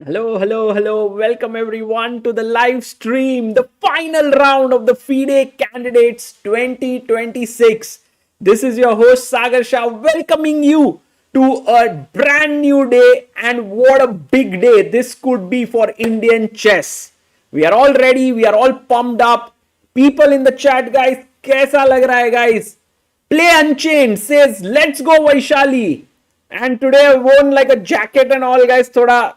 Hello, hello, hello. Welcome everyone to the live stream, the final round of the FIDE Candidates 2026. This is your host Sagar Shah welcoming you to a brand new day, and what a big day this could be for Indian chess. We are all ready, we are all pumped up. People in the chat, guys, kaisa lag raha hai, guys? Play Unchained says, let's go Vaishali. And today I worn like a jacket and all, guys. Thoda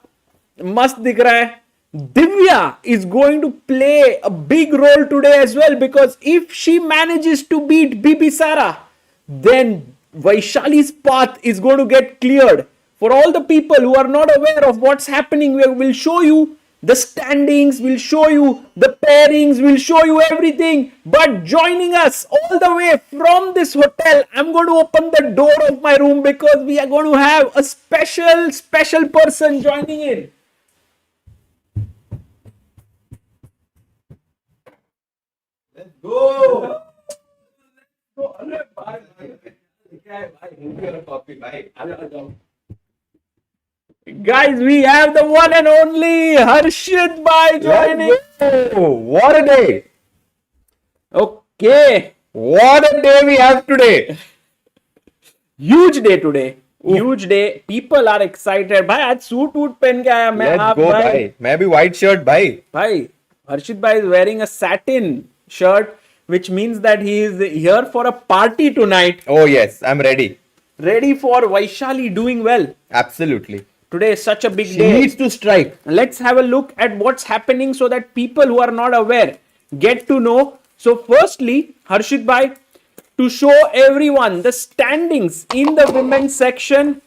मस्त दिख रहा है. Divya is going to play a big role today as well, because if she manages to beat Bibisara, then Vaishali's path is going to get cleared. For all the people who are not aware of what's happening, we will show you the standings, we'll show you the pairings, we'll show you everything. But joining us all the way from this hotel, I'm going to open the door of my room because we are going to have a special person joining in. Go! अरे भाई क्या है भाई copy भाई Guys, we have the one and only Harshit Bhai joining. What a day! Okay, What a day we have today! huge day today. Huge day. People are excited. भाई आज suit वूट पहन के आया मैं. Let's आप go, भाई. मैं भी white shirt, भाई. भाई Harshit Bhai is wearing a satin shirt, which means that he is here for a party tonight. Oh yes, I'm ready. Ready for Vaishali doing well. Absolutely. Today is such a big She day. needs to strike. Let's have a look at what's happening so that people who are not aware get to know. So firstly, Harshit Bhai, to show everyone the standings in the women's section,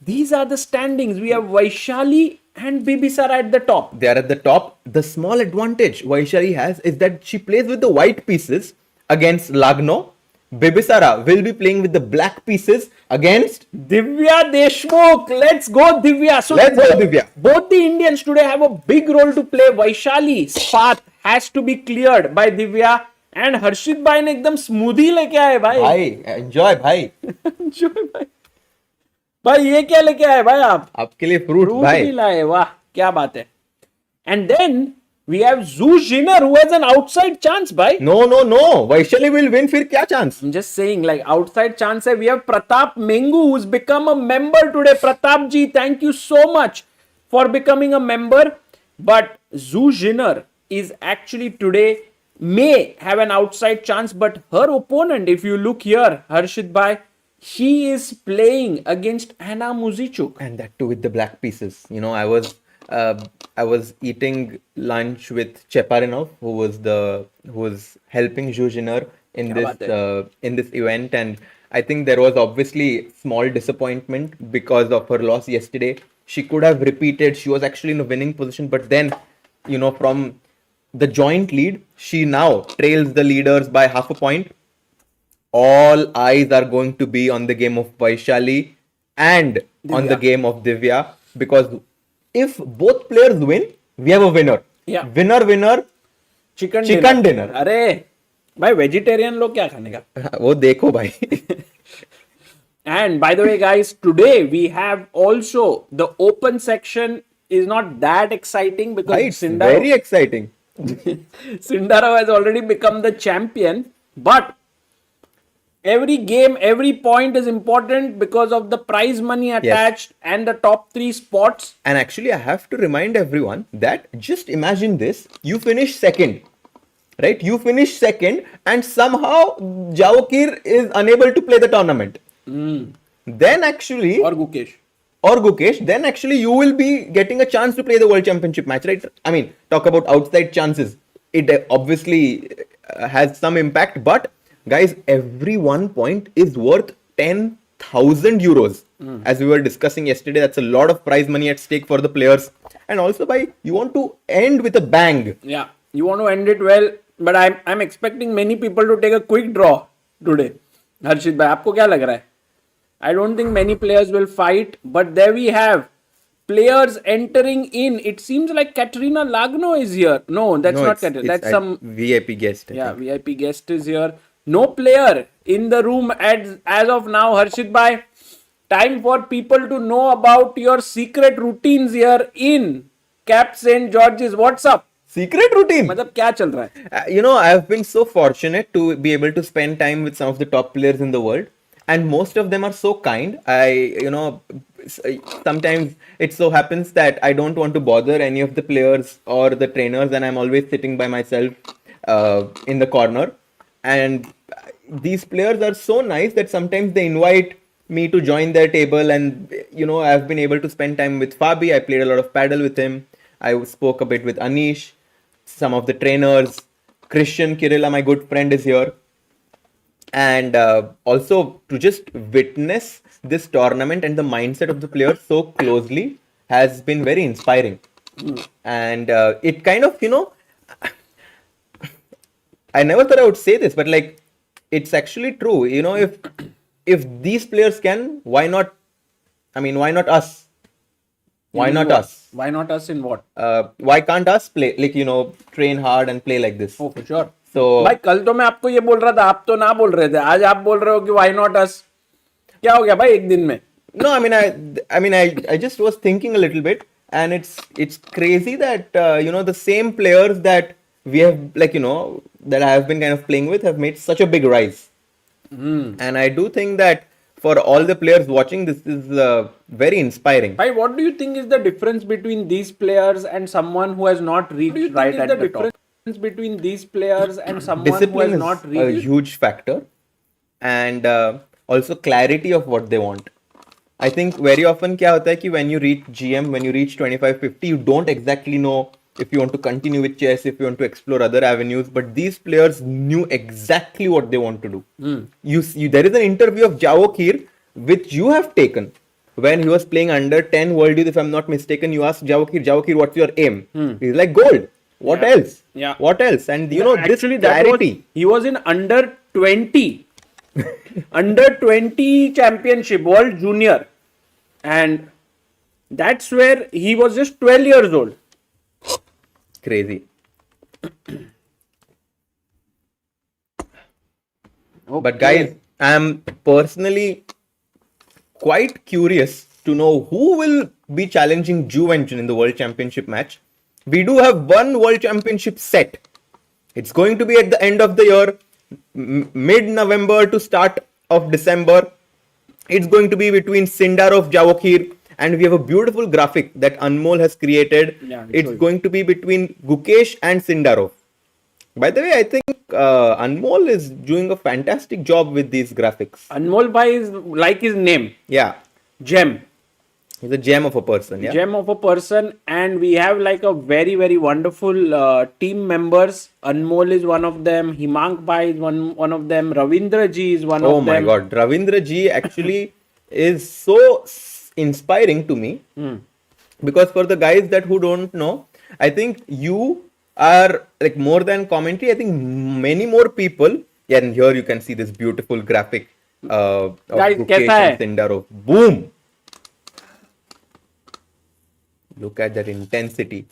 these are the standings. We have Vaishali and Bibisara at the top. They are at the top. The small advantage Vaishali has is that she plays with the white pieces against Lagno. Bibisara will be playing with the black pieces against. Divya Deshmukh. Let's go, Divya. So Let's go, Divya. Both the Indians today have a big role to play. Vaishali's path has to be cleared by Divya. And Harshit Bhai ने एकदम smoothie लेके आए भाई. भाई, enjoy, भाई. Enjoy भाई. भाई ये क्या लेके आए भाई आप? आपके लिए fruit, फ्रूट भाई. भी लाए. वाह क्या बात है. And then we have Jiner who has an outside chance भाई. No. Vaishali will win. फिर क्या chance? I'm just saying, like, outside chance hai. We have Pratap Mengu who's become a member today. Pratap ji, thank you so much for becoming a member. But Jiner is actually today may have an outside chance, but her opponent, if you look here, Harshit Bhai, she is playing against Anna Muzychuk. And that too with the black pieces. You know, I was eating lunch with Cheparinov, who was helping Jiner in Kya baat hai? in this event, and I think there was obviously small disappointment because of her loss yesterday. She could have repeated. She was actually in a winning position, but then, you know, from the joint lead, she now trails the leaders by half a point. All eyes are going to be on the game of Vaishali and on the game of Divya, because if both players win, we have a winner. Yeah. Winner, Chicken dinner. अरे भाई vegetarian लोग क्या खाने का? वो देखो भाई. And by the way, guys, today we have also the open section is not that exciting because It's very exciting. Sindarov has already become the champion. But every game, every point is important because of the prize money attached and the top 3 spots. And actually, I have to remind everyone that just imagine this: you finish second, right? You finish second, and somehow Javokhir is unable to play the tournament. Then actually, Or Gukesh. then actually you will be getting a chance to play the World Championship match, right? I mean, talk about outside chances. It obviously has some impact, but guys, every 1 point is worth 10,000 euros. As we were discussing yesterday, that's a lot of prize money at stake for the players. And also, you want to end with a bang. Yeah, you want to end it well, but I'm expecting many people to take a quick draw today. Harshit bhai, आपको क्या लग रहा है? I don't think many players will fight, but there we have players entering in. It seems like Kateryna Lagno is here. No, that's not Kateryna. That's some VIP guest. I yeah, think. VIP guest is here. No player in the room as of now. Harshit bhai, time for people to know about your secret routines here in Cap St. George's, what's up? Secret routine. मतलब क्या चल रहा है? You know, I've been so fortunate to be able to spend time with some of the top players in the world, and most of them are so kind. Sometimes it so happens that I don't want to bother any of the players or the trainers, and I'm always sitting by myself in the corner. And these players are so nice that sometimes they invite me to join their table, and I've been able to spend time with Fabi. I played a lot of paddle with him. I spoke a bit with Anish, some of the trainers. Christian Kirilla, my good friend, is here. And also to just witness this tournament and the mindset of the players so closely has been very inspiring. And it kind of, I never thought I would say this, but like, it's actually true. If these players can, why not? I mean, why not us? Why not us? Why not us in what? Why can't us play, like, train hard and play like this? Oh, for sure. So, भाई कल तो मैं आपको ये बोल रहा था, आप तो ना बोल रहे थे. आज आप बोल रहे हो कि why not us? क्या हो गया भाई एक दिन में? no, I just was thinking a little bit, and it's crazy that the same players that we have, like, that I have been kind of playing with have made such a big rise. And I do think that for all the players watching, this is very inspiring. Bhai, what do you think is the difference between these players and someone who has not reached right at the top? Between these players and someone Discipline who has not is a reached. huge factor, and also clarity of what they want. I think very often क्या होता है कि when you reach GM, when you reach 25-50, you don't exactly know if you want to continue with chess, if you want to explore other avenues. But these players knew exactly what they want to do. There is an interview of Javokhir which you have taken when he was playing under 10 World Youth, if I'm not mistaken. You asked Javokhir, what's your aim? He's like, gold. What else? Yeah. What else? And Actually, this clarity. he was in under 20. Under 20 championship, world junior. And that's where he was just 12 years old. Crazy. Okay. But guys, I'm personally quite curious to know who will be challenging Wenjun in the World Championship match. We do have one World Championship set. It's going to be at the end of the year, mid-November to start of December. It's going to be between Sindarov, Javokhir, and we have a beautiful graphic that Anmol has created. Yeah, it's going to be between Gukesh and Sindarov. By the way, I think Anmol is doing a fantastic job with these graphics. Anmol Bhai is like his name. Yeah. Gem. He's a gem of a person. Yeah. Gem of a person, and we have like a very, very wonderful team members. Anmol is one of them. Himank Bhai is one of them. Ravindra Ji is one of them. Oh my God. Ravindra Ji actually is so inspiring to me. Because for the guys who don't know, I think you are like more than commentary. I think many more people. Yeah, and here you can see this beautiful graphic of Guys, Gukesh and Sindarov. Boom! Look at that intensity.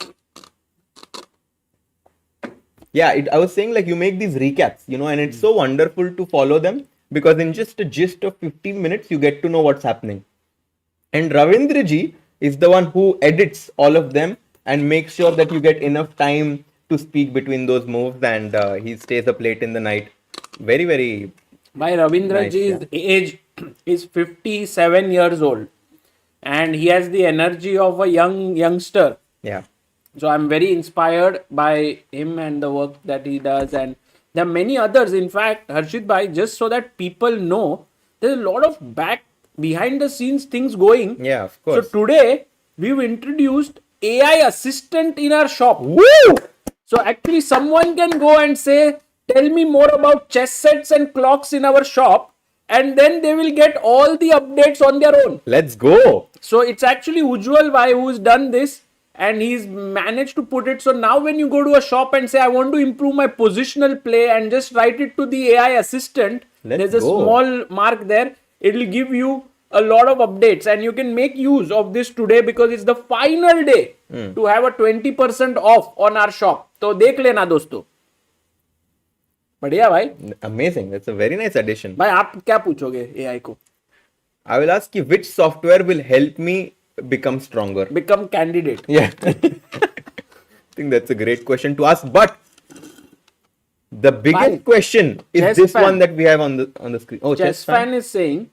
Yeah, I was saying, like, you make these recaps, and it's so wonderful to follow them because in just a gist of 15 minutes, you get to know what's happening. And Ravindra Ji is the one who edits all of them and makes sure that you get enough time to speak between those moves, and he stays up late in the night. Very, very. My Ravindra nice, Ji's age is 57 years old. And he has the energy of a youngster. Yeah. So I'm very inspired by him and the work that he does. And there are many others. In fact, Harshit Bhai, just so that people know, there's a lot of behind the scenes things going. Yeah, of course. So today, we've introduced AI assistant in our shop. Woo! So actually, someone can go and say, tell me more about chess sets and clocks in our shop. And then they will get all the updates on their own. Let's go. So it's actually Ujjwal Bhai who's done this, and he's managed to put it. So now when you go to a shop and say, I want to improve my positional play, and just write it to the AI assistant, there's a small mark there. It will give you a lot of updates, and you can make use of this today because it's the final day to have a 20% off on our shop. So dekh lena dosto. बढ़िया भाई. Amazing. That's a very nice addition. भाई आप क्या पूछोगे AI को? I will ask you which software will help me become stronger? Become candidate. Yeah. I think that's a great question to ask. But the biggest question is Chess this fan. one that we have on the screen. Oh, Chess fan is saying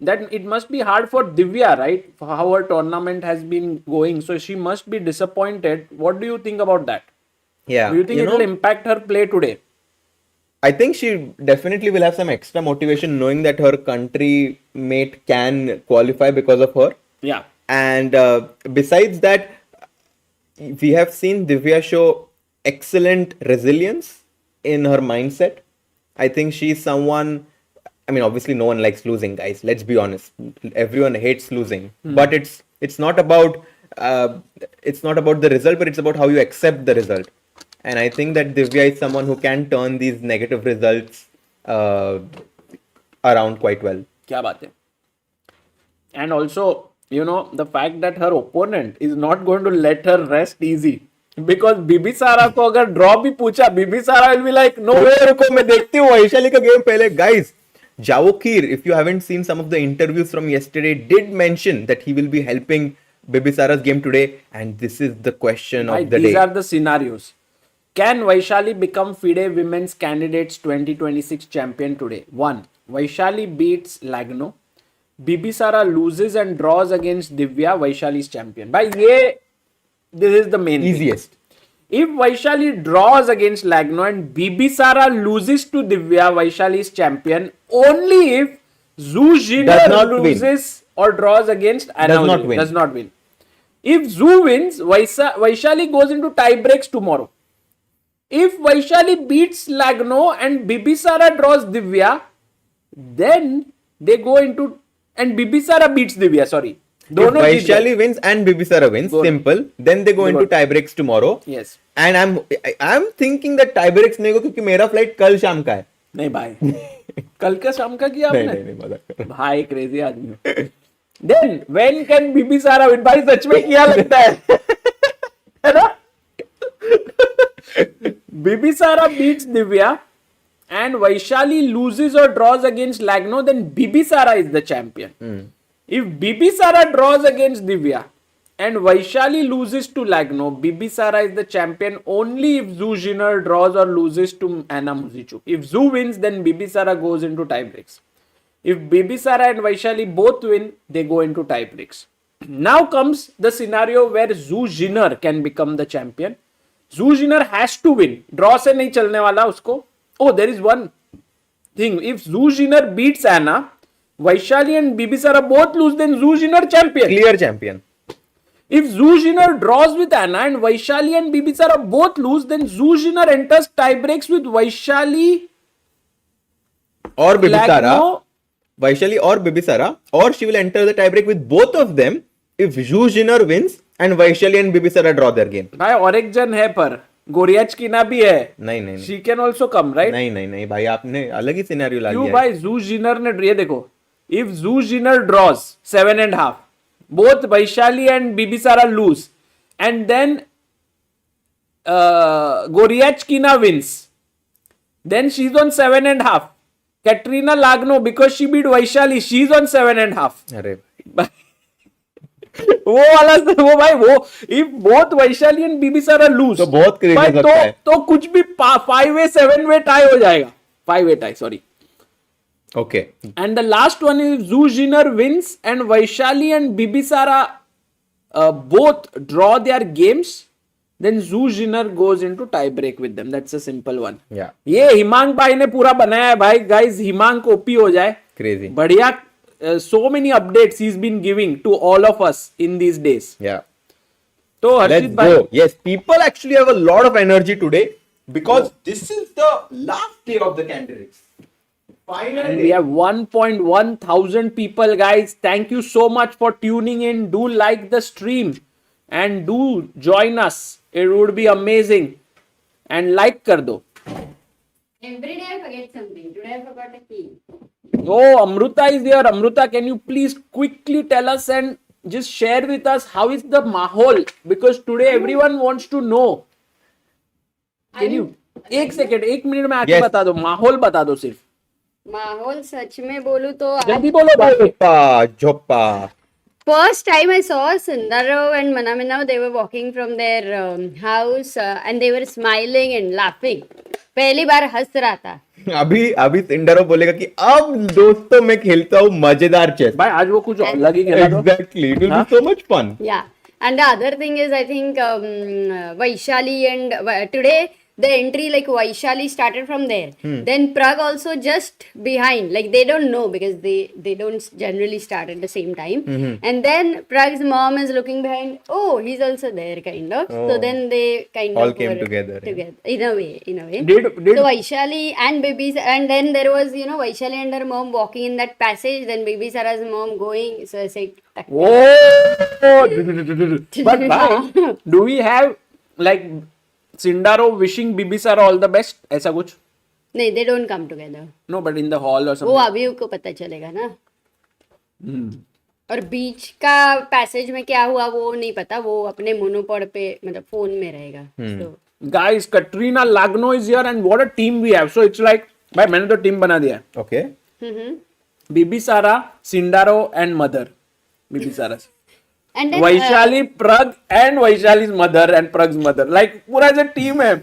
that it must be hard for Divya, right? For how her tournament has been going. So she must be disappointed. What do you think about that? Yeah. Do you think it will impact her play today? I think she definitely will have some extra motivation knowing that her country mate can qualify because of her. Yeah. And besides that, we have seen Divya show excellent resilience in her mindset. I think she's someone. I mean, obviously, no one likes losing, guys. Let's be honest. Everyone hates losing, but it's not about the result, but it's about how you accept the result. And I think that Divya is someone who can turn these negative results around quite well. Kya baat hai? And also, the fact that her opponent is not going to let her rest easy. Because Bibisara को अगर draw भी पूछा, Bibisara will be like, no way, रुको मैं देखती हूँ वैशाली का game पहले. Guys, Javokhir, if you haven't seen some of the interviews from yesterday, did mention that he will be helping Bibisara's game today, and this is the question of the day. These are the scenarios. Can Vaishali become FIDE Women's Candidates 2026 champion today? 1. Vaishali beats Lagno. Bibisara loses and draws against Divya. Vaishali is champion. This is the main Easiest. thing. If Vaishali draws against Lagno and Bibisara loses to Divya, Vaishali is champion. Only if Jiner loses or draws against Anna does not win. If Zhu wins, Vaishali goes into tie breaks tomorrow. If Vaishali beats Lagno and Bibisara draws Divya, then they go into... And Bibisara beats Divya, sorry. If Vaishali wins and Bibisara wins, simple. Then they go into tie breaks tomorrow. Yes. And I'm thinking that tie breaks नहीं होगा क्योंकि मेरा flight कल शाम का है. नहीं भाई. कल का शाम का किया आपने? नहीं मजाक कर रहा हूँ. भाई crazy आदमी हो. Then when can Bibisara win? भाई सच में किया लगता है. है ना? Bibisara beats Divya and Vaishali loses or draws against Lagno, then Bibisara is the champion. If Bibisara draws against Divya and Vaishali loses to Lagno, Bibisara is the champion only if Jiner draws or loses to Anna Muzychuk. If Zhu wins, then Bibisara goes into tie breaks. If Bibisara and Vaishali both win, they go into tie breaks. Now comes the scenario where Jiner can become the champion. Jiner has to win. Draw से नहीं चलने वाला उसको. Oh, there is one thing. If Jiner beats Anna, Vaishali and Bibisara both lose, then Jiner champion. Clear champion. If Jiner draws with Anna and Vaishali and Bibisara both lose, then Jiner enters tie breaks with Vaishali or Bibisara. Lagno. Vaishali or Bibisara, or she will enter the tiebreak with both of them if Jiner wins and Vaishali and Bibisara draw their game. भाई और एक जन है पर गोरियाचकिना भी है. नहीं. She can also come, right? नहीं भाई आपने अलग ही सिनेरियो ला लिया. क्यों भाई Jiner ने ये देखो. If Jiner draws 7.5, both Vaishali and Bibisara lose, and then Goryachkina wins, then she's on 7.5. Kateryna Lagno, because she beat Vaishali, she's on 7.5. अरे वो भाई if both Vaishali and Bibisara lose, तो बहुत क्रेजी भाई लगता है. तो कुछ भी 5-way 7-way tie हो जाएगा. 5-way tie, sorry. Okay. And the last one is Jiner wins and Vaishali and Bibisara both draw their games, then Jiner goes into tie break with them. That's a simple one. Yeah. ये हिमांक भाई ने पूरा बनाया है भाई. Guys, हिमांक OP हो जाए. Crazy. बढ़िया. So many updates he's been giving to all of us in these days. Yeah. So Let's go. Yes, people actually have a lot of energy today because this is the last day of the candidates. And we have 1.1 thousand people, guys. Thank you so much for tuning in. Do like the stream and do join us. It would be amazing. And like kar do. Every day I forget something. Today I forgot a key. Oh, Amruta is there. Amruta, can you please quickly tell us and just share with us how is the mahol? Because today everyone wants to know. Can you? एक second, एक minute में आके बता दो. माहौल बता दो सिर्फ. माहौल सच में बोलूं तो जल्दी बोलो भाई. झोप्पा. First time I saw Sindarov and Manamina, they were walking from their house and they were smiling and laughing. पहली बार हंस रहा था. अभी अभी सिंडरो बोलेगा कि अब दोस्तों मैं खेलता हूँ मजेदार चेस. भाई आज वो कुछ अलग ही खेला तो. Exactly, it will be so much fun. Yeah, and the other thing is, I think Vaishali and today the entry like Vaishali started from there. Then Prag also just behind, like they don't know because they don't generally start at the same time. And then Prag's mom is looking behind. Oh, he's also there, kind of. So then they kind All of came were together. in a way. Did So Vaishali and and then there was Vaishali and her mom walking in that passage. Then Bibisara's mom going. So I said, oh, but bhai, do we have like Sindarov wishing Bibisara all the best? ऐसा कुछ? नहीं, they don't come together. No, but in the hall or वो something. अभी को पता चलेगा ना. और बीच का पैसेज में क्या हुआ वो नहीं पता. वो अपने मोनोपॉड पे मतलब फोन में रहेगा. So Guys, Kateryna, Lagno is here and what a team we have. So it's like, भाई मैंने तो टीम बना दिया है. Okay. Bibisara, Sindarov and mother. Bibisara. and then Vaishali, Prag and Vaishali's mother and Prag's mother. Like पूरा ऐसा team है.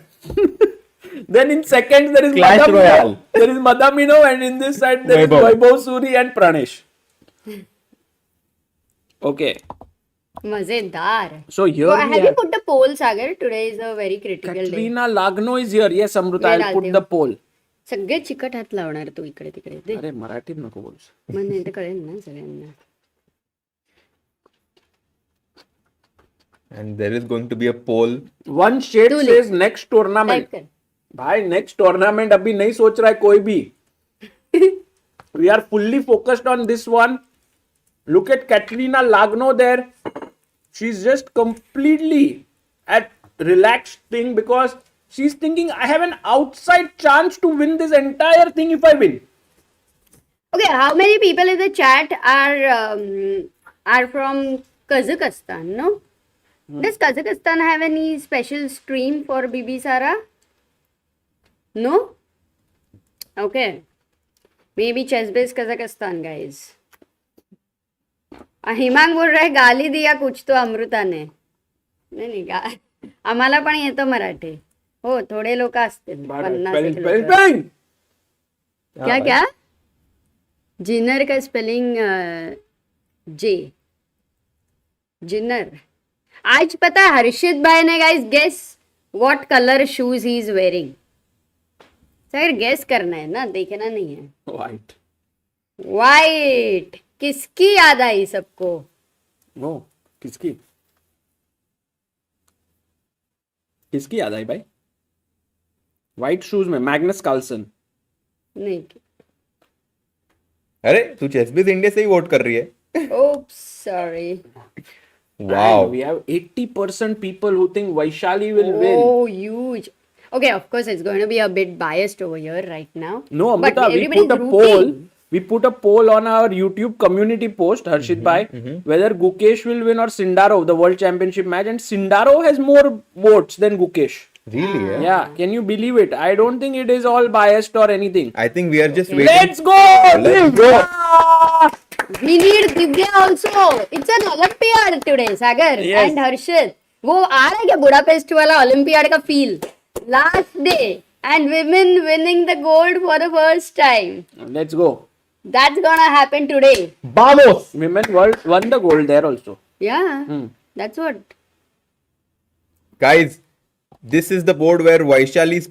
Then in seconds there is Clash Madam Royale. Mino. There is Madamino and in this side there is Vaibhav. Vaibhav Suri and Pranesh. Okay. मजेदार. So here So, we have you have put the poll, Sagar? Today is a very critical day. Kateryna Lagno is here. Yes, Amruta, मैं I'll डालती put the हूँ. poll. सगळे चिकट हात लावणार तू इकडे तिकडे दे. अरे मराठीत नको बोलूस. मग नाही तर कळेल ना सगळ्यांना. And there is going to be a poll. One shade Truly. says next tournament. Type कर. भाई next tournament अभी नहीं सोच रहा है कोई भी. We are fully focused on this one. Look at Kateryna Lagno there. She's just completely at relaxed thing because she's thinking I have an outside chance to win this entire thing if I win. Okay, how many people in the chat are from Kazakhstan? No. Does Kazakhstan have any special stream for Bibisara? No. Okay. Maybe ChessBase Kazakhstan, guys. Himang बोल रहा है गाली दिया कुछ तो अमृता ने. नाही आम्हाला पण येतं मराठी. हो थोडे लोक असतील 50 लोकं. क्या क्या जिनर का स्पेलिंग जे जिनर. आज पता है हर्षित भाई ने guys guess what colour shoes he is wearing. Sir guess करना है ना, देखना नहीं है. White. वाइट. किसकी याद आई सबको? वो किसकी? किसकी याद आई भाई? White shoes में मैग्नस कार्लसन. नहीं. अरे तू चेसबेस इंडिया से ही वोट कर रही है. Oops, sorry. Wow. And we have 80% people who think Vaishali will win. Oh, huge. Okay, of course, it's going to be a bit biased over here right now. No, but Amrita, we everybody's put a rooting. poll. We put a poll on our YouTube community post, Harshit Bhai, whether Gukesh will win or Sindarov, the World Championship match. And Sindarov has more votes than Gukesh. Really? Yeah. Yeah, can you believe it? I don't think it is all biased or anything. I think we are just waiting. Let's go! Let's go. We need Divya also. It's an Olympiad today, Sagar Yes. and Harshit. वो आ रहा है क्या Budapest वाला Olympiad का feel? Last day and women winning the gold for the first time. Let's go. That's gonna happen today. Vamos! Women world won the gold there also. Yeah, that's what. Guys, this is the board where Vaishali is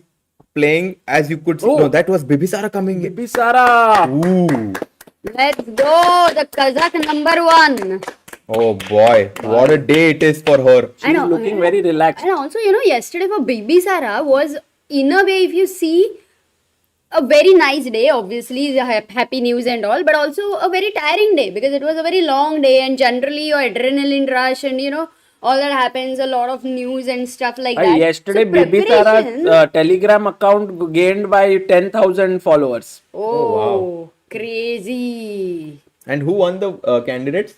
playing. As you could see, Oh. no, that was Bibisara coming in. Bibisara. Ooh. Let's go, the Kazakh #1. Oh boy, what a day it is for her. I She's know. looking very relaxed. And also, yesterday for Bibisara was, in a way, if you see, a very nice day, obviously, the happy news and all, but also a very tiring day because it was a very long day and generally your adrenaline rush and, all that happens, a lot of news and stuff like that. Yesterday, So Bibisara's preparation- Telegram account gained by 10,000 followers. Oh, crazy. And who won the candidates?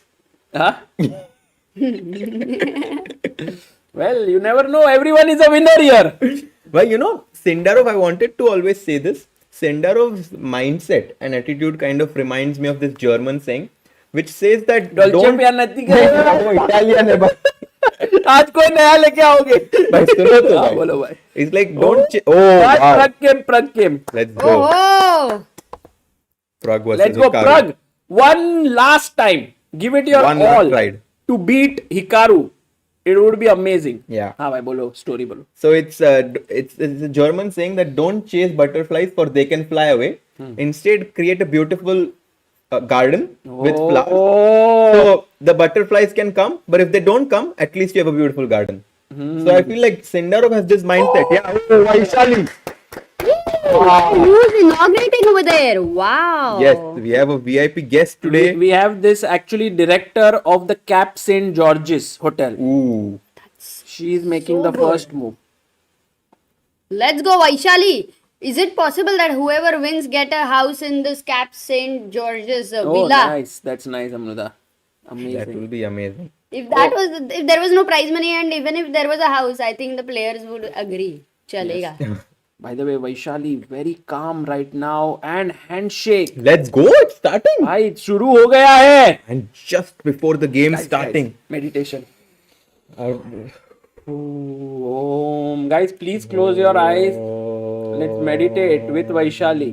Huh? Well, you never know. Everyone is a winner here. Well, Sindarov, I wanted to always say this. Sindarov's mindset and attitude kind of reminds me of this German saying, which says that Dolce पिया नती के वो Italian है भाई. आज कोई नया लेके आओगे भाई सुनो तो हाँ, भाई. बोलो भाई It's like don't. Oh wow. Prag came. Let's go. Oh, Prague versus Let's go Hikaru. Prag. One last time. Give it your One last all ride. to beat Hikaru. It would be amazing. Yeah. हाँ भाई बोलो story बोलो. So it's a German saying that don't chase butterflies for they can fly away. Instead, create a beautiful garden with flowers. Oh. So the butterflies can come, but if they don't come, at least you have a beautiful garden. So I feel like Sindarov has this mindset. Yeah, oh, Vaishali. who's inaugurating over there? Wow. Yes, we have a VIP guest today. We have this actually director of the Cap St. George's Hotel. Ooh. She is making So the good. first move. Let's go, Vaishali. Is it possible that whoever wins get a house in this Cap St. George's Oh, villa? nice. That's nice, Amruta. That Amazing. will be amazing. If that was, if there was no prize money and even if there was a house, I think the players would agree. Chalega. By the way, Vaishali very calm right now and handshake. Let's go. It's starting. भाई शुरू हो गया है. And just before the game starting. Meditation. Guys, please close your eyes. Let's meditate with Vaishali.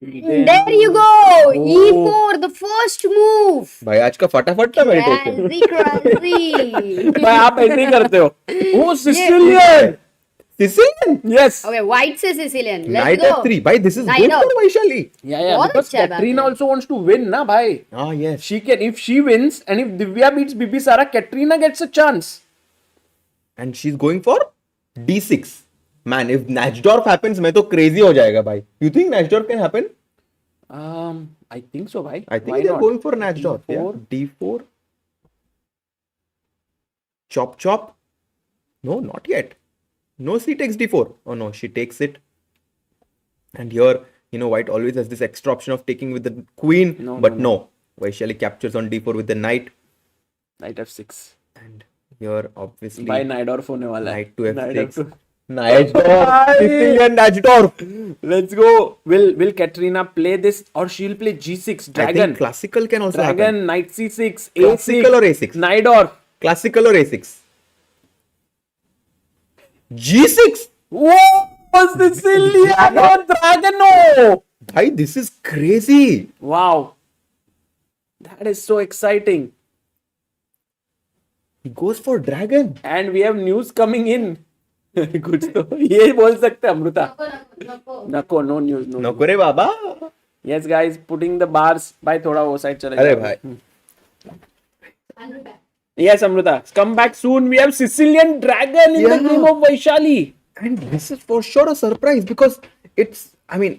There you go. E4, the first move. भाई आज का फटाफट था मेडिटेशन. Crazy, crazy. भाई आप ऐसे ही करते हो. Oh, Sicilian. Sicilian. Yes. Okay, white से Sicilian. Let's Knight go. F3. भाई this is Knight good out. for Vaishali. Yeah. बहुत Because अच्छा है Kateryna बात also wants to win, ना भाई. Ah yes. She can, if she wins and if Divya beats Bibisara, Kateryna gets a chance. And she's going for D6. Man, if Najdorf happens, मैं तो crazy हो जाएगा भाई. You think Najdorf can happen? I think so, भाई. I think Why they're not? going for Najdorf. Yeah. D4. D4. Chop chop. No, not yet. No, she takes D4. Oh no, she takes it. And here, White always has this extra option of taking with the queen. But no. Vaishali captures on D4 with the knight. Knight F6. And here, obviously, भाई Najdorf होने वाला है. knight to Najdorf F6. Najdorf. Sicilian Najdorf. Let's go. Will Kateryna play this or she'll play G6 I dragon? think classical can also happen. Dragon, Knight C6, A6. Classical or A6? Najdorf. Classical or A6? G6. Whoa, Sicilian or Dragano. Bhai, this is crazy. Wow. That is so exciting. He goes for dragon. And we have news coming in. कुछ तो ये बोल सकते हैं अमृता. नको, no news, no. नको रे बाबा. Yes, guys, putting the bars. भाई थोड़ा वो साइड चले अरे जाओ. भाई. Yes, Amruta. Come back soon. We have Sicilian Dragon in the game of Vaishali. And this is for sure a surprise because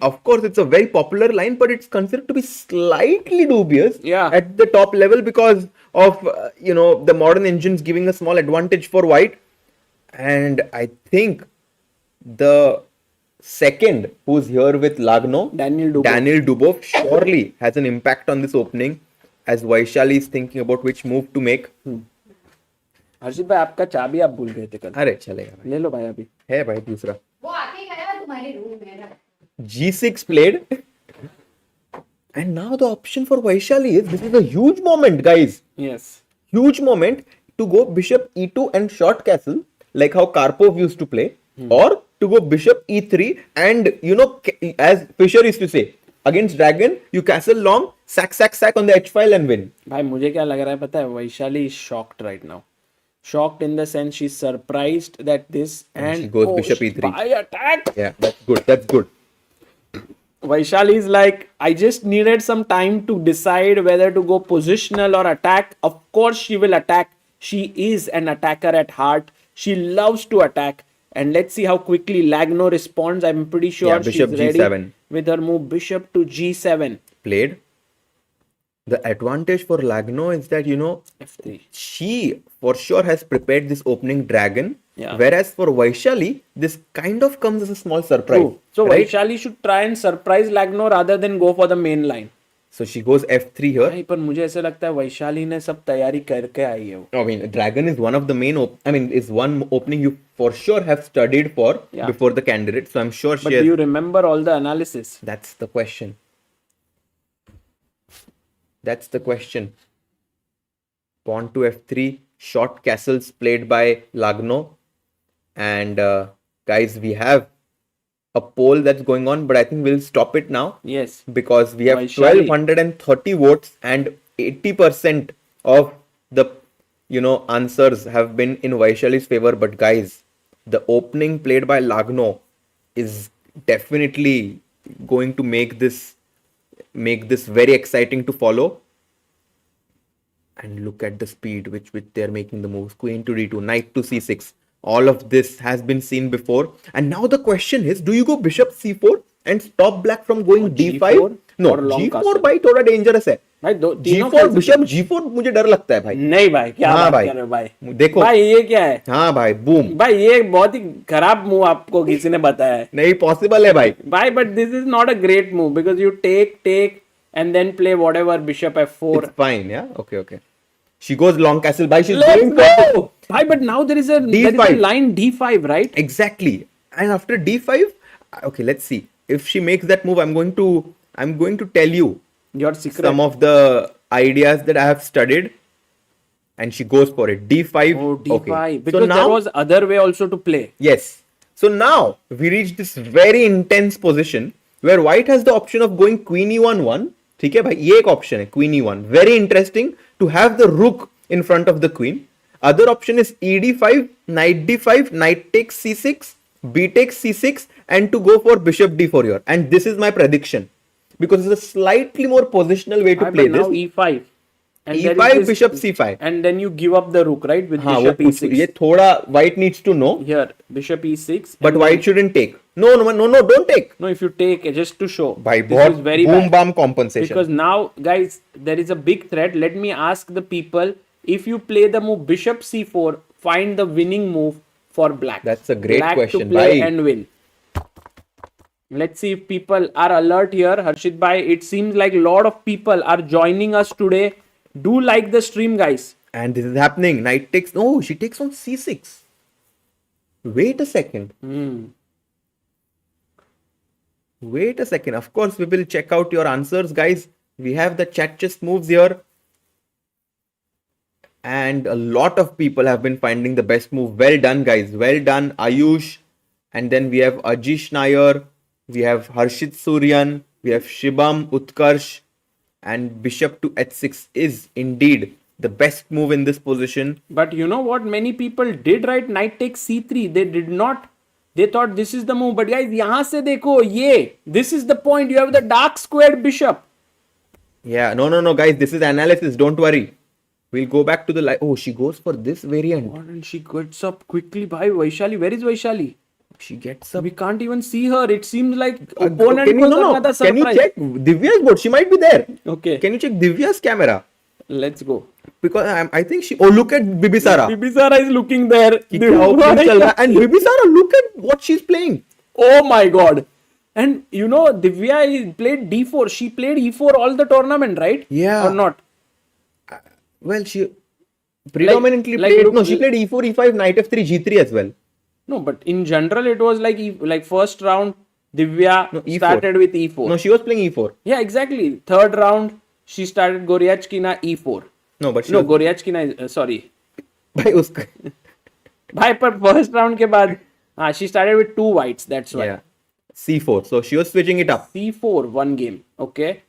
of course, it's a very popular line, but it's considered to be slightly dubious at the top level because of, the modern engines giving a small advantage for White. And I think the second who's here with Lagno, Daniel Dubov, surely has an impact on this opening as Vaishali is thinking about which move to make. हर्षित भाई आपका चाबी आप भूल गए थे कल. अरे चलेगा भाई. ले लो भाई अभी. है भाई दूसरा. वो आके गया तुम्हारे रूम में. G6 played. And now the option for Vaishali is, this is a huge moment, guys. Yes. Huge moment to go bishop e2 and short castle, like how Karpov used to play, or to go bishop e3 and, as Fischer used to say, against dragon, you castle long, sack on the h file and win. भाई मुझे क्या लग रहा है पता है? Vaishali is shocked right now. Shocked in the sense she's surprised that this and she goes bishop e3. By attack. Yeah, that's good. Vaishali is like, I just needed some time to decide whether to go positional or attack. Of course, she will attack. She is an attacker at heart. She loves to attack. And let's see how quickly Lagno responds. I'm pretty sure bishop she's ready G7. with her move bishop to G7. Played. The advantage for Lagno is that, F3. she for sure has prepared this opening dragon. Yeah. Whereas for Vaishali, this kind of comes as a small surprise. True. So right? Vaishali should try and surprise Lagno rather than go for the main line. So she goes f3 here. भाई पर मुझे ऐसा लगता है वैशाली ने सब तैयारी करके आई है वो. I mean, dragon is one of the main. Is one opening you for sure have studied for Yeah. before the candidate. So I'm sure she But has. do you remember all the analysis? That's the question. That's the question. Pawn to f3, short castles played by Lagno, and guys, we have a poll that's going on, but I think we'll stop it now. Yes. Because we have Vaishali. 1230 votes and 80% of the answers have been in Vaishali's favor. But guys, the opening played by Lagno is definitely going to make this very exciting to follow. And look at the speed which they're making the moves. Queen to d2, knight to c6. All of this has been seen before. And now the question is, do you go bishop c4 and stop black from going d5? G4 No, or long g4 castle? भाई थोड़ा dangerous है. भाई तीनों g4 bishop g4 मुझे डर लगता है भाई. नहीं भाई क्या हाँ बात भाई. कर रहे हो भाई. देखो. भाई ये क्या है. हाँ भाई boom. भाई ये बहुत ही खराब मूव आपको किसी ने बताया है. नहीं possible है भाई. भाई but this is not a great move because you take and then play whatever bishop f4. It's fine, yeah. Okay. She goes long castle. Bhai, she's Let's going go. Bhai, but now there is a D5. line d5, right? Exactly. And after d5, okay, let's see. If she makes that move, I'm going to tell you Your secret. some of the ideas that I have studied. And she goes for it. d5. Oh, d5. Okay. Because so now, there was other way also to play. yes. So now we reach this very intense position where white has the option of going queen e1 1. ठीक है भाई, ये एक option है queen e1. Very interesting to have the rook in front of the queen. Other option is ed5, knight d5, knight takes c6, b takes c6, and to go for bishop d4 here. And this is my prediction because it's a slightly more positional way to play But now this. e5. And there e5, is this- bishop c5. And then you give up the rook, right? With हाँ, वो bishop कुछ e6. ये थोड़ा white needs to know, Here, bishop e6. but and white shouldn't take. No, don't take. No, if you take just to show. भाई this बहुत is very boom bad. bam compensation. Because now, guys, there is a big threat. Let me ask the people, if you play the move bishop c4, find the winning move for black. That's a great black question, to play bhai. and win. Let's see if people are alert here. Harshit bhai, it seems like a lot of people are joining us today. Do like the stream, guys. And this is happening. Knight takes. No, she takes on c6. Wait a second. Wait a second. Of course, we will check out your answers, guys. We have the chat chess moves here. And a lot of people have been finding the best move. Well done, guys. Well done, Ayush. And then we have Ajish Nair. We have Harshit Suryan. We have Shibam Utkarsh. And bishop to h6 is indeed the best move in this position. But you know what many people did, right? Knight takes c3. They did not. They thought this is the move. But guys, यहाँ से देखो ये. This is the point. You have the dark squared bishop. Yeah, no, guys. This is analysis. Don't worry. We'll go back to the live. Oh, she goes for this variant. What? And she gets up quickly. Bhai, Vaishali. Where is Vaishali? She gets up. We can't even see her. It seems like Can opponent you, was no, another Can you surprise. check Divya's board? She might be there. Okay. Can you check Divya's camera? Let's go. Because I think she. Oh, look at Bibisara. Bibisara is looking there. And Bibisara, look at what she's playing. Oh my god. And you know, Divya played d4. She played e4 all the tournament, right? Yeah. Or not? Well, she predominantly like played. rook- No, she played e4, e5, knight f3, g3 as well. No, but in general, it was like first round, Divya E4. started with e4. No, she was playing e4. Yeah, exactly. Third round, she started Goryachkina e4. No, but she No, was. Goryachkina is, sorry. Bhai, uska. Bhai, पर first round के बाद, she started with two whites, that's why. Yeah. c4. So she was switching it up. C4, one game, okay.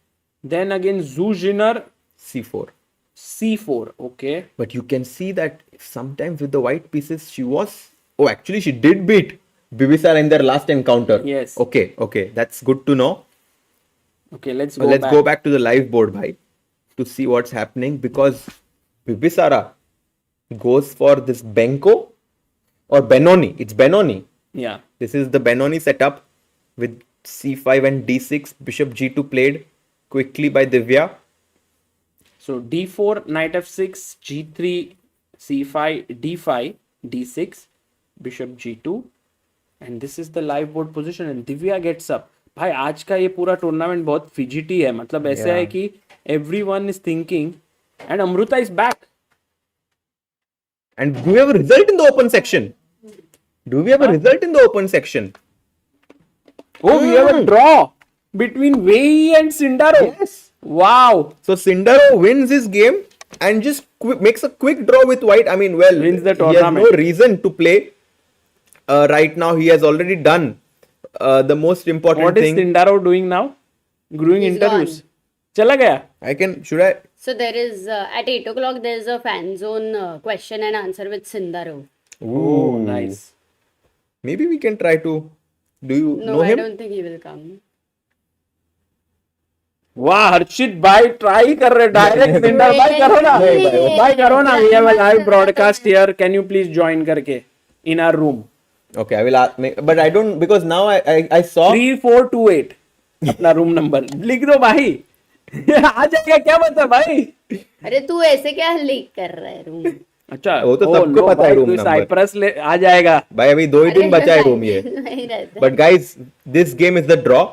Then again, Jiner, c4. C4, okay. But you can see that sometimes with the white pieces, she was. Oh, actually, she did beat Bibisara in their last encounter. Yes. Okay. That's good to know. Okay, let's go Let's back. go back to the live board, bhai, to see what's happening because Bibisara goes for this Benko or Benoni. It's Benoni. Yeah. This is the Benoni setup with c5 and d6. Bishop g2 played quickly by Divya. So d4, knight f6, g3, c5, d5, d6, bishop g2. And this is the live board position and Divya gets up. भाई आज का ये पूरा tournament बहुत fidgety है, मतलब ऐसा है कि everyone is thinking and Amruta is back. And do we have a result in the open section? Oh, we have a draw between Wei Yi and Sindarov. Yes. Wow. So Sindarov wins his game and just makes a quick draw with white. I mean, well, Wins the he has tournament. no reason to play. Right now, he has already done the most important What is thing. Sindarov doing now? Doing He's interviews. gone. चला गया. Should I? So there is at 8 o'clock there is a fan zone question and answer with Sindarov. Oh, nice. Maybe we can try to. Do you No, know I him? don't think he will come. वाह हर्षित भाई try कर रहे direct cinder भाई करो ना भाई करो ना we have a live broadcast here can you please join करके in our room Okay, I will ask, but I don't because now I saw 3428 अपना रूम नंबर लिख दो भाई आ जाएगा क्या बता भाई अरे तू ऐसे क्या लीक कर रहा है रूम? अच्छा वो तो सबको पता है room number. साइप्रस ले आ जाएगा भाई अभी 2 ही दिन बचा है रूम ये. नहीं रहता. But guys, this game is the draw.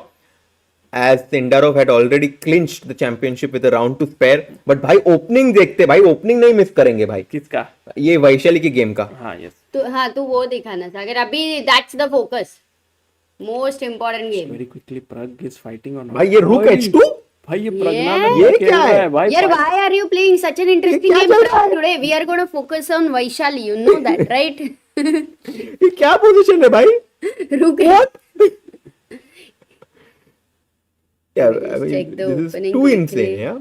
As Sindarov had already clinched the championship with a round to spare. But भाई ओपनिंग देखते भाई ओपनिंग नहीं मिस करेंगे भाई. किसका ये वैशाली की गेम का. हाँ यस तू वो दिखाना था अगर अभी that's the focus most important game. Very quickly Prag is fighting on भाई ये रुक H2. भाई ये Yeah. प्रज्ञानंद ये खेल क्या रहा है? भाई Yaar, why are you playing such an interesting क्या game चल रहा है? today? We are going to focus on Vaishali. You know that, right? ये क्या पोजीशन है भाई? रुक. Yeah, I Let's mean, check the this is opening too quickly. insane, yeah.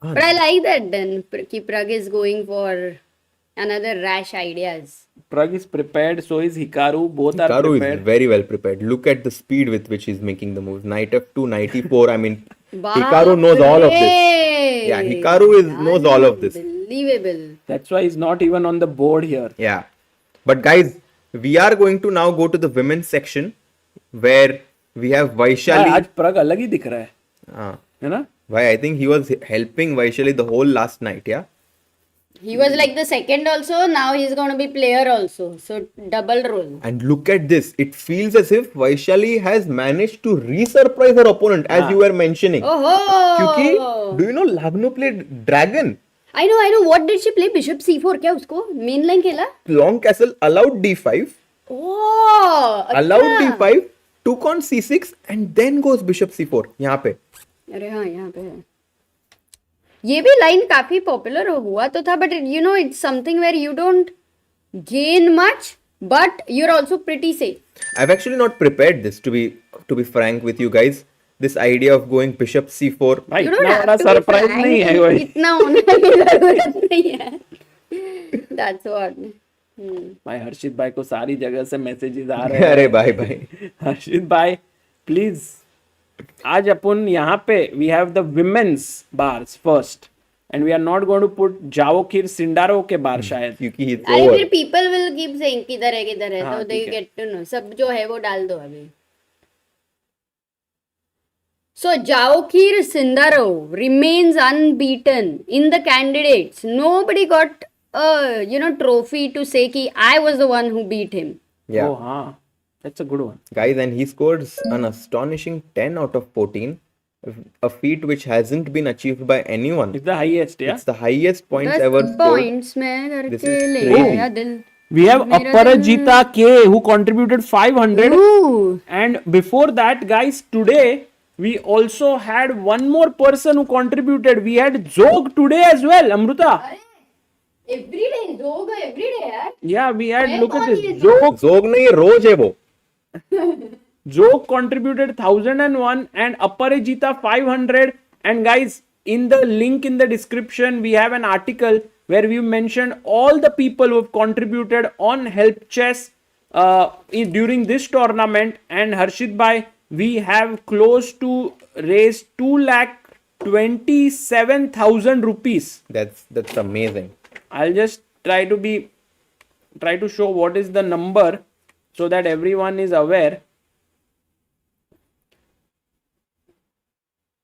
But I like that then. Ki Prag is going for another rash ideas. Prag is prepared, so is Hikaru. Both are Karu is prepared. very well prepared. Look at the speed with which he's making the moves. Knight F2, Knight E4. I mean, Hikaru knows all of this. Yeah, Hikaru knows all of this. Unbelievable. That's why he's not even on the board here. Yeah. But guys, we are going to now go to the women's section where we have Vaishali. आज प्रग अलग ही दिख रहा है Ah, है ना why I think he was helping Vaishali the whole last night, yeah? He was like the second also. Now he's going to be player also. So double role. And look at this. It feels as if Vaishali has managed to re-surprise her opponent, as you were mentioning. Oh. क्योंकि do you know Lagno played Dragon? I know. What did she play? Bishop C4 क्या उसको? Main line खेला? Long castle allowed D5, Oh. allowed अच्छा. D5, took on C6 and then goes Bishop C4. यहाँ पे. अरे हाँ यहाँ पे है. ये भी लाइन काफी पॉपुलर हुआ तो था but you know it's something where you don't gain much but you are also pretty safe. I've actually not prepared this to be frank with you guys. This idea of going Bishop C4. भाई इतना बड़ा surprise नहीं है कोई इतना होने की जरूरत नहीं है. That's what. भाई हर्षित भाई को सारी जगह से मैसेजेस आ रहे हैं अरे भाई. हर्षित भाई प्लीज आज अपन यहाँ पे we have the women's bars first and we are not going to put Javokhir Sindarov के बार शायद क्योंकि it's अरे over. फिर पीपल विल कीप सेइंग किधर है हाँ, तो दे ठीक है. गेट टू नो सब जो है वो डाल दो अभी. So Javokhir Sindarov remains unbeaten in the candidates. Nobody got a trophy to say कि I was the one who beat him. Yeah. ओ हाँ that's a good one Guys, and he scores an astonishing 10 out of 14. A feat which hasn't been achieved by anyone. It's the highest या It's the highest points 10 ever scored. points में This करके is ले crazy. गया दिल. we have Aparajita K who contributed 500 Ooh. and before that guys today we also had one more person who contributed. We had Zog today as well. Amruta, Every day, dog every day यार. yeah, we had मैं look at कौन this ये Zog. जोग नहीं रोज है वो. Zog contributed 1001 and Aparajita 500. And guys, in the link in the description, we have an article where we mentioned all the people who have contributed on Help Chess during this tournament. And Harshit Bhai, we have close to raise 2,27,000 rupees. That's amazing. I'll just try to show what is the number so that everyone is aware.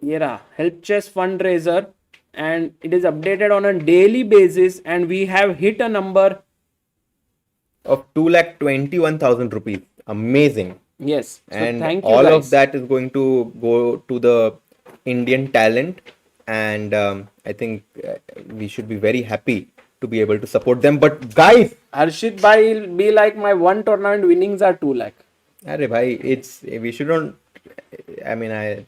ये रहा Help Chess fundraiser and it is updated on a daily basis and we have hit a number Of 2,21,000 rupees. Amazing. Yes. So And thank you all guys. of that is going to go to the Indian talent, and I think we should be very happy to be able to support them. But guys, Harshit bhai will be like, my one tournament winnings are 2 lakh. Arey bhai, we shouldn't. I mean,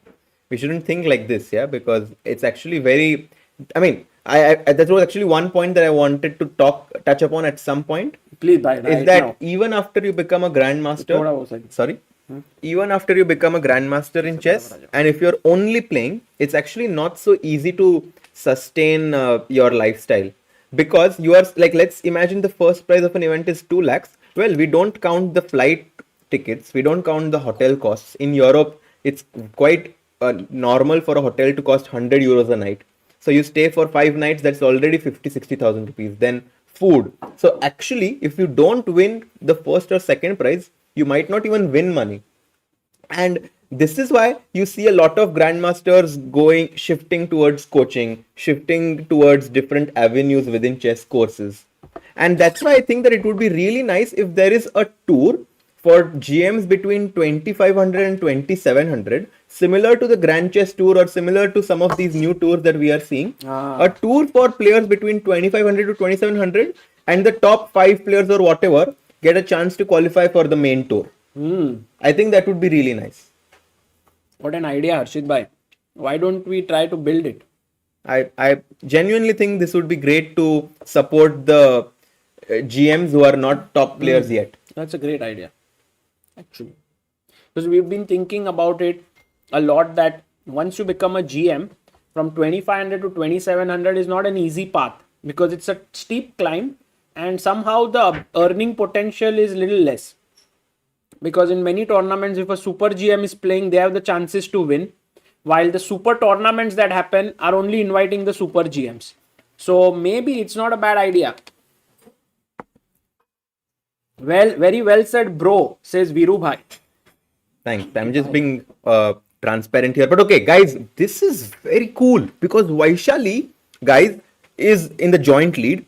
we shouldn't think like this, yeah, because it's actually very. I mean, that was actually one point that I wanted to touch upon at some point. Please bhai, Is right that now. even after you become a grandmaster, Thoda wo side. sorry, even after you become a grandmaster in chess, and if you're only playing, it's actually not so easy to sustain your lifestyle, because you are like, let's imagine the first prize of an event is 2 lakhs. Well, we don't count the flight tickets, we don't count the hotel costs. In Europe, it's quite normal for a hotel to cost 100 euros a night. So you stay for 5 nights, that's already 50,000-60,000 rupees. Then food. So actually, if you don't win the first or second prize, you might not even win money. And this is why you see a lot of grandmasters shifting towards coaching, shifting towards different avenues within chess courses. And that's why I think that it would be really nice if there is a tour for GMs between 2500 and 2700, similar to the Grand Chess Tour or similar to some of these new tours that we are seeing. A tour for players between 2500 to 2700, and the top 5 players or whatever get a chance to qualify for the main tour. I think that would be really nice. What an idea, Harshit bhai. Why don't we try to build it? I genuinely think this would be great to support the GMs who are not top players yet. That's a great idea, actually. Because we've been thinking about it a lot, that once you become a GM, from 2500 to 2700 is not an easy path, because it's a steep climb, and somehow the earning potential is little less. Because in many tournaments, if a super GM is playing, they have the chances to win, while the super tournaments that happen are only inviting the super GMs. So maybe it's not a bad idea. Well, very well said, bro, says Viru bhai. Thanks. I'm just being transparent here. But okay, guys, this is very cool because Vaishali, guys, is in the joint lead.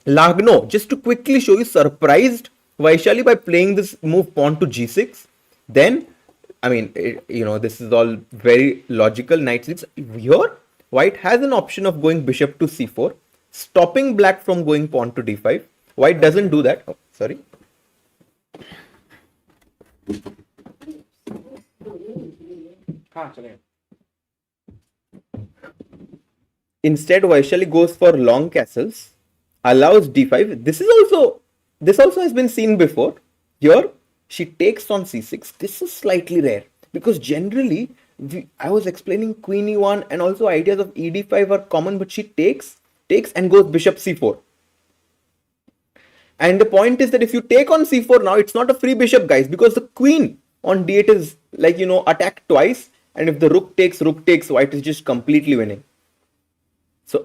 Lagno, just to quickly show you, surprised Vaishali by playing this move pawn to g6. Then, I mean, this is all very logical. Knight 6. Here, white has an option of going bishop to c4, stopping black from going pawn to d5. White doesn't do that. Oh, sorry. Instead, Vaishali goes for long castles, allows d5. This also has been seen before. Here, she takes on c6. This is slightly rare because generally, I was explaining queen e1 and also ideas of ed5 are common, but she takes and goes bishop c4. And the point is that if you take on c4 now, it's not a free bishop, guys, because the queen on d8 is like, attacked twice. And if the rook takes, white is just completely winning. So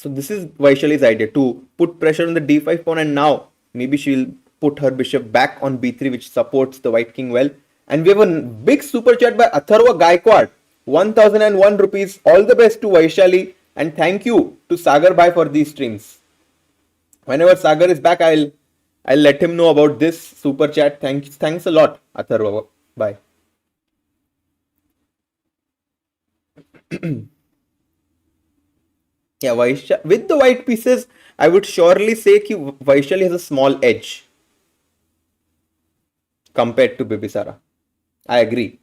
this is Vaishali's idea, to put pressure on the d5 pawn, and now maybe she'll put her bishop back on b3, which supports the white king well. And we have a big super chat by Atharva Gaikwad, 1001 rupees. All the best to Vaishali, and thank you to Sagar bhai for these streams. Whenever Sagar is back, I'll let him know about this super chat. Thanks a lot, Atharva. Bye. Yeah, with the white pieces, I would surely say that Vaishali has a small edge compared to Bibisara. I agree.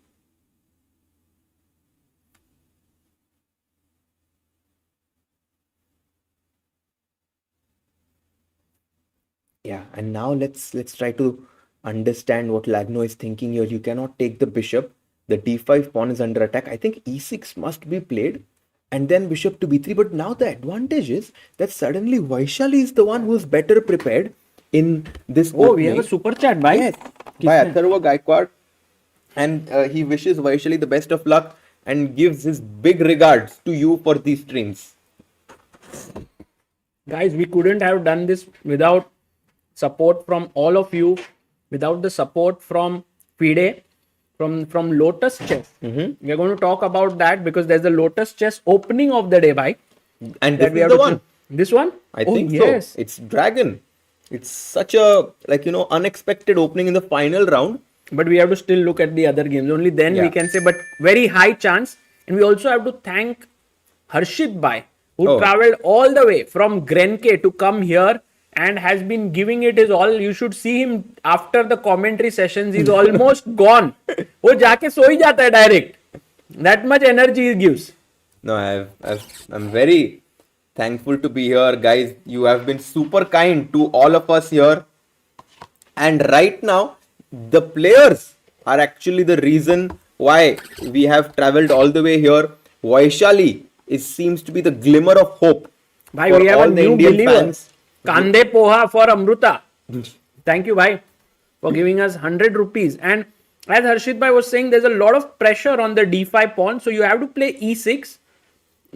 Yeah, and now let's try to understand what Lagno is thinking here. You cannot take the bishop. The d5 pawn is under attack. I think e6 must be played, and then bishop to b3. But now the advantage is that suddenly Vaishali is the one who is better prepared in this. Oh, we have a super chat by? Yes, by Atharva Gaikwad. And he wishes Vaishali the best of luck and gives his big regards to you for these streams. Guys, we couldn't have done this without support from all of you, without the support from FIDE, from Lotus Chess. We are going to talk about that because there's a Lotus Chess opening of the day, bhai. And this is the one. This one? I think yes. So. It's Dragon. It's such a unexpected opening in the final round. but we have to still look at the other games. Only then we Yeah. can say, but very high chance. And we also have to thank Harshit Bhai, who Oh. traveled all the way from Grenke to come here and has been giving it his all. You should see him after the commentary sessions. He's almost gone. वो जाके सो ही जाता है direct. That much energy he gives. No, I'm very thankful to be here, guys. You have been super kind to all of us here. And right now, the players are actually the reason why we have traveled all the way here. Vaishali seems to be the glimmer of hope Bhai, for we have all a the new Indian believer. fans. Kande poha for Amruta. Thank you, Bhai, for giving us 100 rupees. And as Harshit Bhai was saying, there's a lot of pressure on the d5 pawn. So you have to play e6,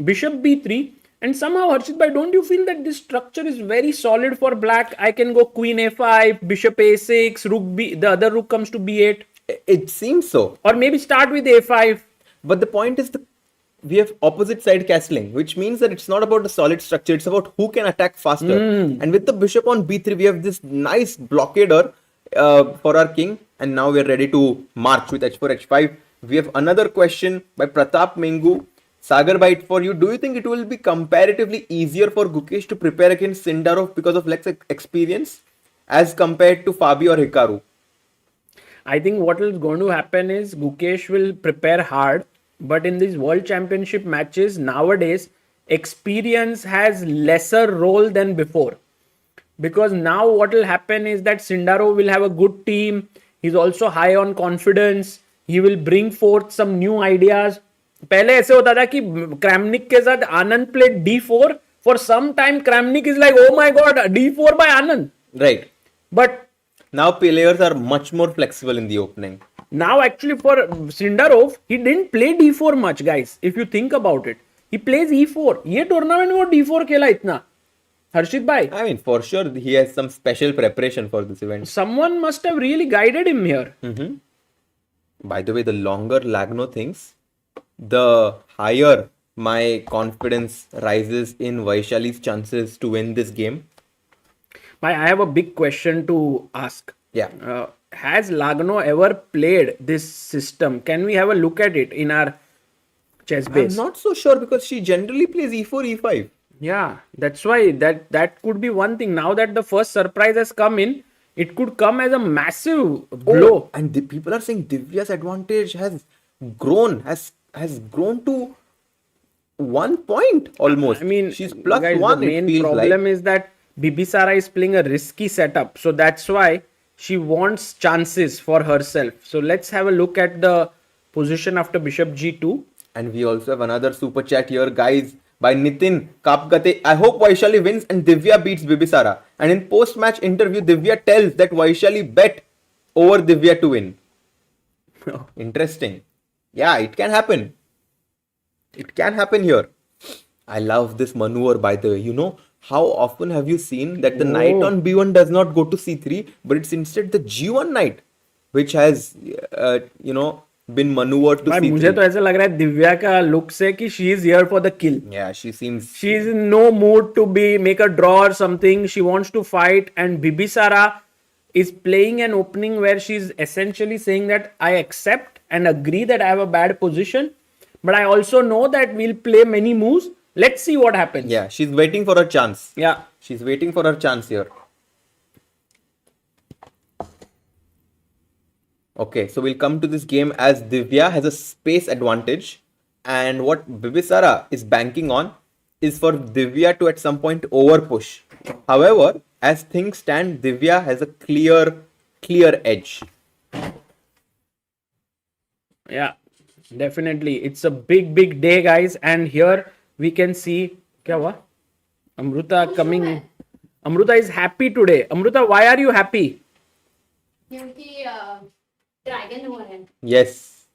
bishop b3. And somehow, Harshit Bhai, don't you feel that this structure is very solid for black? I can go queen a5, bishop a6, rook b, the other rook comes to b8. It seems so. Or maybe start with a5. But the point is, we have opposite side castling, which means that it's not about the solid structure, it's about who can attack faster. And with the bishop on b3, we have this nice blockader for our king. And now we're ready to march with h4, h5. We have another question by Pratap Mengu. Sagar Bite for you. Do you think it will be comparatively easier for Gukesh to prepare against Sindarov because of less experience as compared to Fabi or Hikaru? I think what is going to happen is Gukesh will prepare hard, but in these World Championship matches nowadays, experience has lesser role than before. Because now what will happen is that Sindarov will have a good team. He's also high on confidence. He will bring forth some new ideas. पहले ऐसे होता था कि Kramnik के साथ आनंद played d4. For some time, Kramnik is like, oh my god, d4 by Anand. Right. But now players are much more flexible in the opening. Now actually for Sindarov, he didn't play d4 much, guys. If you think about it, he plays e4. ये tournament में वो d4 खेला इतना. Harshit bhai, I mean, for sure, he has some special preparation for this event. someone must have really guided him here. By the way, the longer Lagno thinks, the higher my confidence rises in Vaishali's chances to win this game. Bhai, I have a big question to ask. Yeah. Has Lagno ever played this system? Can we have a look at it in our chess I'm base? not so sure because she generally plays e4, e5. Yeah, that's why that could be one thing. Now that the first surprise has come in, it could come as a massive blow. And the people are saying Divya's advantage has grown to 1 point almost. I mean, she's plus guys, one. the main it feels problem like. is that Bibisara is playing a risky setup. So that's why she wants chances for herself. So let's have a look at the position after bishop g2. And we also have another super chat here, guys, by Nitin Kapgate. I hope Vaishali wins and Divya beats Bibisara. And in post-match interview, Divya tells that Vaishali bet over Divya to win. Interesting. Yeah, it can happen. It can happen here. I love this maneuver, by the way. You know, how often have you seen that the knight on b1 does not go to c3, but it's instead the g1 knight, which has, been maneuvered to भाई c3. मुझे तो ऐसा लग रहा है दिव्या का look से कि she is here for the kill. Yeah, she seems... She is in no mood to make a draw or something. She wants to fight, and Bibisara is playing an opening where she's essentially saying that I accept and agree that I have a bad position, but I also know that we'll play many moves. Let's see what happens. Yeah, she's waiting for her chance. Yeah. She's waiting for her chance here. Okay, so we'll come to this game as Divya has a space advantage. And what Bibisara is banking on is for Divya to at some point over push. However, as things stand, Divya has a clear edge. Yeah, definitely. It's a big day, guys. And here we can see, क्या हुआ? Amruta coming. Amruta is happy today. Amruta, why are you happy? क्योंकि dragon हुआ है. Yes.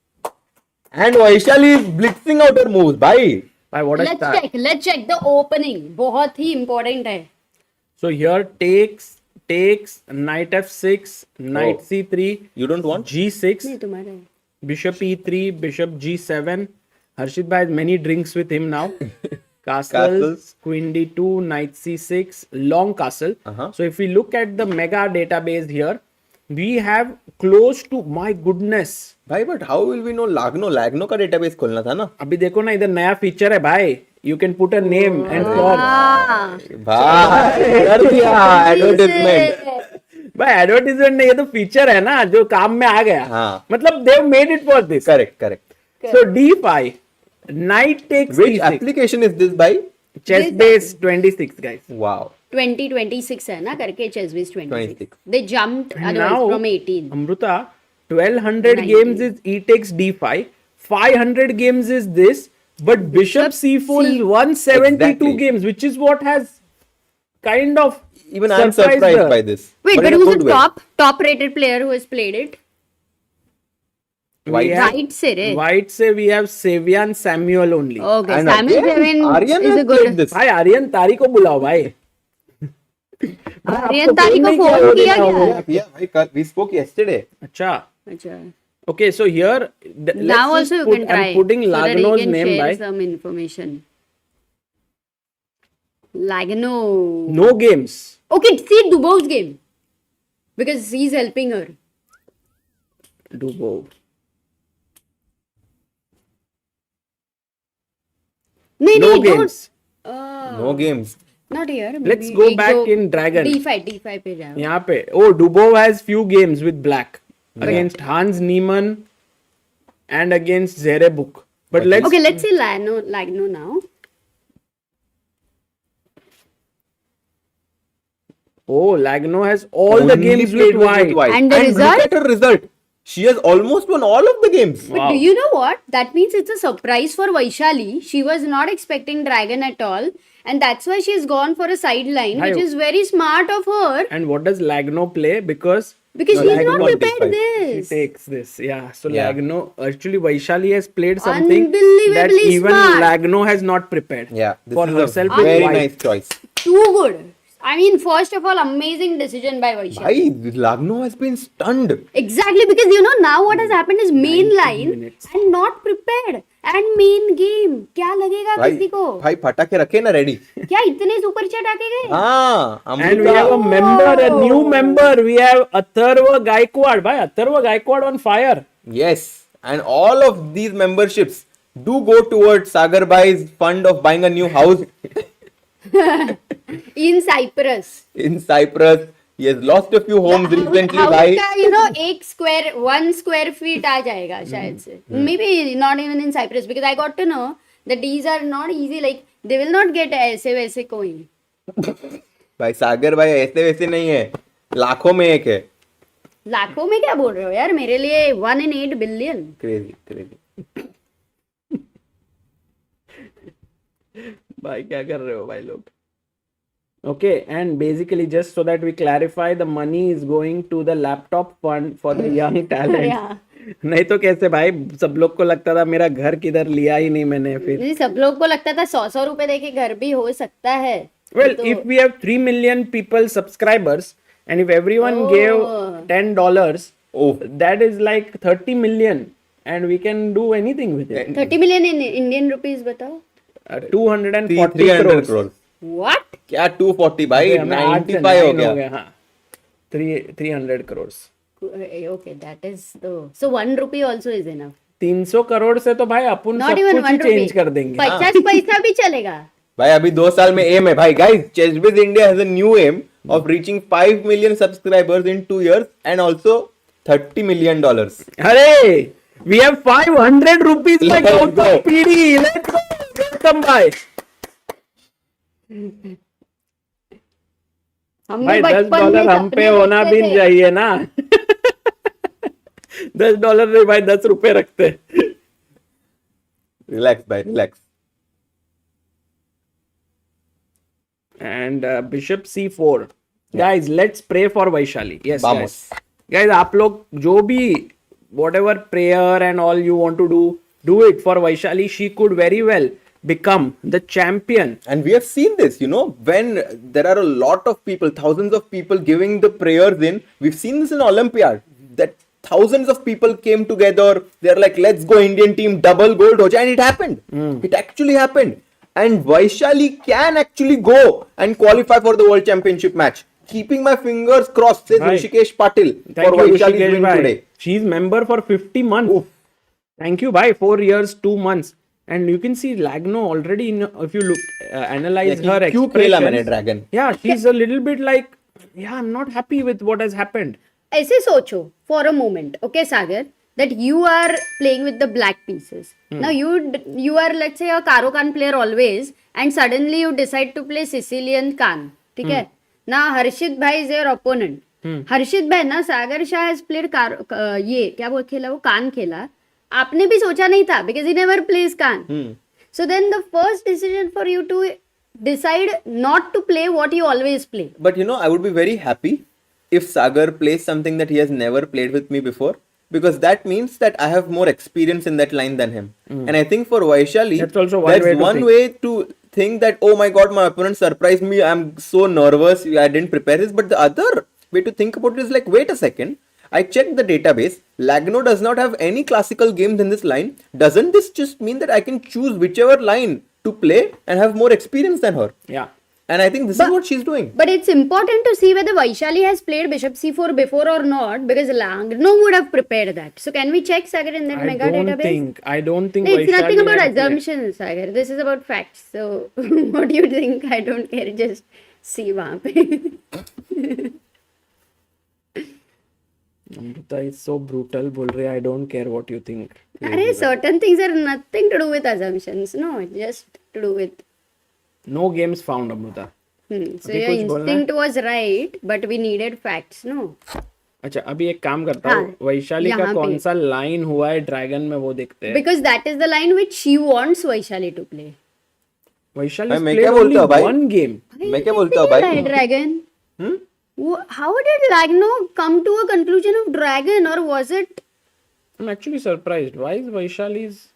And Vaishali is blitzing out her moves. Bye. Bye, what a Let's start. check the opening. बहुत ही important है. So here takes, knight f6, knight c3, You don't want? g6, नहीं तुम्हारा है. bishop e3, bishop g7. Harshit bhai has many drinks with him now. Castles, queen d2, knight c6, long castle. Uh-huh. So if we look at the mega database here, we have close to, my goodness. भाई but how will we know Lagno का database खोलना था ना. अभी देखो ना, इधर नया फीचर है भाई. You can put a name and search. भाई कर दिया advertisement. भाई एडवर्टीजमेंट नहीं, ये तो फीचर है ना जो काम में आ गया. हाँ. मतलब they have made it for this. Correct. So d5, knight takes Which c6. application is this by? ChessBase 26 guys. Wow. 2026 है ना करके ChessBase 26. 26. They jumped otherwise Now from 18. Amruta, 1200 19. games is e takes d5, 500 games is this, but bishop c4 is 172 Exactly. games, which is what has kind of Even I'm surprised her. by this. Wait, but in a who's good the way. top rated player who has played it? We have- Right से रे. White say we have Savian Samuel only. Okay, And Samuel again, Seven Aryan is has a played good. this. भाई आर्यन तारी को बुलाओ भाई. आर्यन तारी को phone किया क्या? Yeah, भाई we spoke yesterday. अच्छा. अच्छा. Okay, so here let's Now just also you put, can try. I'm putting so that he Lagno's can name share by. some information. Lagno. No games. Okay, see Dubov's game because he's helping her. Dubov. No, No don't. games. No games. Not here. Let's maybe go एक back दो- in Dragon. D5 पे जाओ. यहाँ पे oh Dubov has few games with black against Hans Niemann and against Zverev. But let's Okay, let's see Lagno now. oh Lagno has all the Only games played with white. And the look result? at her result. She has almost won all of the games. But Wow. do you know what? That means it's a surprise for Vaishali. She was not expecting Dragon at all. And that's why she's gone for a sideline, which Hi. is very smart of her. And what does Lagno play? Because Because No, he's Lagno not on prepared D5. he this. takes this. Yeah. So Yeah. Lagno, actually Vaishali has played something that Unbelievably even smart. Lagno has not prepared. Yeah, this For is herself a with very white. nice choice. Too good. I mean, first of all, amazing decision by Vaishali. Bhai, Lagno has been stunned. Exactly, because you know now what has happened is main line minutes. and not prepared and main game. क्या लगेगा किसी को? भाई फटाके रखे ना ready. क्या इतने सुपर चैट आके गए? हाँ, And we have a member, a new member. We have Atharva Gaikwad. Bhai, Atharva Gaikwad on fire. Yes, and all of these memberships do go towards Sagar Bhai's fund of buying a new house In Cyprus. in Cyprus. He has lost a few homes recently. House Bhai. का, you know, 1 square feet आ जाएगा शायद से. Maybe not even in Cyprus because I got to know that these are not easy. Like they will not get ऐसे वैसे कोई. भाई सागर भाई ऐसे वैसे नहीं है, लाखों में एक है. लाखों में क्या बोल रहे हो यार? मेरे लिए 1 in 8 billion. Crazy. भाई क्या कर रहे हो भाई लोग? Okay, and basically just so that we clarify, the money is going to the laptop fund for the young talent. Yeah. नहीं तो कैसे भाई, सब लोग को लगता था मेरा घर किधर लिया ही नहीं मैंने फिर. नहीं, सब लोग को लगता था 100 रुपए देके घर भी हो सकता है. Well, if we have 3 million people subscribers and if everyone gave $10, Oh, that is like 30 million and we can do anything with it. 30 million in Indian rupees बताओ. 240 300 crores. crores. What? क्या 240 भाई, हमें 8 से 95 हो 9 गया. हाँ. 300 crores. Okay, that is so 1 rupee also is enough. 300 crore से तो भाई अपन Not सब even कुछ ही 1 चेंज rupee. कर देंगे. 50 पैसा भी चलेगा. भाई अभी 2 साल में एम है भाई. Guys, ChessBase India has a new aim of reaching 5 million subscribers in 2 years and also $30 million. अरे, we have 500 rupees by Let's Gautam go. PD. Let's go, Gautam bhai. हम भाई भी बचपन में $10 हम पे सपने होना देखते भी थे. चाहिए ना. $10 नहीं भाई, 10 रुपए रखते. Relax भाई, relax. And bishop c4. Guys, let's pray for Vaishali. Yes, Vamos. guys, आप लोग जो भी whatever prayer and all you want to do it for Vaishali. She could very well become the champion. And we have seen this, you know, when there are a lot of people, thousands of people giving the prayers in. We've seen this in Olympiad, that thousands of people came together. They're like, let's go Indian team, double gold ho jaye. And it happened. It actually happened. And Vaishali can actually go and qualify for the World Championship match. keeping my fingers crossed, says Bhai. Rishikesh Patil, Thank for you, Vaishali's Rishikesh win bhai. today. She's member for 50 months. Thank you, bhai. 4 years, 2 months. And you can see Lagno already, if you look, analyze her क्यों खेला मैंने expressions. Dragon? Yeah, she's a little bit like, yeah, I'm not happy with what has happened. ऐसे सोचो for a moment, okay, Sagar, that you are playing with the black pieces. Now you are, let's say, a Karo Khan player always, and suddenly you decide to play Sicilian Khan. ठीक है? Now Harshit bhai is your opponent. हर्षित भाई ना सागर Shah has played ये क्या वो खेला, वो कान खेला, आपने भी सोचा नहीं था because he never plays can't. So then the first decision for you to decide not to play what you always play. But I would be very happy if Sagar plays something that he has never played with me before, because that means that I have more experience in that line than him. And I think for Vaishali, That's also one way that's to one think. way to think that, oh my god, my opponent surprised me, I'm so nervous, I didn't prepare this. But the other way to think about it is like, wait a second, I checked the database, Lagno does not have any classical games in this line. Doesn't this just mean that I can choose whichever line to play and have more experience than her? Yeah. And I think this is what she's doing. But it's important to see whether Vaishali has played bishop c4 before or not, because Lagno would have prepared that. So can we check, Sagar, in that mega database? I don't think It's Vaishali nothing about has played. assumptions, Sagar. This is about facts. So what do you think? I don't care. Just see वहाँ पे. Amrita is so brutal, बोल रही है, I don't care what you think. अरे certain things are nothing to do with assumptions. No, just to do with. No games found, Amrita. So अभी your कुछ बोलना है? instinct was right, but we needed facts. No. अच्छा, अभी एक काम करता हूँ, हाँ, वैशाली का यहाँ पे। कौन सा लाइन हुआ है ड्रैगन में वो देखते हैं. Because that is the line which she wants Vaishali to play. Vaishali भाई, has मैं played क्या only बोलता हूँ भाई? one game. मैं क्या बोलता हूँ भाई? Dragon. How did Lagno come to a conclusion of dragon, or was it? I'm actually surprised. Why is Vaishali's...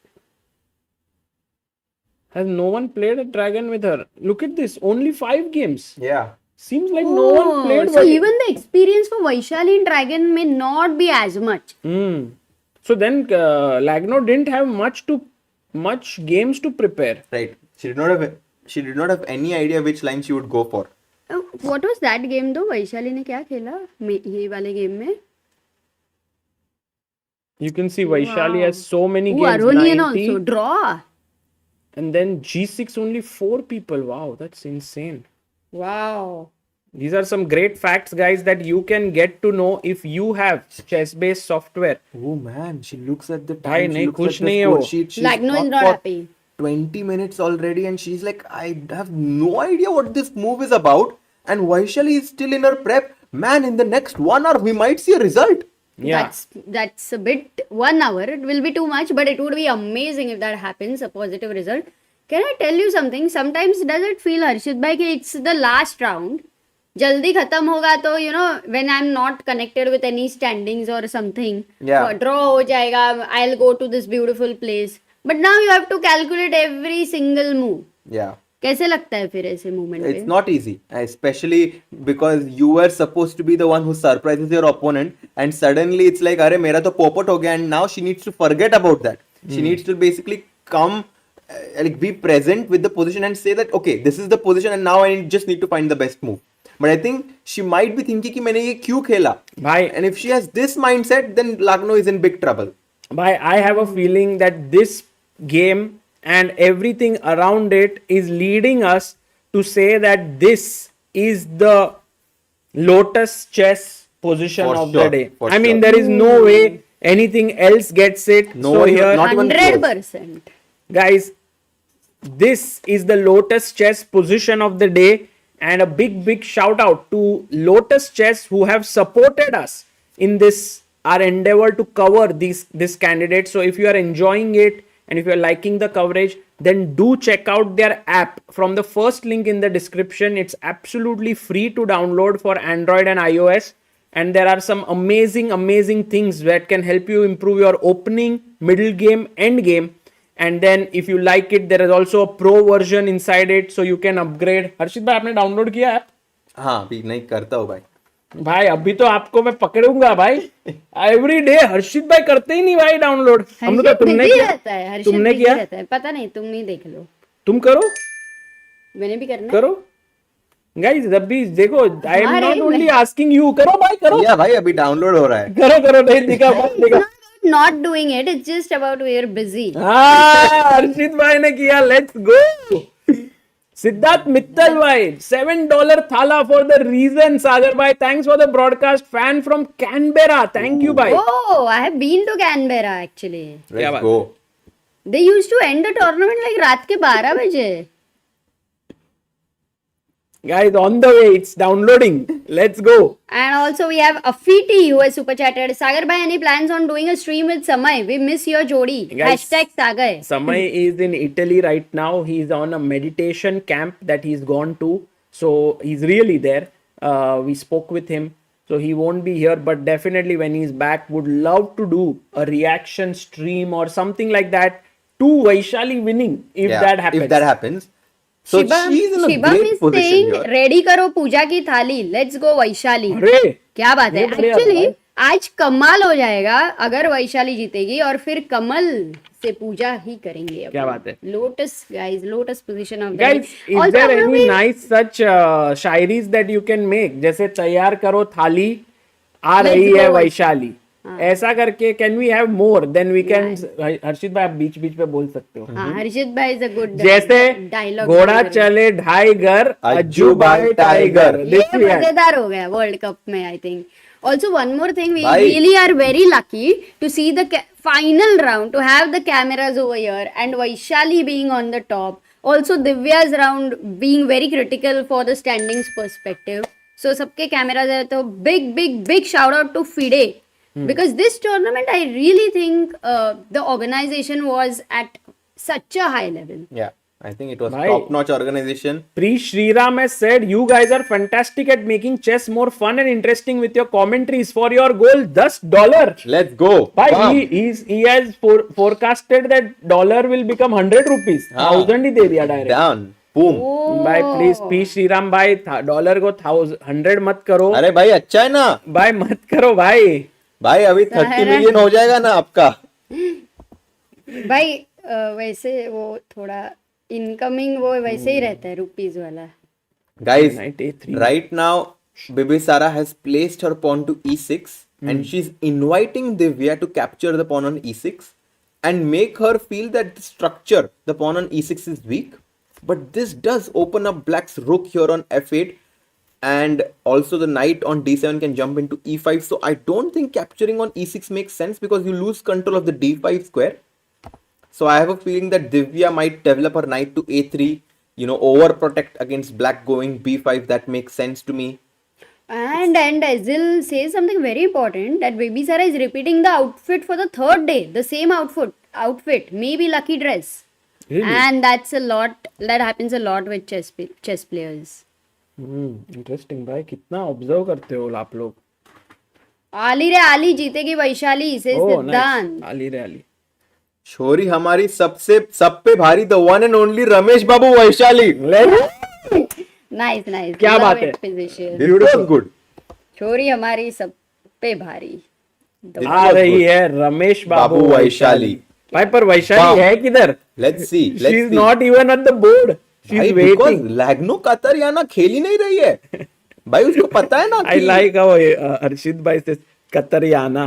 Has no one played a dragon with her? Look at this, only 5 games. Yeah. Seems like no one played. So even the experience for Vaishali in dragon may not be as much. So then Lagno didn't have much games to prepare. Right. She did not have any idea which line she would go for. What was that game though? Vaishali ने क्या खेला ये वाले game में? You can see Vaishali has so many games. Aronian 90, also draw. and then G6 only 4 people. Wow, that's insane. Wow. These are some great facts, guys, that you can get to know if you have chess-based software. Oh man, she looks at the भाई, time. नहीं, She looks खुश at the नहीं है score वो. sheet. She's Lagno is up not for happy. 20 minutes already, and she's like, I have no idea what this move is about. And Vaishali is still in her prep. Man, in the next 1 hour, we might see a result. Yeah. That's a bit 1 hour. It will be too much, but it would be amazing if that happens, a positive result. Can I tell you something? Sometimes does it feel, Harshit bhai, कि it's the last round. जल्दी खत्म होगा तो when I'm not connected with any standings or something, Yeah. draw हो जाएगा, I'll go to this beautiful place. But now you have to calculate every single move. Yeah. कैसे लगता है फिर ऐसे movement It's पे? not easy, especially because you were supposed to be the one who surprises your opponent, and suddenly it's like, अरे मेरा तो पोपट हो गया, and now she needs to forget about that. She needs to basically come, be present with the position and say that, okay, this is the position, and now I just need to find the best move. But I think she might be thinking कि मैंने ये क्यों खेला? भाई, And if she has this mindset, then Lagno is in big trouble. भाई, I have a feeling that this game and everything around it is leading us to say that this is the lotus chess position For of sure, the day. for I mean, sure. there is no way anything else gets it. No So one- here, not even 100%. guys, this is the lotus chess position of the day, and a big shout out to Lotus Chess who have supported us in this our endeavor to cover this candidate. So if you are enjoying it and if you are liking the coverage, then do check out their app from the first link in the description. It's absolutely free to download for Android and iOS, and there are some amazing things that can help you improve your opening, middle game, end game. And then if you like it, there is also a pro version inside it, so you can upgrade. हर्षित भाई, आपने download किया app? हाँ, अभी नहीं करता हूँ भाई. भाई अभी तो आपको मैं पकड़ूंगा भाई. एवरी डे हर्षित भाई करते ही नहीं भाई डाउनलोड. हर्षित तुमने busy किया? रहता है, हर्षित तुमने busy किया? रहता है. पता नहीं, तुम ही देख लो. तुम करो मैंने भी करना है. करो. Guys, अभी देखो, I am अरे not only asking you, करो भाई करो, या भाई अभी डाउनलोड हो रहा है. करो नहीं दिखा मत दिखा. Not doing it, it's just about we're busy. हाँ, हर्षित भाई ने किया, let's go. सिद्धार्थ मित्तल भाई, $7 थाला for the reason. सागर भाई, thanks for the broadcast. Fan from Canberra, thank you भाई. Oh, I have been to Canberra actually. क्या बात Let's go. They used to end the tournament like रात के 12 बजे. Guys, on the way, it's downloading. Let's go. And also we have FIDE who has super chatted. Sagar bhai, any plans on doing a stream with Samay? We miss your jodi. Guys, Hashtag Sagar. Samay is in Italy right now. He's on a meditation camp that he's gone to. So he's really there. We spoke with him. So he won't be here, but definitely when he's back, would love to do a reaction stream or something like that to Vaishali winning if Yeah, that happens. If that happens. So she's in a Shibam great is position saying, here. ready करो पूजा की थाली. Let's go Vaishali. अरे क्या बात है. ये बढ़िया Actually भाई. आज कमाल हो जाएगा अगर वैशाली जीतेगी और फिर कमल से पूजा ही करेंगे. क्या बात है. Lotus guys, lotus position of Guys, is there any nice such shayaris that you can make? जैसे तैयार करो थाली, आ Let's रही go है Vaishali. वैशाली. ऐसा करके can we have more? Then we can. हर्षित भाई आप बीच बीच पे बोल सकते हो. हाँ, हर्षित भाई इज अ गुड जैसे डायलॉग. घोड़ा चले ढाई घर, अज्जू भाई टाइगर. ये मजेदार हो गया वर्ल्ड कप में. I think also one more thing, we भाई. Really are very lucky to see the final round, to have the cameras over here and Vaishali being on the top. Also Divya's round being very critical for the standings perspective. So सबके cameras है तो big big big shout out to FIDE. Because this tournament, I really think the organization was at such a high level. Yeah, I think it was Bhai. top-notch organization. Pre Shriram has said, you guys are fantastic at making chess more fun and interesting with your commentaries. For your goal, $10. Let's go. Bhai, Bam. he has forecasted that dollar will become 100 rupees. हाँ. 1000 ही दे दिया direct. Down. Boom. भाई please P Shriram भाई, dollar को 100 मत करो. अरे भाई अच्छा है ना. भाई मत करो भाई. भाई अभी 30 मिलियन हो जाएगा ना आपका. भाई वैसे वो थोड़ा इनकमिंग वो वैसे ही रहता है रुपीज वाला. Guys, Knight A3. right now Bibisara has placed her pawn to e6 and she's inviting Divya to capture the pawn on e6 and make her feel that the structure, the pawn on e6 is weak. But this does open up black's rook here on f8, and also the knight on d7 can jump into e5. So I don't think capturing on e6 makes sense because you lose control of the d5 square. So I have a feeling that Divya might develop her knight to a3, overprotect against black going b5. That makes sense to me. And Azil says something very important, that Bibisara is repeating the outfit for the third day, the same outfit, maybe lucky dress. Really? And that's a lot, that happens a lot with chess players. Interesting भाई, कितना observe करते हो आप लोग. आली रे आली जीतेगी वैशाली से सिद्धांत. आली रे आली. छोरी हमारी सब पे भारी, the one and only Ramesh Babu Vaishali. Nice. क्या बात है. Beautiful. Good. छोरी हमारी सब पे भारी. आ रही है रमेश बाबू वैशाली. भाई पर वैशाली है किधर? Let's see. She is not even at the board. She is waiting. लैग्नो कतरियाना खेल ही नहीं रही है. भाई उसको पता है ना. I like how हर्षित भाई says Kateryna.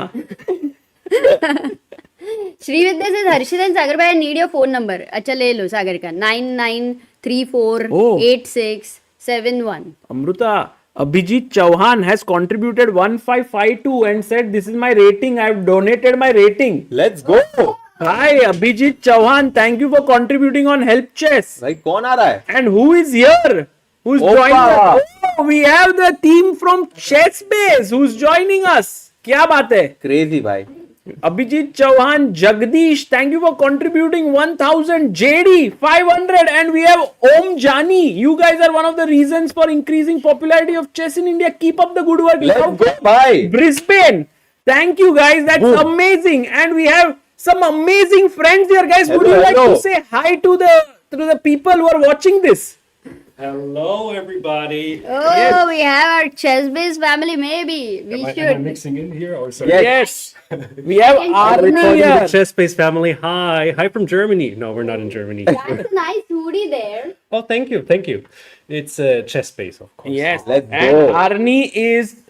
श्रीविद्या से हर्षित एंड सागर भाई, नीड योर फोन नंबर. अच्छा ले लो सागर का, 99348671. Amruta, Abhijit Chauhan has contributed 1552 and said, this is my rating. I have donated my rating. Let's go. Hi Abhijit Chauhan, thank you for contributing on Help Chess. भाई कौन आ रहा है? And who is here? Who's joining us? Oh, we have the team from ChessBase who's joining us. क्या बात है? Crazy भाई. Abhijit Chauhan, Jagdish, thank you for contributing 1000. JD 500, and we have Om Jani. You guys are one of the reasons for increasing popularity of chess in India. Keep up the good work. Let's go भाई. Brisbane, thank you guys. That's amazing. And we have some amazing friends here, guys. Would you like to say hi to the people who are watching this? Hello, everybody. Oh, we have our ChessBase family. Maybe we Am I should. mixing in here? Or sorry? Yes. We have Arnie Recording the here. ChessBase family. Hi from Germany. No, we're not in Germany. That's a nice hoodie there. Oh, thank you. It's ChessBase, of course. Yes. Let's And go. Arnie is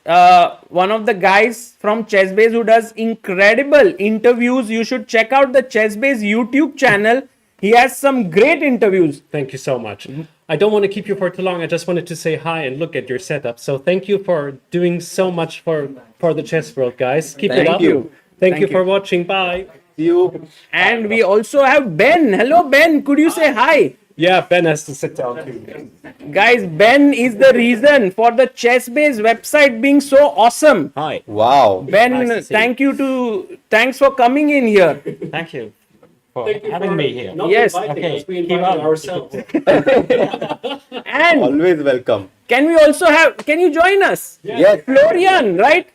one of the guys from ChessBase who does incredible interviews. You should check out the ChessBase YouTube channel. He has some great interviews. Thank you so much. I don't want to keep you for too long. I just wanted to say hi and look at your setup. So thank you for doing so much for the chess world, guys. Keep it Thank up. you. Thank you you. for watching. Bye. See you. And we also have Ben. Hello, Ben. Could you say hi? Yeah, Ben has to sit down too. Guys, Ben is the reason for the ChessBase website being so awesome. Hi. Wow. Ben, Nice to see thanks for coming in here. Thank you for having me here. Not Yes. inviting Okay, us, we keep invited on. ourselves. And Always welcome. can you join us? Yes. Florian, right?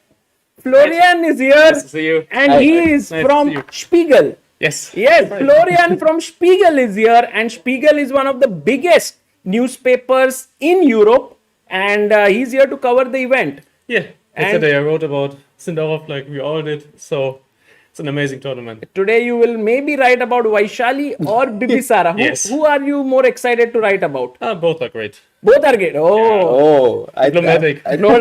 Florian is here. Nice to see you. And Hi. he is Nice to from see you. Spiegel. Yes. Yes, Florian from Spiegel is here, and Spiegel is one of the biggest newspapers in Europe, and he's here to cover the event. Yeah. And- Yesterday I wrote about Sindarov like we all did. So it's an amazing tournament. Today you will maybe write about Vaishali or Bibisara. Yes. Who are you more excited to write about? Both are great. Both are great. Oh, Oh, Diplomatic. no,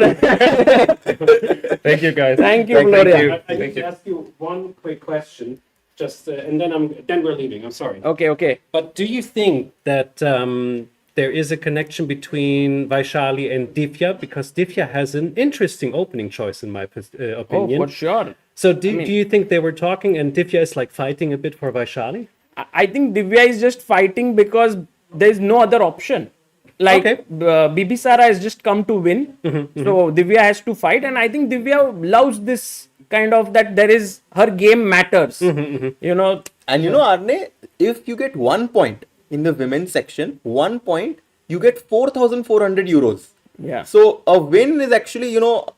Thank you, guys. thank you, Thank Florian. you. I need to ask you one quick question, just and then we're leaving. I'm sorry. Okay. But do you think that there is a connection between Vaishali and Divya? Because Divya has an interesting opening choice, in my Oh, opinion. for sure. So do you think they were talking and Divya is like fighting a bit for Vaishali? I think Divya is just fighting because there's no other option. Like Okay. Bibisara has just come to win, so Divya has to fight, and I think Divya loves this kind of that there is her game matters. You know, And you know, Arne, if you get 1 point in the women's section, 1 point, you get 4,400 euros. yeah. So a win is actually,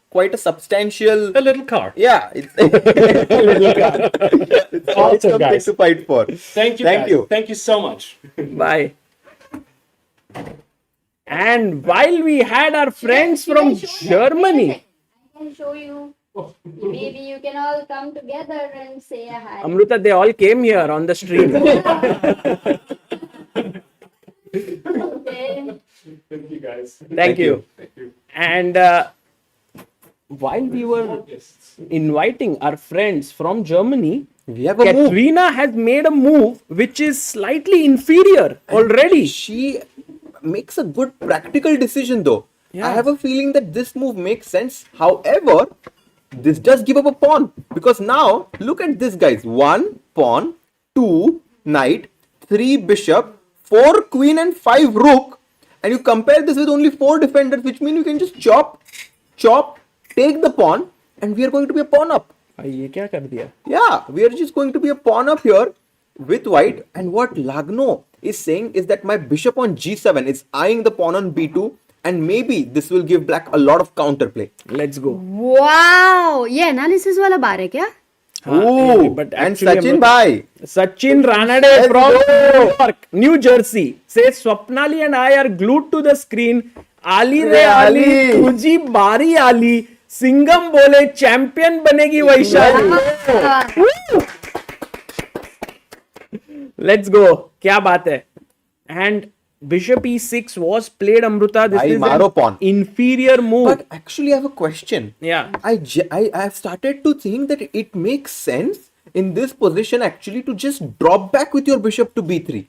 quite a substantial. A little car. Yeah, it's, it's Awesome, something guys. to fight for. Thank you. Thank guys. you. Thank you so much. Bye. And while we had our friends Should I from show you? Wait a Germany, sec. I can show you. Maybe you can all come together and say a hi. Amruta, they all came here on the stream. Okay. Thank you, guys. Thank you. Thank you. And while we were inviting our friends from Germany, We have a move. Kateryna has made a move which is slightly inferior already. She makes a good practical decision though. Yeah. I have a feeling that this move makes sense. However, this does give up a pawn. Because now, look at this, guys. 1 pawn, 2 knight, 3 bishop, 4 queen and 5 rook. And you compare this with only 4 defenders, which means you can just chop, take the pawn, and we are going to be a pawn up. ये क्या कर दिया? Yeah, we are just going to be a pawn up here with white. And what Lagno is saying is that my bishop on g7 is eyeing the pawn on b2, and maybe this will give black a lot of counterplay. Let's go. Wow, ये analysis वाला बार है क्या? Ooh, but and actually Sachin bhai. Sachin Ranade from New York, New Jersey says Swapnali and I are glued to the screen. Ali re Ali, Ali. तुझी बारी Ali. Singham बोले champion बनेगी Vaishali. Let's go. क्या बात है? And Bishop E6 was played, Amruta. This Bhai, is maro an pawn. inferior move. But actually, I have a question. Yeah. I have started to think that it makes sense in this position actually to just drop back with your bishop to b3.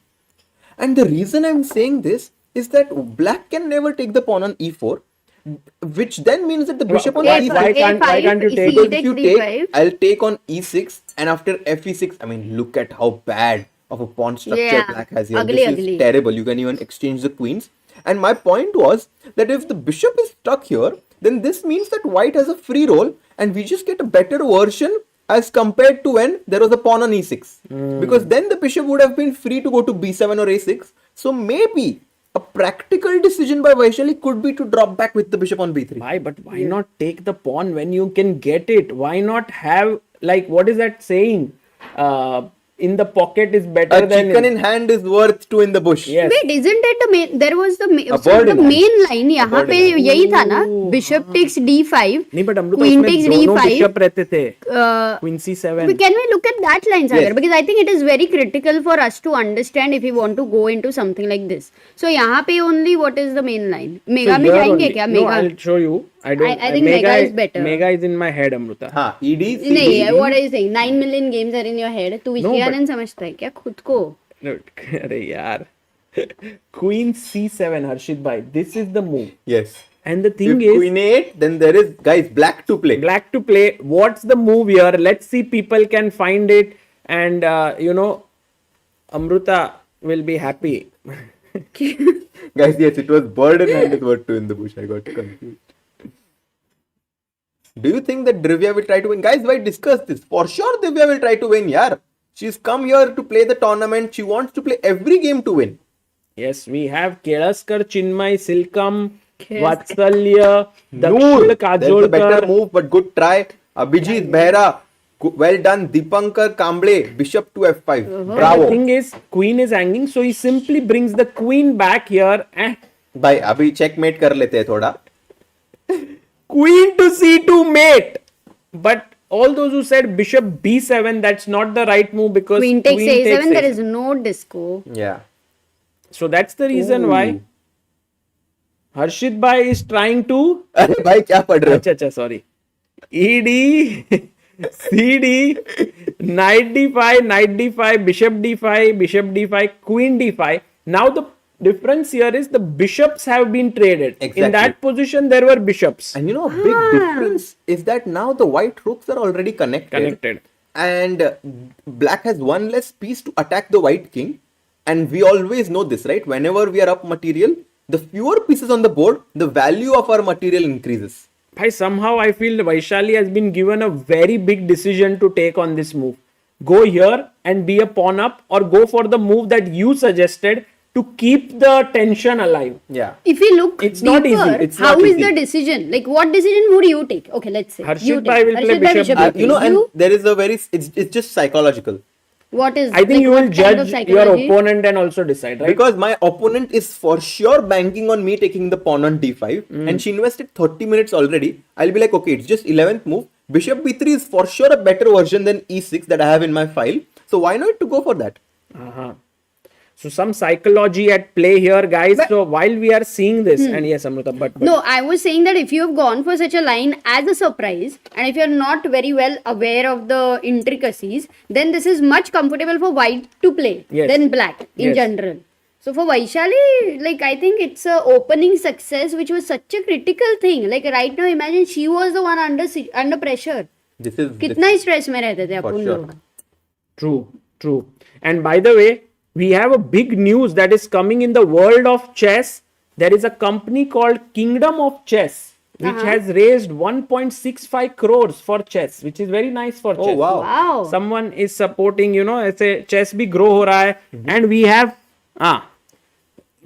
And the reason I'm saying this is that black can never take the pawn on e4, which then means that the bishop on Why e6. why can't you take? If If you takes take, d5. I'll take on e6, and after fe6, I mean, look at how bad of a pawn structure Yeah, black has here. ugly, This ugly. is terrible. You can even exchange the queens. And my point was that if the bishop is stuck here, then this means that white has a free roll, and we just get a better version as compared to when there was a pawn on e6. Because then the bishop would have been free to go to b7 or a6. So maybe a practical decision by Vaishali could be to drop back with the bishop on b3. Why? But why not take the pawn when you can get it? Why not have, like, what is that saying? in the pocket is better A than chicken in hand is worth two in the bush. Yes. Wait, isn't it the main? There was the bird the in main line. यहाँ bird पे in यही था ना. Bishop takes d5. नहीं but Amrita Queen उसमें takes दोनों d5. Bishop रहते थे. Uh, Queen c7. Can we look at that line, Sagar? Yes. Because I think it is very critical for us to understand if we want to go into something like this. So यहाँ पे only what is the main line? Mega में here जाएंगे only. क्या? No, Mega. I'll show you. I don't. I think Mega is better. Mega is in my head, Amruta. हाँ, ED, CD, नहीं, what are you saying? 9 million games are in your head. तू विज्ञानन समझता है क्या खुद को? No, अरे यार. Queen c7, Harshit bhai. This is the move. Yes. And the thing If is, Queen 8, then there is, guys, black to play. black to play. What's the move here? Let's see. People can find it, and Amruta will be happy. Guys, yes, it was bird in hand is worth two in the bush. I got confused. Do you think that Divya will try to win? Guys, why discuss this? For sure, Divya will try to win, yaar. She's come here to play the tournament. She wants to play every game to win. Yes, we have Kelaskar, Chinmay, Silkam, Vatsalya, Dakshil, There's a better Kajolkar. move, but good try. Abhijit, Behra, well done. Dipankar, Kamble, Bishop to f5. The Bravo. thing is, Queen is hanging, so he simply brings the Queen back here and भाई अभी checkmate कर लेते हैं थोड़ा. Queen to c2 mate. But all those who said Bishop b7, that's not the right move because Queen takes a7. There a7. is no disco. Yeah. So that's the reason why Harshit bhai is trying to. अरे भाई क्या पढ़ रहे हो? अच्छा, sorry. ED, CD, knight d5, bishop d5, queen d5. Now the difference here is the bishops have been traded. Exactly. In that position, there were bishops. And you know, a big difference is that now the white rooks are already connected. And black has one less piece to attack the white king. And we always know this, right? Whenever we are up material, the fewer pieces on the board, the value of our material increases. Bhai, somehow I feel Vaishali has been given a very big decision to take on this move. Go here and be a pawn up, or go for the move that you suggested to keep the tension alive. Yeah. If you look It's deeper, not easy. It's how not is easy. the decision? Like what decision would you take? Okay, let's say. Harshit you bhai take. will play Harshit bhai, bishop bishop You know, takes. and there is a very, it's just psychological. What is? I think like, you what will kind of judge your psychology? opponent and also decide, right? Because my opponent is for sure banking on me taking the pawn on d5 and she invested 30 minutes already. I'll be like, okay, it's just 11th move. Bishop b3 is for sure a better version than e6 that I have in my file. So why not to go for that? Uh-huh. So some psychology at play here, guys. So while we are seeing this, and yes, Amrita, but No, I was saying that if you have gone for such a line as a surprise, and if you're not very well aware of the intricacies, then this is much comfortable for white to play Yes. than black in Yes. general. So for Vaishali, like I think it's a opening success, which was such a critical thing. Like right now, imagine she was the one under pressure. This is कितना ही stress में रहते थे अपन sure. लोग. true. And by the way, we have a big news that is coming in the world of chess. There is a company called Kingdom of Chess, which has raised 1.65 crores for chess, which is very nice for chess. Oh wow. Wow. Someone is supporting, ऐसे chess भी grow हो रहा है. And we have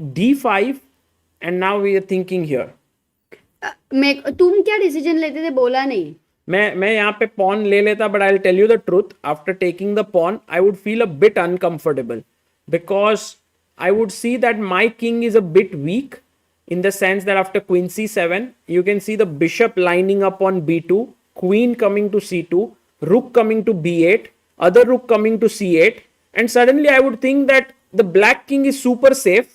d5, and now we are thinking here. तुम क्या decision लेते थे बोला नहीं. मैं यहाँ पे pawn ले लेता, but I'll tell you the truth. After taking the pawn, I would feel a bit uncomfortable because I would see that my king is a bit weak in the sense that after queen c7, you can see the bishop lining up on b2, queen coming to c2, rook coming to b8, other rook coming to c8, and suddenly I would think that the black king is super safe.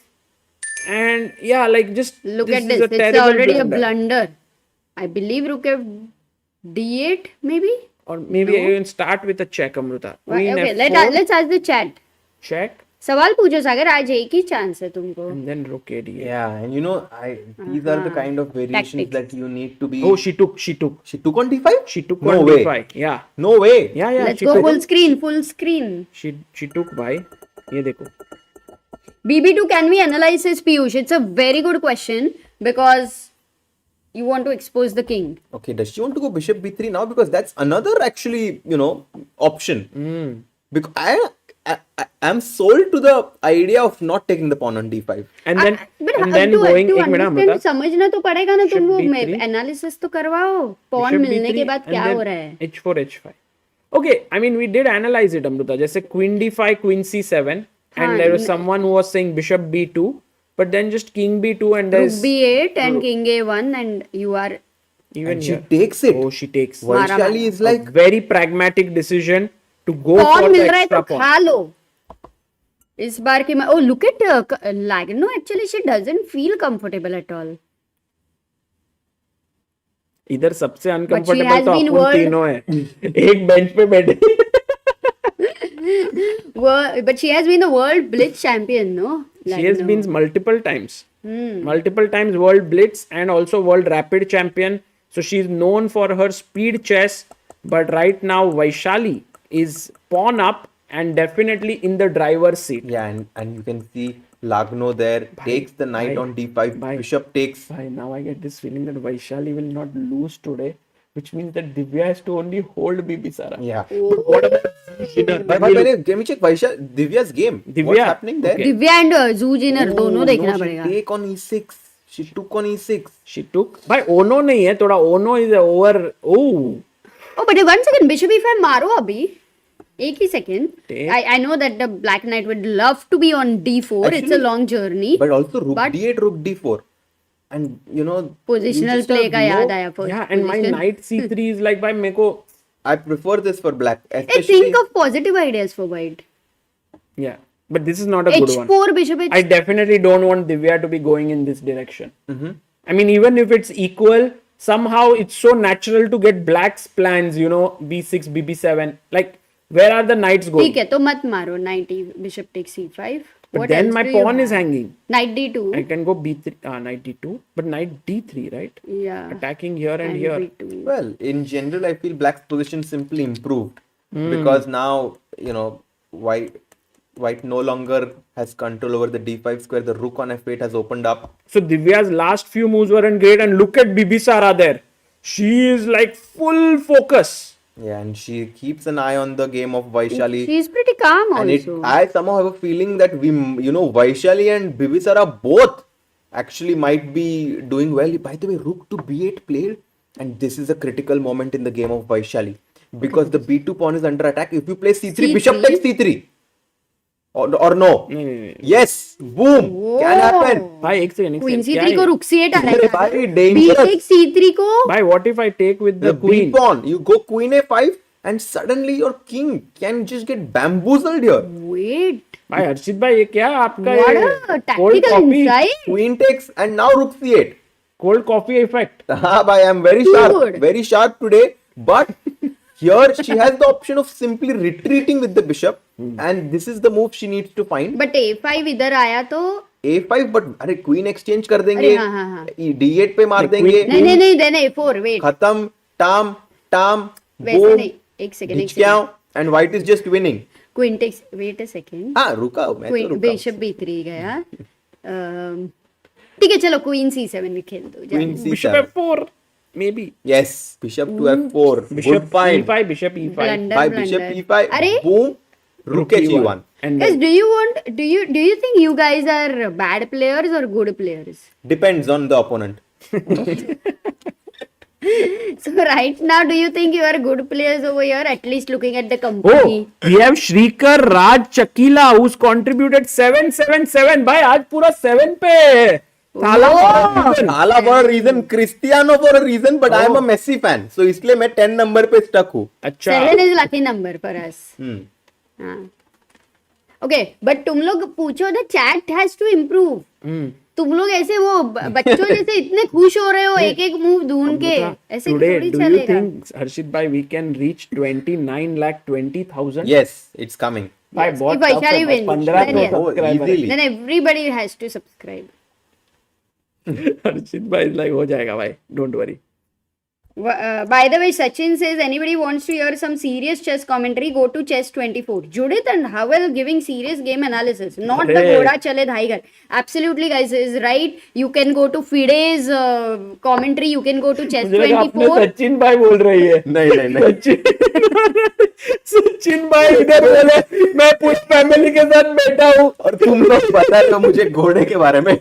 And yeah, like just Look this at is this. a It's terrible already a blunder. blunder. I believe rook f d8 maybe. Or maybe I even start with a check, Amruta. Queen Okay, f4, let's ask the chat. check, सवाल पूछो सागर, आज एक ही chance है तुमको. and then rook a d8. Yeah, and you know, these are the kind of variations Tactics. that you need to be. Oh, she took. She took on d5? She took No on way. d5. Yeah. No way. Yeah. Let's she go took. full screen. She took by. ये देखो. BB2, can we analyze this, Piyush? It's a very good question because you want to expose the king. Okay, does she want to go bishop b3 now? Because that's another actually, option. Because I'm sold to the idea of not taking the pawn on d5. And then to going. to एक minute understand, Amrita. समझना तो पड़ेगा ना. तुम वो Bishop b3. Analysis तो करवाओ. Pawn Bishop मिलने b3 के बाद and क्या then हो रहा है. h4 h5. Okay, I mean, we did analyze it, Amruta. Just Queen d5, Queen c7, and there was someone who was saying Bishop b2, but then just King b2 and Rook there's b8 and King a1, and you are even And she here. takes it. Oh, she takes. Vaishali is A like, very pragmatic decision to go pawn for mill the रहा है तो extra pawn. खा लो इस बार की oh look at Lagno, actually she doesn't feel comfortable at all. इधर सबसे has uncomfortable तो been upon world- तीनों है एक बेंच पे बैठे But she has been the world blitz champion, no? she has Lagno. been multiple times world blitz and also world rapid champion, so she's known for her speed chess. But right now Vaishali is pawn up and definitely in the driver's seat. yeah, and you can see Lagno there takes the knight on d5. Bhai. Bishop takes. Bhai, now I get this feeling that Vaishali will not lose today, which means that Divya has to only hold Bibisara. Yeah. But what about Jiner? But let me check Divya's game. Divya. What's happening there? Okay. Divya and Jiner दोनों देखना she पड़ेगा. take on e6. She took on e6. She took. Bhai, Ono नहीं है थोड़ा. Ono is over. Oh. Oh, but 1 second, Bishop e5 मारो अभी. एक ही second. Take. I know that the Black Knight would love to be on d4. It's a Actually, long journey. But also rook But- d8, rook d4. And you know, Positional you just play have का याद आया first Yeah, and my position. knight c3 is like, bhai, मेरे को. I prefer this for black. Hey, Especially think of positive ideas for white. Yeah, but this is not a good one. h4 bishop I h. definitely don't want Divya to be going in this direction. I mean, even if it's equal, somehow it's so natural to get black's plans, you know, b6, bb7. Like, where are the knights going? ठीक है तो मत मारो knight e bishop takes c5. But What then else my do you pawn is have? hanging. Knight d2. I can go b3, knight d2, but knight d3, right? Yeah. Attacking here and And here. b2. well, in general, I feel black's position simply improved because now you know white no longer has control over the d5 square. The rook on f8 has opened up. So Divya's last few moves weren't great, and look at Bibisara there. She is like full focus. Yeah, and she keeps an eye on the game of Vaishali. She's pretty calm And also. I somehow have a feeling that Vaishali and Bibisara both actually might be doing well. By the way, rook to b8 played, and this is a critical moment in the game of Vaishali because the b2 pawn is under attack. If you play c3, bishop takes c3. Or no? Yes, boom, can happen. Bhai, एक second. Queen क्या c3 है? को rook c8 आ अरे रहा भाई, है. dangerous. b takes c3 को. Bhai, what if I take with the The queen? b pawn, you go queen a5, and suddenly your king can just get bamboozled here. Wait. भाई हर्षित भाई ये क्या आपका What ये a cold tactical coffee insight. Queen takes, and now rook c8. cold coffee effect. Ah, bhai, I'm very sharp today. But here she has the option of simply retreating with the bishop, and this is the move she needs to find. But a5 इधर आया तो. a5, but अरे queen exchange कर देंगे, अरे हाँ, हाँ, हाँ. d8 पे मार देंगे, नहीं then a4 wait. खत्म, tam, वैसे boom, नहीं. एक second. जीत गया, and white is just winning. Queen takes. Wait a second. हाँ रुका, मैं तो Queen रुका. bishop b3 गया. ठीक है चलो queen c7 भी खेल दो. Queen जाने. Bishop c7. f4 maybe. Yes, bishop to f4. Bishop Good find. e5, bishop e5. Blunder, By blunder. bishop e5. अरे Boom. Rook h1. And guys, then, do you think you guys are bad players or good players? Depends on the opponent. So right now, do you think you are good players over here? At least looking at the oh, company. we have Shrikar Raj Chakila who's contributed 777. भाई आज पूरा 7 पे है. थाला Thala for a reason, Cristiano for a reason, but I am a Messi fan. So इसलिए मैं 10 number पे stuck हूँ. अच्छा. 7 is lucky number for us. हाँ. Okay, but तुम लोग पूछो the chat has to improve. तुम लोग ऐसे वो बच्चों जैसे इतने खुश हो रहे हो एक एक मूव ढूंढ के ऐसे Today, थोड़ी do you चलेगा. think Harshit bhai we can reach 29,20,000? Yes, it's coming. भाई Yes, बहुत if tough है, Vaishali बस wins, 15 then yes. subscriber है. easily. Then everybody has to subscribe. Harshit bhai is like हो जाएगा भाई. Don't worry. By the way, Sachin says anybody wants to hear some serious chess commentary, go to Chess24. Judith and Howell giving serious game analysis, not the Hey. Goda Chale Dhaigar. Absolutely, guys, is right. You can go to FIDE's commentary. You can go to मुझे लगा आपने Chess24. Sachin भाई बोल रही है. नहीं. सचिन सचिन भाई इधर बोले मैं पूरी फैमिली के साथ बैठा हूँ और तुम लोग बता रहे हो मुझे घोड़े के बारे में.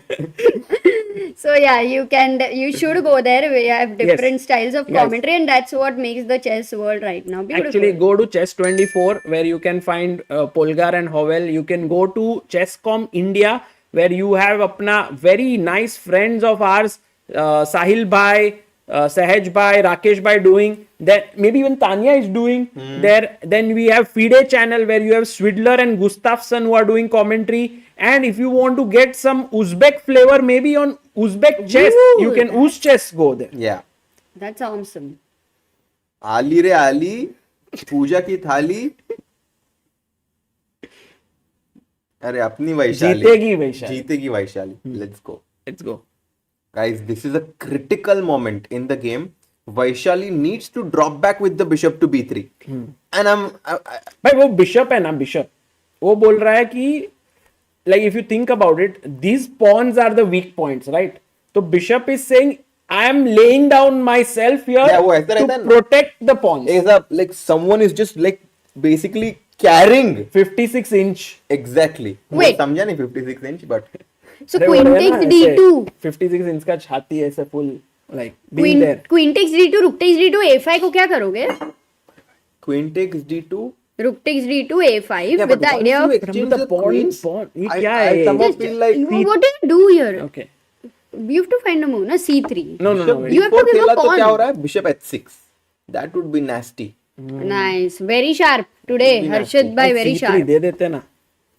So yeah, you should go there. We have different styles of commentary, and that's what makes the chess world right now beautiful. Actually, go to Chess24 where you can find Polgar and Howell. You can go to Chesscom India where you have apna very nice friends of ours, Sahil Bhai, Sahaj Bhai, Rakesh Bhai doing that. Maybe even Tanya is doing there. Then we have FIDE channel where you have Swidler and Gustafsson who are doing commentary. And if you want to get some Uzbek flavor, maybe on Uzbek chess, you can Uz chess go there. Yeah. That's awesome. आली रे आली, पूजा की थाली. अरे अपनी वैशाली जीतेगी Vaishali. Let's go. Guys, this is a critical moment in the game. Vaishali needs to drop back with the bishop to b3. And भाई वो बिशप है ना, बिशप वो बोल रहा है कि like if you think about it, these pawns are the weak points, right? So bishop is saying I am laying down myself here to protect the pawns. Like someone is just like basically carrying 56 inch. Exactly. Wait. समझा नहीं 56 inch, but So queen takes d2. 56 inch का छाती ऐसे full like being there. Queen takes d2, rook takes d2, a5 को क्या करोगे? queen takes d2. Rook takes d2, a5 with the idea of the pawn. ये क्या I है? somehow feel like what do you do here? Okay. You have to find a move, na c3. No. You have to give खेला a तो क्या हो pawn. रहा है? Bishop h6. That would be nasty. Nice, very sharp today. Harshit bhai, very C3 sharp. दे देते ना.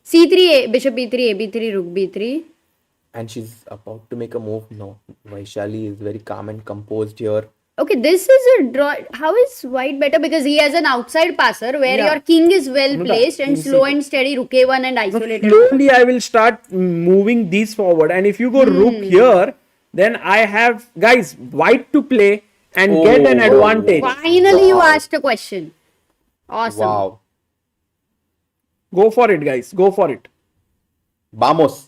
c3, bishop b3, a b3, rook b3. And she's about to make a move. No, Vaishali is very calm and composed here. Okay, this is a draw. How is white better? Because he has an outside passer where your king is well placed and slow and steady, rook a1 and isolated. Slowly I will start moving these forward, and if you go rook here, then I have guys white to play and get an advantage. Finally, you asked a question. Awesome. Wow. Go for it, guys. Go for it. Vamos.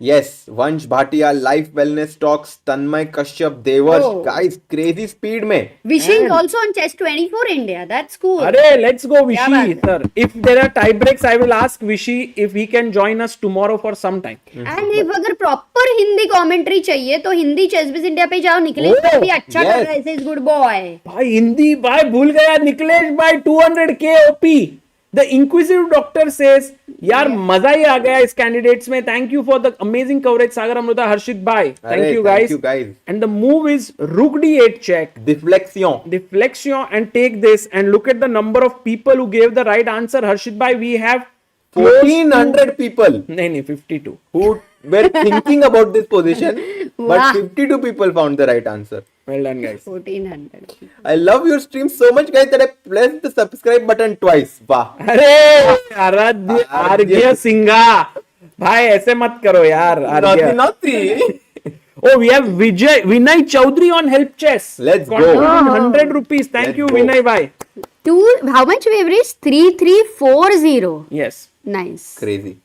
Yes, Vansh Bhatia, Life Wellness Talks, Tanmay Kashyap, Devarsh. Oh. Guys, crazy speed mein. Wishing also on chess24 India. That's cool. Arey, let's go, Vishy, Yeah, sir. If there are tie breaks, I will ask Vishy if he can join us tomorrow for some time. And if अगर proper Hindi commentary चाहिए तो Hindi ChessBase India पे जाओ. निखिलेश भाई भी अच्छा कर रहा है. He is good boy. भाई हिंदी भाई भूल गया निखिलेश भाई 200k OP. The Inquisitive Doctor says, यार मजा ही आ गया इस candidates में. Thank you for the amazing coverage, Sagar Amruta, Harshit bhai. Thank you guys. And the move is Rook D8 check. Deflection and take this and look at the number of people who gave the right answer. Harshit bhai, we have 1400 people नहीं 52 who were thinking about this position, but 52 people found the right answer. Well done, guys. 1400. I love your stream so much, guys, that I pressed the subscribe button twice. Wow. अरे आराध्य आर्घ्य सिंघा भाई ऐसे मत करो यार. Nothing. Oh, we have Vinay Chaudhary on Help Chess. Let's go. 100 rupees. Thank you, Vinay bhai. How much we average? 3340. Yes. Nice. Crazy.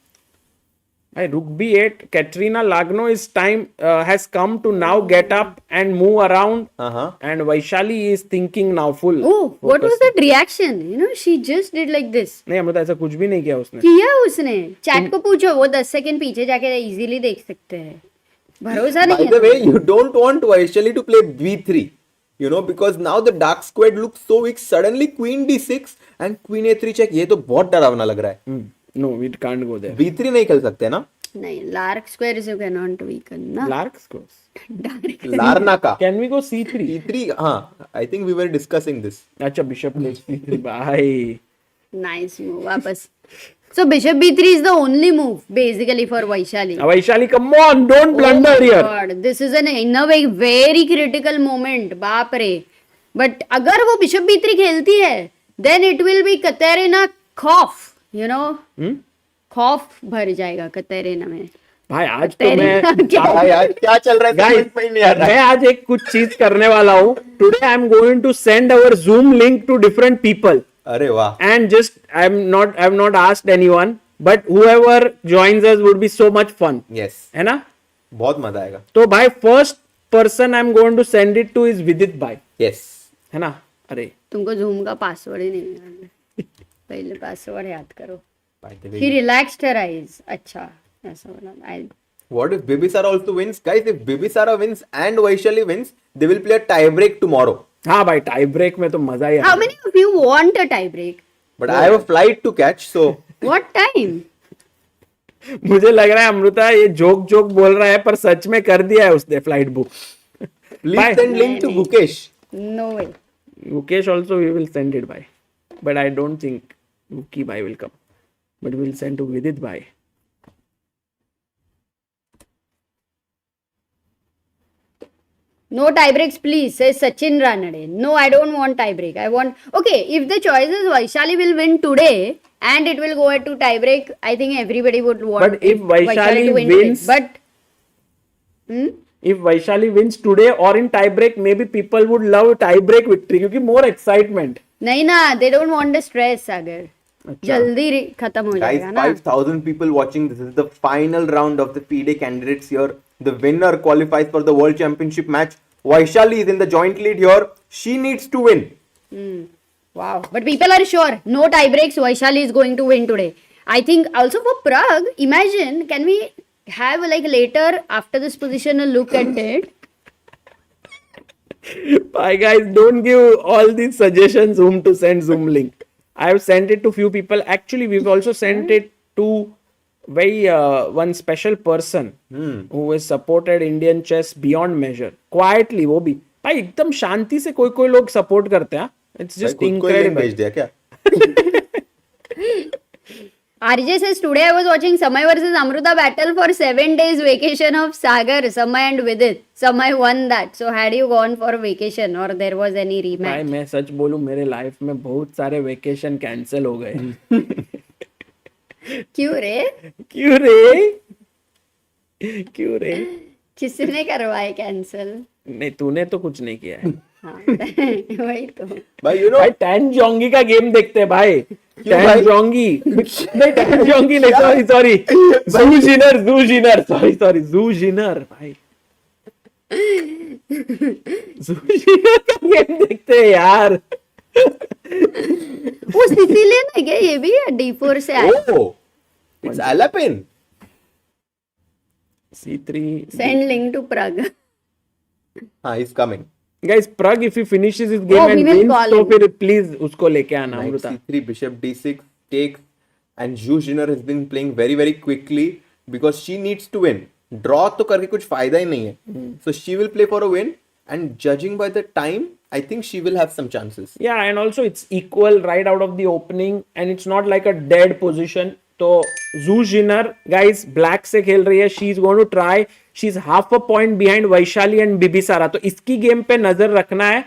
Rook B8. Kateryna Lagno is time has come to now get up and move around. And Vaishali is thinking now full. Oh, what was that reaction? You know, she just did like this. नहीं अमृता ऐसा कुछ भी नहीं किया उसने. किया उसने. Chat को पूछो, वो 10 सेकंड पीछे जाके इजीली देख सकते हैं. भरोसा नहीं है. By the way, you don't want Vaishali to play b3. You know, because now the dark square looks so weak. Suddenly Queen d6 and Queen a3 check. ये तो बहुत डरावना लग रहा है. No, we can't go there. b3 नहीं खेल सकते ना? नहीं, lark square is you cannot weaken ना. Lark scores. Larnaca. Can we go C3? c3. हाँ, I think we were discussing this. अच्छा bishop plays C3. Bye. Nice move. वापस. So bishop b3 is the only move basically for Vaishali. Vaishali, come on, don't blunder here. God, this is an in a way very critical moment. बाप रे. But अगर वो bishop b3 खेलती है, then it will be Kateryna खौफ. You know, खौफ भर जाएगा कतेरिना में. भाई आज तो मैं क्या चल रहा है Guys, मैं आज एक कुछ चीज करने वाला हूँ. Today I am going to send our Zoom link to different people. अरे वाह. And just I have not asked anyone, but whoever joins us would be so much fun. Yes. है ना? बहुत मजा आएगा. तो भाई first person I'm going to send it to is Vidit bhai. Yes. है ना? अरे तुमको जूम का पासवर्ड ही नहीं याद है. पहले पासवर्ड याद करो. By the way, He relaxed her eyes. अच्छा ऐसा बोला. what if Bibisara also wins? Guys, if Bibisara wins and Vaishali wins, they will play a tie break tomorrow. हाँ भाई टाई ब्रेक में तो मजा ही How आएगा. many of you want a tie break? But I have a flight to catch, so What time? मुझे लग रहा है अमृता ये जोक बोल रहा है पर सच में कर दिया है उसने flight book. please Bye. send link to Gukesh. No way. Gukesh also we will send it by, but I don't think Guki bhai will come, but we will send to Vidit bhai. No tie breaks, please, says Sachin Ranade. No, I don't want tie break. I want. Okay, if the choice is Vaishali will win today and it will go to tie break, I think everybody would want. But if Vaishali to win wins- today. But If Vaishali wins today or in tie break, maybe people would love tie break victory क्योंकि more excitement. नहीं ना, they don't want the stress, Sagar. जल्दी खत्म हो Guys, जाएगा ना. 5,000 people watching. This is the final round of the FIDE candidates here. The winner qualifies for the World Championship match. Vaishali is in the joint lead here. She needs to win. Wow. But people are sure. No tie breaks. Vaishali is going to win today. I think also for Prague, imagine, can we have like later after this position a look at it? Bye guys, don't give all these suggestions whom to send Zoom link. I have sent it to few people. Actually, we've also sent it to one special person who has supported Indian chess beyond measure. Quietly, वो भी भाई एकदम शांति से कोई लोग support करते हैं. It's just भाई, खुद को ही link incredible. भेज दिया क्या? RJ says today I was watching Samay versus Amruta battle for 7 days vacation of Sagar, Samay and Vidit. Samay won that. So had you gone for vacation or there was any भाई rematch? मैं सच बोलूं मेरे life में बहुत सारे vacation cancel हो गए. क्यों रे? क्यों रे? क्यों रे? किसने करवाए कैंसिल? नहीं तूने तो कुछ नहीं किया है. हाँ वही तो. भाई, you know, भाई टैन जोंगी का गेम देखते हैं भाई. टैन भाई? जोंगी नहीं टैन जोंगी नहीं सॉरी जू जिनर जू जिनर भाई. जू जिनर का गेम देखते हैं यार. वो सिसिलियन है क्या ये भी? D4 से आया. oh, it's Alapin. C3 Send link to Prague. He's coming. guys Prag if he finishes his game Oh, and we will wins call तो him. फिर please उसको लेके आना Knight Amrita. C3, Bishop D6 takes, and Jiner has been playing very very quickly because she needs to win. Draw तो करके कुछ फायदा ही नहीं है. So she will play for a win, and judging by the time, I think she will have some chances. Yeah, and also it's equal right out of the opening and it's not like a dead position. तो Zhu Jiner, guys, black से खेल रही है. She is going to try. She's half a point behind Vaishali and Bibisara. तो इसकी game पे नजर रखना है.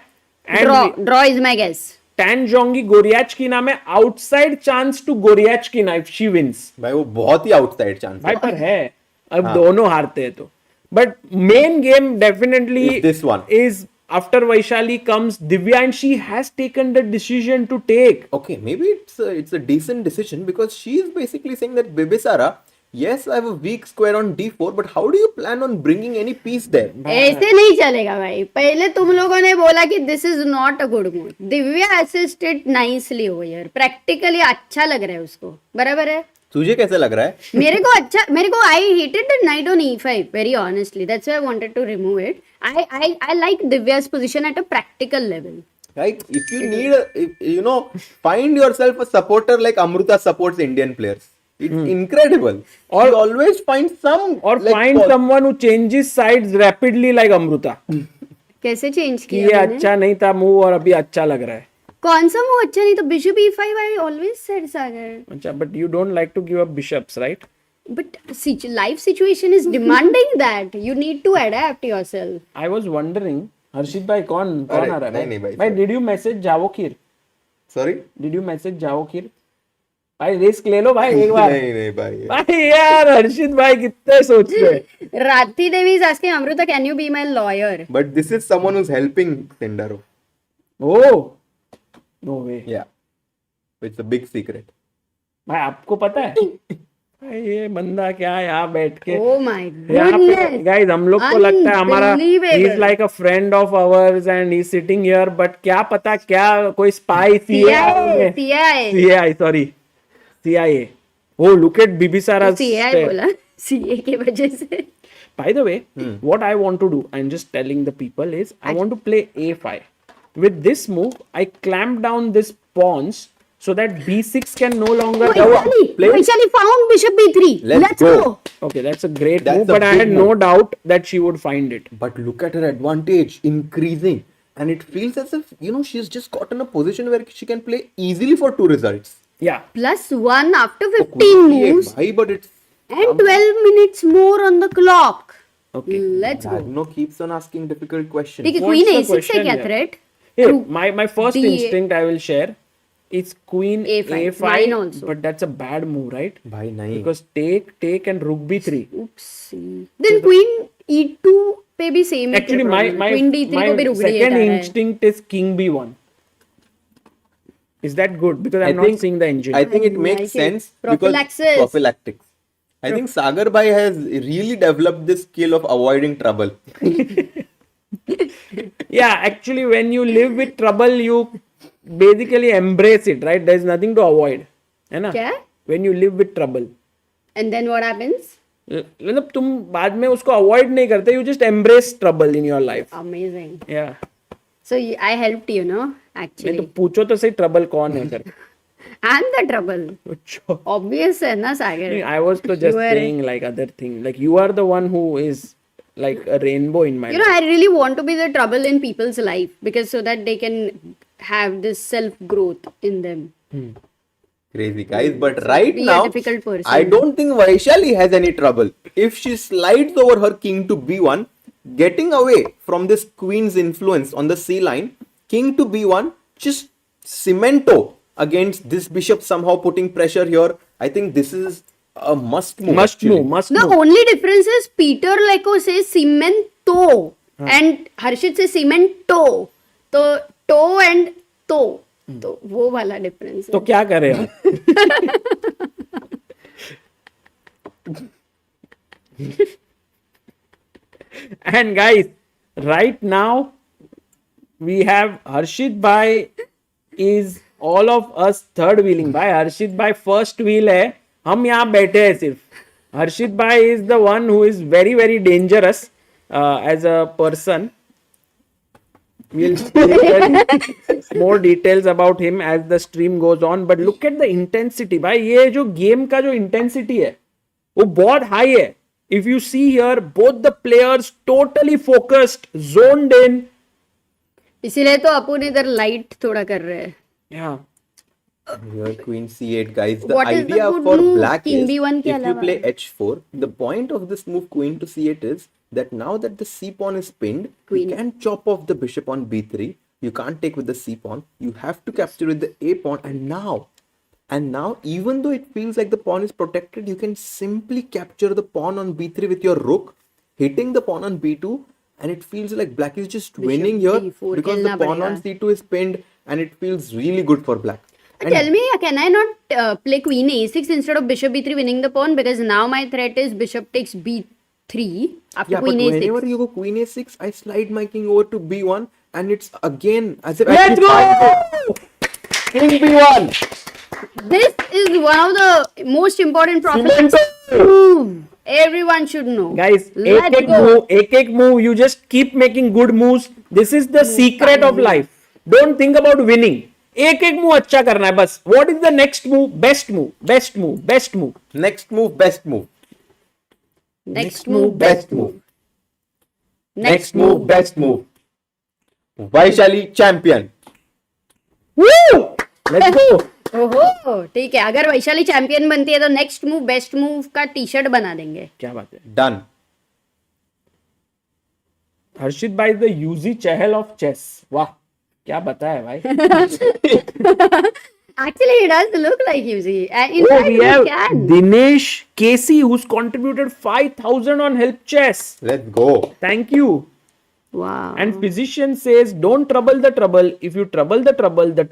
And Draw is my guess. Tan Zhongyi Goryachkina में outside chance to Goryachkina if she wins. भाई वो बहुत ही outside chance भाई है. पर है. अब दोनों हारते हैं तो. But main game definitely Is this one. is after Vaishali comes Divya and she has taken the decision to take. Okay, maybe it's a decent decision because she is basically saying that Bibisara, yes, I have a weak square on D4, but how do you plan on bringing any piece there? ऐसे नहीं चलेगा भाई. पहले तुम लोगों ने बोला कि this is not a good move. Divya assisted nicely over here. Practically अच्छा लग रहा है उसको. बराबर है? तुझे कैसा लग रहा है? मेरे को I hated the knight on E5 very honestly. That's why I wanted to remove it. I like Divya's position at a practical level. Like, if you need find yourself a supporter like Amruta supports Indian players. It's incredible. Or always find some Or find someone who changes sides rapidly like Amruta. कैसे change कि ये किया मैंने? अच्छा नहीं था move और अभी अच्छा लग रहा है. कौन सा मूव अच्छा नहीं तो bishop E5 I always said Sagar. अच्छा but you don't like to give up bishops, right? But life situation is demanding that you need to adapt yourself. I was wondering हर्षित भाई कौन आ रहा है? नहीं भाई. भाई did you message Javokhir? Sorry? Did you message Javokhir? भाई risk ले लो भाई एक बार. नहीं भाई. भाई यार हर्षित भाई कितने सोच रहे. Rati Devi is asking Amruta, can you be my lawyer? But this is someone who's helping Sindarov. Oh no way. Yeah. It's a big secret. भाई आपको पता है ये बंदा क्या यहाँ बैठ के Oh my यहाँ पे goodness. गाइस हम लोग को लगता है हमारा Unbelievable. He is like a friend of hours and he sitting here but क्या पता क्या कोई spy CIA. Sorry CIA oh look at Bibisara CA बोला CA की वजह से. by the way what I want to do I'm just telling the people is I want to play A5 with this move I clamp down this pawns so that B6 can no longer Vaishali found bishop B3. Let's go. okay that's a great That's move a but I big had no doubt that she would find it. But look at her advantage increasing, and it feels as if she's just gotten a position where she can play easily for 2 results. Yeah. +1 after Oh, 15 moves Bhai, but it's and 12 minutes more on the clock. Okay. Let's go. Lagno keeps on asking difficult questions. ठीक है, What's Queen the A6 है question क्या here? threat? Here, True. my first D8. instinct I will share is Queen A5. A5, Mine also. but that's a bad move, right? Bhai, nahi. Because take and Rook B3. Oopsie. Then Queen E2 पे भी same ही Actually, क्या my problem? Queen D3 को भी my रुक रही है second जा रहा है. instinct is King B1. Is that good? Because I'm not seeing the engine. I think it I makes like it. sense Prophylaxis. because prophylactics. I think Sagar Bhai has really developed this skill of avoiding trouble. Yeah, actually, when you live with trouble, you basically embrace it, right? There's nothing to avoid. है ना? क्या? When you live with trouble. And then what happens? मतलब तुम बाद में उसको avoid नहीं करते, you just embrace trouble in your life. Amazing. Yeah. So I helped you, no? नहीं तो Actually. पूछो तो सही ट्रबल कौन है कर And the trouble. पूछो Obvious है ना सागर? I was to just You were- saying like other thing like you are the one who is like a rainbow in my You know, I really want to be the trouble in people's life because so that they can have this self growth in them. Crazy guys, but right Be a now, difficult person. I don't think Vaishali has any trouble. If she slides over her king to b1, getting away from this queen's influence on the c line, king to b1, just cemento against this bishop, somehow putting pressure here. I think this is a must move. must actually. move The only difference is Peter Leko says cemento and Harshit says cemento. तो toe and toe. तो वो वाला difference तो है. क्या करें हम and guys right now we have Harshit Bhai is all of us third wheeling भाई हर्षित भाई first wheel है हम यहाँ बैठे हैं सिर्फ हर्षित भाई is the one who is very very dangerous as a person we'll see more details about him as the stream goes on but look at the intensity भाई ये जो game का जो intensity है वो बहुत high है if you see here both the players totally focused zoned in इसीलिए तो अपन इधर लाइट थोड़ा कर रहे हैं. yeah Here, queen c8, guys. The What is the idea good for move? black King is B1 के if you अलावा? play h4, the point of this move queen to c8 is that now that the c pawn is pinned, Queen. you can chop off the bishop on b3. You can't take with the c pawn. You have to capture with the a pawn. And now, even though it feels like the pawn is protected, you can simply capture the pawn on b3 with your rook, hitting the pawn on b2, and it feels like black is just winning here D4 because the खेलना pawn on पड़ेगा. c2 is pinned, and it feels really good for black. Tell me, can I not play queen a6 instead of bishop b3 winning the pawn because now my threat is bishop takes b3 after Yeah, queen but a6. whenever you go queen a6, I slide my king over to b1, and it's again as if let's go king b1 This is one of the most important prophecies move. Everyone should know. guys Let's go. एक move you just keep making good moves this is the secret of life don't think about winning एक move अच्छा करना है बस what is the next move best move best move best move next move, best move. Next move, best move. Next move, best move. Vaishali champion. Woo! let's go ओहो ठीक है अगर Vaishali champion बनती है तो नेक्स्ट मूव बेस्ट मूव का T shirt बना देंगे. क्या बात है Done. हर्षित भाई the Yuzi Chahal of chess वाह क्या बताया भाई Actually, he does look like Yuzi. In oh, fact, we he have can. Dinesh Casey who's contributed 5,000 on help chess Let's go. thank you Wow. and physician says don't trouble the trouble if you trouble the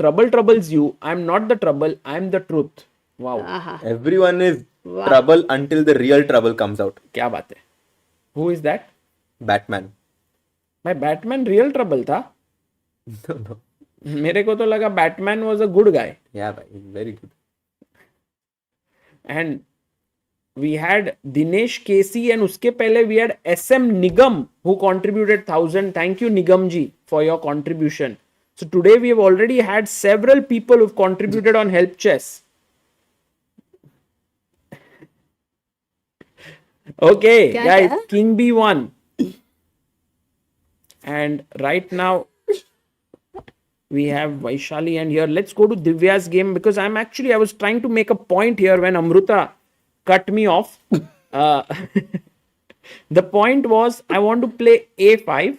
trouble troubles you I'm not the trouble I'm the truth wow Aha. Everyone is trouble until the real trouble comes out. क्या बात है? Who is that? Batman. भाई Batman real trouble था? No, no. मेरे को तो लगा Batman was a good guy. Yeah, bhai, he's very good. And we had Dinesh Casey and उसके पहले we had SM Nigam who contributed 1000. Thank you Nigam ji for your contribution. So today we have already had several people who've contributed on Help Chess. Okay, क्या guys, क्या? King B1. And right now we have Vaishali, and here let's go to Divya's game because I was trying to make a point here when Amruta cut me off. The point was I want to play A5,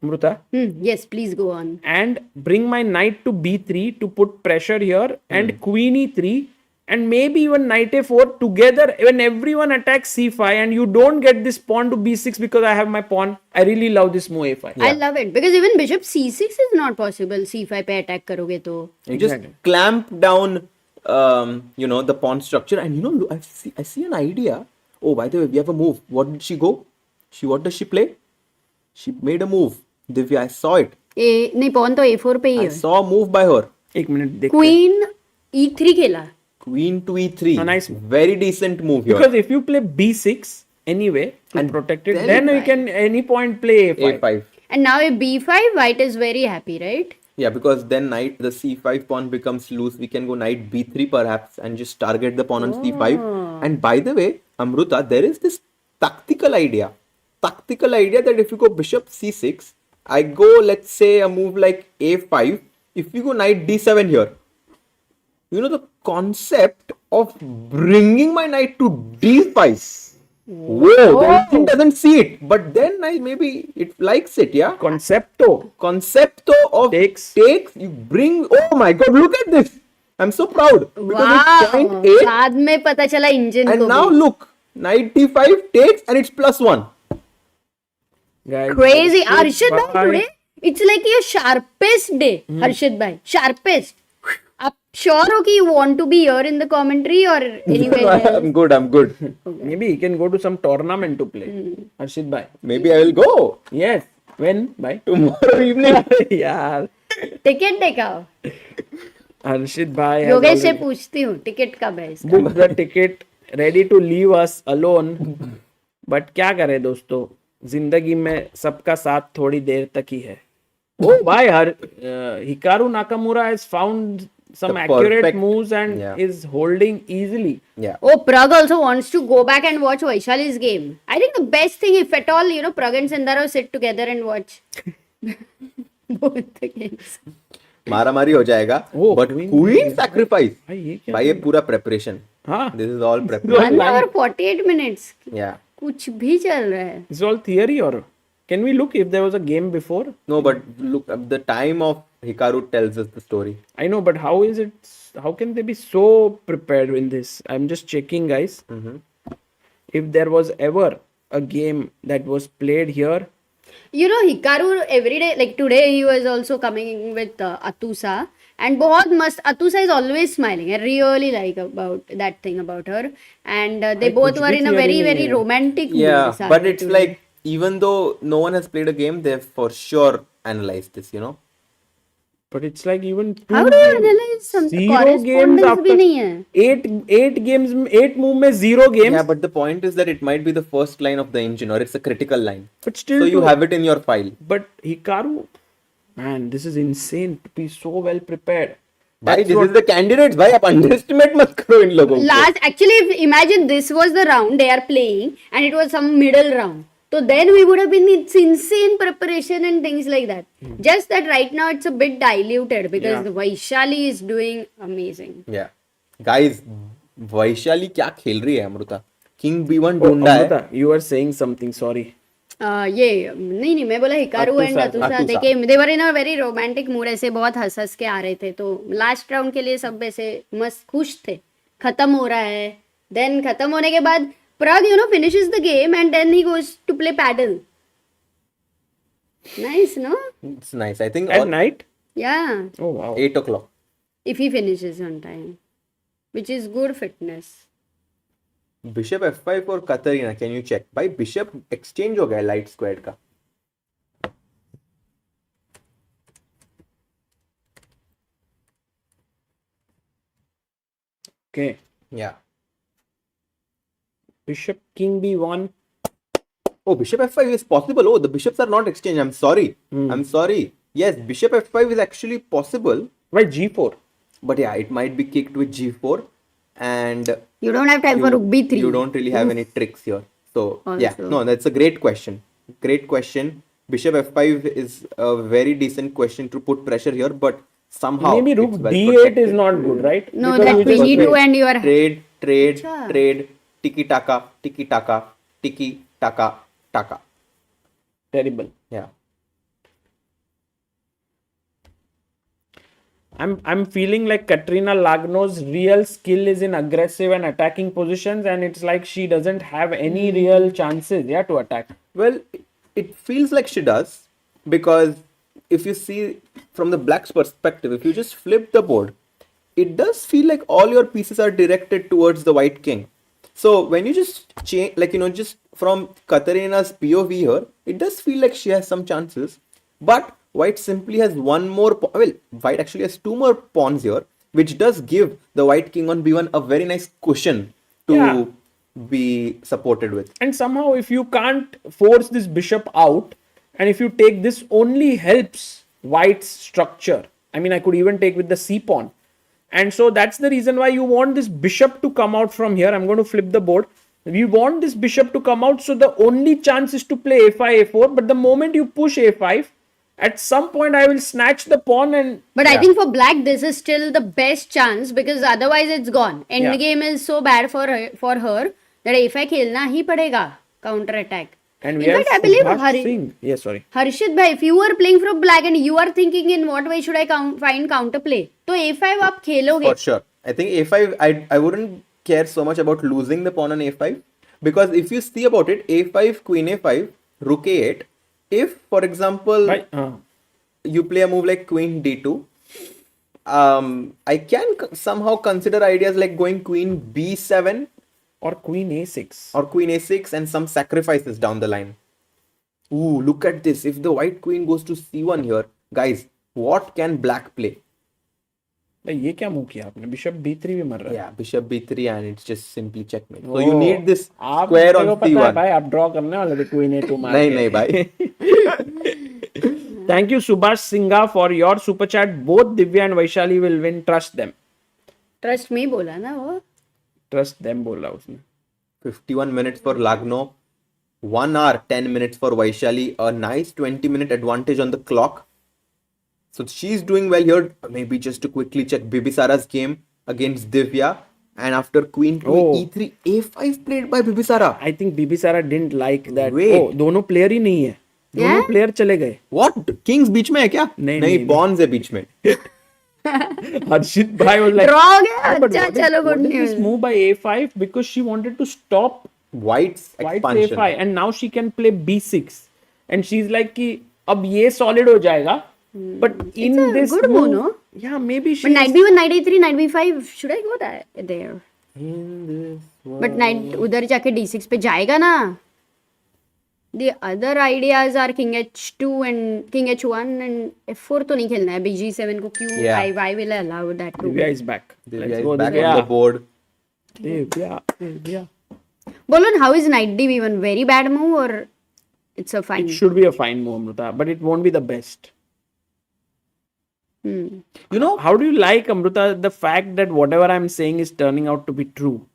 Amruta, Yes, please go on. and bring my knight to B3 to put pressure here, and Queen E3, and maybe even Knight A4 together when everyone attacks C5 and you don't get this pawn to B6 because I have my pawn. I really love this move A5. I love it because even bishop c6 is not possible. c5 पे attack करोगे तो. You just clamp down, the pawn structure, and I see an idea. Oh, by the way, we have a move. What did she go? What does she play? She made a move. Divya, I saw it. नहीं pawn तो a4 पे ही I है. saw a move by her. एक minute देखते हैं. Queen e3 खेला. Queen to E3. A nice move. Very decent move here. Because if you play B6 anyway to And protect it, then then you can any point play A5. A5. And now if b5, white is very happy, right? Yeah, because then the C5 pawn becomes loose. We can go knight B3 perhaps and just target the pawn on C5. And by the way, Amruta, there is this tactical idea. That if you go bishop C6, I go, let's say, a move like A5. If you go knight D7 here, the concept of bringing my knight to D5. Whoa, the engine doesn't see it. But then maybe it likes it, yeah? Concepto. Of Takes. you bring, oh my god, look at this. I'm so proud. Because it's Wow. point 8 बाद में पता चला engine and को now भी. look, knight D5 takes and it's +1. Guys, Crazy. Harshit bhai, bye. today it's like your sharpest day. Harshit bhai, sharpest. आप sure हो कि you want to be here in the commentary or anywhere else? I'm good. Maybe he can go to some tournament to play. Harshit bhai. Maybe I will go Yes. When? Bye. tomorrow evening. Yeah. Ticket दिखाओ. Harshit bhai has Yogesh से already पूछती हूँ ticket कब है इसका. booked the ticket, ready to leave us alone. But क्या करें दोस्तों, जिंदगी में सबका साथ थोड़ी देर तक ही है. Oh भाई, Hikaru Nakamura has found some The accurate perfect- moves and yeah. is holding easily. Yeah. Oh, Prag also wants to go back and watch Vaishali's game. I think the best thing, if at all, Prag and Sindarov sit together and watch both the games. मारामारी हो जाएगा. Oh, But queen sacrifice. भाई ये क्या? भाई ये पूरा preparation. हाँ. This is all preparation. 1 hour 48 minutes. Yeah. कुछ भी चल रहा है. It's all theory, or can we look if there was a game before? No, but look, the time of Hikaru tells us the story. I know, but how is it? How can they be so prepared in this? I'm just checking, guys. If there was ever a game that was played here, Hikaru every day, like today he was also coming with Atusa. And बहुत मस्त. Atusa is always smiling. I really like about that thing about her. And they both कुछ were भी in a theory very, नहीं very है. romantic mood. Yeah, सारे but it's today. like, even though no one has played a game, they've for sure analyzed this, but it's like even How do you realize some 0 games correspondence भी after नहीं है? 8 games, 8 move में 0 games. Yeah, but the point is that it might be the first line of the engine or it's a critical line. But still, So you to- have it in your file. But Hikaru, man, this is insane to be so well prepared. Bhai, this is the candidates. Bhai, आप underestimate मत करो इन लोगों को. Last, actually, if imagine this was the round they are playing and it was some middle round. So then we would have been it's insane preparation and things like that. Just that right now it's a bit diluted because the Vaishali is doing amazing. Yeah. Guys, Vaishali क्या खेल रही है Amrita? King B1 ढूंढा है. Amrita, you were saying something, sorry. ये नहीं मैं बोला हिकारू एंड अतुसा देखिए दे वर इन अ वेरी रोमांटिक मूड. ऐसे बहुत हंस हंस के आ रहे थे तो लास्ट राउंड के लिए सब ऐसे मस्त खुश थे. खत्म हो रहा है. देन खत्म होने के बाद Prag finishes the game and then he goes to play paddle. Nice, no? It's nice. I think At night? Yeah, Oh wow. 8 o'clock. if he finishes on time, which is good fitness. Bishop f5 for Kateryna, can you check? By bishop exchange हो गया light squared का. Okay. Yeah. Bishop king b1. Oh, bishop f5 is possible. Oh, the bishops are not exchanged. I'm sorry. I'm sorry. Yes, bishop f5 is actually possible. Why g4? But yeah, it might be kicked with g4. And You don't have time for rook b3. you don't really have any tricks here. So, yeah, Also. no, that's a great question. Great question. Bishop f5 is a very decent question to put pressure here, but somehow Maybe rook it's well d8 protected. is not good, right? No, Because that you just queen e2 wait. and you are... Trade, Acha. trade, tiki-taka, tiki-taka, tiki-taka, taka. Terrible. Yeah. I'm feeling like Kateryna Lagno's real skill is in aggressive and attacking positions, and it's like she doesn't have any real chances, yeah, to attack. Well, it feels like she does, because if you see from the black's perspective, if you just flip the board, it does feel like all your pieces are directed towards the white king. So when you just change, like, just from Kateryna's POV here, it does feel like she has some chances. But white simply has one more, well, white actually has two more pawns here, which does give the white king on b1 a very nice cushion to Yeah. be supported with. And somehow, if you can't force this bishop out, and if you take this, only helps white's structure. I mean, I could even take with the c pawn. And so that's the reason why you want this bishop to come out from here. I'm going to flip the board. We want this bishop to come out. So the only chance is to play a5, a4. But the moment you push a5, at some point I will snatch the pawn and... But I think for black, this is still the best chance because otherwise it's gone. Endgame is so bad for her that a5 खेलना ही पड़ेगा counter attack. And we In have fact, I believe Subhash Singh. Yes, sorry. Harshit bhai, if you were playing for black and you are thinking in what way should I find counter play, तो a5 आप खेलोगे. For sure. I think a5, I wouldn't care so much about losing the pawn on a5, because if you see about it, a5, queen a5, rook a8, if, for example, Right. you play a move like queen d2, I can somehow consider ideas like going queen b7 Or queen a6. or queen a6 and some sacrifices down the line. Ooh, look at this. If the white queen goes to c1 here, guys, what can black play? ये क्या move किया आपने? Bishop b3 भी मर रहा है. Yeah, bishop b3 and it's just simply checkmate. So you need this आप square on को पता है c1. भाई, आप draw करने वाले थे queen a2 मार नहीं के. नहीं भाई. Thank you Subhash Singha for your super chat. Both Divya and Vaishali will win. Trust them. Trust me बोला ना वो. Trust them बोला उसने. 51 minutes for Lagno, 1 hour 10 minutes for Vaishali. A nice 20-minute advantage on the clock. So she's doing well here. Maybe just to quickly check Bibisara's game against Divya. And after queen to e3, a5 played by Bibisara. I think Bibisara didn't like that. Wait. Oh, दोनों player ही नहीं है. दोनों Yeah? player चले गए. What? Kings बीच में है क्या? नहीं, नहीं, नहीं, pawns है बीच में. Harshit bhai was like, Draw हो गया. but अच्छा what is- चलो good what is this news. move by a5 because she wanted to stop White's white expansion. a5 and now she can play b6 and she's like कि अब ये solid हो जाएगा. But in a this good move, no? Yeah, maybe she. But knight b1, knight a3, knight b5, should I go there? In this But knight उधर जाके d6 पे जाएगा ना. The other ideas are king h2 and king h1 and f4 तो नहीं खेलना है. bg7 को क्यों? Yeah. I will allow that too. Divya is back. Divya Let's is go back Divya. on the board. Divya. Bolon, how is knight d1? Very bad move or it's a fine? It should be a fine move, Amruta, but it won't be the best. Hmm. You know, How do you like, Amruta, the fact that whatever I'm saying is turning out to be true?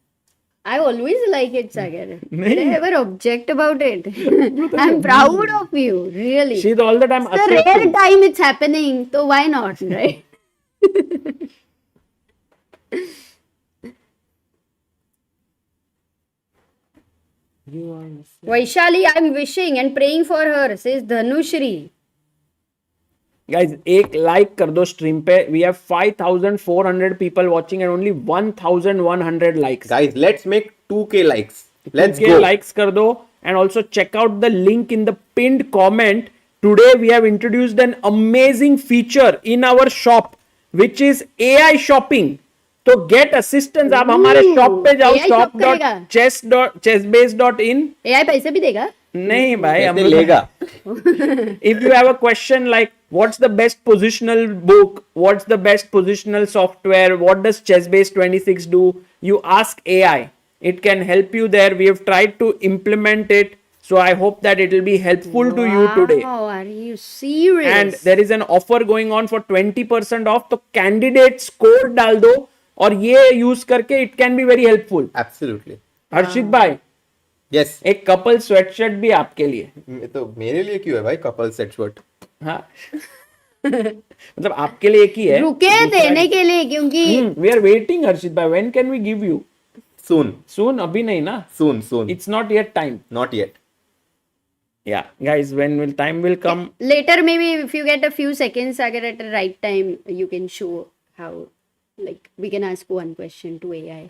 I always like it, Sagar. Did I ever object about it? I'm proud of you, really. She's all the time It's the rare assertive. time it's happening, so why not, right? Vaishali, I'm wishing and praying for her, says Dhanushri. Guys, एक like कर दो stream पे. We have 5,400 people watching and only 1,100 likes. guys, let's make 2K likes. Let's 2K go. likes कर दो and also check out the link in the pinned comment. Today we have introduced an amazing feature in our shop which is AI shopping. तो gate assistance, आप हमारे shop पे जाओ, AI shop करेगा? shop.chessbase.in. AI पैसे भी देगा? नहीं भाई, कैसे लेगा? if you have a question like what's the best positional book, what's the best positional software, what does ChessBase 26 do, you ask AI. It can help you there. We have tried to implement it, so I hope that it will be helpful to you today. Wow, are you serious? And there is an offer going on for 20% off. तो candidate code डाल दो और ये use करके it can be very helpful. Absolutely. हर्षित भाई, Yes. एक couple sweatshirt भी आपके लिए. तो मेरे लिए क्यों है भाई कपल सेट शर्ट? हाँ. मतलब आपके लिए एक ही है. रुके देने के लिए, क्योंकि We are waiting, हर्षित भाई. When can we give you? Soon. Soon? अभी नहीं ना. Soon. It's not yet time. Not yet. Yeah, guys, when will time will come. later maybe if you get a few seconds अगर at the right time you can show how, like we can ask one question to AI.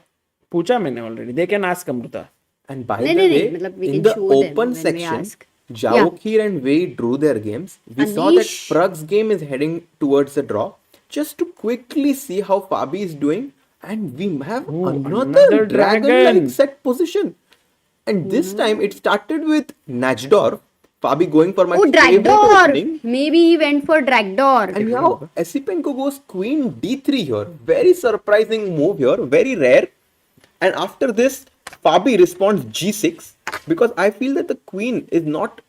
पूछा मैंने already. They can ask Amruta. And by No, the no, no, way, matlab we in can the show them open when we section, ask. Javokhir and Wei drew their games. We saw that Anish. Prag's game is heading towards a draw. Just to quickly see how Fabi is doing, and we have another dragon-like dragon. set position. And this time it started with Najdorf. Fabi going for my Oh, favorite Dragdor! opening. Maybe he went for Dragdor. And now Esipenko goes queen d3 here. Very surprising move here. Very rare. And after this, Fabi responds g6 because I feel that the queen is not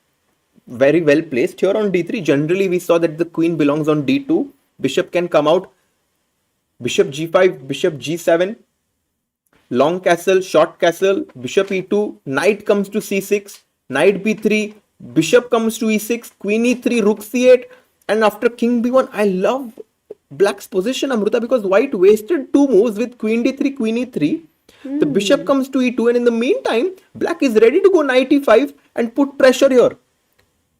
very well placed here on d3. Generally, we saw that the queen belongs on d2. Bishop can come out. Bishop g5, bishop g7. Long castle, short castle, bishop e2. Knight comes to c6. Knight b3. Bishop comes to e6. Queen e3, rook c8. And after king b1, I love black's position, Amruta, because white wasted two moves with queen d3, queen e3. The bishop comes to e2, and in the meantime, black is ready to go knight e5 and put pressure here.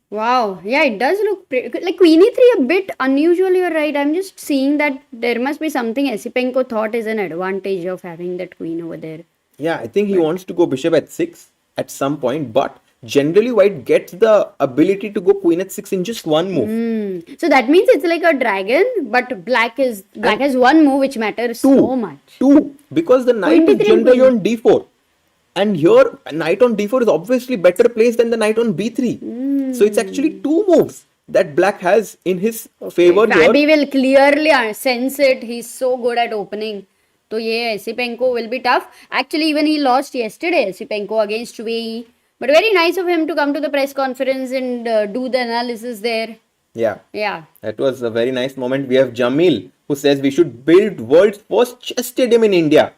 Wow, yeah, it does look like queen e3 a bit unusual. You're right. I'm just seeing that there must be something Esipenko thought is an advantage of having that queen over there. Yeah, I think he wants to go bishop at 6 at some point, but generally white gets the ability to go queen at 6 in just one move. So that means it's like a dragon, but black has one move which matters so much. Two, because the knight Queen is d3 generally queen. on d4. And here, knight on d4 is obviously better placed than the knight on b3. So it's actually two moves that black has in his favor here. Fabi will clearly sense it. He's so good at opening. So yeah, Esipenko will be tough. Actually, even he lost yesterday, Esipenko against Wei Yi. But very nice of him to come to the press conference and do the analysis there. Yeah. Yeah. That was a very nice moment. We have Jamil who says we should build world's first chess stadium in India.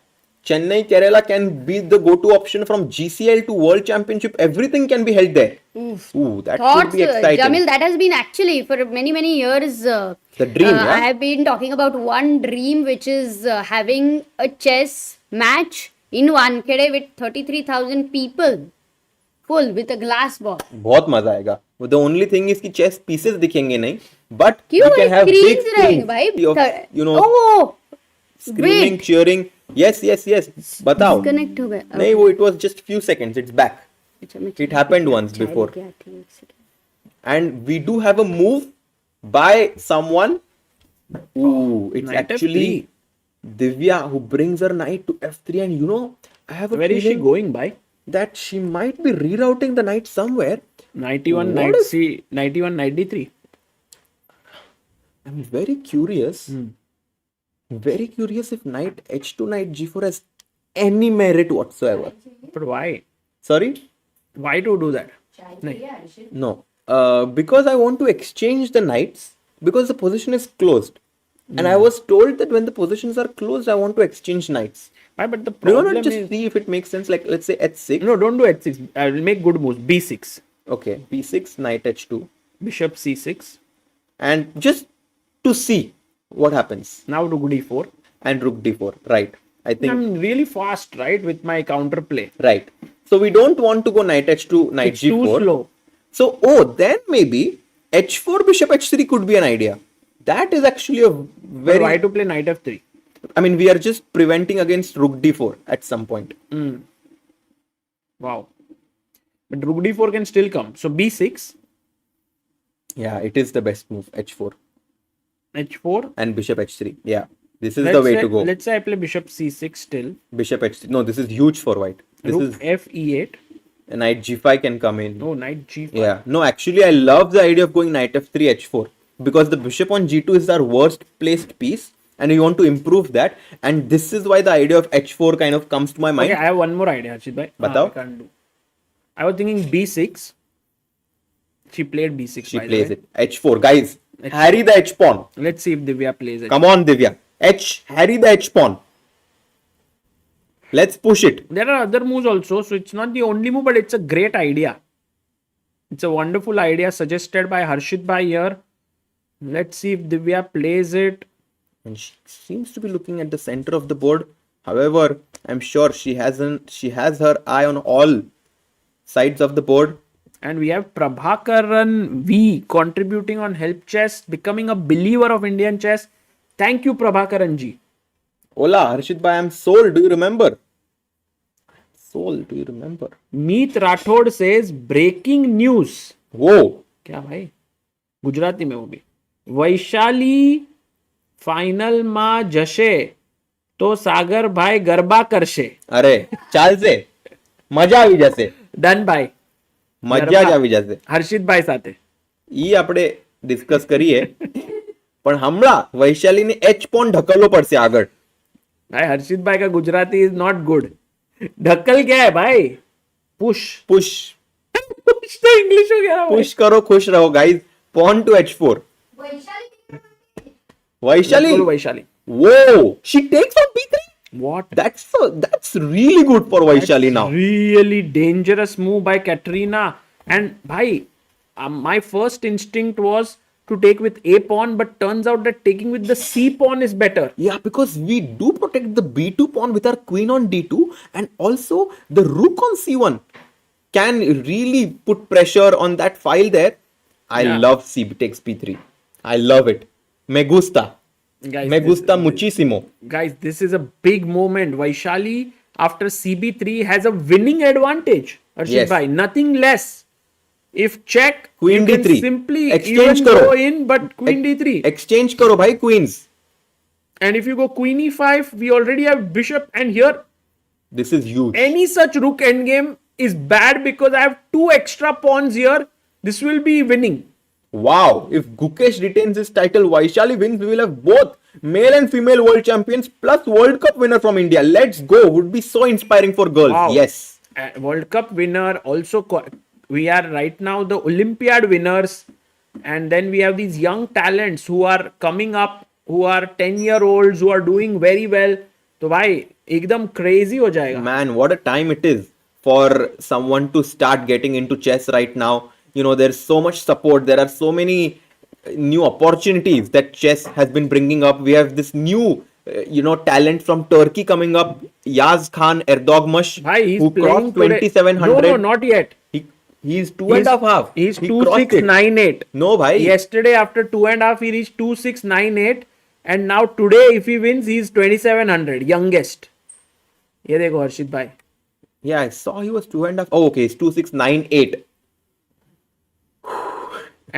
Chennai, Kerala can be the go-to option from GCL to World Championship. Everything can be held there. Ooh, that Thoughts, could be exciting. Jamil, that has been actually for many years. The dream, yeah? I have been talking about one dream, which is having a chess match in Wankhede with 33,000 people. Full with a glass ball. बहुत मजा आएगा. The only thing is कि chess pieces दिखेंगे नहीं, but क्यों we can have big screens रहेंगे भाई? screens of, you know, Oh, screaming, wait. cheering. Yes. बताओ. Disconnect हो गया. नहीं, वो it was just few seconds. It's back. अच्छा, मैं It happened once चाय before. लेके आती हूँ, एक second. And we do have a move by someone. Ooh, it's Knight actually Divya who brings her knight to f3, and you know, I have a Where is she feeling going by? that she might be rerouting the knight somewhere. 91 What knight is- C, 91 knight d3. I'm very curious. Very curious if knight h2, knight g4 has any merit whatsoever. But why? Sorry? Why to do that? No. Because I want to exchange the knights because the position is closed. And I was told that when the positions are closed, I want to exchange knights. Why? But the Do you problem not just is... see if it makes sense? Like, let's say h6. No, don't do h6. I will make good moves. b6. Okay, b6, knight h2. Bishop c6. And just to see what happens. Now rook d4. And rook d4. Right. I think. I'm really fast, right, with my counterplay. Right. So we don't want to go knight h2, knight It's g4. too slow. So, then maybe h4, bishop h3 could be an idea. That is actually a But very... why to play knight f3? I mean, we are just preventing against rook d4 at some point. Wow. But rook d4 can still come. So b6, Yeah, it is the best move, h4. h4. And bishop h3. Yeah. This is the way to go. Let's say I play bishop c6 still. Bishop h6. No, this is huge for white. This Rook is f e8. knight g5 can come in. No, knight g5. Yeah. No, actually, I love the idea of going knight f3 h4 because the bishop on g2 is our worst placed piece, and we want to improve that. And this is why the idea of h4 kind of comes to my mind. Okay, I have one more idea, Harshit bhai. Batao. I can't do. I was thinking b6. She played b6. She by the plays way. it. h4, guys. Harry the h pawn. Let's see if Divya plays it. Come on, Divya. Harry the h pawn. Let's push it. There are other moves also, so it's not the only move, but it's a great idea. It's a wonderful idea suggested by Harshit bhai here. Let's see if Divya plays it. And she seems to be looking at the center of the board. However, I'm sure she has her eye on all sides of the board. And we have Prabhakaran V contributing on Help Chess, becoming a believer of Indian chess. Thank you, Prabhakaran ji. Hola, Harshit bhai, I'm sold. Do you remember? Sold, do you remember? Meet Rathod says, breaking news. Whoa. क्या भाई? गुजराती में वो भी. Vaishali final માં જશે તો સાગર ભાઈ ગરબા કરશે. અરે ચાલશે, મજા આવી જશે. ડન ભાઈ. મજા જ આવી જશે. હર્ષિતભાઈ સાથે ઈ આપણે ડિસ્કસ કરીએ, પણ હમણાં વૈશાલીને એચ પોન ઢકલવો પડશે આગળ. भाई हर्षितભાઈ का गुजराती इज नॉट गुड. ढक्कल क्या है भाई? पुश. પુશ पुश तो इंग्लिश हो गया. પુશ કરો, ખુશ રહો guys. Pawn to h4. Vaishali. Vaishali. Whoa, she takes on b3. What? That's really good for Vaishali now. Really dangerous move by Kateryna. And bhai, my first instinct was to take with a pawn, but turns out that taking with the c pawn is better. Yeah, because we do protect the b2 pawn with our queen on d2, and also the rook on c1 can really put pressure on that file there. I love c takes b3. I love it. Me gusta. Guys, Me gusta muchísimo. Guys, this is a big moment. Vaishali, after cb3, has a winning advantage. Harshit Yes. bhai, nothing less. If check, Queen you can d3. simply Exchange even karo. go in, but queen d3. Exchange karo bhai queens. And if you go queen e5, we already have bishop, and here This is huge. any such rook endgame is bad because I have two extra pawns here. This will be winning. Wow, if Gukesh retains his title, Vaishali wins, we will have both male and female world champions plus World Cup winner from India. Let's go. Would be so inspiring for girls. Wow. Yes. World Cup winner, also we are right now the Olympiad winners, and then we have these young talents who are coming up, who are 10-year-olds, who are doing very well. So भाई एकदम crazy हो जाएगा. Man, what a time it is for someone to start getting into chess right now. You know, there's so much support. There are so many new opportunities that chess has been bringing up. We have this new, talent from Turkey coming up. Yaz Khan Erdogmush, Bhai, he's who playing crossed 2700. No, not yet. He's two and a half. He's He crossed it. 2698. No, bhai. Yesterday, after 2.5, he reached 2698. And now today, if he wins, he's 2700. Youngest. ये देखो हर्षित भाई. Yeah, I saw he was 2.5. Oh, okay, it's 2698.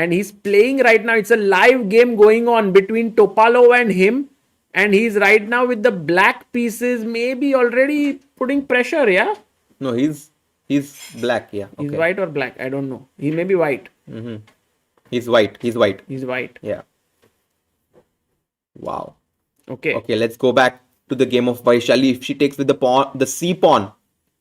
And he's playing right now. It's a live game going on between Topalov and him. And he's right now with the black pieces, maybe already putting pressure, yeah? No, he's black, yeah. He's Okay. white or black? I don't know. He may be white. He's white. He's white. Yeah. Wow. Okay. Okay, let's go back to the game of Vaishali. If she takes with the C pawn,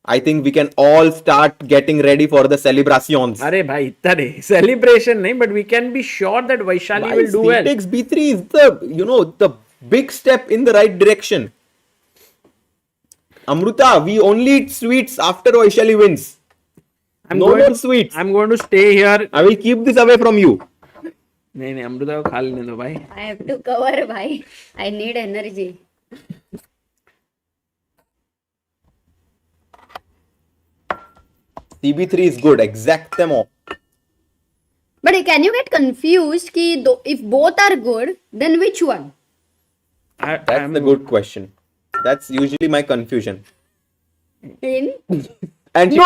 I think we can all start getting ready for the celebrations. अरे भाई इतना नहीं celebration नहीं, but we can be sure that Vaishali will do C well. takes B3 is the big step in the right direction. Amruta, we only eat sweets after Vaishali wins. No more sweets. I'm going to stay here. I will keep this away from you. नहीं अमृता को खा लेने दो भाई. I have to cover, bhai. I need energy. CB3 is good. Exactamo. But can you get confused ki if both are good, then which one? That's the good question. That's usually my confusion. In? And she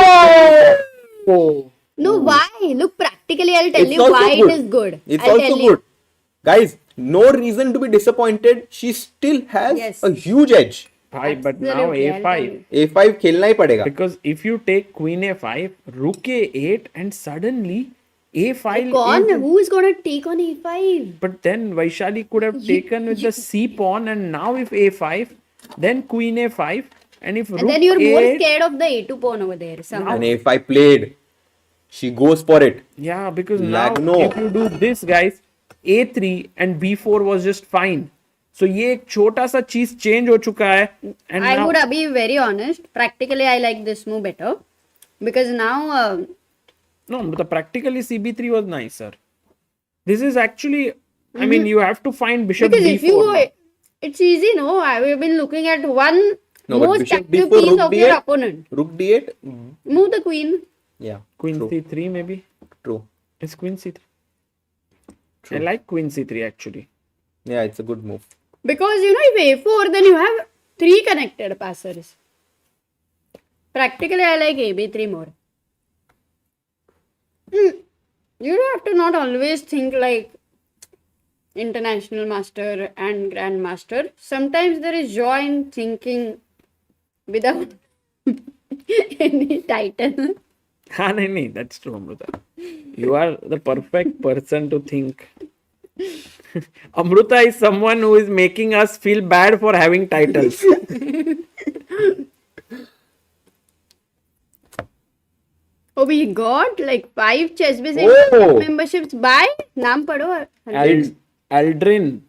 No, why? Look, practically, I'll tell It's you also why good. it is good. It's I'll also tell you. good. Guys, no reason to be disappointed. She still has Yes. a huge edge. Bhai, but now Absolutely, I'll tell a5. you. A5 खेलना ही पड़ेगा. Because if you take queen a5, rook a8, and suddenly a5 Con, is... who is going to take on a5? But then Vaishali could have taken with the c pawn, and now if a5, then queen a5, and if rook And then you're more a8, scared of the a2 pawn over there. Somehow. And A5 played. She goes for it. yeah, because now Lagno. if you do this, guys, a3 and b4 was just fine. So ये एक छोटा सा चीज change हो चुका है, and I now would be very honest. Practically, I like this move better because now no, but the practically cb3 was nicer. This is actually, I mean, you have to find bishop because d4. if you go, it's easy. No, I have been looking at one No, but most bishop active d4, piece rook of your d8. opponent. Rook D8. Move the queen. Yeah. Queen True. c3 maybe. True. It's queen c3. I like queen c3 actually. Yeah, it's a good move. Because if a4, then you have 3 connected passers. Practically, I like ab3 more. You have to not always think like international master and grandmaster. Sometimes there is joy in thinking without any title. हाँ नहीं, that's true, Amruta. You are the perfect person to think. Amruta is someone who is making us feel bad for having titles. Oh, we got like 5 ChessBase Oh. memberships by naam padho. Aldrin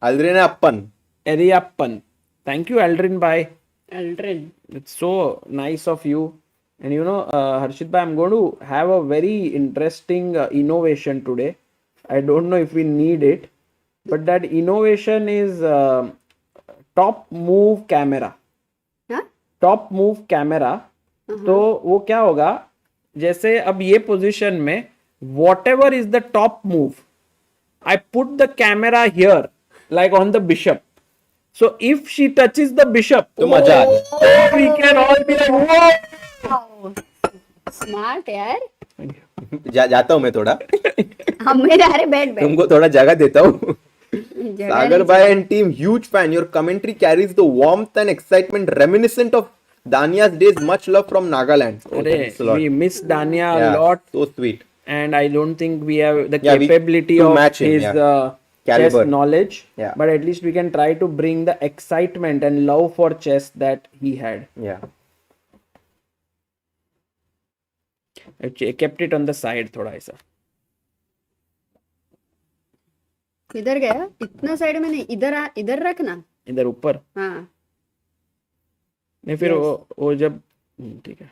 Aldrina Appan. Eriappan. Thank you, Aldrin. Bye. Aldrin. It's so nice of you. And Harshit bhai, I'm going to have a very interesting innovation today. I don't know if we need it, but that innovation is top move camera. Huh? Top move camera. तो वो क्या होगा, जैसे अब ये position में whatever is the top move, I put the camera here like on the bishop. So if she touches the bishop तो मजा आ गया. We can all be like smart यार. जाता हूँ मैं थोड़ा. हम मेरे अरे बैठ तुमको थोड़ा जगह देता हूँ. जगह Sagar नहीं bhai and team, huge fan. Your commentary carries the warmth and excitement reminiscent of Danya's days. Much love from Nagaland. Oh, thanks a lot. we miss Danya Yeah, a lot, so sweet. and I don't think we have the Yeah, capability to of match him, his yeah. chess Caliber. knowledge. Yeah. But at least we can try to bring the excitement and love for chess that he had. Yeah. I kept it on the side थोड़ा ऐसा. इधर गया, इतना side में नहीं, इधर रखना. इधर ऊपर हाँ, नहीं, फिर वो जब ठीक है.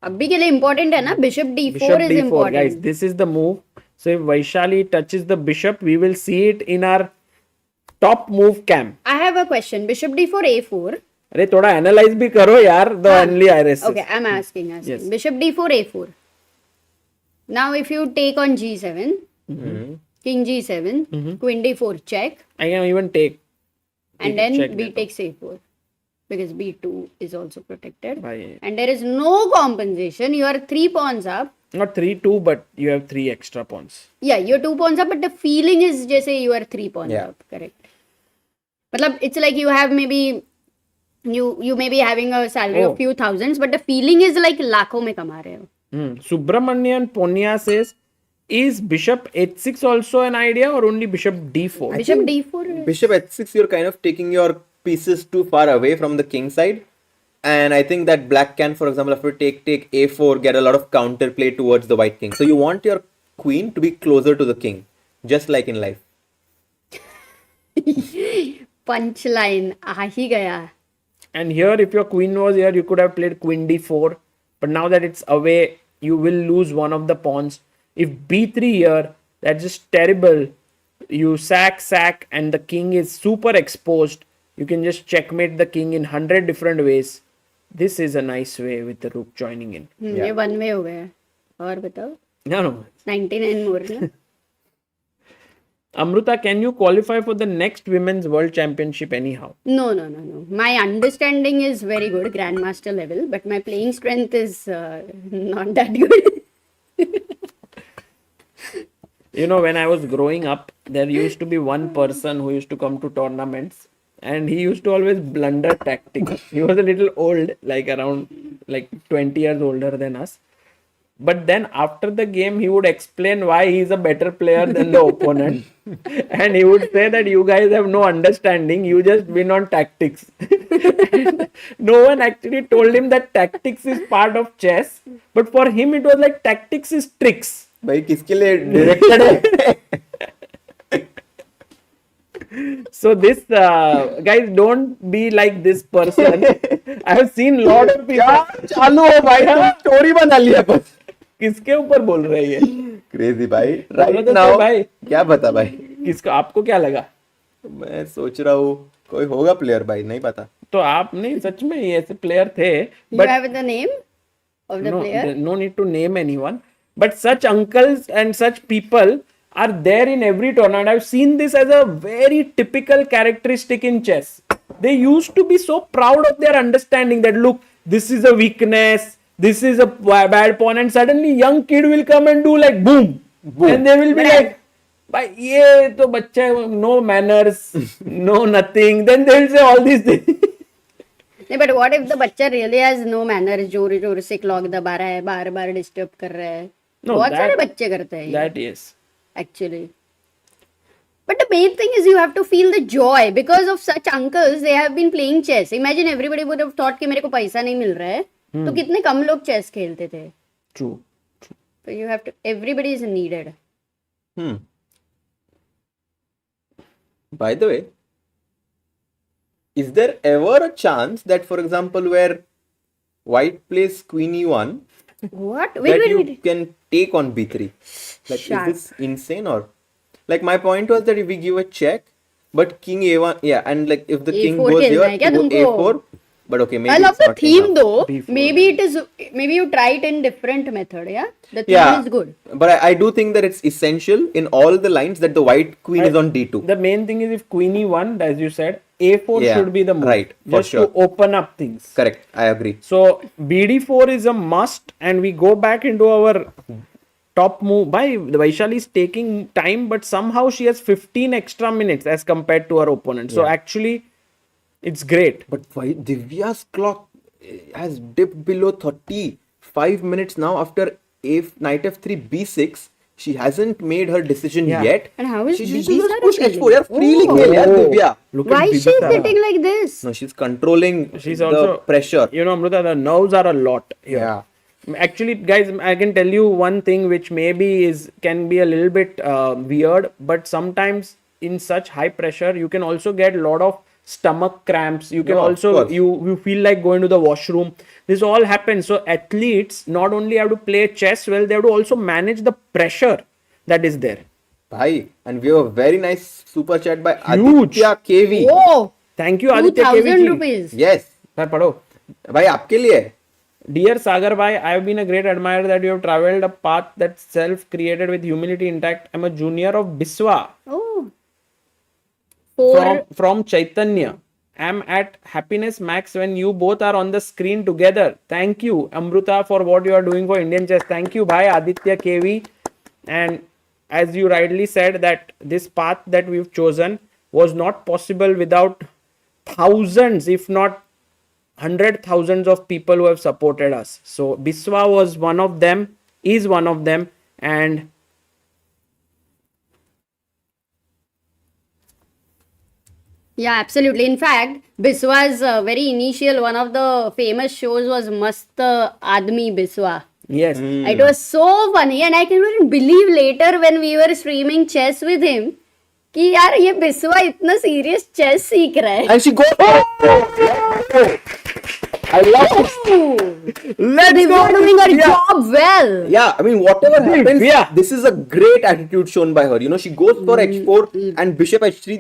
अभी के लिए इम्पोर्टेंट है ना. Bishop d4 Bishop is d4, guys. important. This is the move. So if Vaishali touches the bishop, we will see it in our top move cam. I have a question. Bishop d4 a4. अरे थोड़ा analyse भी करो यार. The only iris. Okay, I'm asking. Yes. Bishop d4 a4. Now if you take on g7, king g7, queen d4 check, I can even take. and then check b that. takes a4 because b2 is also protected. Bye. And there is no compensation. You are 3 pawns up. Not 3-2, but you have 3 extra pawns. Yeah, you're 2 pawns up, but the feeling is just say you are 3 pawns Yeah. up. Correct. Matlab, it's like you have maybe you may be having a salary Oh. of few thousands, but the feeling is like लाखों में कमा रहे हो. Subramanian Ponya says, is bishop h6 also an idea or only bishop d4? Bishop d4. Bishop h6, you're kind of taking your pieces too far away from the king side. And I think that black can, for example, if you take a4, get a lot of counterplay towards the white king. So you want your queen to be closer to the king, just like in life. Punchline आ ही गया. And here, if your queen was here, you could have played queen d4. But now that it's away, you will lose one of the pawns. If b3 here, that's just terrible. You sack, and the king is super exposed. You can just checkmate the king in 100 different ways. This is a nice way with the rook joining in. ये 1 way हो गया. और बताओ. No. 99 more ना. Amruta, can you qualify for the next Women's World Championship anyhow? No. My understanding is very good, grandmaster level, but my playing strength is not that good. When I was growing up there used to be one person who used to come to tournaments and he used to always blunder tactics. He was a little old, like around like 20 years older than us. But then after the game, he would explain why he's a better player than the opponent. And he would say that you guys have no understanding. You just win on tactics. And no one actually told him that tactics is part of chess. But for him, it was like tactics is tricks. भाई किसके लिए directed है? So this guys, don't be like this person. I have seen lot of people. चालू हो भाई, तुम story बना लिया बस. किसके ऊपर बोल रहे हैं ये? क्रेजी भाई. बोलो राइट तो नाउ भाई. क्या बता भाई? किसको, आपको क्या लगा? मैं सोच रहा हूँ कोई होगा प्लेयर भाई, नहीं पता. तो आप नहीं, सच में ये ऐसे प्लेयर थे. You But have the name of the player? no need to name anyone. But such uncles and such people are there in every tournament. I've seen this as a very typical characteristic in chess. They used to be so proud of their understanding that look, this is a weakness, this is a bad pawn, and suddenly young kid will come and do like boom. And they will be like, भाई ये तो बच्चा है, no manners, no nothing. Then they will say all these things. नहीं, but what if the बच्चा really has no manners, जोर जोर से क्लॉक दबा रहा है, बार बार डिस्टर्ब कर रहा है. No, बहुत that- सारे बच्चे करते हैं That yes. actually. But the main thing is you have to feel the joy because of such uncles. They have been playing chess. Imagine everybody would have thought कि मेरे को पैसा नहीं मिल रहा है, तो कितने कम लोग चेस खेलते थे. True. So you have to. Everybody is needed. By the way, is there ever a chance that, for example, where white plays queen e1, What? that Wait, you wait. can take on b3? Like, Sharp. is this insane or? Like, my point was that if we give a check, but king a1, yeah, and like if the king A4 goes खेलना है here, क्या you go तुमको? a4, but okay, maybe I love it's the not theme enough. though. B4, Maybe it is. Maybe you try it in different method. Yeah, the theme Yeah, is good. but I do think that it's essential in all the lines that the white queen is on d2. The main thing is if queen e1, as you said, a4 Yeah, should be the move. right, for just sure. to open up things. Correct, I agree. So bd4 is a must, and we go back into our top move. By the Vaishali is taking time, but somehow she has 15 extra minutes as compared to her opponent. So actually, it's great. But why Divya's clock has dipped below 35 minutes now after knight f3 b6. She hasn't made her decision Yeah. yet. And how is she Bibisara just push feeling? h4. Yeah, freely खेल यार Divya. Look Why at is she Bibisara. sitting like this? No, she's controlling She's the also pressure. You know, Amruta, the nerves are a lot here. Yeah. Actually, guys, I can tell you one thing which maybe can be a little bit weird, but sometimes in such high pressure, you can also get a lot of stomach cramps. You can Yeah, of also course. you feel like going to the washroom. This all happens. So athletes not only have to play chess well, they have to also manage the pressure that is there. Bhai, and we have a very nice super chat by Huge. Aditya KV. Oh, Thank you, Aditya 2000 KVG. rupees. Yes. Sir, padho. भाई आपके लिए है. Dear Sagar Bhai, I have been a great admirer that you have traveled a path that's self-created with humility intact. I'm a junior of Biswa Oh. Four. from Chaitanya. I'm at Happiness Max when you both are on the screen together. Thank you, Amruta, for what you are doing for Indian chess. Thank you, Bhai Aditya KV. And as you rightly said, that this path that we've chosen was not possible without thousands, if not 100,000s of people who have supported us. So Biswa was one of them, is one of them, and Yeah, absolutely. In fact, Biswa's very initial one of the famous shows was Mast Admi Biswa. yes, It was so funny, and I couldn't believe later when we were streaming chess with him कि यार ये बिस्वा इतना serious chess सीख रहा है. And she goes. I love it. let's They go. were doing her Yeah. job well. Yeah, I mean, whatever happens, yeah. this is a great attitude shown by her. You know, she goes for h4 and bishop h3.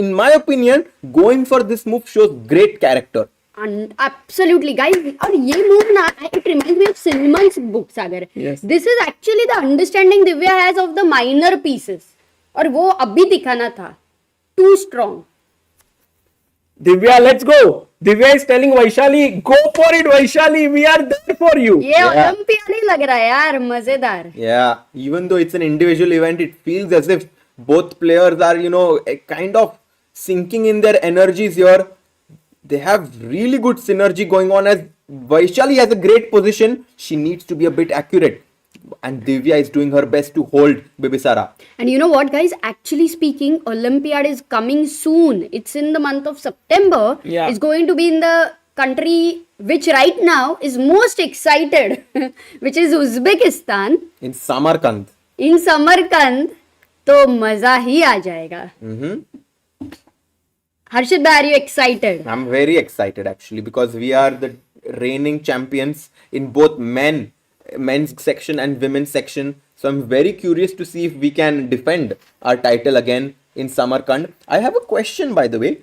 In my opinion, going for this move shows great character. And absolutely, guys. और ये move ना, it reminds me of Silman's book, Sagar. Yes. This is actually the understanding Divya has of the minor pieces. और वो अभी दिखाना था. Too strong. Divya, let's go. Divya is telling Vaishali, go for it, Vaishali. We are there for you. ये Olympia नहीं लग रहा है यार, मजेदार. Yeah, even though it's an individual event, it feels as if Both players are, kind of sinking in their energies here. They have really good synergy going on as Vaishali has a great position. She needs to be a bit accurate. And Divya is doing her best to hold Bibisara. And you know what, guys? Actually speaking, Olympiad is coming soon. It's in the month of September. Yeah. It's going to be in the country which right now is most excited, which is Uzbekistan. In Samarkand. In Samarkand, तो मजा ही आ जाएगा. Harshit bhai, are you excited? I'm very excited actually because we are the reigning champions in both men's section and women's section. So I'm very curious to see if we can defend our title again in Samarkand. I have a question, by the way.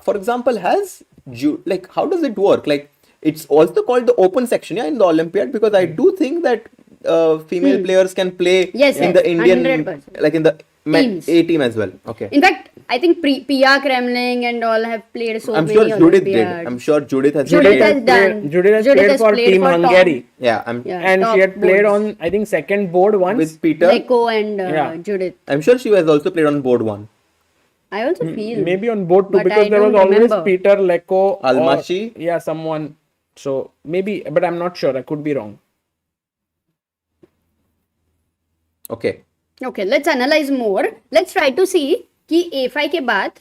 For example, how does it work? Like, it's also called the open section, yeah, in the Olympiad, because I do think that female players can play in the Indian, 100%. like in the Teams. A team as well. Okay. In fact, I think Pia Kremling and all have played so I'm many sure Judith did. Olympiads. I'm sure Judith has Judith played. has done. Judith has played for Team Tom. Hungary. Yeah, And top she had played boards. on, I think, second board once. with Peter. Leko and Yeah. Judith. I'm sure she has also played on board one. I also feel. Maybe on board two, But because I there was don't always remember. Peter, Leko, Almashi? yeah, someone. So maybe, but I'm not sure. I could be wrong. Okay. Okay, let's analyze more. Let's try to see कि A5 के बाद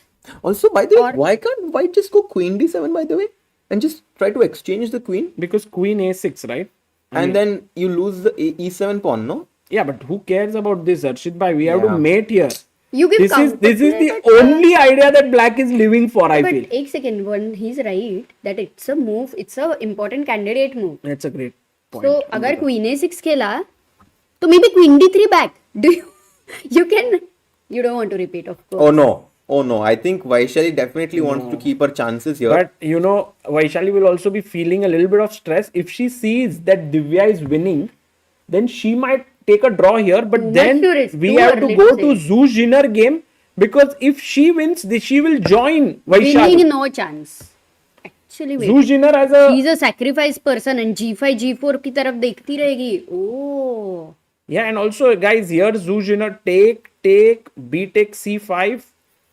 Also, by the way, Or- why can't White just go Queen D7, by the way? And just try to exchange the Queen? Because Queen A6, right? And then you lose the E7 pawn, no? Yeah, but who cares about this, Arshit bhai? We have Yeah. to mate here. you give This is the counter, only idea that Black is living for, I but feel. एक second, one he's right that it's a move, it's a important candidate move. That's a great point. So अगर Queen A6 खेला, तो maybe Queen D3 back. Do you don't want to repeat, of course. Oh no. I think Vaishali definitely wants to keep her chances here. But Vaishali will also be feeling a little bit of stress. If she sees that Divya is winning, then she might take a draw here. But Too then much to risk, we too have to early go to to say. Zhu-Jiner game, because if she wins, she will join Vaishali. Winning, no chance. Actually, wait. Zhu-Jiner has a... He's a sacrifice person and G5, G4 की तरफ देखती रहेगी. Oh. Yeah, and also, guys, here Zhu-Jiner take, B takes C5.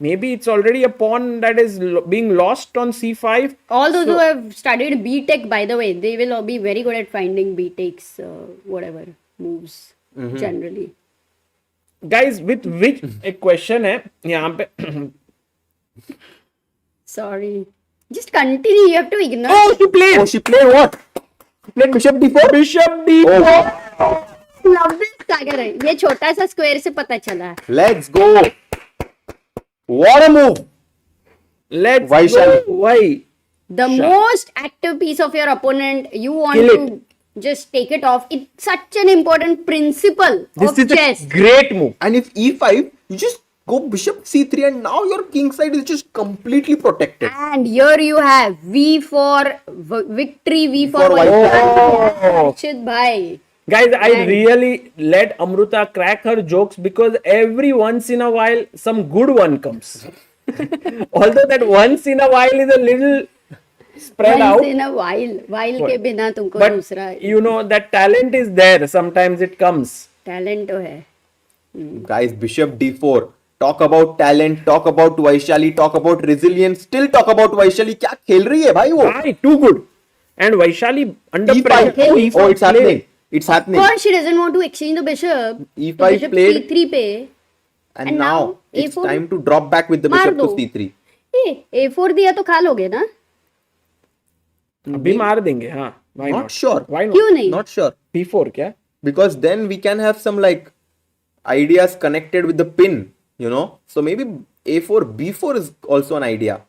Maybe it's already a pawn that is being lost on C5. All those who have studied B-Tech, by the way, they will all be very good at finding B-Tech's whatever moves generally. Guys, with which एक question है यहाँ पे. Sorry. Just continue. You have to ignore. Oh, she played What? She played Bishop D4? Bishop D4. Love this Sagar. ये छोटा सा square से पता चला. Let's go. What a move. Let's Vaishali. go. Why? The most active piece of your opponent, you want Kill to just take it off. It's such an important principle This of is chess. a great move. And if E5, you just go Bishop C3 and now your king side is just completely protected. And here you have V4 victory, V4 For Oh. Harshit bhai. Guys, I really let Amruta crack her jokes, because every once in a while some good one comes. Although that once in a while is a little spread out. Once in a while. While के बिना तुमको But दूसरा that talent is there. Sometimes it comes. talent तो है. Guys, Bishop D4. Talk about talent, talk about Vaishali, talk about resilience, still talk about Vaishali. क्या खेल रही है भाई वो? Why? Too good. And Vaishali under E5. pressure. Oh, E5 it's happening. It's happening. Of course, she doesn't want to exchange the bishop. E5 तो bishop played. C3 पे. And now it's A4 time to drop back with the मार bishop to दो. C3. A4 दिया तो खा लोगे ना? अभी मार देंगे, हाँ. Why Not not? sure. Why not? क्यों नहीं? Not sure. P4 क्या? Because then we can have some like ideas connected with the pin, So maybe A4, B4 is also an idea.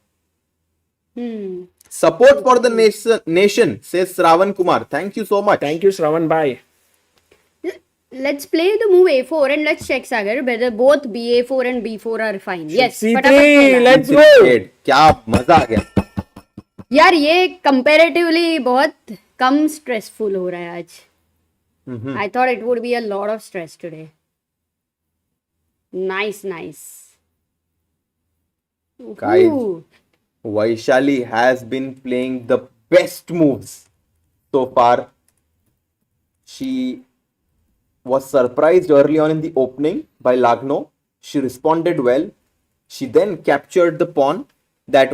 Support for the nation, says Shravan Kumar. Thank you so much. Thank you, Shravan bhai. Let's play the move A4 and let's check Sagar whether both BA4 and B4 are fine. Yes. C3, फटाफट खेलना. let's go. क्या मजा आ गया. यार ये comparatively बहुत कम stressful हो रहा है आज. I thought it would be a lot of stress today. Nice. Guys, Ooh. Vaishali has been playing the best moves so far. She was surprised early on in the opening by Lagno. She responded well. She then captured the pawn that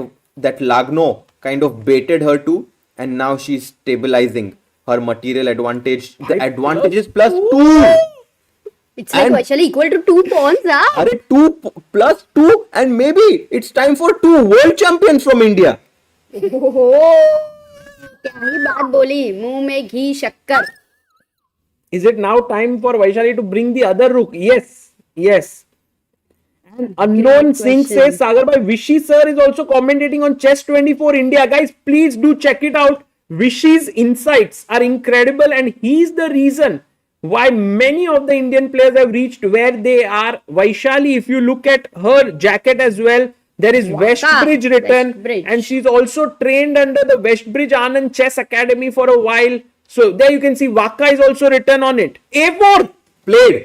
Lagno kind of baited her to, and now she's stabilizing her material advantage. The advantage is +2. It's like And- Vaishali equal to 2 pawns, huh? Are 2 + 2, and maybe it's time for 2 world champions from India. क्या ही बात बोली, मुंह में घी शक्कर. Is it now time for Vaishali to bring the other rook? Yes. Yes. And Unknown Singh question. says, Sagar bhai, Vishy sir is also commentating on Chess24 India. Guys, please do check it out. Vishy's insights are incredible, and he's the reason why many of the Indian players have reached where they are. Vaishali, if you look at her jacket as well, there is Westbridge written, Westbridge. and she's also trained under the Westbridge Anand Chess Academy for a while. So there you can see Waka is also written on it. A4 played.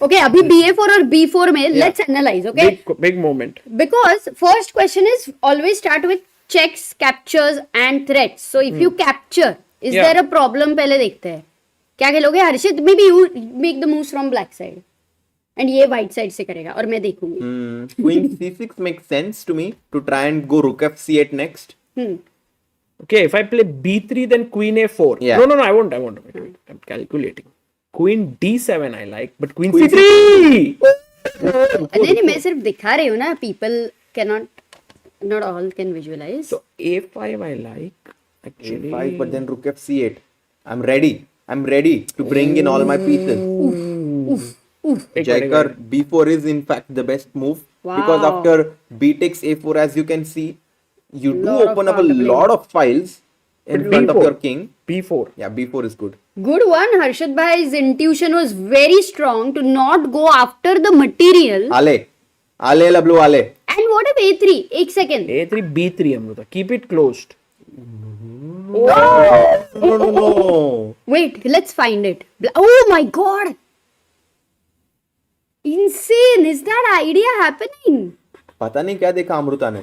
Okay, अभी BA4 और B4 में let's analyze, okay? Big moment. Because first question is always start with checks, captures and threats. So if you capture, is Yeah. there a problem? पहले देखते हैं. क्या खेलोगे हर्षित? Maybe you make the moves from black side. And ये white side से करेगा और मैं देखूंगी. Queen c6 makes sense to me to try and go rook f c8 next. Okay, if I play b3, then queen a4. Yeah. No, I won't. Wait. I'm calculating. Queen d7 I like, but queen c3! नहीं मैं सिर्फ दिखा रही हूँ ना. People cannot, not all can visualize. So a5 I like, actually. a5, but then rook f c8. I'm ready to bring in all my pieces. Jaikar b4 is in fact the best move, because Wow. after b takes a4, as you can see, you do Lot of open up a counterplay. lot of files in front of B4. your king. b4. Yeah, b4 is good. Good one. Harshit bhai's intuition was very strong to not go after the material. Ale lablu ale. And what if A3? एक second. a3, b3 Amruta. Keep it closed. No. Wait, let's find it. Oh my god! Insane! Is that idea happening? पता नहीं क्या देखा अमृता ने.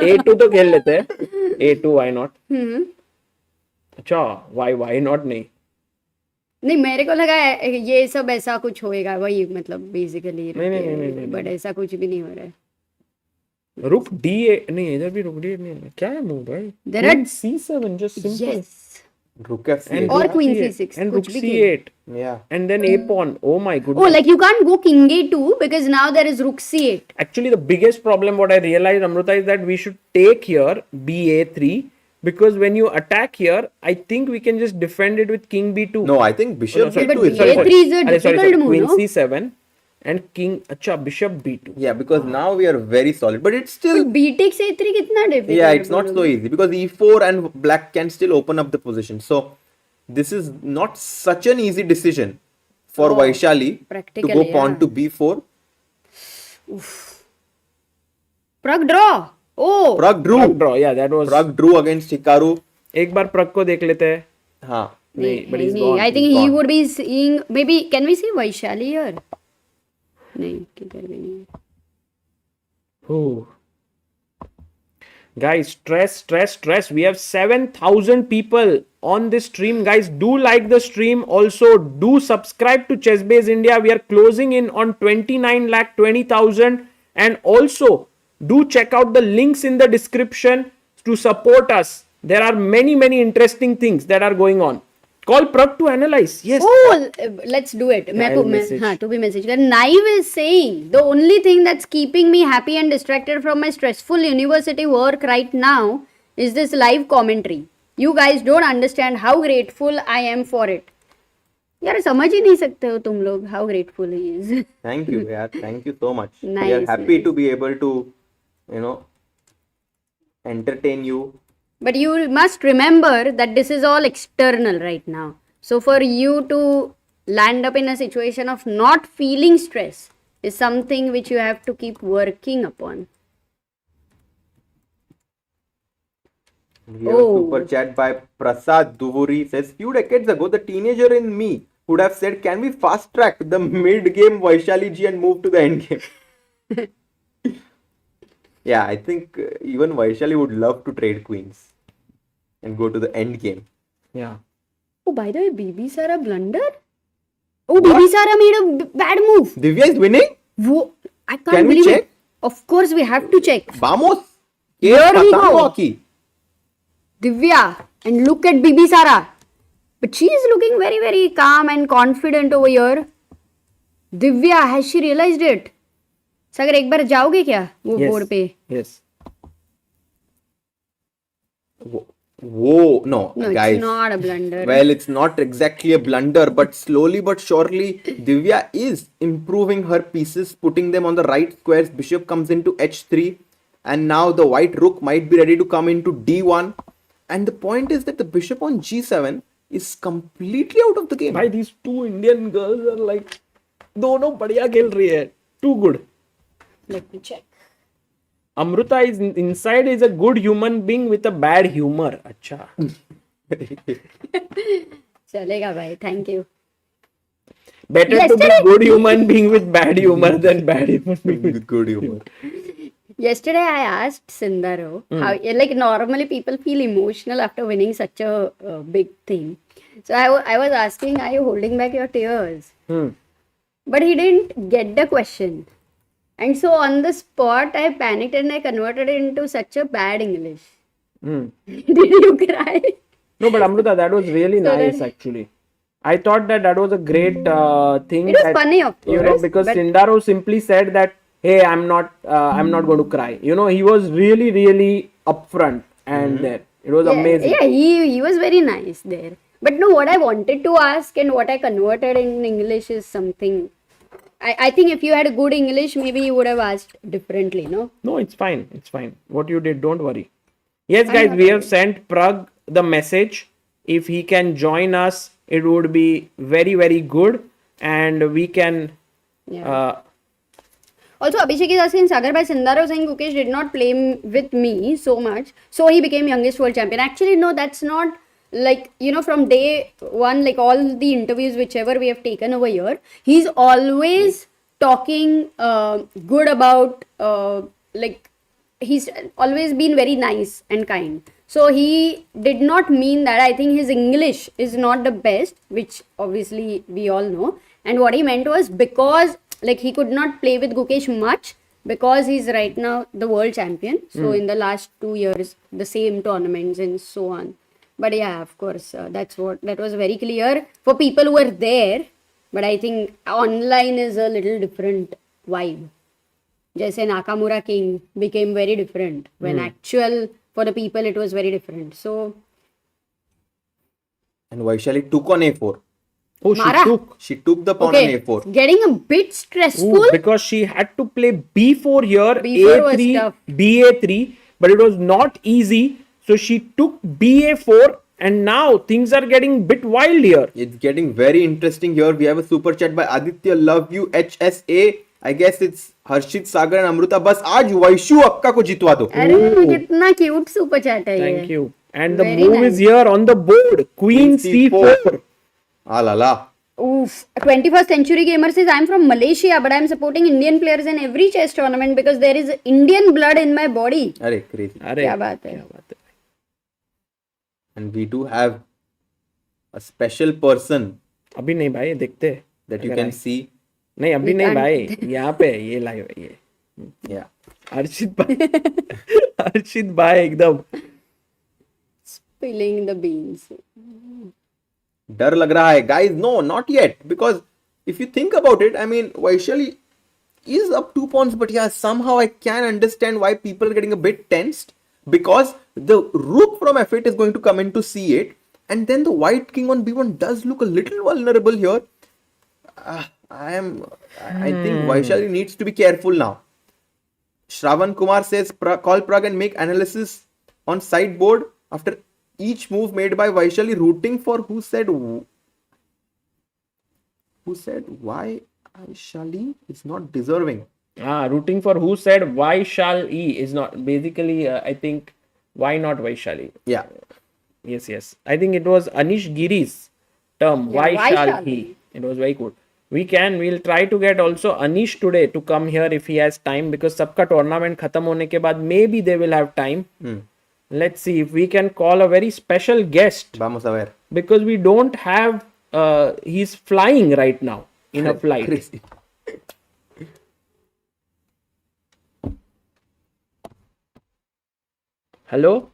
a2 तो खेल लेते हैं. a2 why not? अच्छा, why not नहीं? नहीं मेरे को लगा ये सब ऐसा कुछ होएगा वही मतलब बेसिकली. नहीं. बट ऐसा कुछ भी नहीं हो रहा है. रुक d8 नहीं, इधर भी रुक d8 नहीं है. क्या है मूव भाई? There are- Queen c7, just simple. Yes. Rook f8. और queen C8, c6 and rook कुछ भी c8, Yeah. and then a pawn. Oh my Oh, goodness. like you can't go king a2 because now there is rook c8. Actually, the biggest problem what I realized, Amruta, is that we should take here ba3, because when you attack here, I think we can just defend it with king b2. No, I think bishop sorry, But b2 is B8 good. is a difficult move, Queen no? c7 and king. Acha, bishop b2. Yeah, because now we are very solid, but it's still. But b takes a3 कितना difficult? Yeah, है it's not so बोलोगे? easy, because e4 and black can still open up the position. So this is not such an easy decision for Vaishali to practically, go pawn yeah. to b4. Prag draw. Oh. Prag drew. Prag draw, yeah, that was. Prag drew against Hikaru. एक बार प्रग को देख लेते हैं. हाँ. नहीं, but नहीं, he's नहीं, gone. I think he's he gone. would be seeing. Maybe can we see Vaishali here? नहीं किधर भी नहीं. Ooh. Guys, stress. We have 7,000 people on this stream. Guys, do like the stream. Also, do subscribe to ChessBase India. We are closing in on 29,20,000. And also, do check out the links in the description to support us. There are many interesting things that are going on. Call Prag to analyze. Yes. Oh, let's do it. मैं I'll message. हाँ, to be message कर. Naive is saying the only thing that's keeping me happy and distracted from my stressful university work right now is this live commentary. You guys don't understand how grateful I am for it. यार समझ ही नहीं सकते हो तुम लोग how grateful he is. Thank you, yeah. Thank you so much. We are Nice, happy nice. to be able to, entertain you. But you must remember that this is all external right now. So for you to land up in a situation of not feeling stress is something which you have to keep working upon. We have a super chat by Prasad Duvuri. Says, few decades ago, the teenager in me would have said, can we fast track the mid game Vaishali ji and move to the end game? Yeah, I think even Vaishali would love to trade queens and go to the end game. Yeah. Oh, by the way, Bibisara blunder? Oh, Bibisara made a bad move. Divya is winning? I can't Can we believe check? it. Of course, we have to check. Vamos. Here we खत्म go. hockey. Divya, and look at Bibisara. But she is looking very, very calm and confident over here. Divya, has she realized it? सागर एक बार जाओगे क्या वो board पे? Yes. Whoa, no, No, guys. it's not a blunder. Well, it's not exactly a blunder, but slowly but surely, Divya is improving her pieces, putting them on the right squares. Bishop comes into h3, and now the white rook might be ready to come into d1. And the point is that the bishop on g7 is completely out of the game. Bhai, these two Indian girls are like, दोनों बढ़िया खेल रही है. Too good. Let me check. Amruta is inside is a good human being with a bad humor. अच्छा. चलेगा भाई, thank you. Better to be Yesterday- good human being with bad humor than bad human being with. With good humor. Yesterday I asked Sindarov how, like normally people feel emotional after winning such a big thing. So I was asking, are you holding back your tears? But he didn't get the question. And so on the spot, I panicked and I converted it into such a bad English. Did you cry? No, but Amruta, that was really nice actually. I thought that was a great thing. It was that, funny, of course. You know, because but Sindarov simply said that, hey, I'm not going to cry. You know, he was really, really upfront and there. It was amazing. Yeah, he was very nice there. But no, what I wanted to ask and what I converted in English is something. I think if you had a good English, maybe you would have asked differently, no? No, it's fine. It's fine. What you did, don't worry. Yes, guys, we have sent Prag the message. If he can join us, it would be very, very good. And we can... Also, Abhishek is asking Sagar by Sindarov saying Gukesh did not play with me so much, so he became youngest world champion. Actually, no, that's not like, you know, from day one, like all the interviews, whichever we have taken over here, he's always talking good about, like, he's always been very nice and kind. So he did not mean that. I think his English is not the best, which obviously we all know. And what he meant was because like he could not play with Gukesh much because he's right now the world champion. So in the last 2 years, the same tournaments and so on. But yeah, of course, that was very clear for people who were there. But I think online is a little different vibe. Jaise Nakamura King became very different. When actual, for the people, it was very different. So... And Vaishali took on a4. Oh, Mara. She took the pawn Okay, on a4. getting a bit stressful. Ooh, because she had to play b4 here, B4 was a3, tough. ba3, but it was not easy. So she took ba4 and now things are getting bit wild here. It's getting very interesting here. We have a super chat by Aditya Love You HSA. I guess it's Harshit, Sagar and Amruta. बस आज वैशु अक्का को जितवा दो. अरे कितना cute super chat है ये. Thank you. And the Very move is here on the board. Queen c4. Ah la la. Oof. 21st century gamer says I'm from Malaysia but I'm supporting Indian players in every chess tournament because there is Indian blood in my body. अरे crazy. अरे क्या बात है. And we do have a special person अभी नहीं भाई देखते that you can see. नहीं अभी नहीं भाई यहाँ पे ये लाइव है ये. Yeah. हर्षित भाई हर्षित भाई एकदम Spilling the beans. डर लग रहा है guys. No, not yet, because if you think about it, I mean Vaishali is up 2 pawns, but yeah, somehow I can understand why people are getting a bit tensed, because the rook from f8 is going to come into c8 and then the white king on b1 does look a little vulnerable here. I think Vaishali needs to be careful now. Shravan Kumar says call Prag and make analysis on sideboard after each move made by Vaishali, rooting for who said why Vaishali is not deserving. Rooting for who said why shall he is not basically I think why not Vaishali. Yeah. Yes. I think it was Anish Giri's term. Yeah, why why shall shall he? It was very good. We'll try to get also Anish today to come here if he has time, because सबका tournament खत्म होने के बाद maybe they will have time. Let's see if we can call a very special guest, Vamos a ver. because we don't have he's flying right now in a flight. Crazy. Hello?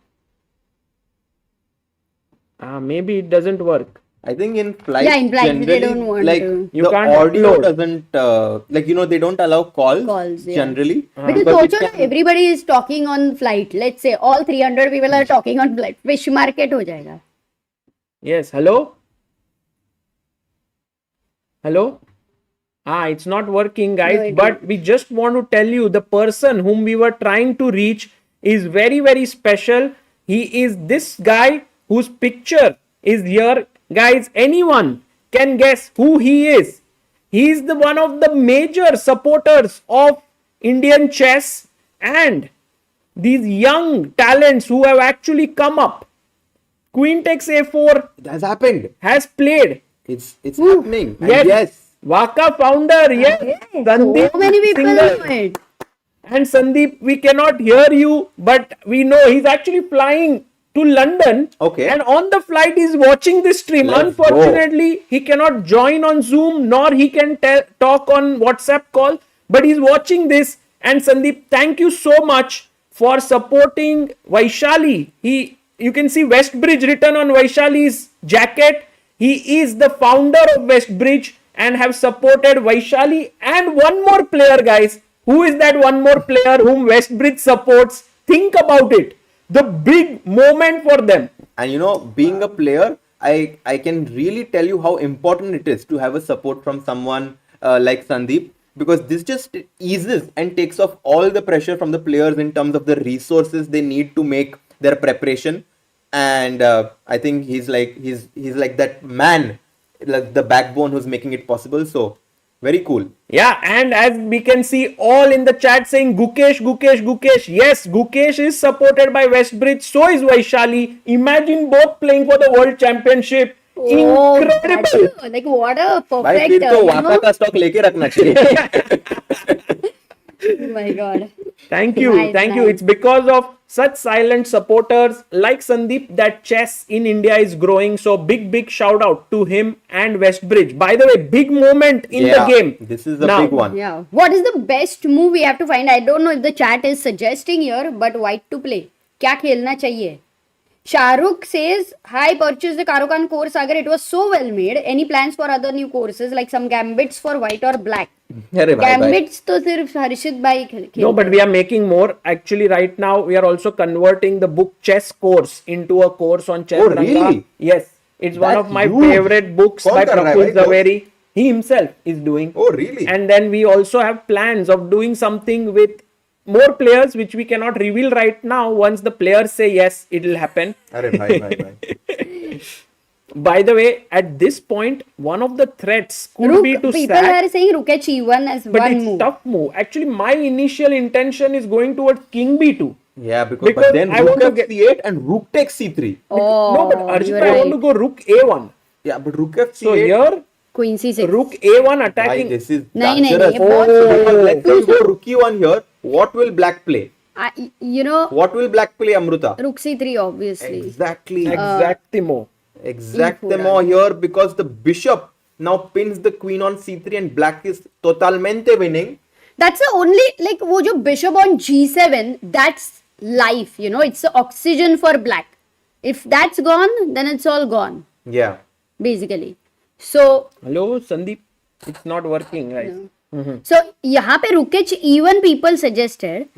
Maybe it doesn't work. I think in flight, Yeah, in flight, they generally, don't want like to. You the can't audio upload. doesn't like they don't allow calls, Yeah. generally. Because Because it socho na, can- everybody is talking on flight. Let's say all 300 people are talking on flight. Fish market हो जाएगा. Yes, hello? Hello? It's not working, guys. No, it But we just want to tell you the person whom we were trying to reach is very, very special. He is this guy whose picture is here. Guys, anyone can guess who he is. He is the one of the major supporters of Indian chess and these young talents who have actually come up. Queen takes a4 it has happened. has played. It's happening. And Yes. yes. Waka founder, yes. Sandeep So many people Singhal. know it. And Sandeep, we cannot hear you, but we know he's actually flying to London. Okay. And on the flight, he's watching this stream. Let's Unfortunately, he cannot join on Zoom, nor he can talk on WhatsApp call, but he's watching this. And Sandeep, thank you so much for supporting Vaishali. You can see Westbridge written on Vaishali's jacket. He is the founder of Westbridge and have supported Vaishali and one more player, guys. Who is that one more player whom Westbridge supports? Think about it. The big moment for them. And being a player, I can really tell you how important it is to have a support from someone like Sandeep, because this just eases and takes off all the pressure from the players in terms of the resources they need to make their preparation. And I think he's like that man, like the backbone who's making it possible. So very cool. Yeah, and as we can see all in the chat saying Gukesh, Gukesh, Gukesh. Yes, Gukesh is supported by Westbridge. So is Vaishali. Imagine both playing for the World Championship. Oh, Incredible. that's like what a भाई perfect. फिर तो वाका का stock लेके रखना चाहिए. Oh my god. Thank you. Nice, Thank you. nice. It's because of such silent supporters like Sandeep that chess in India is growing. So big shout out to him and Westbridge. By the way, big moment in the game. This is a Now, big one. Yeah. What is the best move we have to find? I don't know if the chat is suggesting here, but white to play. क्या खेलना चाहिए? Shahrukh says, "Hi, purchase the Karukan course. Agar it was so well made. Any plans for other new courses like some gambits for white or black?" अरे भाई भाई. Gambits तो सिर्फ हर्षित भाई खेलते no, but we are making more. Actually, right now we are also converting the book chess course into a course on chess. Oh, really? Yes, it's one That's of my huge. favorite books कौन by कर रहा है Praful भाई Zaveri. He himself is doing. Oh, really? And then we also have plans of doing something with more players, which we cannot reveal right now. Once the players say yes, it will happen. अरे भाई भाई भाई. By the way, at this point, one of the threats could Rook, be to people sack. are saying rook h1 as But one it's move. tough move. Actually, my initial intention is going towards king b2. Yeah, because Because but then I want rook to get- f c8 and rook takes c3. Oh, No, but Arjit, you're I right. want to go rook a1. Yeah, but rook f So c8. here, Queen c6. rook a1 Bhai, attacking. this is नहीं, dangerous. ये बहुत- Because let's say you go rook e1 here. What will black play? You know, What will black play, Amruta? rook c3 obviously. Exactly. Exactimo. Exactemo here, because the bishop now pins the queen on c3 and black is totalmente winning. That's the only, like, वो जो bishop on g7, that's life, it's the oxygen for black. If that's gone, then it's all gone, Yeah. basically. So, Hello, Sandeep. It's not working, right? so यहाँ पे rook h1 people suggested,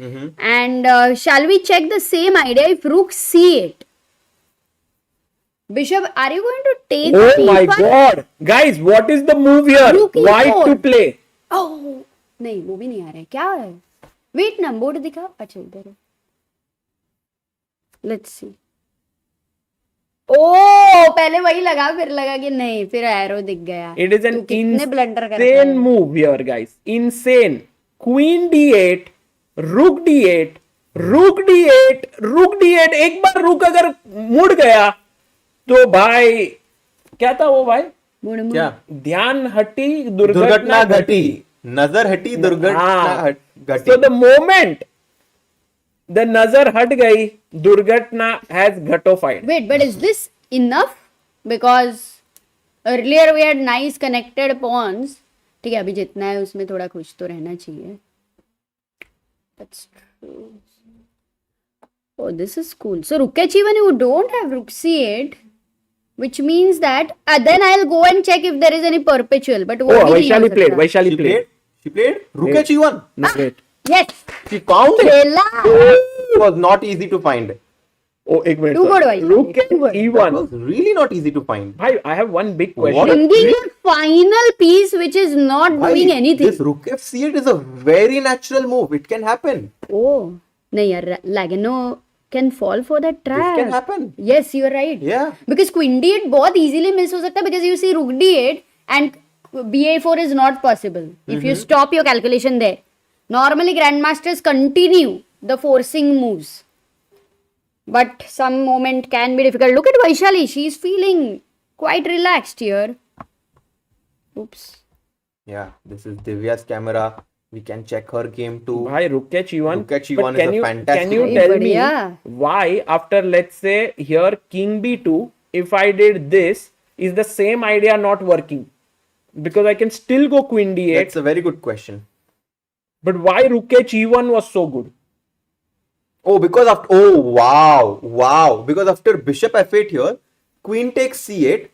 and shall we check the same idea if rook c8? Bishop, are you going to take Oh my c5? god. Guys, what is the move here? Rook e4. White to play. Oh, नहीं वो भी नहीं आ रहा है, क्या है? Wait ना, board दिखा, अच्छा इधर है. Let's see. ओ पहले वही लगा, फिर लगा कि नहीं, फिर एरो दिख गया. It is an तू कितने ब्लंडर करता insane है. move here, guys. Insane. Queen d8, rook d8, rook d8, rook d8. एक बार rook अगर मुड़ गया तो भाई क्या था वो भाई? मुड़ मुड़. क्या? ध्यान हटी दुर्घटना दुर्घटना घटी. नजर हटी दुर्घटना हाँ. घटी. So the moment the nazar हट गई, दुर्घटना has घटोfied. Wait, but is this enough? Because earlier we had nice connected pawns. ठीक है, अभी जितना है उसमें थोड़ा खुश तो रहना चाहिए. That's true. Oh, this is cool. So rook h7, you don't have rook c8, which means that then I'll go and check if there is any perpetual. But वो Oh, भी नहीं हो Vaishali played. सकता. Vaishali played. She played Rook h1. No, wait. Yes. She found it. खेला. It was not easy to find. Oh, एक minute. Too good, Vaishali. Rook Too good. It e1. was really not easy to find. Bhai, I have one big question. What? Bringing a final piece which is not doing anything. This Rook f8 is a very natural move. It can happen. Oh, नहीं यार, Lagno can fall for that trap. This can happen. Yes, you are right. Yeah. Because queen d8 बहुत easily miss हो सकता है because you see rook d8 and ba4 is not possible. If you stop your calculation there. Normally grandmasters continue the forcing moves. But some moment can be difficult. Look at Vaishali. She is feeling quite relaxed here. Oops. Yeah, this is Divya's camera. We can check her game too. Bhai, Rook h1. Rook h1 But is can a you, fantastic Can you move. tell me Badhiya. why after, let's say, here King b2, if I did this, is the same idea not working? Because I can still go Queen d8. That's a very good question. But why Rook h1 was so good? Oh, because after wow. Because after Bishop f8 here, Queen takes c8.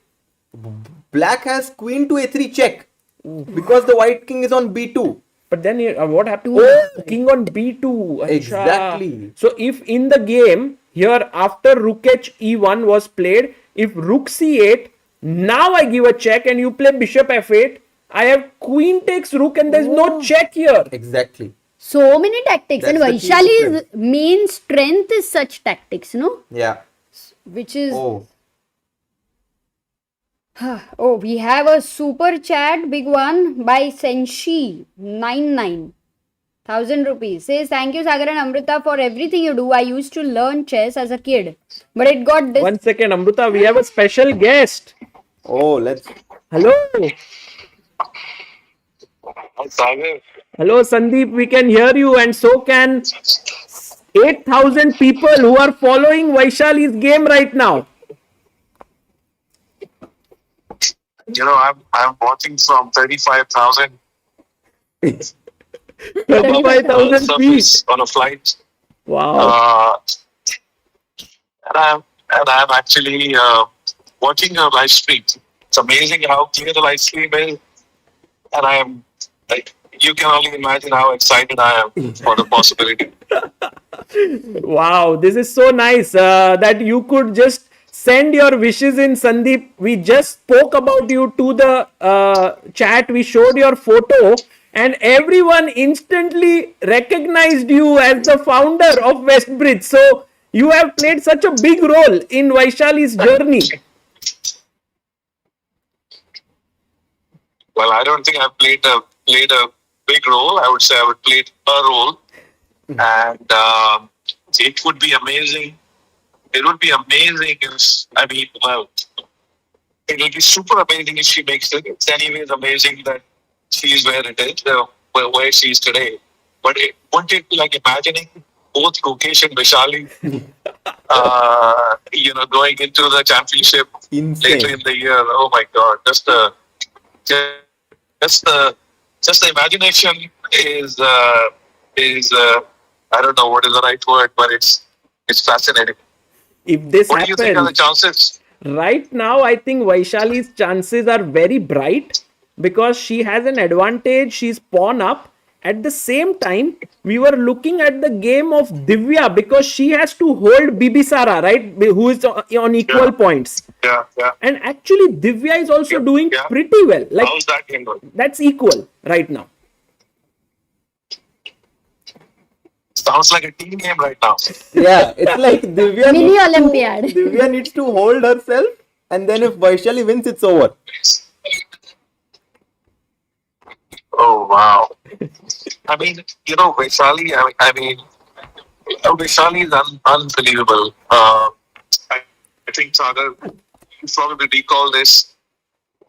Black has Queen to a3 check. Because the white king is on b2. But then what happened? Oh, King on b2. Acha. Exactly. So if in the game here after Rook e1 was played, if Rook c8, now I give a check and you play Bishop f8, I have Queen takes Rook and there's no check here. Exactly. So many tactics. That's And the key Vaishali's difference. main strength is such tactics, no? Yeah. Which is... Oh. Oh, we have a super chat, big one, by Senshi 99. 1,000 rupees. Says, thank you, Sagar and Amrita, for everything you do. I used to learn chess as a kid. But it got this. 1 second, Amruta, we have a special guest. Oh, let's. Hello. Sagar, Hello, Sandeep. We can hear you, and so can 8,000 people who are following Vaishali's game right now. I'm watching from 35,000 35,000 feet. surface on a flight. Wow. And I'm actually watching a live stream. It's amazing how clear the live stream is. And I am like, you can only imagine how excited I am for the possibility. Wow, this is so nice that you could just send your wishes in, Sandeep. We just spoke about you to the chat. We showed your photo and everyone instantly recognized you as the founder of Westbridge. So you have played such a big role in Vaishali's journey. Well, I don't think I've played a big role. I would say I would play a role. And it would be amazing. It would be amazing if, it would be super amazing if she makes it. It's anyways amazing that she's where it is, where she is today. But wouldn't it be like imagining both Gukesh and Vaishali, going into the championship later in the year? Oh my God! Just the imagination is I don't know what is the right word, but it's fascinating. If this What do you think are the happens, chances? right now, I think Vaishali's chances are very bright because she has an advantage. She's pawn up. At the same time, we were looking at the game of Divya because she has to hold Bibisara, right? Who is on equal points. Yeah. And actually, Divya is also doing yeah. pretty well. Like, How's that game going? that's equal right now. Sounds like a team game right now. Yeah, it's like Divya Mini needs Olympiad. Divya needs to hold herself, and then if Vaishali wins, it's over. Oh wow! Vaishali. Vaishali is unbelievable. I think Sagar, you probably recall this.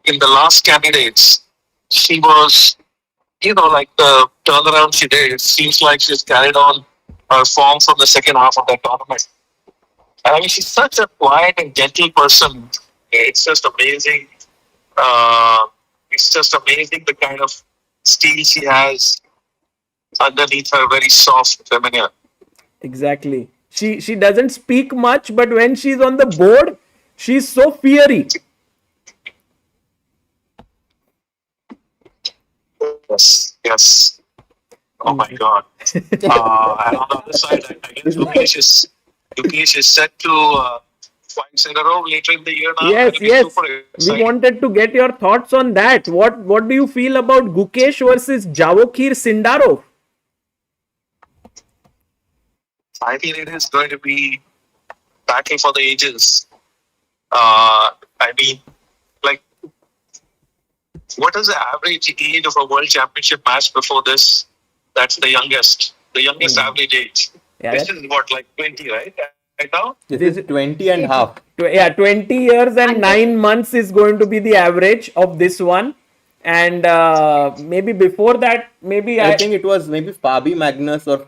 In the last candidates, she was, like the turnaround she did. It seems like she's carried on her form from the second half of that tournament. And she's such a quiet and gentle person. It's just amazing. It's just amazing the kind of steel she has underneath her very soft feminine. Exactly. She doesn't speak much, but when she's on the board, she's so fiery. Yes. Oh my God. And on the other side, I guess Gukesh is set to fight Sindarov later in the year now. Yes, That'll be yes. super We exciting. wanted to get your thoughts on that. What do you feel about Gukesh versus Javokhir Sindarov? I think it is going to be battle for the ages. I mean, like, what is the average age of a world championship match before this? That's the youngest. The youngest average age. Yeah, This is what, like 20, right? Right now? This is 20 and half. 20 years and 9 months is going to be the average of this one. And maybe before that, maybe I think it was maybe Fabi Magnus or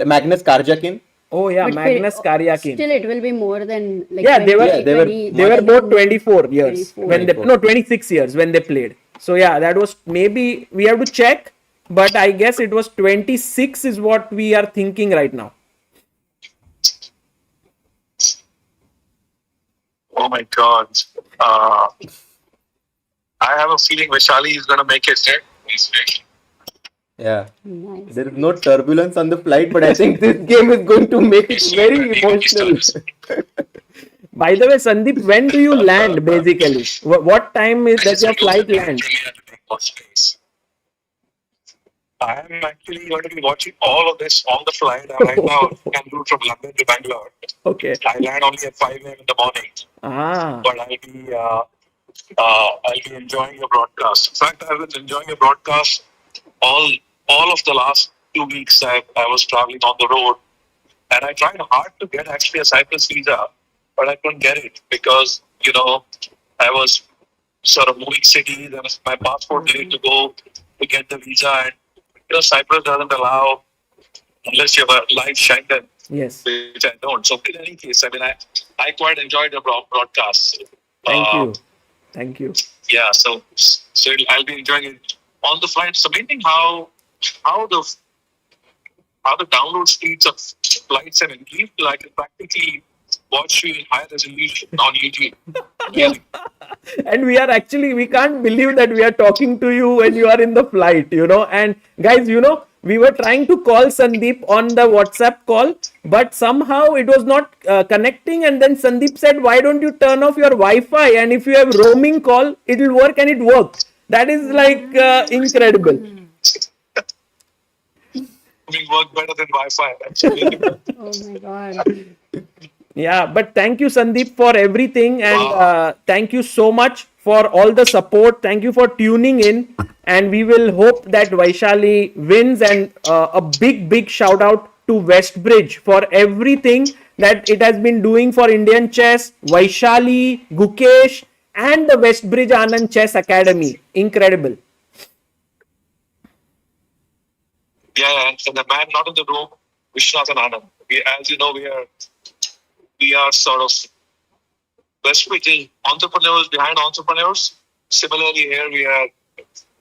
Magnus Karjakin. Oh yeah, But Magnus Karyakin. Still, it will be more than like Yeah, they were 20, they were both 24 years 24. when they 26 years when they played. So yeah, that was maybe we have to check, but I guess it was 26 is what we are thinking right now. Oh my God. I have a feeling Vaishali is going to make it. Yeah. Nice. There is no turbulence on the flight, but I think this game is going to make it very emotional. By the way, Sandeep, when do you land basically? What time does your flight land? I am actually going to be watching all of this on the flight. I'm right now en route from London to Bangalore. Okay. I land only at 5 a.m. in the morning, but I'll be enjoying your broadcast. In fact, I was enjoying your broadcast all of the last 2 weeks. I was traveling on the road, and I tried hard to get actually a Cyprus visa, but I couldn't get it because I was sort of moving cities, and my passport needed to go to get the visa, and Cyprus doesn't allow unless you have a live Schengen, Yes. which I don't. So in any case, I mean, I quite enjoyed the broadcast. Thank you. Yeah, so I'll be enjoying it on the flight. It's amazing how the download speeds of flights have increased. I can practically watch you in high resolution on YouTube. Yeah. And we can't believe that we are talking to you when you are in the flight, and guys, we were trying to call Sandeep on the WhatsApp call, but somehow it was not connecting, and then Sandeep said, why don't you turn off your Wi-Fi, and if you have roaming call, it will work, and it worked. That is like incredible. We work better than Wi-Fi, actually. Oh my God. Yeah, but thank you, Sandeep, for everything, and thank you so much for all the support. Thank you for tuning in, and we will hope that Vaishali wins, and a big shout out to Westbridge for everything that it has been doing for Indian chess, Vaishali, Gukesh, and the Westbridge Anand Chess Academy. Incredible. Yeah, and the man not in the room, Vishwanath and Anand. As you know, we are sort of Westbridge entrepreneurs behind entrepreneurs. Similarly, here we are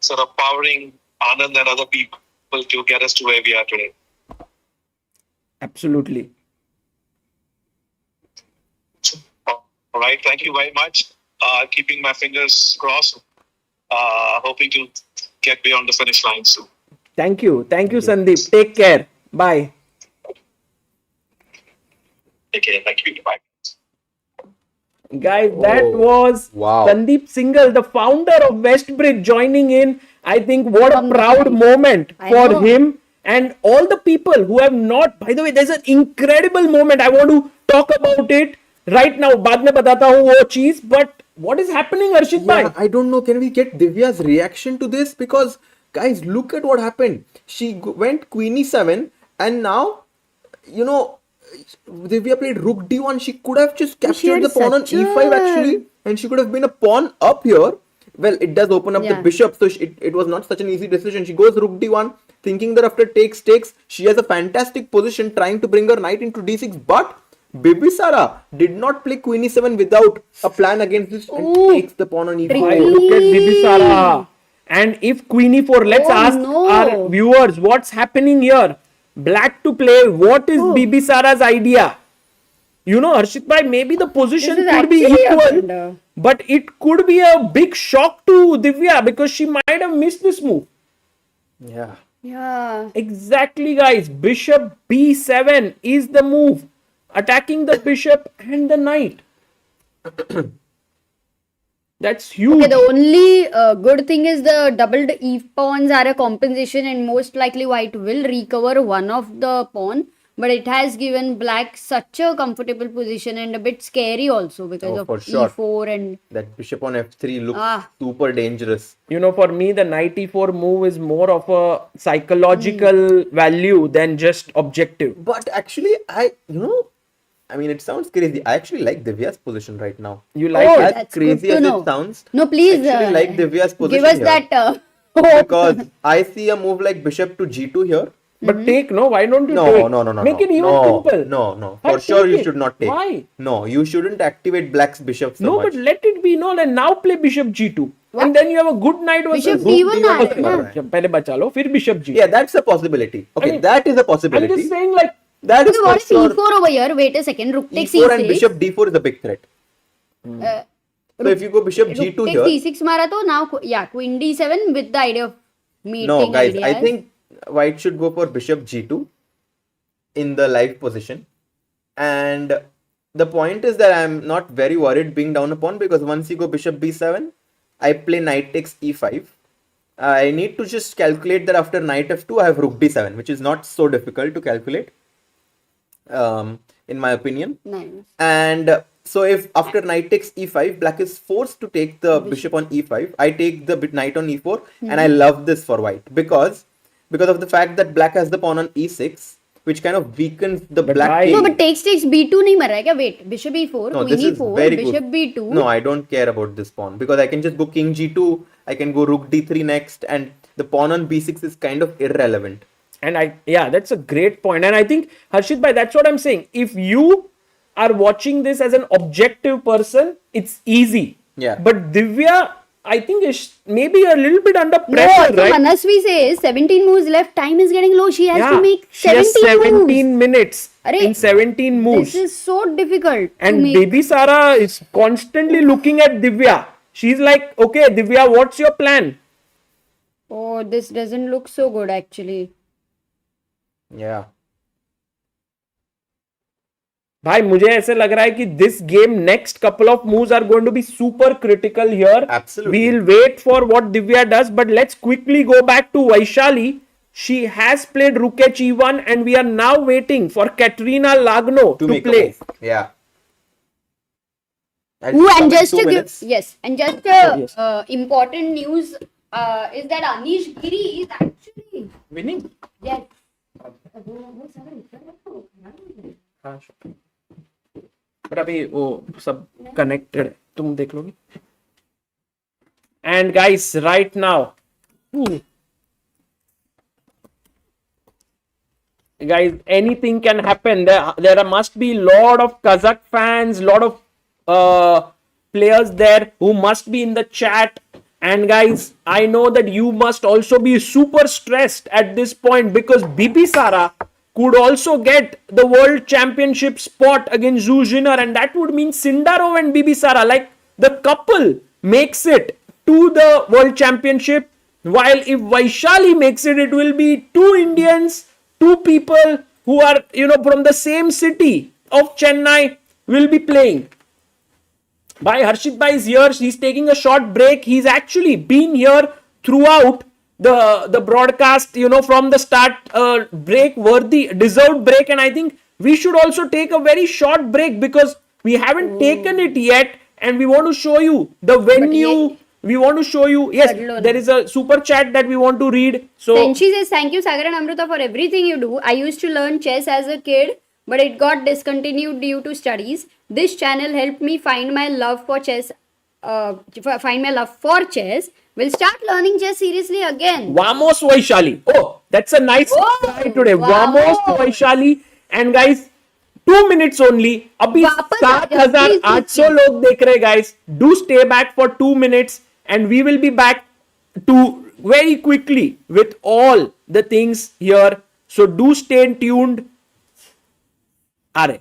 sort of powering Anand and other people to get us to where we are today. Absolutely. All right, thank you very much. Keeping my fingers crossed, hoping to get beyond the finish line soon. Thank you, Sandeep. Take care. Bye. Okay, thank you. Bye. Guys, that was wow. Sandeep Singhal, the founder of Westbridge, joining in. I think what a proud moment for him and all the people who have not. By the way, there's an incredible moment. I want to talk about it right now. Baad mein batata hu wo cheez. But what is happening, Arshit bhai? Yeah, I don't know. Can we get Divya's reaction to this? Because guys, look at what happened. She went Queen E7, and now, Divya played Rook D1. She could have just captured the pawn on E5 actually, and she could have been a pawn up here. Well, it does open up the bishop, so it was not such an easy decision. She goes Rook D1, thinking that after takes, she has a fantastic position, trying to bring her knight into D6. But Bibisara did not play Queen E7 without a plan against this, and takes the pawn on E5. Look at Bibisara. And if Queen E4, let's ask our viewers what's happening here. Black to play. What is Bibisara's idea? Harshit bhai, maybe the position This is could be actually a equal, wonder. but it could be a big shock to Divya because she might have missed this move. Yeah. Yeah. Exactly, guys. Bishop b7 is the move. Attacking the bishop and the knight. That's huge. Okay, the only good thing is the doubled eve pawns are a compensation, and most likely white will recover one of the pawn. But it has given black such a comfortable position and a bit scary also because Oh, of for sure. e4 and That bishop on f3 looks Ah. super dangerous. For me, the knight e4 move is more of a psychological value than just objective. But actually, I mean, it sounds crazy. I actually like Divya's position right now. You like Oh, it? As that's crazy good to as know. it sounds, No, please I actually like Divya's position give us here. that hope. Because I see a move like bishop to g2 here. But take, no? Why don't you No, take? no, no, no. Make no. it even no, simple. No. But For sure, take you it. should not take. Why? No, you shouldn't activate black's bishop so No, much. but let it be. No, and now play bishop g2. What? And then you have a good knight versus Bishop rook d1 uh d1 रहा है ना? पहले बचा लो, फिर bishop g2. Yeah, that's a possibility. Okay, mean, that is a I'm possibility. just saying, like, That is Okay, for what is sure. e4 over here? Wait a second. Rook takes e4 and e6. bishop d4 is a big threat. So if you go bishop Rook g2 takes here, e6 मारा तो now yeah queen d7 with the idea of meeting no guys, ideas. I think white should go for bishop g2 in the live position. And the point is that I'm not very worried being down a pawn because once you go bishop b7, I play knight takes e5. I need to just calculate that after knight f2, I have rook d7, which is not so difficult to calculate, in my opinion. Nice. And so if after knight takes e5, black is forced to take the bishop on e5, I take the knight on e4, and I love this for white because of the fact that black has the pawn on e6, which kind of weakens the But black why? king. No, but takes b2 नहीं मर रहा है क्या? Wait, bishop e4, No, queen this is e4, very bishop good. b2. No, I don't care about this pawn because I can just go king g2, I can go rook d3 next, and the pawn on b6 is kind of irrelevant. And that's a great point. And I think, Harshit bhai, that's what I'm saying. If you are watching this as an objective person, it's easy. Yeah. But Divya, I think is maybe a little bit under No, pressure, so right? Manasvi says 17 moves left, time is getting low. She has Yeah, to make she has 17 17 moves. minutes Arey, in 17 moves. This is so difficult And to make. Bibisara is constantly looking at Divya. She's like, okay, Divya, what's your plan? Oh, this doesn't look so good actually. Yeah. भाई मुझे ऐसे लग रहा है कि this game next couple of moves are going to be super critical here. Absolutely. We'll wait for what Divya does, but let's quickly go back to Vaishali. She has played rook h1 and we are now waiting for Kateryna Lagno to make a play. move. Yeah. Ooh, and just to give, minutes. yes, and just Yes. important news is that Anish Giri is actually Winning? yes. But अभी वो सब connected है, तुम देख लोगे. And guys, right now, guys, anything can happen. There must be lot of Kazakh fans, lot of players there who must be in the chat. And guys, I know that you must also be super stressed at this point because Bibisara could also get the world championship spot against Jiner, and that would mean Sindarov and Bibisara, like the couple, makes it to the world championship. While if Vaishali makes it, it will be two Indians, two people who are from the same city of Chennai will be playing. Bhai Harshit bhai is here. He's taking a short break. He's actually been here throughout the broadcast, from the start. Break worthy, deserved break. And I think we should also take a very short break because we haven't taken it yet. And we want to show you the venue. We want to show you. Yes, there is a super chat that we want to read. So Senshi says, thank you, Sagar and Amrita, for everything you do. I used to learn chess as a kid, but it got discontinued due to studies. This channel helped me find my love for chess. We'll start learning chess seriously again. Vamos Vaishali. Oh, that's a nice try today. Vamos Vaishali. And guys, 2 minutes only. Abhi वापस आ जाओ, 7,800 please. log dekh rahe guys. Do stay back for 2 minutes and we will be back to very quickly with all the things here. So do stay tuned. Are.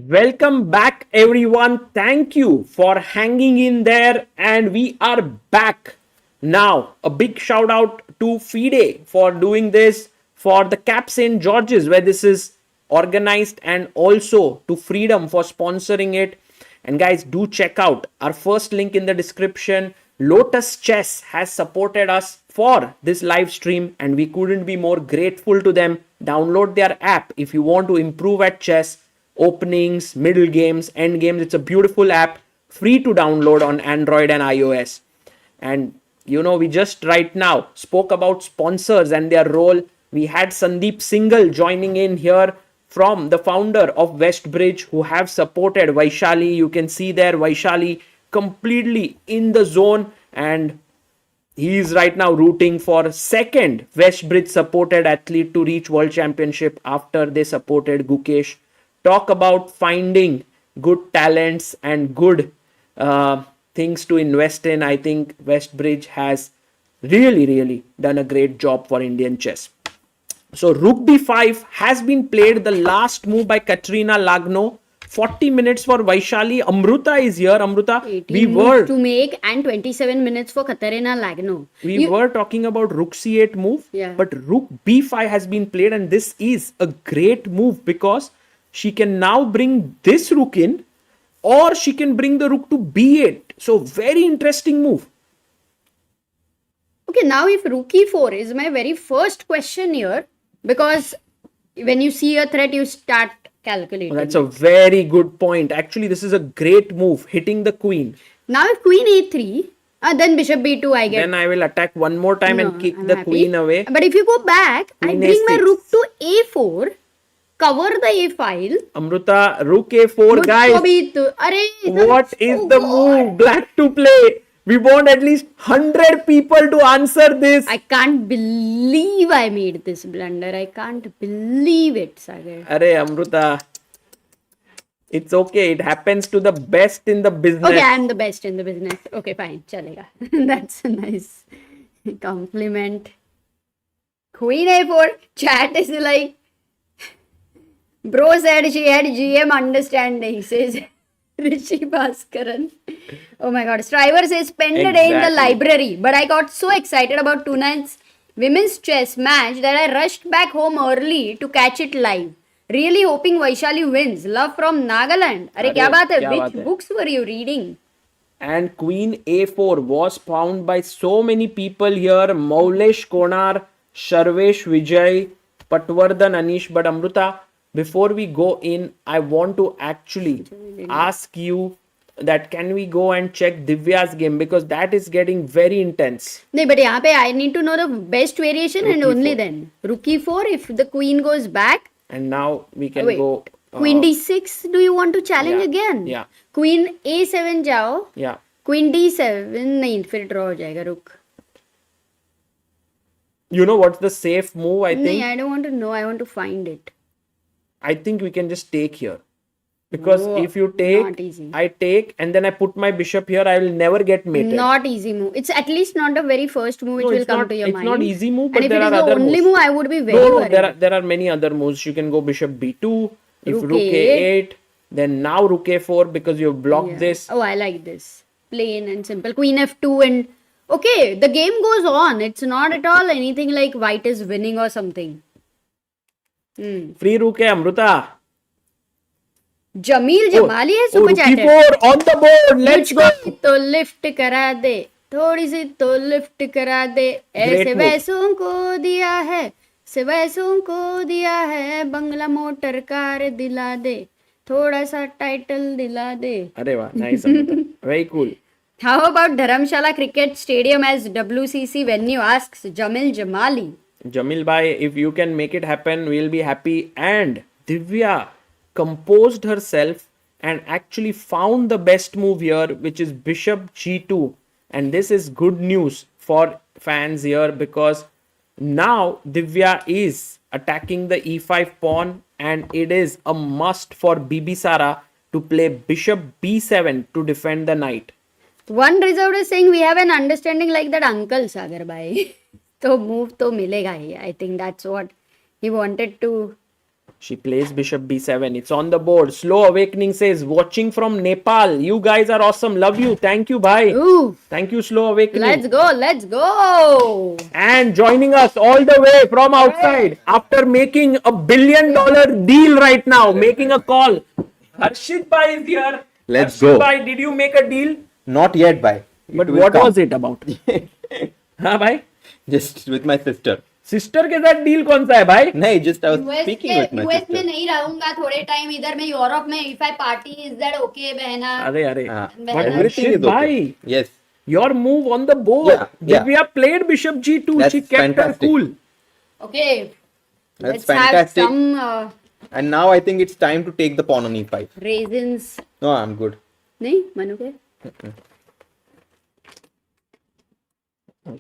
Welcome back, everyone. Thank you for hanging in there, and we are back now. A big shout out to FIDE for doing this, for the Cap St. George's where this is organized, and also to Freedom for sponsoring it. And guys, do check out our first link in the description. Lotus Chess has supported us for this live stream, and we couldn't be more grateful to them. Download their app if you want to improve at chess, openings, middle games, end games. It's a beautiful app, free to download on Android and iOS. And you know, we just right now spoke about sponsors and their role. We had Sandeep Singhal joining in here from the founder of Westbridge, who have supported Vaishali. You can see there Vaishali completely in the zone, and he is right now rooting for second Westbridge supported athlete to reach World Championship after they supported Gukesh. Talk about finding good talents and good things to invest in. I think Westbridge has really done a great job for Indian chess. So Rook b5 has been played. The last move by Kateryna Lagno. 40 minutes for Vaishali. Amruta is here. Amruta, 18 moves to make and 27 minutes for Kateryna Lagno. We were talking about Rook c8 move, but Rook b5 has been played, and this is a great move because she can now bring this Rook in, or she can bring the Rook to b8. So very interesting move. Okay, now if Rook e4 is my very first question here, because when you see a threat, you start calculating. That's a very good point. Actually, this is a great move, hitting the queen. Now if queen a3, then bishop b2 I get. Then I will attack one more time and kick the queen away. But if you go back, Queen I bring my a6. rook to a4, cover the a file. Amruta, Rook a4, guys. What is the move? Black to play. We want at least 100 people to answer this. I can't believe I made this blunder. I can't believe it, Sagar. Arey, Amruta. It's okay. It happens to the best in the business. Okay, I'm the best in the business. Okay, fine. Chalega. That's a nice compliment. Queen a4. Chat is like, bro said she had GM understanding, says Rishi Bhaskaran. Oh my god. Striver says, spend a day in the library. But I got so excited about tonight's women's chess match that I rushed back home early to catch it live. Really hoping Vaishali wins. Love from Nagaland. Arey, kya baat hai? Which books were you reading? And Queen a4 was found by so many people here. Maulesh Konar, Sharvesh Vijay, Patwardhan Anish. But Amruta, before we go in, I want to actually ask you that can we go and check Divya's game, because that is getting very intense. No, but here I need to know the best variation and only then. Rook e4 if the queen goes back. And now we can go. Queen d6, do you want to challenge again? Yeah. Queen a7 jao. Yeah. Queen d7, nahin, fir draw ho jayega rook. You know what's the safe move, I think? I don't want to know. I want to find it. I think we can just take here. Because if you take, I take, and then I put my bishop here, I will never get mated. Not easy move. It's at least not the very first move which will come to your mind. It's not easy move, but and there if are it is other the only moves. move, I would be very worried. There are many other moves. You can go bishop b2, if rook a8, then now rook a4 because you have blocked this. Oh, I like this. Plain and simple. Queen f2 and... Okay, the game goes on. It's not at all anything like white is winning or something. Free rook hai, Amruta. Jamil Jamali है super chat on the board. Let's go. तो lift करा दे, थोड़ी सी तो lift करा दे, ऐसे वैसों को दिया है, से वैसों को दिया है, बंगला मोटर कार दिला दे, थोड़ा सा टाइटल दिला दे. अरे वाह, nice Amruta. Very cool. How about Dharamshala Cricket Stadium as WCC venue, asks Jamil Jamali. Jamil bhai, if you can make it happen, we'll be happy. And Divya composed herself and actually found the best move here, which is bishop g2. And this is good news for fans here, because now Divya is attacking the e5 pawn, and it is a must for Bibisara to play bishop b7 to defend the knight. One reserved is saying we have an understanding like that uncle Sagar bhai. So move to milega hi. I think that's what he wanted to She plays bishop b7. It's on the board. Slow Awakening says, watching from Nepal. You guys are awesome. Love you. Thank you, bhai. Ooh, Thank you, Slow Awakening. let's go, let's go. And joining us all the way from outside after making $1 billion deal right now, making a call. Harshit bhai is here. Let's Harshit go. bhai, did you make a deal? Not yet, bhai. But what was it about? हाँ भाई, Just with my sister. Sister के साथ deal कौन सा है भाई? No, just I was speaking with my US में sister. नहीं रहूंगा थोड़े टाइम, इधर में यूरोप में. If I party is that okay बहना? अरे But everything Harshit is okay. bhai, Yes. your move on the board. Yeah. Divya played bishop g2. That's She kept fantastic. her cool. Okay, That's let's fantastic. have some And now I think it's time to take the pawn on e5. raisins. No, I'm good. नहीं मनोगे?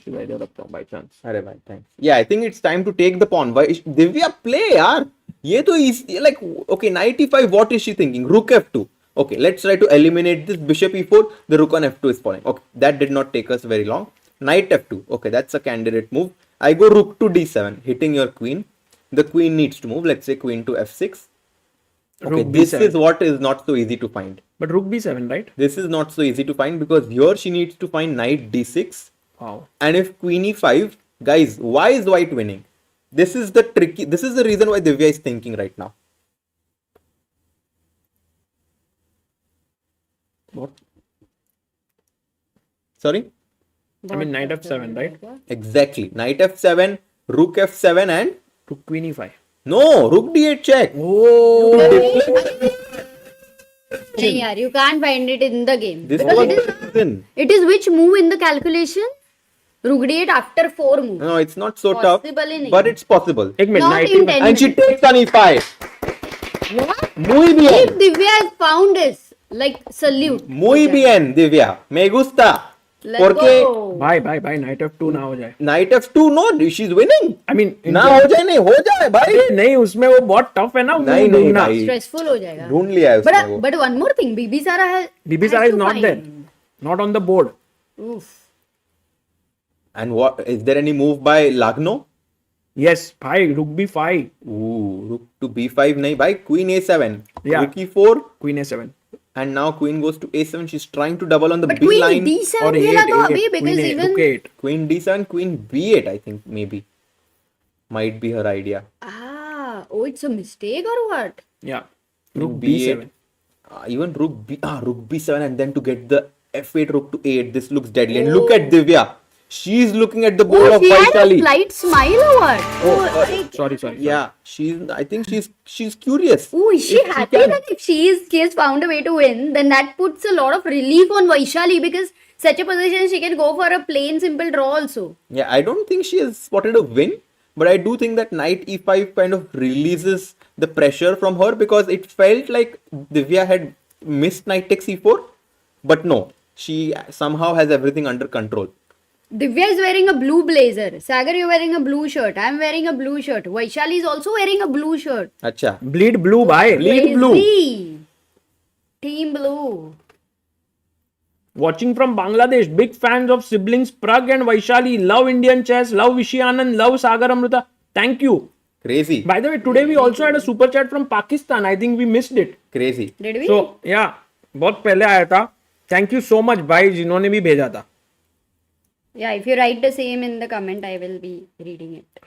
Should I interrupt by chance? अरे भाई, thanks. Yeah, I think it's time to take the pawn. Why Divya play यार? ये तो easy, like okay, knight e5. What is she thinking? Rook f2. Okay, let's try to eliminate this bishop e4. The rook on f2 is falling. Okay, that did not take us very long. Knight f2. Okay, that's a candidate move. I go rook to d7, hitting your queen. The queen needs to move. Let's say queen to f6. Okay, Rook this b7. is what is not so easy to find. But rook b7, right? This is not so easy to find because here she needs to find knight d6. Wow. And if queen e5, guys, why is white winning? This is the tricky, this is the reason why Divya is thinking right now. What? Sorry? I mean, knight f7, right? Exactly. Knight f7, rook f7 and To queen e5. no, rook d8 check. Oh, नहीं यार, you can't find it in the game. This Because was it is, the reason. it is which move in the calculation? Rook d8 after 4 moves. No, it's not so tough, Possible ही नहीं. but it's possible. एक minute, Not knight in e5. 10 And she minutes. takes on e5. What? Muy If bien. Divya has found this, like salute. Muy bien, Divya. Me gusta. Let's Porque go. Bye, bye, bye. Knight f2 ना हो जाए. knight f2, no, she's winning. I mean, ना हो जाए नहीं, हो जाए भाई. नहीं, उसमें वो बहुत tough है ना. नहीं, नहीं, ढूंढना. भाई. Stressful हो जाएगा. ढूंढ लिया है उसने वो. But one more thing, Bibisara has. Bibisara has is to not find. there. Not on the board. Oof. And what is there any move by Lagno? Yes, bhai, rook b5. Ooh, rook to b5 nahi bhai, queen a7. Yeah. Rook e4 Queen a7. and now queen goes to a7. She's trying to double on the But b queen line. d7 Or खेला a8, तो a8, अभी because queen a8, even rook a8. Queen d7, queen b8 I think maybe. Might be her idea. oh, it's a mistake or what? Yeah. Rook b8. b7. Even rook b7 and then to get the f8 rook to a8. This looks deadly. And look at Divya. She's looking at the board Oh, of she had a Vaishali. slight smile or what? Sorry. Yeah, I think she's curious. Oh, is she happy that if she has found a way to win, then that puts a lot of relief on Vaishali because such a position she can go for a plain simple draw also. Yeah, I don't think she has spotted a win, but I do think that knight e5 kind of releases the pressure from her because it felt like Divya had missed knight takes e4, but no, she somehow has everything under control. Divya is wearing a blue blazer. Sagar, you're wearing a blue shirt. I'm wearing a blue shirt. Vaishali is also wearing a blue shirt. Acha. Bleed blue, bhai. Bleed blue. Crazy. Team blue. Watching from Bangladesh. Big fans of siblings Prag and Vaishali. Love Indian chess. Love Vishy Anand. Love Sagar Amrita. Thank you. Crazy. By the way, today we also had a super chat from Pakistan. I think we missed it. Crazy. Did we? So, yeah. बहुत पहले आया था. Thank you so much भाई जिन्होंने भी भेजा था. Yeah, if you write the same in the comment, I will be reading it.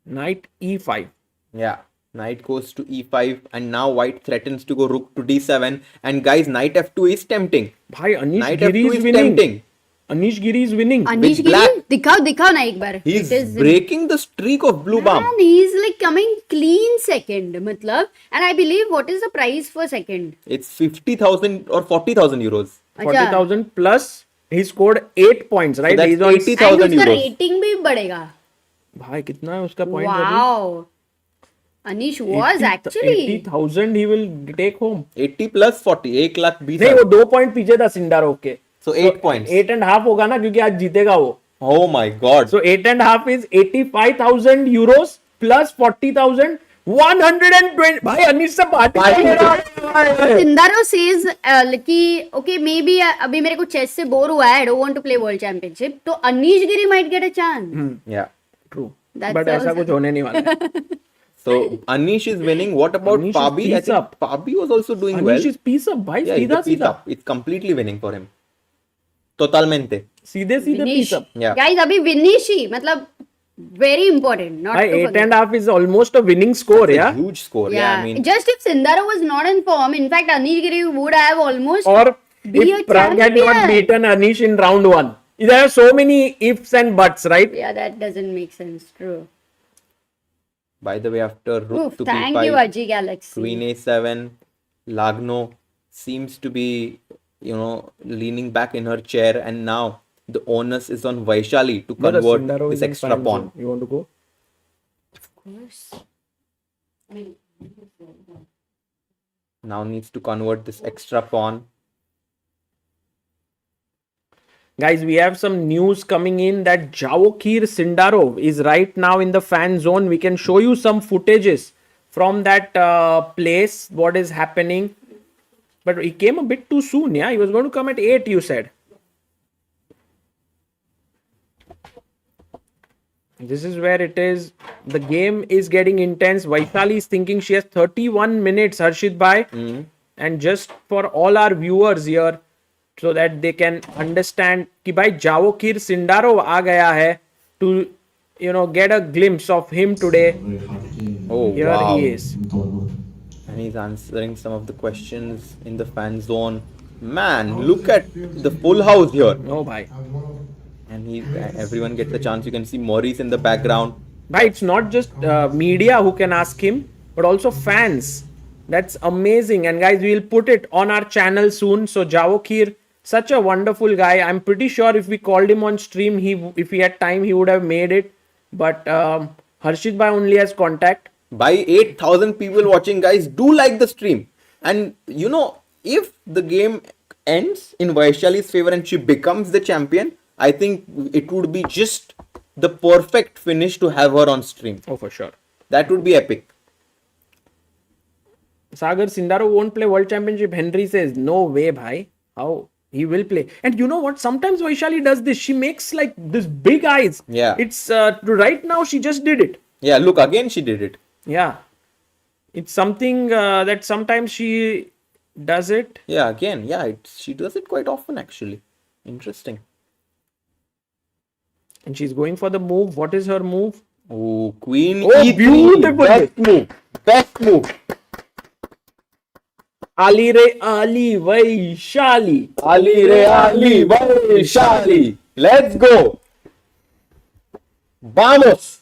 Knight e5. Yeah. Knight goes to e5 and now white threatens to go rook to d7 and guys knight f2 is tempting. भाई Anish Knight Giri f2 is is winning. tempting. Anish Giri is winning. Anish Giri, black. दिखाओ ना एक बार. He's It is- breaking the streak of Bluebaum. Man, he's like coming clean second, matlab. And I believe what is the price for second? It's 50,000 or 40,000 euros. 40,000 plus he scored 8 points, right? that's He's on 80,000 And उसका euros. rating भी बढ़ेगा. भाई कितना है उसका point Wow. Anish was actually. 80,000 he will take home. 80 plus 40, 1 lakh 20. नहीं वो 2 point पीछे था सिंडारोव के. So 8 points. 8.5 होगा ना क्योंकि आज जीतेगा वो. Oh my god. So 8.5 is 85,000 euros plus 40,000. 120. भाई अनिश से पार्टी कर रहा है. Sindarov says कि okay maybe अभी मेरे को चेस से बोर हुआ है. I don't want to play world championship. तो Anish Giri might get a chance. Yeah. True. That's But ऐसा also- कुछ होने नहीं वाला. So Anish is winning. What about Anish is Fabi? I piece think up. Fabi was also doing well. Anish is piece up, bhai. Yeah, Seedha, it's a piece seedha. up. It's completely winning for him. Totalmente. सीधे सीधे piece Finish. up. Yeah. Guys, अभी finish ही मतलब very important. Not Bhai, to 8.5 is almost a winning score, It's a yeah. huge score. Yeah, I mean, just if Sindarov was not in form, in fact, Anish Giri would have almost Or be if a Pragg had not champion. beaten Anish in round 1. There are so many ifs and buts, right? Yeah, that doesn't make sense. True. by the way, after rook Oof, to thank b5, you, Ajay Galaxy. queen a7, Lagno seems to be, leaning back in her chair, and now the onus is on Vaishali to Brother, convert Sindarov this is in extra fan pawn. zone. You want to go? Now needs to convert this extra pawn. Guys, we have some news coming in that Javokhir Sindarov is right now in the fan zone. We can show you some footages from that place, what is happening. But he came a bit too soon, yeah? He was going to come at 8, you said. This is where it is. The game is getting intense. Vaishali is thinking she has 31 minutes, Harshit bhai. And just for all our viewers here, so that they can understand कि भाई Javokhir Sindarov आ गया है to get a glimpse of him today. Oh, Here wow. he is. And he's answering some of the questions in the fan zone. Man, look at the full house here. No, bhai. And everyone gets a chance. You can see Maurice in the background. Bhai, it's not just media who can ask him, but also fans. That's amazing. And guys, we'll put it on our channel soon. So Javokhir, such a wonderful guy. I'm pretty sure if we called him on stream, if he had time, he would have made it. But Harshit bhai only has contact. By 8,000 people watching, guys, do like the stream. And if the game ends in Vaishali's favor and she becomes the champion, I think it would be just the perfect finish to have her on stream. Oh, for sure. That would be epic. Sagar, Sindarov won't play World Championship. Henry says, no way, bhai. How? He will play. And you know what? Sometimes Vaishali does this. She makes like this big eyes. Yeah. It's right now she just did it. Yeah, look, again she did it. Yeah. It's something that sometimes she does it. Yeah, again, yeah, she does it quite often actually. Interesting. And she's going for the move. What is her move? Oh, Queen Oh, E3. beautiful. Best move. Best move. Ali Re Ali Vaishali. Ali Re Ali Vaishali. Let's go. Vamos.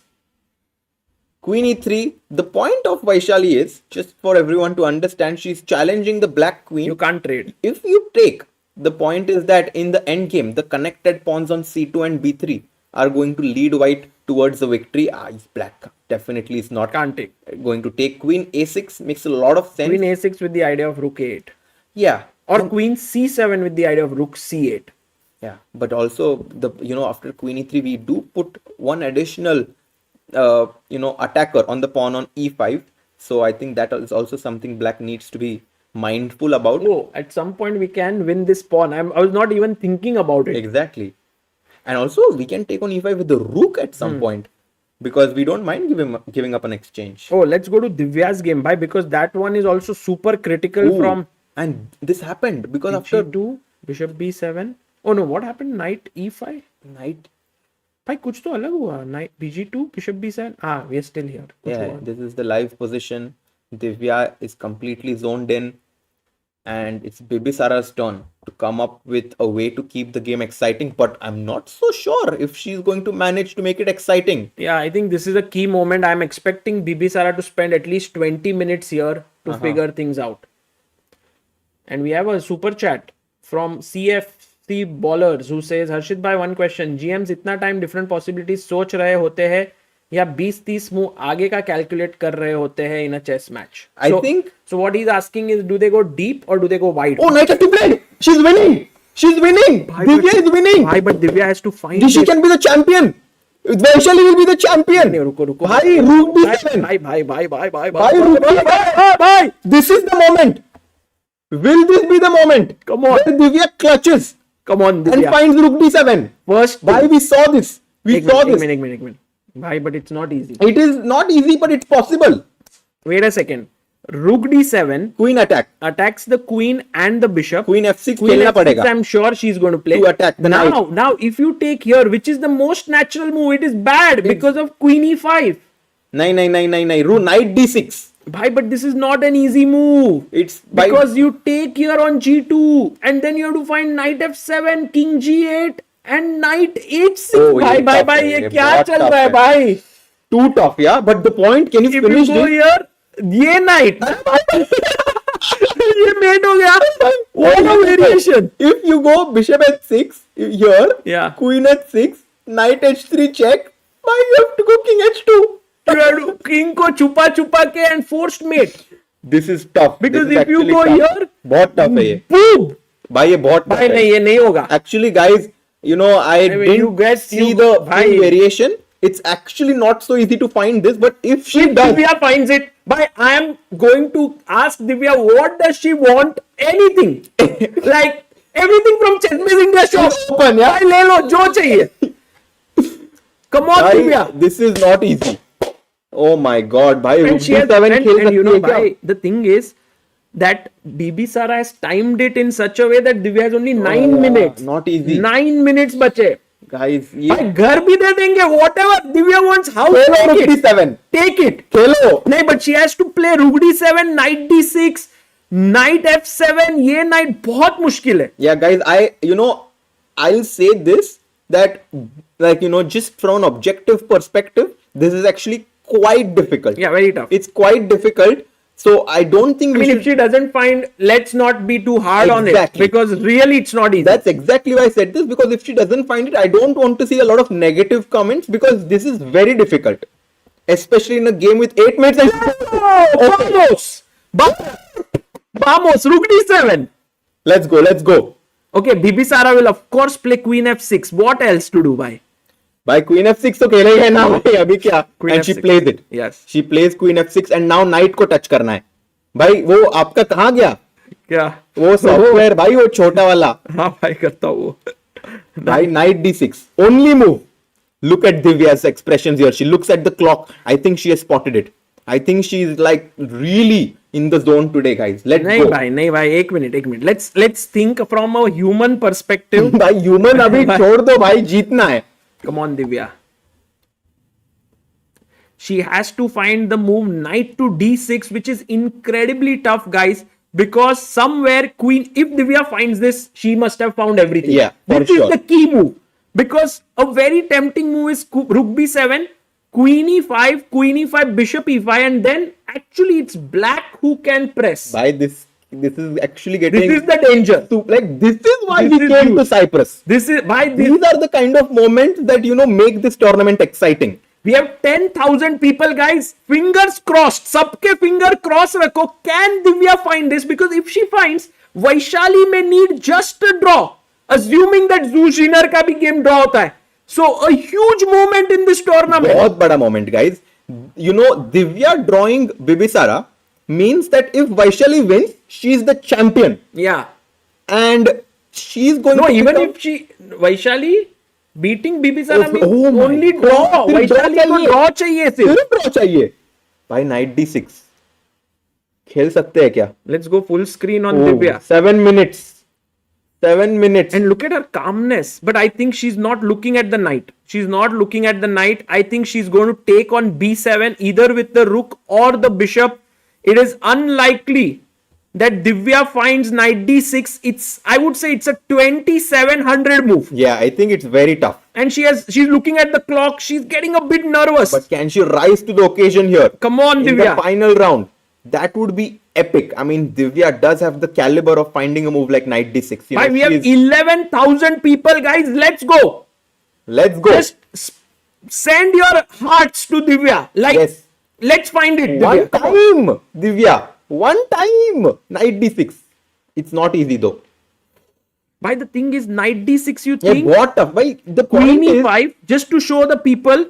Queen E3. The point of Vaishali is, just for everyone to understand, she's challenging the black queen. You can't trade. If you take, the point is that in the end game, the connected pawns on C2 and B3 are going to lead white towards the victory. Is black definitely is not Can't take. going to take. Queen A6 makes a lot of sense. Queen A6 with the idea of Rook A8. Yeah. Or Queen C7 with the idea of Rook C8. Yeah, but also after Queen E3 we do put one additional attacker on the pawn on E5. So I think that is also something black needs to be mindful about. Oh, at some point we can win this pawn. I was not even thinking about it. Exactly. And also we can take on E5 with the rook at some point, because we don't mind giving up an exchange. Oh, let's go to Divya's game, bhai, because that one is also super critical. Ooh, from and this happened because after after G2, Bishop B7. Oh no, what happened? Knight E5? knight. भाई कुछ तो अलग हुआ. Knight BG2, Bishop B7. Ah, we are still here. कुछ Yeah, हुआ. this is the live position. Divya is completely zoned in, and it's Bibisara's turn to come up with a way to keep the game exciting. But I'm not so sure if she's going to manage to make it exciting. Yeah, I think this is a key moment. I'm expecting Bibisara to spend at least 20 minutes here to figure things out. And we have a super chat from CFC Ballers who says, Harshit bhai, one question. GMs इतना time different possibilities सोच रहे होते हैं या 20-30 move आगे का calculate कर रहे होते हैं in a chess match? I think. So what he's asking is, do they go deep or do they go wide? Oh, knight f2 played. She's winning. She's winning. Divya is winning. Bhai, but Divya has to find She it. can be the champion. Vaishali will be the champion. नहीं, रुको. Bhai, rook d7. Bhai. This is the moment. Will this be the moment? Come on. Where Divya clutches Come on, and Divya. finds rook d7. First. Why we saw this? We saw this. एक minute. Bhai, but it's not easy. It is not easy, but it's possible. Wait a second. Rook d7 Queen attack. attacks the queen and the bishop. Queen f6 Queen खेलना f6 पड़ेगा. I'm sure she's going to play. To attack the now, knight. Now, if you take here, which is the most natural move, it is bad because of queen e5. नहीं. Rook knight d6. Bhai, but this is not an easy move. It's by Because you take here on g2 and then you have to find knight f7, king g8 and knight h6. Oh, bhai, ये bhai, tough bhai, है, ये ये क्या बहुत चल tough रहा है है. bhai? too tough, yeah. But the point, can you If finish you go this? here, ये knight. ये mate हो गया. What a variation. If you go bishop h6 here, Yeah. queen h6, knight h3 check, why you have to go king h2? You have to king को छुपा छुपा के and forced mate. This is tough. Because This is if you actually go tough. here, बहुत tough है ये. boom. भाई ये बहुत tough भाई है. नहीं ये नहीं होगा. Actually, guys, you know, I mean, didn't you get- see you- the bhai. full variation. It's actually not so easy to find this, but if she If does, Divya finds it, but I am going to ask Divya what does she want? Anything. Like everything from ChessBase India shop. open, yeah. भाई ले लो जो चाहिए. Come on, Divya. bhai, this is not easy. Oh my God, bhai, rook And she has, d7 and, खेल and you सकती know, है क्या? bhai, the thing is that Bibisara has timed it in such a way that Divya has only 9 minutes. Not easy. 9 minutes बचे. Guys, भाई ये घर भी दे देंगे. Whatever Divya wants, how Khelo take rook it. d7. Take it. खेलो. नहीं, but she has to play rook d7, knight d6, knight f7. ये knight बहुत मुश्किल है. Yeah, guys, I'll say this, that, like, just from an objective perspective, this is actually quite difficult. Yeah, very tough. It's quite difficult. So I don't think I we mean, if should. she doesn't find, let's not be too hard on it Exactly. because really it's not easy. That's exactly why I said this, because if she doesn't find it, I don't want to see a lot of negative comments, because this is very difficult, especially in a game with 8 minutes. Vamos! Vamos! Rook d7. Let's go. Okay, Bibisara will of course play queen f6. What else to do, bhai? By queen f6 तो खेला ही है ना भाई, अभी क्या? Queen And she f6. plays it. Yes. She plays queen f6 and now knight को touch करना है. भाई वो आपका कहाँ गया? क्या? वो सॉफ्टवेयर भाई, वो छोटा वाला. हाँ भाई करता हूँ वो. By knight d6. Only move. Look at Divya's expressions here. She looks at the clock. I think she has spotted it. I think she's like really in the zone today, guys. Let's नहीं go. भाई एक minute. Let's think from a human perspective. भाई human अभी छोड़ दो भाई, जीतना है. Come on, Divya. She has to find the move knight to d6, which is incredibly tough, guys. Because somewhere queen, if Divya finds this, she must have found everything. Yeah, for this sure. is the key move. Because a very tempting move is rook b7, queen e5, bishop e5, and then actually it's black who can press. भाई this is actually getting. This is the danger. Like this is why This we is came huge. to Cyprus. This is why These are the kind of moments that make this tournament exciting. we have 10,000 people, guys. Fingers crossed. Sabke finger cross rakho. Can Divya find this? Because if she finds, Vaishali may need just a draw. Assuming that Jiner ka bhi game draw hota hai. So a huge moment in this tournament. बहुत बड़ा moment, guys. Divya drawing Bibisara means that if Vaishali wins, she is the champion, Yeah. and she's going No, to even become- if she Vaishali beating Bibisara means Oh my only God. draw. फिर draw Vaishali को चाहिए. draw चाहिए सिर्फ. सिर्फ draw चाहिए. भाई knight d6 खेल सकते हैं क्या? Let's go full screen on Oh, Divya. 7 minutes. 7 minutes. And look at her calmness. But I think she's not looking at the knight. She's not looking at the knight. I think she's going to take on b7 either with the rook or the bishop. It is unlikely that Divya finds knight d6. I would say it's a 2700 move. Yeah, I think it's very tough. And she's looking at the clock. She's getting a bit nervous. But can she rise to the occasion here? Come on, In Divya. the final round. That would be epic. I mean, Divya does have the caliber of finding a move like knight d6. Bhai, we have she's- 11,000 people, guys. Let's go. Let's go. Just send your hearts to Divya. Like, Yes. let's find it, One Divya. time, Divya. One time. Knight d6. It's not easy though. Why the thing is knight d6 you Yeah, think? what tough. Why the Queen point is, e5 just to show the people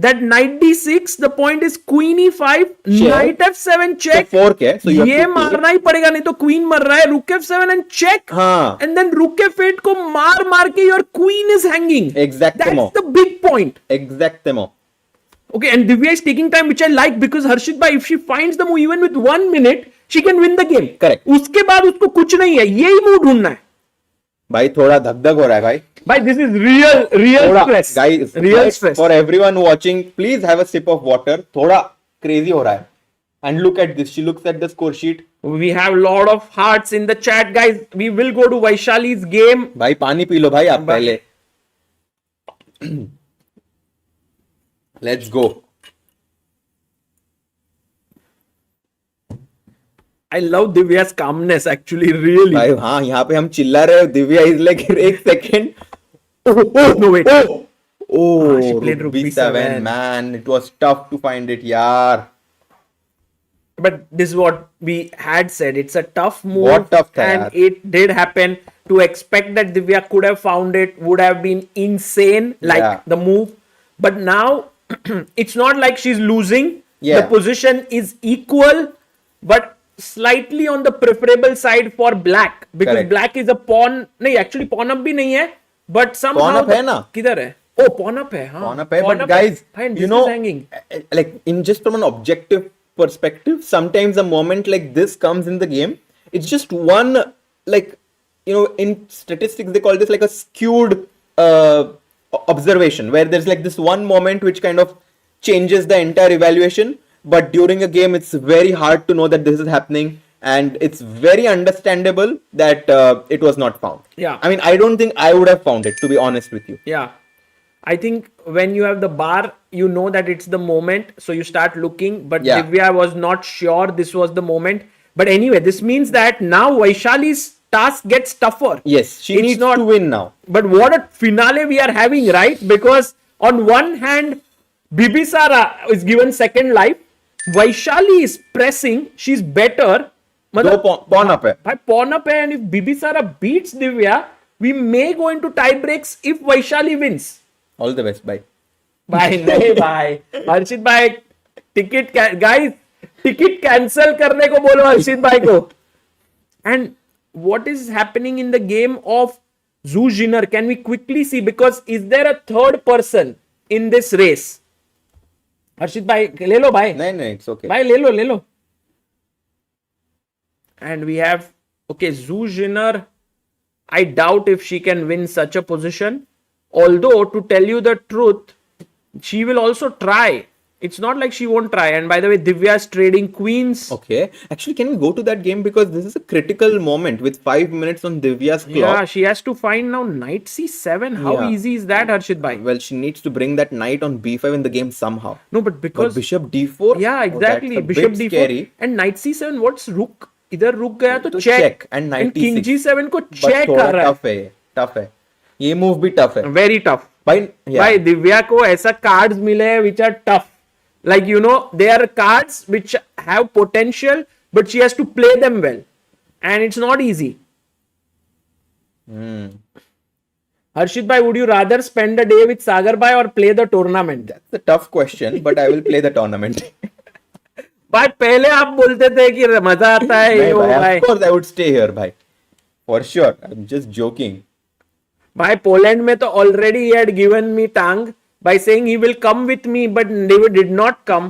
that knight d6 the point is queen e5 knight f7 check. the fork है, so you have ये to play. मारना ही पड़ेगा नहीं तो queen मर रहा है rook f7 and check. हाँ. And then rook f8 को मार के your queen is hanging. Exactement. That's the big point. Exactement. Okay, and Divya is taking time, which I like, because Harshit bhai, if she finds the move even with 1 minute, she can win the game. Correct. उसके बाद उसको कुछ नहीं है, यही move ढूंढना है. भाई थोड़ा धक-धक हो रहा है भाई. Bhai, this is real थोड़ा stress. guys, Real stress. for everyone watching, please have a sip of water. थोड़ा crazy हो रहा है. And look at this. She looks at the score sheet. We have lot of hearts in the chat, guys. We will go to Vaishali's game. भाई पानी P low भाई आप पहले. Let's go. I love Divya's calmness, actually, really. भाई हाँ यहाँ पे हम चिल्ला रहे हो. दिव्या is like एक second. No, wait. Oh, she played rook rook B7. B7. Man, it was tough to find it, yaar. But this is what we had said. It's a tough move. What tough tha and yaar. it did happen. To expect that Divya could have found it would have been insane, like Yeah. the move. But now, it's not like she's losing. Yeah. The position is equal, but slightly on the preferable side for black. Because Correct. black is a pawn. No, actually pawn up bhi nahi hai. But somehow... Pawn up hai na? किधर है? Oh, pawn up hai. हाँ. Pawn up hai, but guys, Fine, you this know, is hanging. like in just from an objective perspective, sometimes a moment like this comes in the game. It's just one, like, you know, in statistics they call this like a skewed observation, where there's like this one moment which kind of changes the entire evaluation. But during a game, it's very hard to know that this is happening, and it's very understandable that it was not found. Yeah. I mean, I don't think I would have found it, to be honest with you. Yeah. I think when you have the bar, you know that it's the moment. So you start looking. But Yeah. Divya was not sure this was the moment. But anyway, this means that now Vaishali's task gets tougher. Yes, she It's needs not- to win now. But what a finale we are having, right? Because on one hand, Bibisara is given second life. Vaishali is pressing. She's better. दो pawn up है. Bhai, pawn up hai, and if Bibisara beats Divya, we may go into tie breaks if Vaishali wins. All the best, bye. भाई नहीं भाई हर्षित भाई ticket guys ticket cancel करने को बोलो हर्षित भाई को. And what is happening in the game of Jiner? Can we quickly see, because is there a third person in this race? हर्षित भाई ले लो भाई. नहीं, it's okay. भाई ले लो. And we have, okay, Jiner. I doubt if she can win such a position. Although, to tell you the truth, she will also try. It's not like she won't try. And by the way, Divya is trading queens. Okay. Actually, can we go to that game, because this is a critical moment with 5 minutes on Divya's clock. Yeah, she has to find now knight c7. How Yeah. easy is that, Harshit bhai? Well, she needs to bring that knight on b5 in the game somehow. No, but because But bishop d4. yeah, exactly. That's a Bishop bit d4 scary. and knight c7. What's rook? इधर रुक गया तो तो check. check and knight king e6. g7 को But check थोड़ा कर रहा है. tough है. Tough है. ये move भी tough है. Very tough. By, yeah. भाई दिव्या को ऐसा cards मिले हैं which are tough. Like, you know, they are cards which have potential, but she has to play them well. And it's not easy. Harshit bhai, would you rather spend a day with Sagar bhai or play the tournament? That's a tough question, but I will play the tournament. भाई पहले आप बोलते थे कि मजा आता है ये नहीं, वो भाई, भाई. of course, I would stay here, bhai. For sure. I'm just joking. भाई पोलैंड में तो already he had given me tang by saying he will come with me, but David did not come.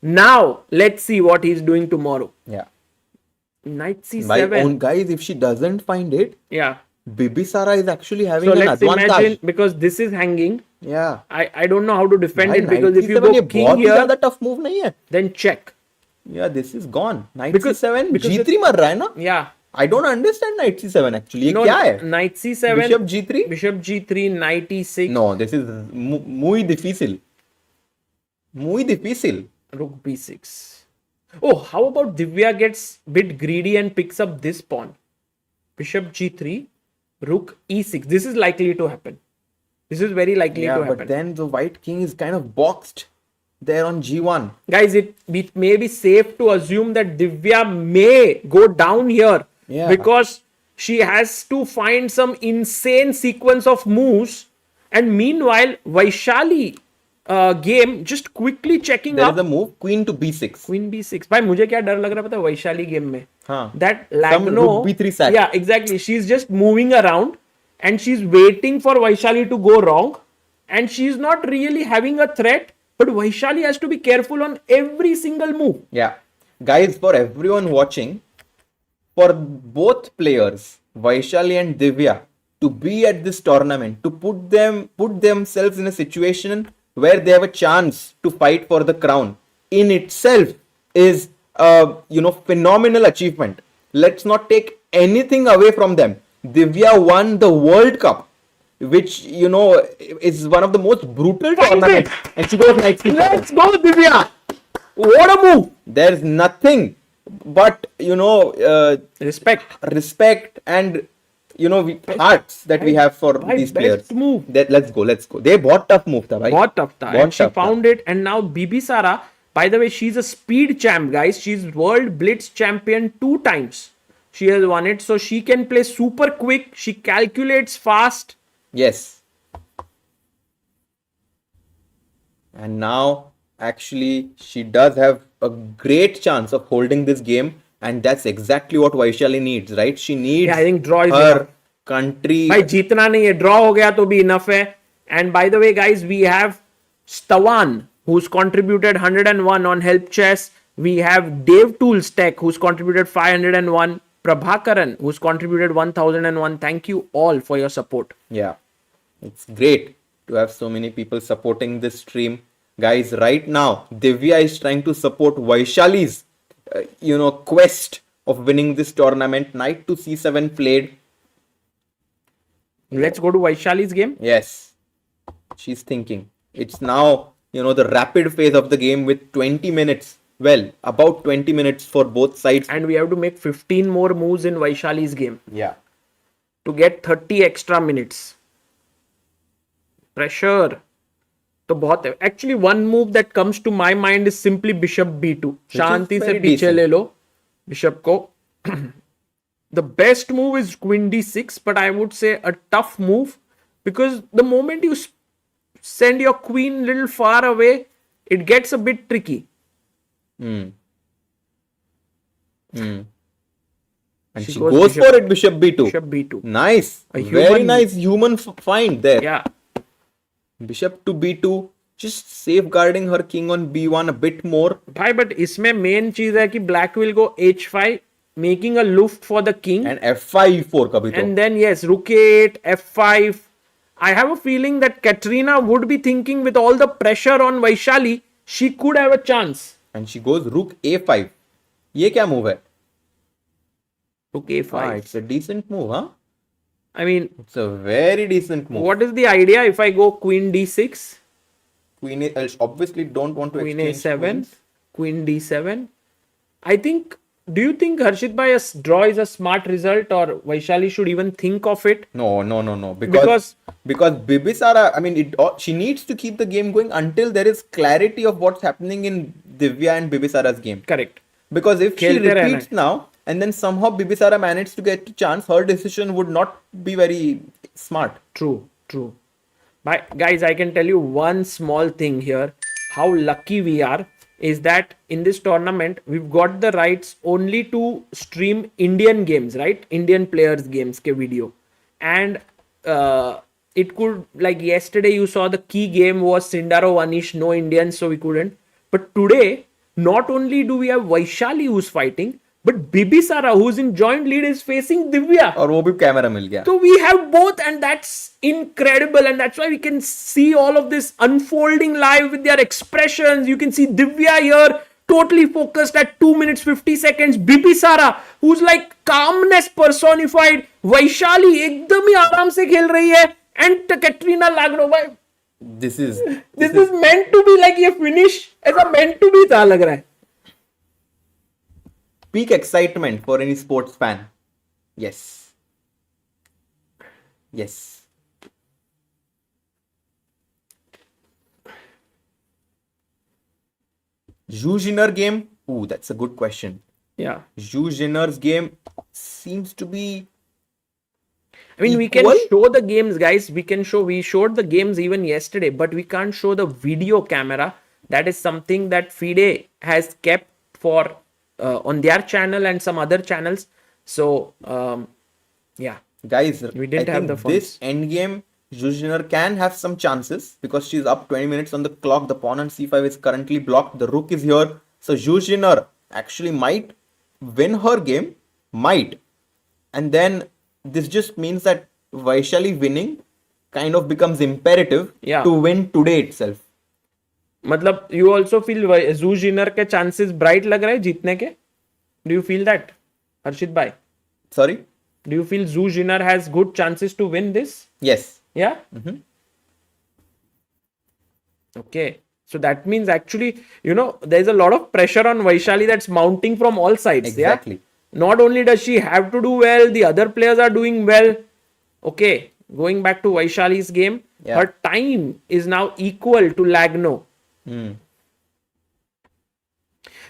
Now let's see what he's doing tomorrow. Yeah. Knight By c7. own guys, if she doesn't find it, Yeah. Bibisara is actually having So an let's advantage. imagine, because this is hanging. Yeah. I don't know how to defend भाई, it, because if you knight go C7 ये king बहुत ही here, ज़्यादा tough move नहीं है. then check. Yeah, this is gone. Knight Because- c7, because g3 मर रहा है ना? Yeah. I don't understand knight c7 actually. ये No, क्या है? knight c7. Bishop g3? Bishop g3, knight e6. No, this is muy difícil. Muy difícil. Rook b6. Oh, how about Divya gets bit greedy and picks up this pawn? Bishop g3, rook e6. This is likely to happen. This is very likely Yeah, to but happen. then the white king is kind of boxed there on g1. Guys, it may be safe to assume that Divya may go down here. Yeah. Because she has to find some insane sequence of moves. And meanwhile, Vaishali game just quickly checking There up. is a move, queen to b6. Queen b6. भाई मुझे क्या डर लग रहा है पता है Vaishali game में? हाँ. That Some Lagno. rook b3 sack. Yeah, exactly. She's just moving around and she's waiting for Vaishali to go wrong, and she's not really having a threat. But Vaishali has to be careful on every single move. Yeah. Guys, for everyone watching, for both players, Vaishali and Divya, to be at this tournament, to put themselves in a situation where they have a chance to fight for the crown, in itself is a phenomenal achievement. Let's not take anything away from them. Divya won the World Cup, which is one of the most brutal tournaments, and she goes like, Let's go, Divya! What a move! there's nothing but respect and hearts that we have for these players. Best move. Let's go. They bought tough move, tha, bhai. What tough tha. Bahut And she tough tha. found it. And now Bibisara, by the way, she's a speed champ, guys. She's world blitz champion 2 times. She has won it. So she can play super quick. She calculates fast. Yes. And now, actually, she does have a great chance of holding this game. And that's exactly what Vaishali needs, right? She needs Yeah, I think draw is her enough. country. भाई जीतना नहीं है, draw हो गया तो भी enough है. And by the way, guys, we have Stavan, who's contributed 101 on Help Chess. We have Dave Tools Tech, who's contributed 501. Prabhakaran, who's contributed 1001. Thank you all for your support. Yeah, it's great to have so many people supporting this stream. Guys, right now, Divya is trying to support Vaishali's, quest of winning this tournament. Knight to c7 played. Let's go to Vaishali's game. Yes, she's thinking. It's now, the rapid phase of the game with 20 minutes. Well, about 20 minutes for both sides. And we have to make 15 more moves in Vaishali's game Yeah. to get 30 extra minutes. Pressure. तो बहुत है. Actually, one move that comes to my mind is simply Bishop B2. शांति से very पीछे decent. ले लो Bishop को. The best move is Queen D6, but I would say a tough move because the moment you send your queen a little far away, it gets a bit tricky. And She she goes goes Bishop- for it, Bishop B2. Bishop B2. Nice. A Very human- nice human find there. Yeah. Bishop to B2. Just safeguarding her king on B1 a bit more. भाई but इसमें main चीज है कि black will go H5 making a luft for the king And F5 E4 kabhi to. and then yes rook 8 F5. I have a feeling that Kateryna would be thinking with all the pressure on Vaishali she could have a chance. And she goes rook A5. ये क्या move है? Rook A5. It's a decent move, huh? I mean It's a very decent move. what is the idea if I go Queen D6, Queen A, obviously don't want to Queen exchange A7, queens. Queen D7? I think. Do you think Harshit bhai a draw is a smart result or Vaishali should even think of it? No. Because Bibisara, I mean, she needs to keep the game going until there is clarity of what's happening in Divya and Bibisara's game. Correct. Because if she खेलते रहना repeats now and then somehow Bibisara managed to get a chance, her decision would not be very smart. True. But guys, I can tell you one small thing here. How lucky we are is that in this tournament, we've got the rights only to stream Indian games, right? Indian players' games ke video. And it could, like yesterday, you saw the key game was Sindarov, Anish, no Indians, so we couldn't. But today, not only do we have Vaishali who's fighting, but Bibisara, who's in joint lead, is facing Divya. और वो भी camera मिल गया. So we have both, and that's incredible, and that's why we can see all of this unfolding live with their expressions. You can see Divya here, totally focused at 2 minutes 50 seconds. Bibisara, who's like calmness personified. Vaishali एकदम ही आराम से खेल रही है, and Kateryna Lagno. This is This is meant to be like ये finish ऐसा meant to be था लग रहा है. peak excitement for any sports fan. Yes. Jiner game. Ooh, that's a good question. Yeah. Jiner's game seems to be. I mean, we can equal? show the games, guys. We showed the games even yesterday, but we can't show the video camera. That is something that FIDE has kept for on their channel and some other channels. So, yeah. Guys, We didn't I have think the funds. this end game Jiner can have some chances because she's up 20 minutes on the clock. The pawn on c5 is currently blocked. The rook is here. So Jiner actually might win her game. Might. And then this just means that Vaishali winning kind of becomes imperative Yeah. to win today itself. मतलब you also feel Zhu Jiner के chances bright लग रहे हैं जीतने के? Do you feel that, Harshit bhai? Sorry? Do you feel Zhu Jiner has good chances to win this? Yes. Yeah? Okay. So that means actually, there's a lot of pressure on Vaishali that's mounting from all sides. Exactly. Yeah? Not only does she have to do well, the other players are doing well. Okay. Going back to Vaishali's game, Yeah. her time is now equal to Lagno.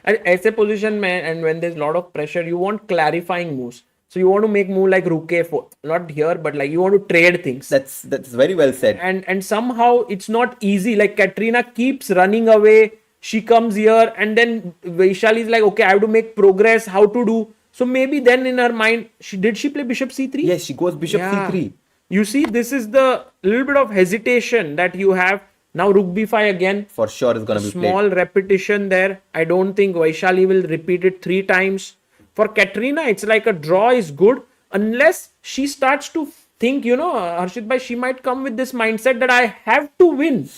And ऐसे position में, and when there's a lot of pressure, you want clarifying moves. So you want to make move like rook a4, not here, but like you want to trade things. That's very well said. And somehow it's not easy. Like Kateryna keeps running away. She comes here, and then Vaishali is like, okay, I have to make progress. How to do? So maybe then in her mind, did she play bishop c3? Yes, she goes bishop c3. You see, this is the little bit of hesitation that you have. Now rook b5 again. For sure is going to be played. Small repetition there. I don't think Vaishali will repeat it 3 times. For Kateryna, it's like a draw is good unless she starts to think, Harshit bhai, she might come with this mindset that I have to win.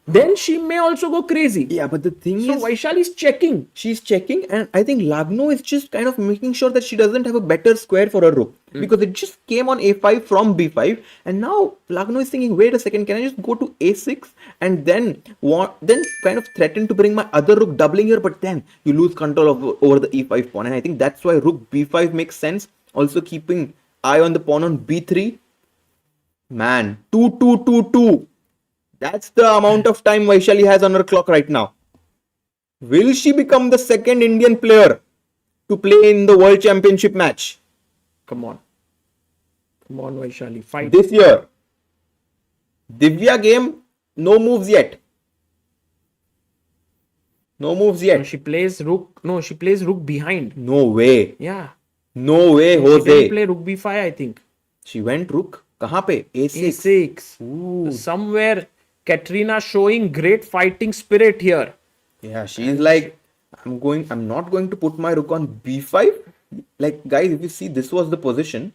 Then she may also go crazy. Yeah, but the thing So is, Vaishali is checking. she's checking, and I think Lagno is just kind of making sure that she doesn't have a better square for her rook because it just came on a5 from b5, and now Lagno is thinking, wait a second, can I just go to a6 and then kind of threaten to bring my other rook doubling here, but then you lose control over the e5 pawn, and I think that's why rook b5 makes sense. Also keeping eye on the pawn on b3. Man, 2-2-2-2. That's the amount of time Vaishali has on her clock right now. Will she become the second Indian player to play in the World Championship match Come on. Come on, Vaishali. Fight. this year? Divya game, no moves yet. No moves yet. She plays rook. No, she plays rook behind. No way. Yeah. No way, She didn't Jose. play rook b5, I think. She went rook. कहाँ पे? A6. a6. Ooh. Somewhere Kateryna showing great fighting spirit here. Yeah, she's like, I'm not going to put my rook on b5. Like, guys, if you see, this was the position.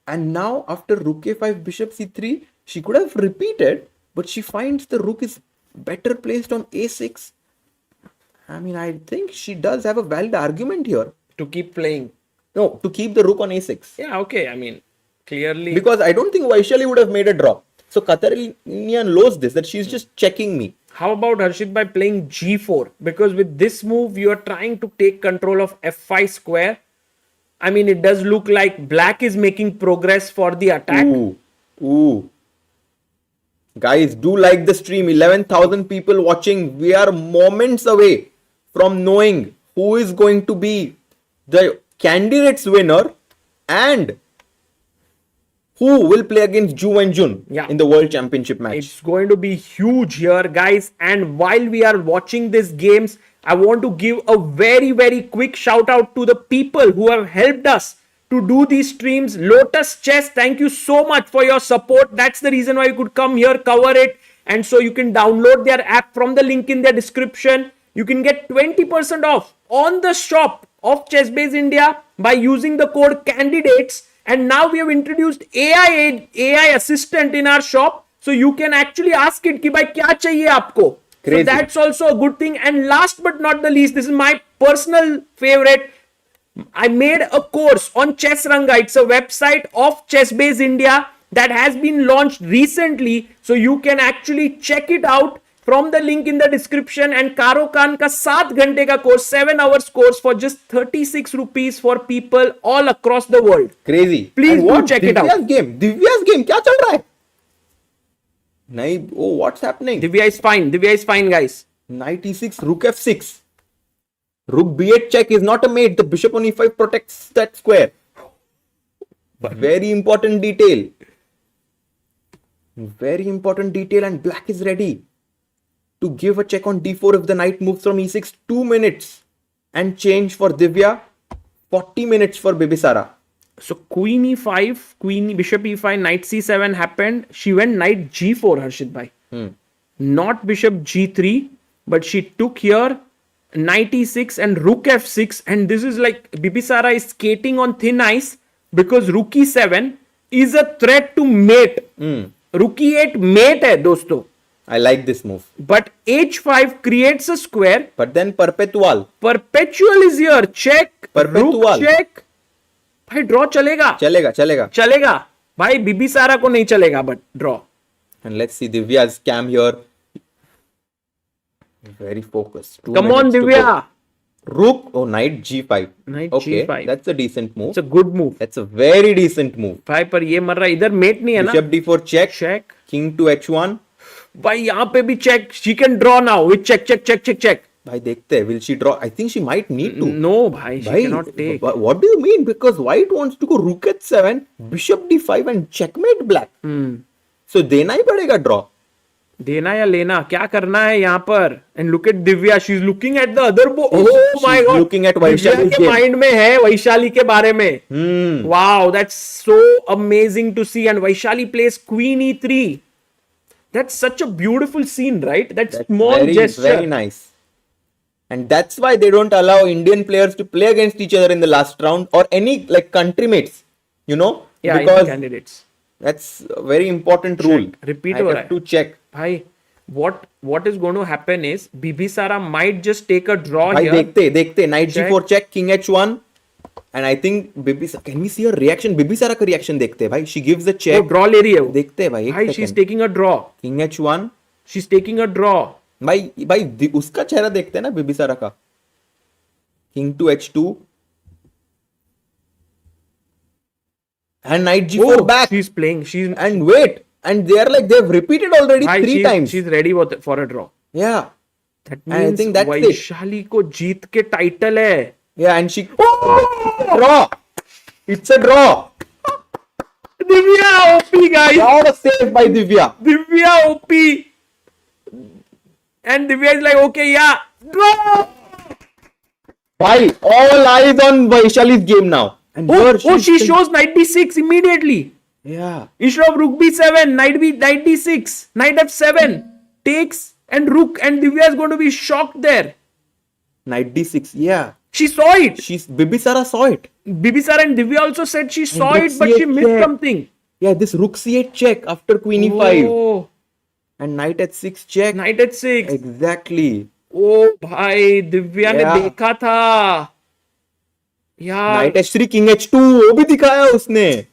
And now, after rook a5, bishop c3, she could have repeated, but she finds the rook is better placed on a6. I mean, I think she does have a valid argument here. To keep playing. No, to keep the rook on a6. Yeah, okay. I mean, clearly. Because I don't think Vaishali would have made a draw. So Kateryna knows this, that she's just checking me. How about Harshit by playing g4? Because with this move, you are trying to take control of f5 square. I mean, it does look like black is making progress for the attack. Ooh. Guys, do like the stream. 11,000 people watching. We are moments away from knowing who is going to be the candidate's winner and who will play against Wenjun in the World Championship match. It's going to be huge here, guys. And while we are watching these games, I want to give a very, very quick shout out to the people who have helped us to do these streams. Lotus Chess, thank you so much for your support. That's the reason why you could come here, cover it. And so you can download their app from the link in their description. You can get 20% off on the shop of ChessBase India by using the code CANDIDATES. And now we have introduced AI assistant in our shop. So you can actually ask it, ki bhai kya chahiye aapko? Crazy. So that's also a good thing. And last but not the least, this is my personal favorite. I made a course on Chess Ranga. It's a website of ChessBase India that has been launched recently. So you can actually check it out from the link in the description. And Karo Khan ka 7 ghante ka course, 7 hours course for just 36 rupees for people all across the world. Crazy. Please And do what? check it out. Divya's game. Kya chal raha hai? Nahi, oh, what's happening? Divya is fine. Divya is fine, guys. Knight e6, rook f6. Rook b8 check is not a mate. The bishop on e5 protects that square. Very important detail. Very important detail, and black is ready to give a check on d4 if the knight moves from e6. 2 minutes and change for Divya. 40 minutes for Bibisara. So queen e5, bishop e5, knight c7 happened. She went knight g4, Harshit bhai. Not bishop g3, but she took here knight e6 and rook f6. And this is like Bibisara is skating on thin ice because rook e7 is a threat to mate. Rook e8 mate hai, dosto. I like this move. But h5 creates a square. But then perpetual. Perpetual is here. Check. Perpetual. Rook check. भाई draw चलेगा चलेगा भाई बिबिसारा को नहीं चलेगा but draw and let's see Divya's scam here. Very focused. Come on Divya. Rook knight g5. Knight okay, g5. That's a decent move. It's a good move. That's a very decent move. भाई पर ये मर रहा है, इधर met नहीं है ना. Bishop d4 check. Check. King to h1. भाई यहाँ पे भी check. She can draw now with check. भाई देखते हैं, will she draw? I think she might need to. No भाई, she cannot take. What do you mean? Because white wants to go rook h7, bishop d5 and checkmate black. So देना ही पड़ेगा draw. देना या लेना, क्या करना है यहाँ पर? And look at Divya, she's looking at the other board. Oh my God, looking at Vaishali के mind में है वैशाली के बारे में. Wow, that's so amazing to see. And Vaishali plays queen e3. That's such a beautiful scene, right? That's small gesture. Very nice. And that's why they don't allow Indian players to play against each other in the last round or any like country mates, you know? Yeah, because candidates. That's a very important rule. Repeat I have to check. Bhai, what is going to happen is Bibisara might just take a draw Bhai, here. देखते knight g4 check, king h1. And I think Bibisara, can we see her reaction? Bibisara का reaction देखते हैं भाई. She gives the check. Oh, draw ले रही है वो. देखते हैं भाई. Bhai, she's taking a draw. King h1. She's taking a draw. भाई उसका चेहरा देखते हैं ना बिबिसारा का. King to h2 and knight g4 back. She's playing. And wait, and they've repeated already three times. She's ready for a draw. Yeah, that means I think that's Vaishali को जीत के title है. Yeah, and she draw. It's a draw. Divya OP guys. What a save by Divya. Divya OP. And Divya is like, okay, yeah, draw. Bhai, all eyes on Vaishali's game now. And she shows knight b6 immediately. Yeah. Instead of rook b7, knight d6, knight f7 takes and rook, and Divya is going to be shocked there. Knight d6, yeah. She saw it. Bibisara saw it. Bibisara and Divya also said she saw it, but she missed something. Yeah, this rook c8 check after queen e5. Oh. And knight h6 check. Knight h6. Exactly. Oh भाई दिव्या ने देखा था यार. Knight h3 king h2 वो भी दिखाया उसने.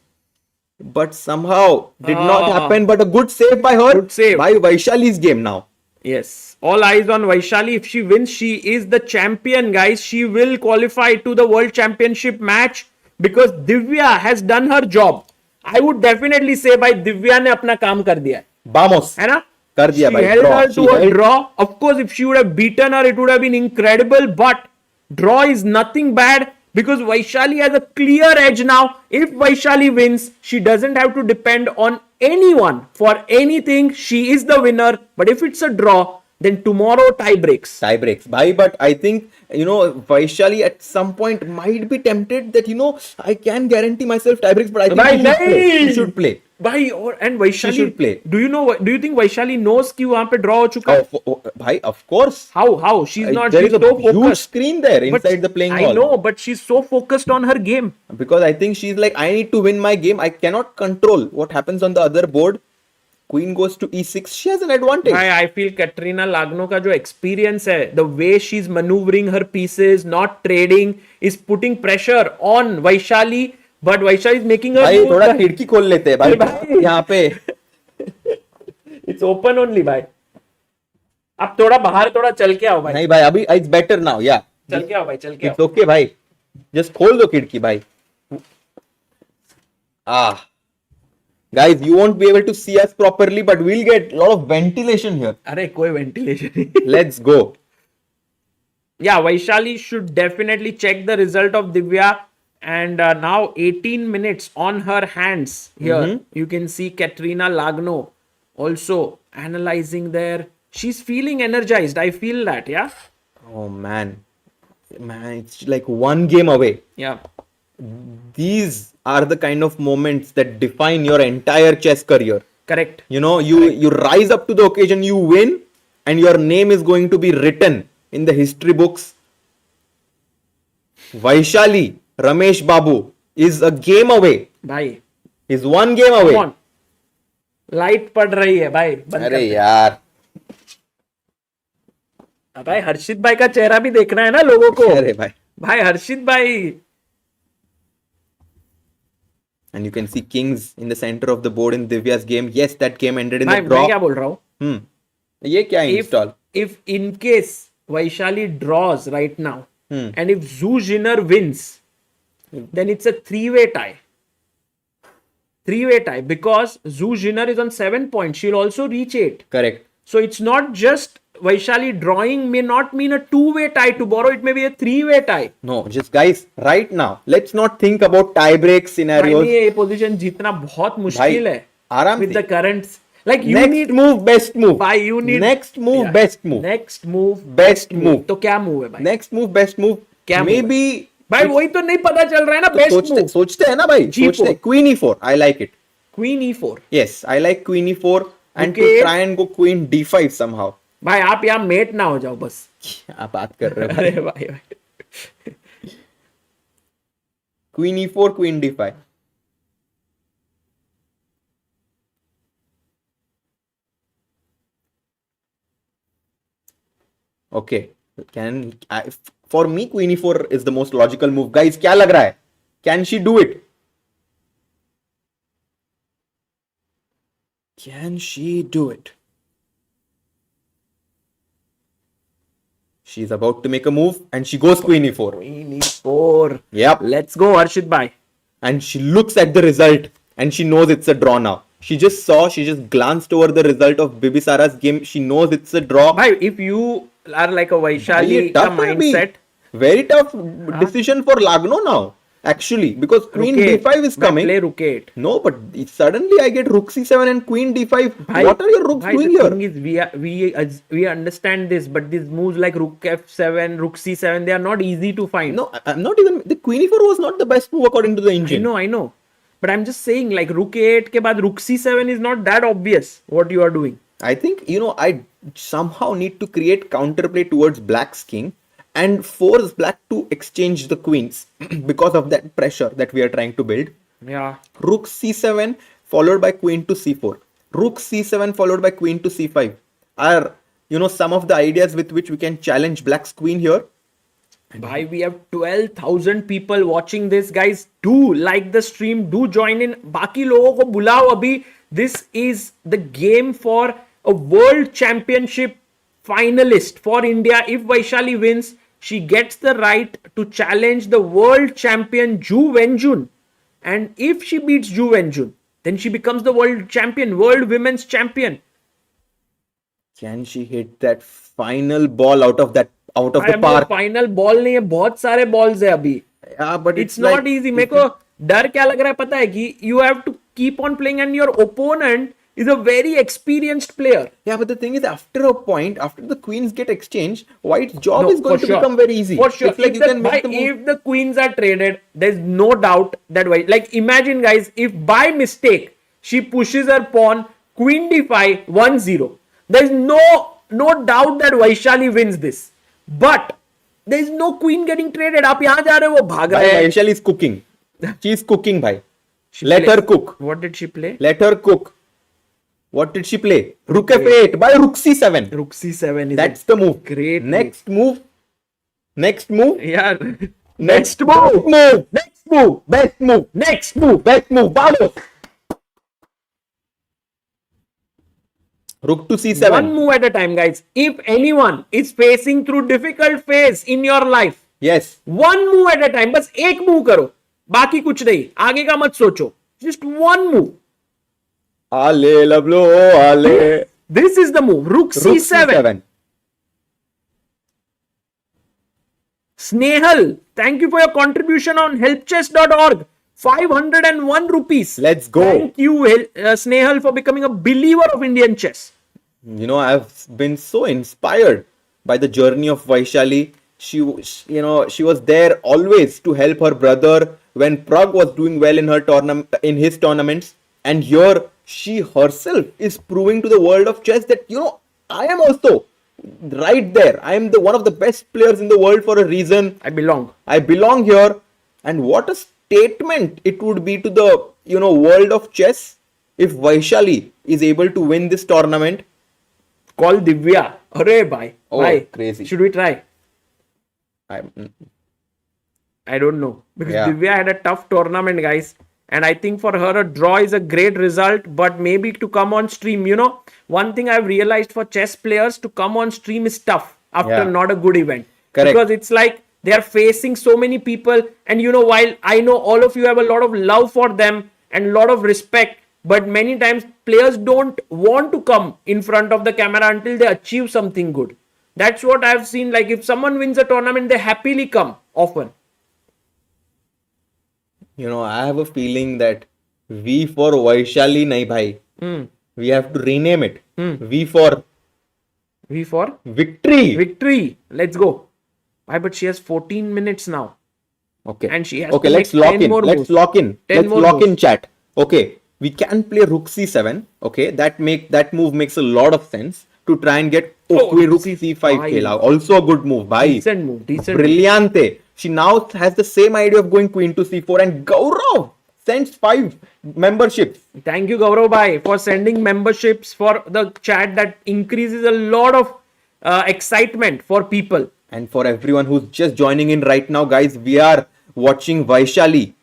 But somehow did not happen. But a good save by her. Good save by Vaishali's game now. Yes, all eyes on Vaishali. If she wins, she is the champion, guys. She will qualify to the World Championship match because Divya has done her job. I would definitely say by Divya ने अपना काम कर दिया. Vamos. है ना? कर दिया भाई. She held her to a draw. Of course, if she would have beaten her, it would have been incredible. But draw is nothing bad because Vaishali has a clear edge now. If Vaishali wins, she doesn't have to depend on anyone for anything. She is the winner. But if it's a draw, then tomorrow tie breaks. Tie breaks. Bhai, but I think, Vaishali at some point might be tempted that, I can guarantee myself tie breaks, but I think she should play. भाई and Vaishali should play. Do you think Vaishali knows कि वहाँ पे draw हो चुका है? Bhai, of course. How she's not. There she's is a so huge focused. screen there inside the playing hall. I know, but she's so focused on her game. Because I think she's like, I need to win my game. I cannot control what happens on the other board. Queen goes to e6. She has an advantage. I feel Kateryna Lagno का जो experience है, the way she's maneuvering her pieces, not trading, is putting pressure on Vaishali. But Vaishali is making her. भाई थोड़ा खिड़की खोल लेते हैं भाई यहाँ पे. It's open only भाई. अब थोड़ा बाहर थोड़ा चल के आओ भाई. नहीं भाई अभी it's better now. Yeah. चल के आओ भाई चल के आओ. It's okay भाई. Just खोल दो खिड़की भाई. Guys, you won't be able to see us properly, but we'll get a lot of ventilation here. अरे कोई ventilation नहीं. Let's go. Yeah, Vaishali should definitely check the result of Divya. And now 18 minutes on her hands here. You can see Kateryna Lagno also analyzing there. She's feeling energized. I feel that, yeah. Oh man, it's like one game away. Yeah. these are the kind of moments that define your entire chess career. Correct. You rise up to the occasion, you win, and your name is going to be written in the history books. Vaishali, Rameshbabu is a game away. भाई Is one game away. कौन light पड़ रही है भाई बंद अरे कर। यार, भाई हर्षित भाई का चेहरा भी देखना है ना लोगों को। अरे भाई. भाई हर्षित भाई And you can see kings in the center of the board in Divya's game. Yes, that game ended in भाई the मैं क्या draw. बोल रहा हूँ, ये क्या है install? if in case Vaishali draws right now and if Jiner wins, then it's a three-way tie. Three-way tie because Jiner is on 7 points. She'll also reach 8. Correct. So it's not just Vaishali drawing may not mean a two-way tie tomorrow. It may be a three-way tie. No, just guys, right now, let's not think about tie break भाई scenarios. ये position जीतना बहुत मुश्किल है आराम with से. the currents. Like you Next need move, best move. भाई you need Next move, Yeah. best move. Next move, Best move. तो क्या move है भाई? Next move, best move. क्या move Maybe. भाई वही तो नहीं पता चल रहा है ना best move. सोचते हैं ना भाई. G4. सोचते हैं. Queen e4. I like it. Queen e4. Yes, I like Queen e4 and to Okay. try and go Queen d5 somehow. भाई आप यहाँ मेट ना हो जाओ बस। क्या बात कर रहे हो अरे भाई? भाई Queen e4, Queen d5. Okay. For me, Queen e4 is the most logical move. Guys, क्या लग रहा है? Can she do it? Can she do it? She's about to make a move and she goes Queen e4. Queen e4. Yep. Let's go Harshit bhai. And she looks at the result and she knows it's a draw now. She just glanced over the result of Bibisara's game. She knows it's a draw. Bhai, if you are like a Vaishali tough ka mindset, very tough decision for Lagno now. Actually, because Queen Rook d5 is मैं coming. play Rook 8. No, but suddenly I get Rook c7 and Queen d5. Bhai, What are your rooks bhai, doing the here? thing is, we understand this, but these moves like Rook f7, Rook c7, they are not easy to find. No, I'm not even. The Queen e4 was not the best move according to the engine. I know. But I'm just saying, like Rook 8 के बाद Rook c7 is not that obvious what you are doing. I think, I somehow need to create counterplay towards Black's king and force Black to exchange the queens because of that pressure that we are trying to build. Yeah. Rook c7 followed by Queen to c4. Rook c7 followed by Queen to c5 are, some of the ideas with which we can challenge Black's queen here. Bhai, we have 12,000 people watching this. Guys, do like the stream. Do join in. बाकी लोगों को बुलाओ अभी. This is the game for a world championship finalist for India. If Vaishali wins, she gets the right to challenge the world champion Zhu Wenjun. And if she beats Zhu Wenjun, then she becomes the world champion, world women's champion. Can she hit that final ball out of the park? Final ball नहीं है, बहुत सारे balls है अभी. Yeah, but It's not easy. मेरे को डर क्या लग रहा है पता है कि you have to keep on playing and your opponent is a very experienced player. Yeah, but the thing is, after a point, after the queens get exchanged, White's job No, is going for to sure. become very easy. For sure. It's like If you the, can make the move. if the queens are traded, there's no doubt that like imagine guys, if by mistake she pushes her pawn queen d5 1-0, there's no doubt that Vaishali wins this. But there's no queen getting traded. आप यहाँ जा रहे हो वो भाग रहा है. Vaishali is cooking. She is cooking, bhai. She Let plays. her cook. What did she play? Let her cook. What did she play? Rook f8 by Rook c7. Rook c7 is That's the move. great Next move. Next move. yeah. Next move. Next move. Best move. Next move. Best move. Vamos. Rook to c7. One move at a time, guys. If anyone is facing through difficult phase in your life, Yes. one move at a time. बस एक move करो. बाकी कुछ नहीं. आगे का मत सोचो. Just one move. Ale, Lablo, Ale. This is the move. Rook c7. Snehal, thank you for your contribution on helpchess.org. 501 rupees. Let's go. Thank you, Snehal, for becoming a believer of Indian chess. I've been so inspired by the journey of Vaishali. She was there always to help her brother when Prag was doing well in her in his tournaments, and here she herself is proving to the world of chess that I am also right there. I am the one of the best players in the world for a reason. I belong. I belong here. And what a statement it would be to the world of chess if Vaishali is able to win this tournament. Call Divya. Arey bhai. Oh, Bhai. crazy. Should we try? I don't know. Because Divya had a tough tournament, guys. And I think for her, a draw is a great result. But maybe to come on stream, one thing I've realized for chess players, to come on stream is tough after not a good event. Correct. Because it's like they are facing so many people. And while I know all of you have a lot of love for them and a lot of respect, but many times players don't want to come in front of the camera until they achieve something good. That's what I've seen. Like if someone wins a tournament, they happily come often. I have a feeling that V for Vaishali nahi bhai. We have to rename it. V for victory. Victory. Let's go. Why? But she has 14 minutes now. Okay. And she has okay, to let's make lock 10 in. more Let's moves. lock in. 10 Let's more lock in moves. chat. Okay. We can play Rook C7. Okay. That move makes a lot of sense to try and get Rook C5 khela. Also a good move. Bhai. Decent move. Brillante. She now has the same idea of going Queen to C4, and Gaurav sends 5 memberships. Thank you, Gaurav bhai, for sending memberships for the chat. That increases a lot of excitement for people. And for everyone who's just joining in right now, guys, we are watching Vaishali,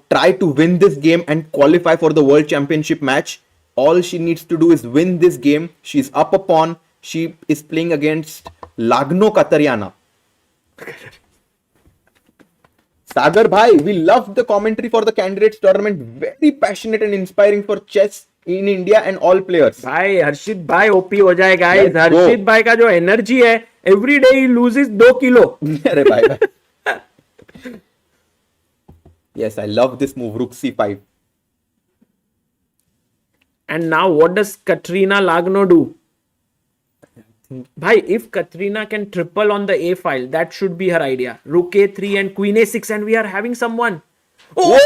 try to win this game and qualify for the World Championship match. All she needs to do is win this game. She's up a pawn. She is playing against Lagno Kateryna. Sagar bhai, we loved the commentary for the candidates tournament. Very passionate and inspiring for chess in India and all players. Bhai, Harshit bhai OP ho jaye, guys. Let's Harshit go. bhai ka jo energy hai, every day he loses 2 kilo. Arey bhai. Yes, I love this move, Rook C5. And now what does Kateryna Lagno do? Bhai, if Kateryna can triple on the A file, that should be her idea. Rook A3 and Queen A6, and we are having someone. Oh!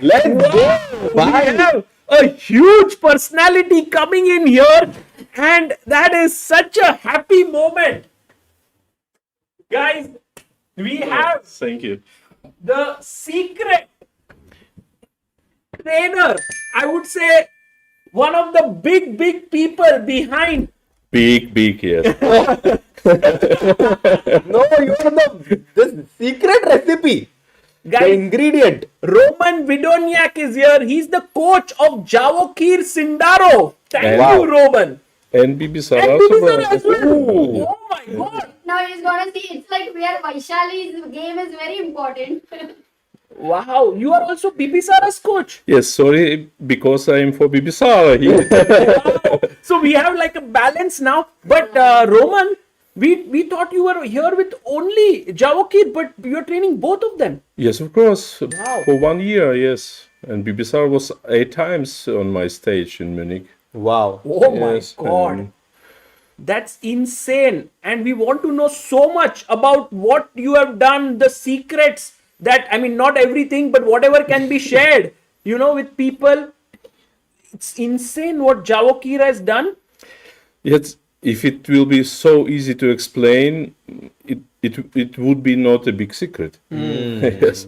Let's go. We have a huge personality coming in here, and that is such a happy moment. Guys, we have Thank you. the secret trainer, I would say one of the big people behind. Big, yes. No, you are the secret recipe. The Guys, ingredient. Roman Vidoniak is here. He's the coach of Javokhir Sindarov. Thank Wow. you, Roman. And Bibisara And also. Bibisara as well. Ooh. Oh my god. Now he's gonna see. It's like where Vaishali's game is very important. Wow, you are also Bibisara's coach. Yes, sorry, because I'm for Bibisara here. Wow. So we have like a balance now. But Roman, we thought you were here with only Javokhir, but you're training both of them. Yes, of course. Wow. For 1 year, yes. And Bibisara was 8 times on my stage in Munich. Wow. Oh Yes, my god. and- That's insane. And we want to know so much about what you have done, the secrets that, I mean, not everything, but whatever can be shared, with people. It's insane what Javokhir has done. Yes, if it will be so easy to explain, it would be not a big secret. Yes,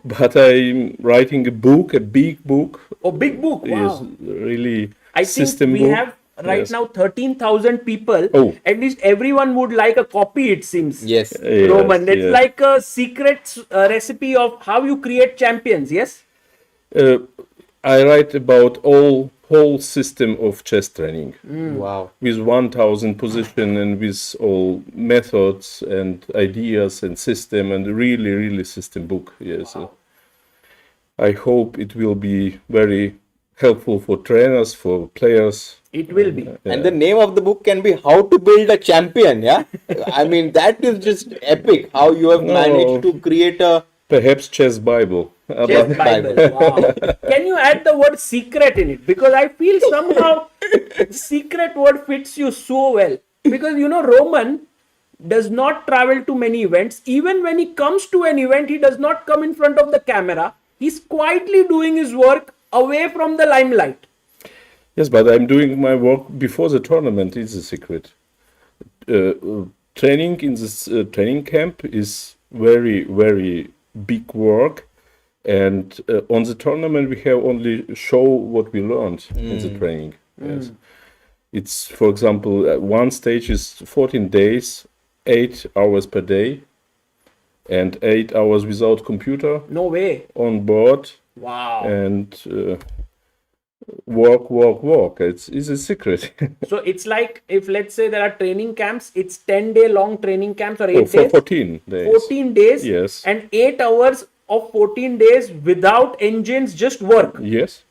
but I'm writing a book, a big book. Oh, big book. Wow. Yes, really I think system we book. have right Yes. now 13,000 people. Oh. At least everyone would like a copy, it seems. Yes. Yes, Roman, it's yes. like a secret recipe of how you create champions, yes? I write about whole system of chess training Wow. with 1,000 position and with all methods and ideas and system and really system book. Yes, I hope it will be very helpful for trainers, for players. It will be. And the name of the book can be How to Build a Champion. Yeah. I mean, that is just epic. How you have managed to create a Perhaps chess Bible. Chess Bible. Wow. Can you add the word secret in it? Because I feel somehow secret word fits you so well. Because Roman, does not travel to many events. Even when he comes to an event, he does not come in front of the camera. He's quietly doing his work away from the limelight. Yes, but I'm doing my work before the tournament. It's a secret. Training in this training camp is very, very big work. And on the tournament, we have only show what we learned in the training. Yes. It's, for example, one stage is 14 days, 8 hours per day, and 8 hours without computer. No way. On board. Wow. And walk. It's a secret. So it's like, if let's say there are training camps, it's 10-day long training camps or 8 days? 14 days. 14 days? Yes. And 8 hours of 14 days without engines, just work? Yes.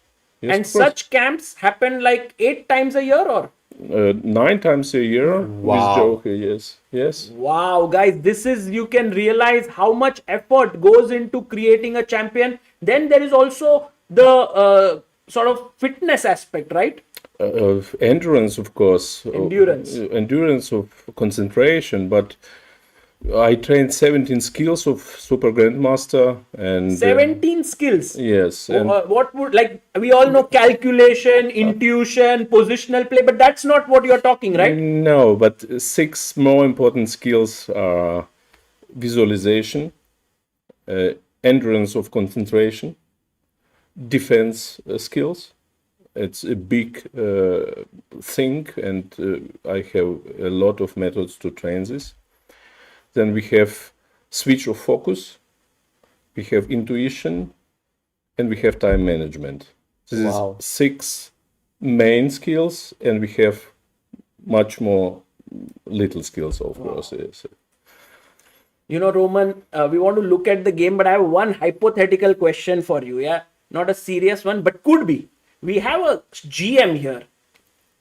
And such camps happen like 8 times a year or? 9 times a year. Wow. With Javokhir, yes. Wow, guys, this is, you can realize how much effort goes into creating a champion. Then there is also the sort of fitness aspect, right? Endurance, of course. Endurance of concentration, but I trained 17 skills of Super Grandmaster and 17 skills. Yes. And What would, like, we all know calculation, intuition, positional play, but that's not what you're talking, right? no, but 6 more important skills are visualization, endurance of concentration, defense skills. It's a big thing, and I have a lot of methods to train this. Then we have switch of focus, we have intuition, and we have time management. This is 6 main skills, and we have much more little skills, of course. Yes. You know, Roman, we want to look at the game, but I have one hypothetical question for you, yeah? Not a serious one, but could be. We have a GM here,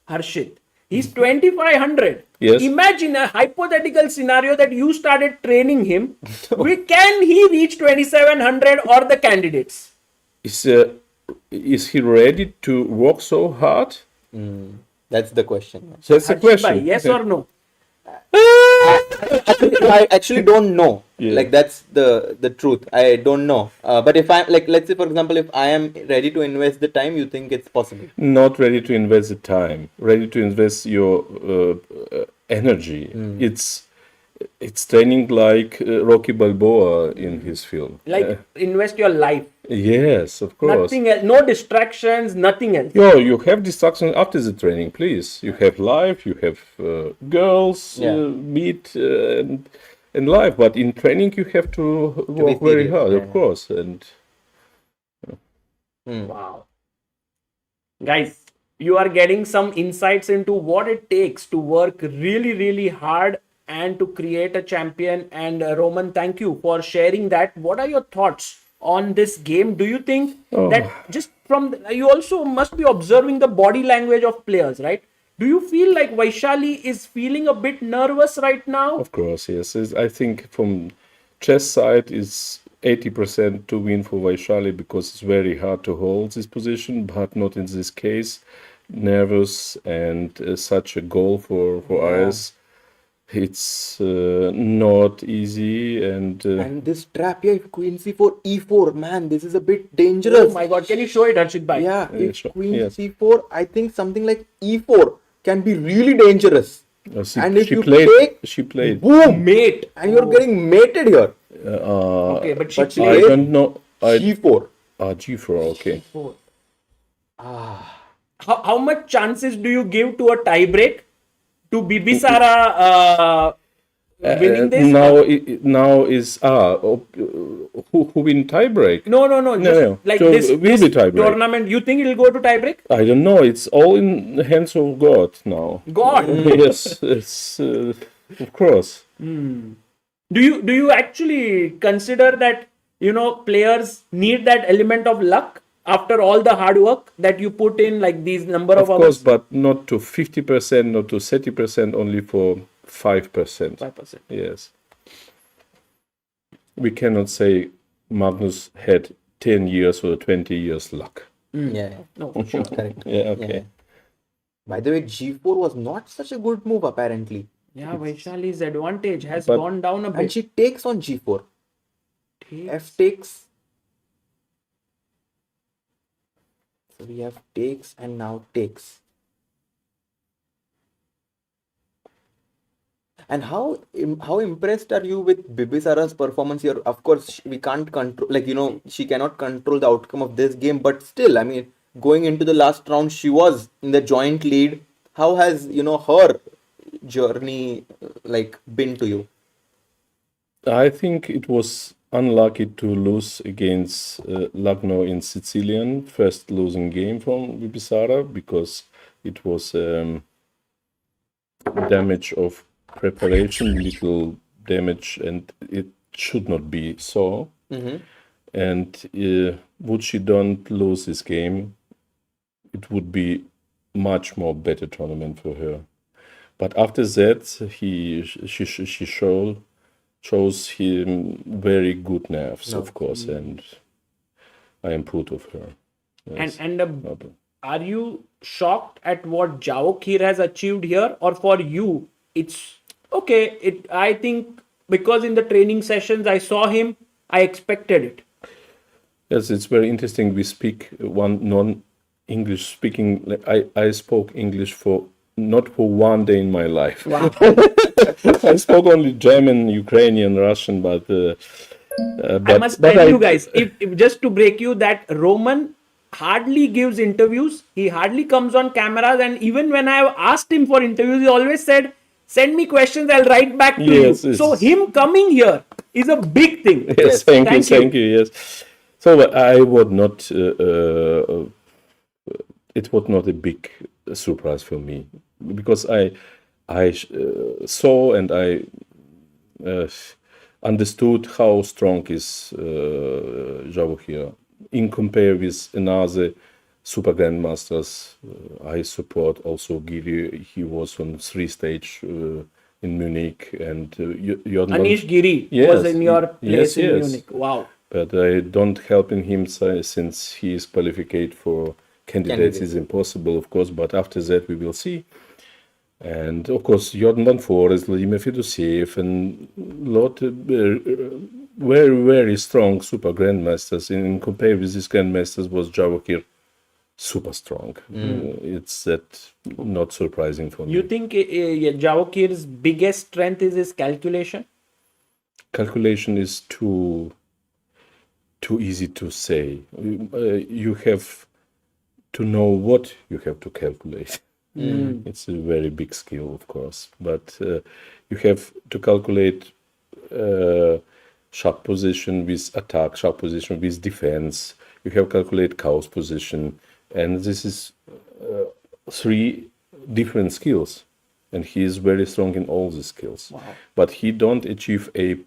Harshit. He's 2500. Yes. Imagine a hypothetical scenario that you started training him. Can he reach 2700 or the candidates? Is he ready to work so hard? That's the question. That's the Harshit question. bhai, yes or no? I actually don't know. Yeah. Like, that's the truth. I don't know. But if I, like, let's say, for example, if I am ready to invest the time, you think it's possible? Not ready to invest the time, ready to invest your energy. It's training like Rocky Balboa in his film. Like, invest your life. Yes, of course. Nothing else. No distractions, nothing else. You have distractions after the training, please. You have life, you have girls, meet, and life. But in training, you have to work very hard, of course. And Wow. Guys, you are getting some insights into what it takes to work really, really hard and to create a champion. And Roman, thank you for sharing that. What are your thoughts on this game? Do you think that just from you also must be observing the body language of players, right? Do you feel like Vaishali is feeling a bit nervous right now? of course, yes. I think from chess side is 80% to win for Vaishali because it's very hard to hold this position, but not in this case. Nervous and such a goal for IS. It's not easy, and this trap here, if Queen C4, E4, man, this is a bit dangerous. Oh my God, can you show it, Harshit bhai? Yeah, if sure. Queen Yes. C4, I think something like E4 can be really dangerous. And if she you played. take, She played. boom, Mate. and you're getting mated here. Okay, but she but she I played don't know. G4. G4. Okay. How much chances do you give to a tie break to Bibisara winning this? Now is who win tiebreak? No. No. Like So this will be tie-break. tournament, you think it'll go to tie break? I don't know. It's all in the hands of God now. God. Yes, it's of course. Do you actually consider that, players need that element of luck after all the hard work that you put in, like these number of Of course, hours? but not to 50%, not to 30%, only for 5%. 5%. Yes. We cannot say Magnus had 10 years or 20 years luck. Yeah, No, for sure. correct. Yeah, okay. By the way, G4 was not such a good move, apparently. Yeah, Vaishali's advantage has But- gone down a And bit. she takes on g4. F takes. So we have takes and now takes. And how impressed are you with Bibisara's performance here? Of course, we can't control, like, she cannot control the outcome of this game, but still, I mean, going into the last round, she was in the joint lead. How has, her journey, like, been to you? I think it was unlucky to lose against Lagno in Sicilian, first losing game from Bibisara, because it was damage of preparation, little damage, and it should not be so. And would she don't lose this game, it would be much more better tournament for her. But after that, she shows him very good nerves, of course, and I am proud of her. Yes. Are you shocked at what Javokhir has achieved here, or for you, it's okay? I think because in the training sessions I saw him, I expected it. Yes, it's very interesting. We speak one non-English speaking. I spoke English not for one day in my life. Wow. I spoke only German, Ukrainian, Russian, but I must tell you guys, if just to break you, that Roman hardly gives interviews. He hardly comes on cameras, and even when I have asked him for interviews, he always said, "Send me questions, I'll write back to you." Yes. So him coming here is a big thing. Yes, thank you. Yes, so I would not. It was not a big surprise for me, because I saw and I understood how strong is Javokhir in compare with another super grandmasters. I support also Giri. He was on 3-stage in Munich, and Anish Giri was in your place in Munich. Wow. But I don't help in him since he is qualified for candidates. Is impossible, of course, but after that we will see. And of course, Jordan Van Forest, Vladimir Fedoseev, and lot very, very strong super grandmasters. In compare with these grandmasters, was Javokhir super strong. It's that not surprising for me. You think Javokhir's biggest strength is his calculation? Calculation is too easy to say. You have to know what you have to calculate. It's a very big skill, of course, but you have to calculate shot position with attack, shot position with defense. You have to calculate chaos position, and this is 3 different skills, and he is very strong in all the skills. Wow. But he don't achieve A+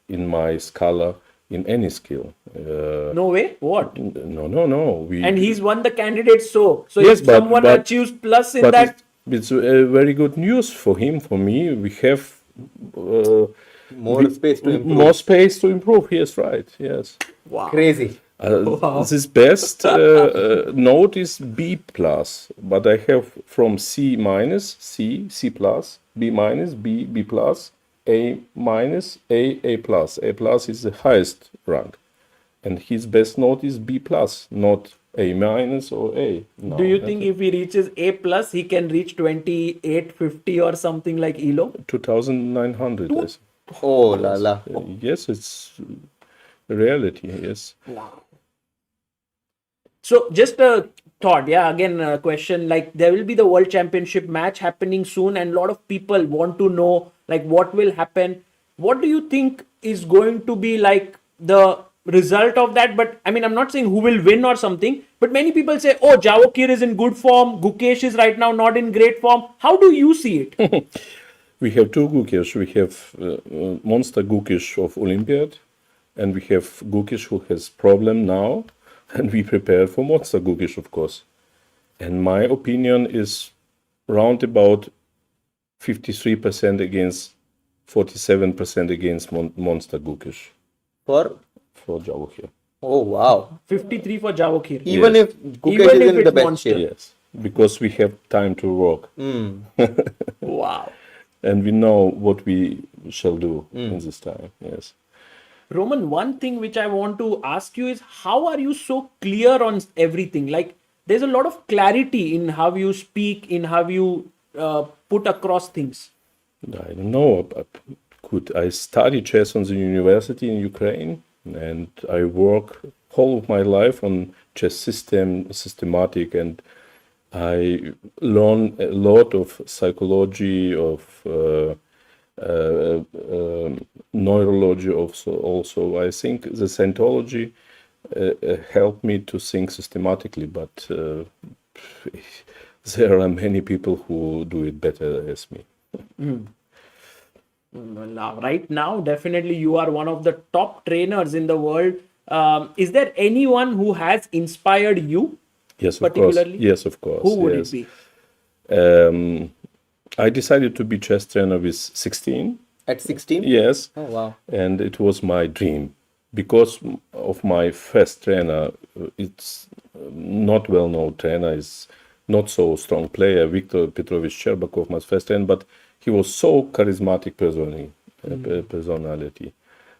in my Scala in any skill. No way. What? No. And he's won the candidates. So Yes, if someone achieves plus in but that, it's very good news for him. For me, we have More space to improve. more space to improve. Yes, right. Yes. wow. Crazy. This best note is B+, but I have from C minus, C plus, B minus, B plus, A minus, A plus. A plus is the highest rank, and his best note is B plus, not A minus or A. No, Do you think if he reaches A plus, he can reach 2850 or something like Elo? 2,900? Yes. Oh, la la. Yes, it's reality. Yes. So just a thought, again a question, like there will be the World Championship match happening soon, and a lot of people want to know like what will happen. What do you think is going to be like the result of that? But I mean, I'm not saying who will win or something, but many people say, oh, Javokhir is in good form, Gukesh is right now not in great form. How do you see it? We have 2 Gukesh. We have Monster Gukesh of Olympiad, and we have Gukesh who has problem now, and we prepare for Monster Gukesh, of course. And my opinion is round about 53% against 47% against Monster Gukesh For Javokhir. oh wow. 53 for Javokhir. Even Yes. if Gukesh Even is if in the it's best monster. shape. Yes, because we have time to work. Wow. and we know what we shall do in this time. Yes. Roman, one thing which I want to ask you is how are you so clear on everything? Like, there's a lot of clarity in how you speak, in how you put across things. I don't know. I studied chess on the university in Ukraine, and I work whole of my life on chess systematic, and I learn a lot of psychology, of neurology also. I think the Scientology helped me to think systematically, but there are many people who do it better as me. Now, right now, definitely you are one of the top trainers in the world. Is there anyone who has inspired you? Yes, of course. Particularly? Yes, of course. Who would yes. it be? I decided to be chess trainer with 16. At 16? Yes. Oh, wow. And it was my dream. Because of my first trainer, it's not well-known trainer, is not so strong player, Viktor Petrovich Sherbakov, my first trainer, but he was so charismatic personality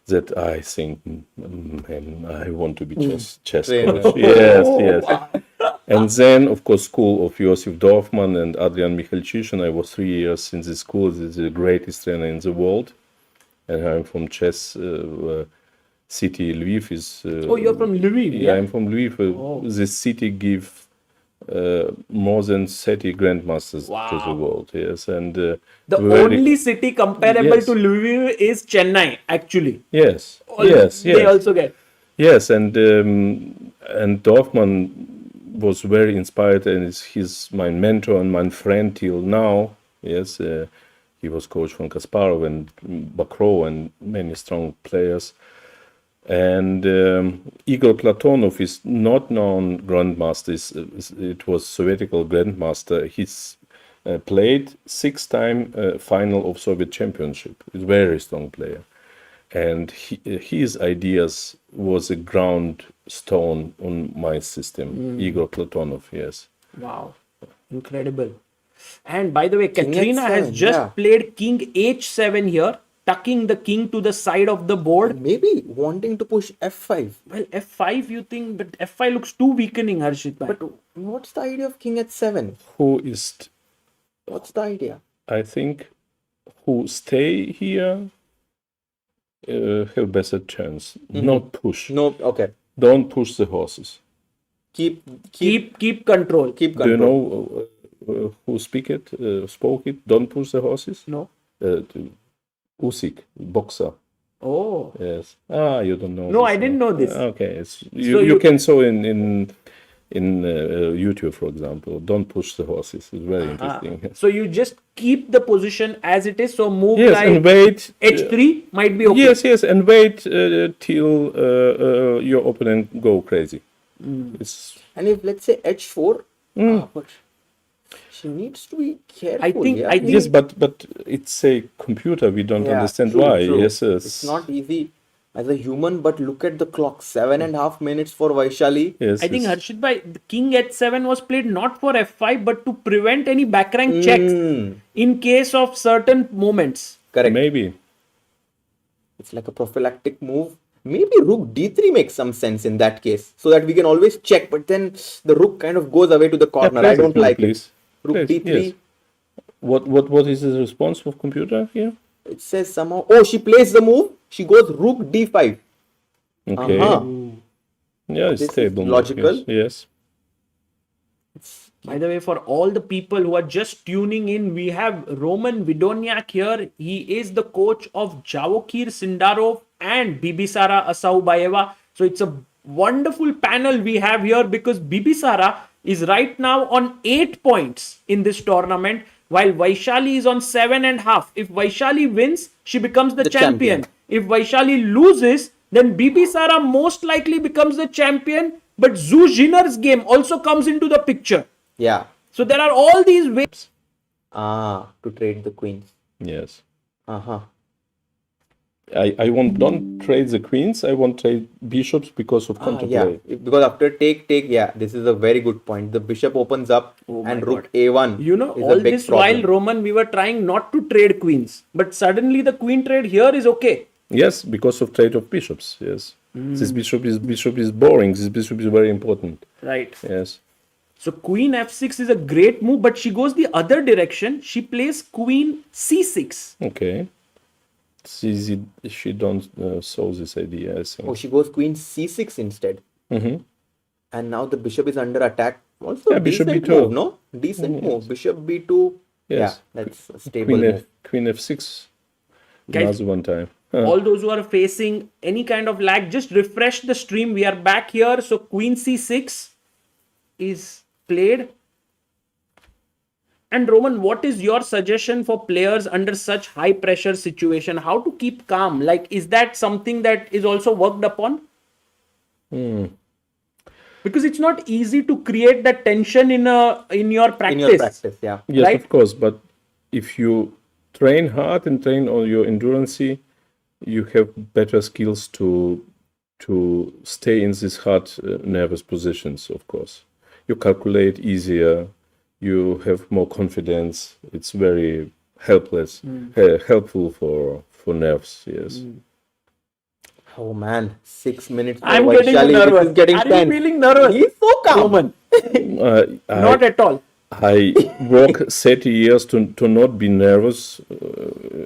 that I think, man, I want to be chess coach. Yes. And then, of course, school of Josef Dorfman and Adrian Michalchyshin. I was 3 years in this school. This is the greatest trainer in the world. And I'm from chess city Lviv. You're from Lviv, yeah? I'm from Lviv. This city gives more than 30 grandmasters to the world. Yes, and the only city comparable to Lviv is Chennai, actually. Yes. They also get. Yes, and Dorfman was very inspired, and he's my mentor and my friend till now. Yes, he was coach from Kasparov and Bakrov and many strong players. And Igor Platonov is not known grandmaster. It was Sovietical grandmaster. He's played 6-time final of Soviet championship. He's a very strong player. And his ideas was a ground stone on my system. Igor Platonov, yes. Wow, incredible. And by the way, Kateryna has just played King H7 here, tucking the king to the side of the board. Maybe wanting to push F5. Well, F5 you think, but F5 looks too weakening, Harshit. But what's the idea of king H7? What's the idea? I think who stay here have better chance. Not push. No, okay. Don't push the horses. Keep control. Keep Do you control. know who spoke it? Don't push the horses? No. Usyk, boxer. Oh. Yes. You don't know. No, I didn't know this. Okay. You can saw in YouTube, for example. Don't push the horses. It's very interesting. So you just keep the position as it is. So move and wait. H3 might be okay. Yes, and wait till your opponent go crazy. And if let's say H4, but she needs to be careful. I think yes, but it's a computer. We don't understand why. True. Yes, it's not easy as a human. But look at the clock: 7.5 minutes for Vaishali. Yes, I think Harshit bhai, King H7 was played not for F5 but to prevent any back rank checks in case of certain moments. Correct. Maybe it's like a prophylactic move. Maybe Rook D3 makes some sense in that case, so that we can always check. But then the Rook kind of goes away to the corner. I don't like it. Rook D3. Yes. What is the response of computer here? It says somehow. Oh, she plays the move. She goes Rook D5. Okay. Yeah, it's This stable. is logical. Yes. By the way, for all the people who are just tuning in, we have Roman Vidoniak here. He is the coach of Javokhir Sindarov and Bibisara Asaubayeva. So it's a wonderful panel we have here because Bibisara is right now on 8 points in this tournament, while Vaishali is on 7.5. If Vaishali wins, she becomes the champion. If Vaishali loses, then Bibisara most likely becomes the champion. But Jiner's game also comes into the picture. Yeah. So there are all these ways. To trade the queens. Yes. I want don't trade the queens. I want trade bishops because of Yeah, counterplay. because after take, yeah, this is a very good point. The bishop opens up and rook a1 You know, is all a big this problem. while Roman, we were trying not to trade queens, but suddenly the queen trade here is okay. Yes, because of trade of bishops. Yes, this bishop is boring. This bishop is very important. Right. Yes. So queen f6 is a great move, but she goes the other direction. She plays queen c6. Okay. She don't solve this idea. I think. Oh, she goes queen c6 instead. And now the bishop is under attack. Also, Yeah, bishop decent b2. move, no? Decent move. Bishop b2. Yes. Yeah, that's a stable move. Queen f6. Guys, Another one time. all those who are facing any kind of lag, just refresh the stream. We are back here. So queen c6 is played. And Roman, what is your suggestion for players under such high pressure situation? How to keep calm? Like, is that something that is also worked upon? Because it's not easy to create that tension in your practice. In your practice, yeah. Yes, Right? of course. But if you train hard and train on your endurance, you have better skills to stay in these hard nervous positions. Of course, you calculate easier. You have more confidence. It's very helpful for nerves. Yes. Oh man, 6 minutes. for I'm getting Vaishali. This nervous. is getting Are tense. you feeling nervous? He's so calm. Roman, not at all. I work 30 years to not be nervous.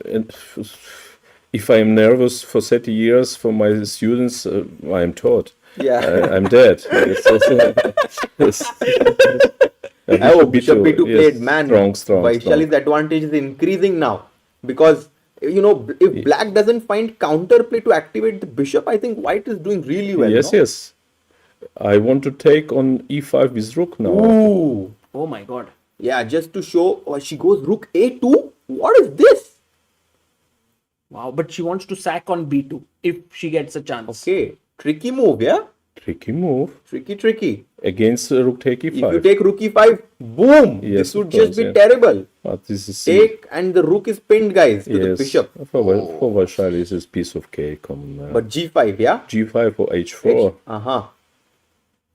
And if I'm nervous for 30 years for my students, I'm taught. Yeah. I'm dead. Yes. Oh, bishop b2 played, yes, man. strong. Vaishali's advantage is increasing now because if black doesn't find counterplay to activate the bishop, I think white is doing really well. Yes, no? yes. I want to take on e5 with rook now. Ooh. Oh my god. Yeah, just to show she goes rook a2. What is this? Wow, but she wants to sack on b2 if she gets a chance. Okay, tricky move, yeah? Tricky move Tricky. against rook take If you e5. take rook e5, boom! Yes, This would of just course, be yeah. terrible. But this is Take and the rook is pinned, guys, to the yes. bishop. For Vaishali, this is piece of cake. Come on, But g5, yeah? g5 or h4.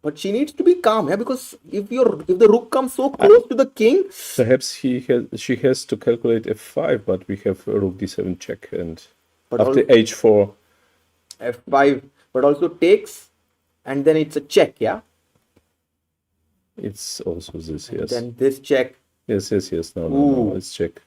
But she needs to be calm, yeah, because if the rook comes so close to the king, Perhaps she has to calculate f5, but we have rook d7 check and But after al- h4. f5, but also takes, and then it's a check, yeah? It's also this, yes. Then this check. Yes. No, Ooh. let's check.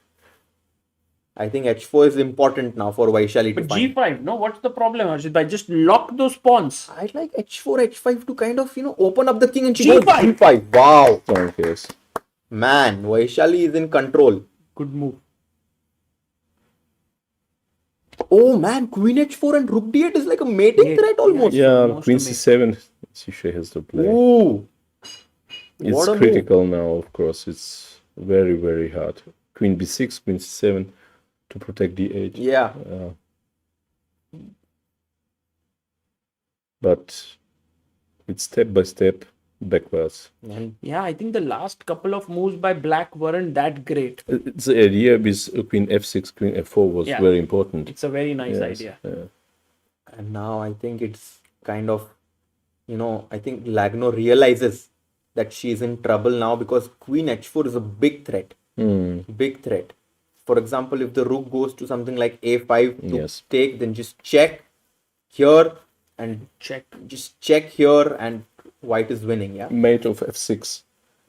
I think h4 is important now for Vaishali to But find. g5, no, what's the problem, Harshit? By just lock those pawns. I'd like h4, h5 to kind of, open up the king and she goes G5. g5. Wow. Strong, yes. Man, Vaishali is in control. Good move. Oh man, queen h4 and rook d8 is like a mating threat almost. Yeah, almost queen a mate. c7. She has to play. Ooh. It's What a move. critical now, of course. It's very, very hard. Queen b6, queen c7 to protect d8. Yeah. But it's step by step backwards. Yeah, I think the last couple of moves by black weren't that great. The idea with queen f6, queen f4 was Yeah. very important. It's a very nice Yes, idea. And now I think it's kind of, I think Lagno realizes that she's in trouble now because queen h4 is a big threat. Big threat. For example, if the rook goes to something like a5 to Yes. take, then just check here and Check. just check here and white is winning, yeah? Mate of f6,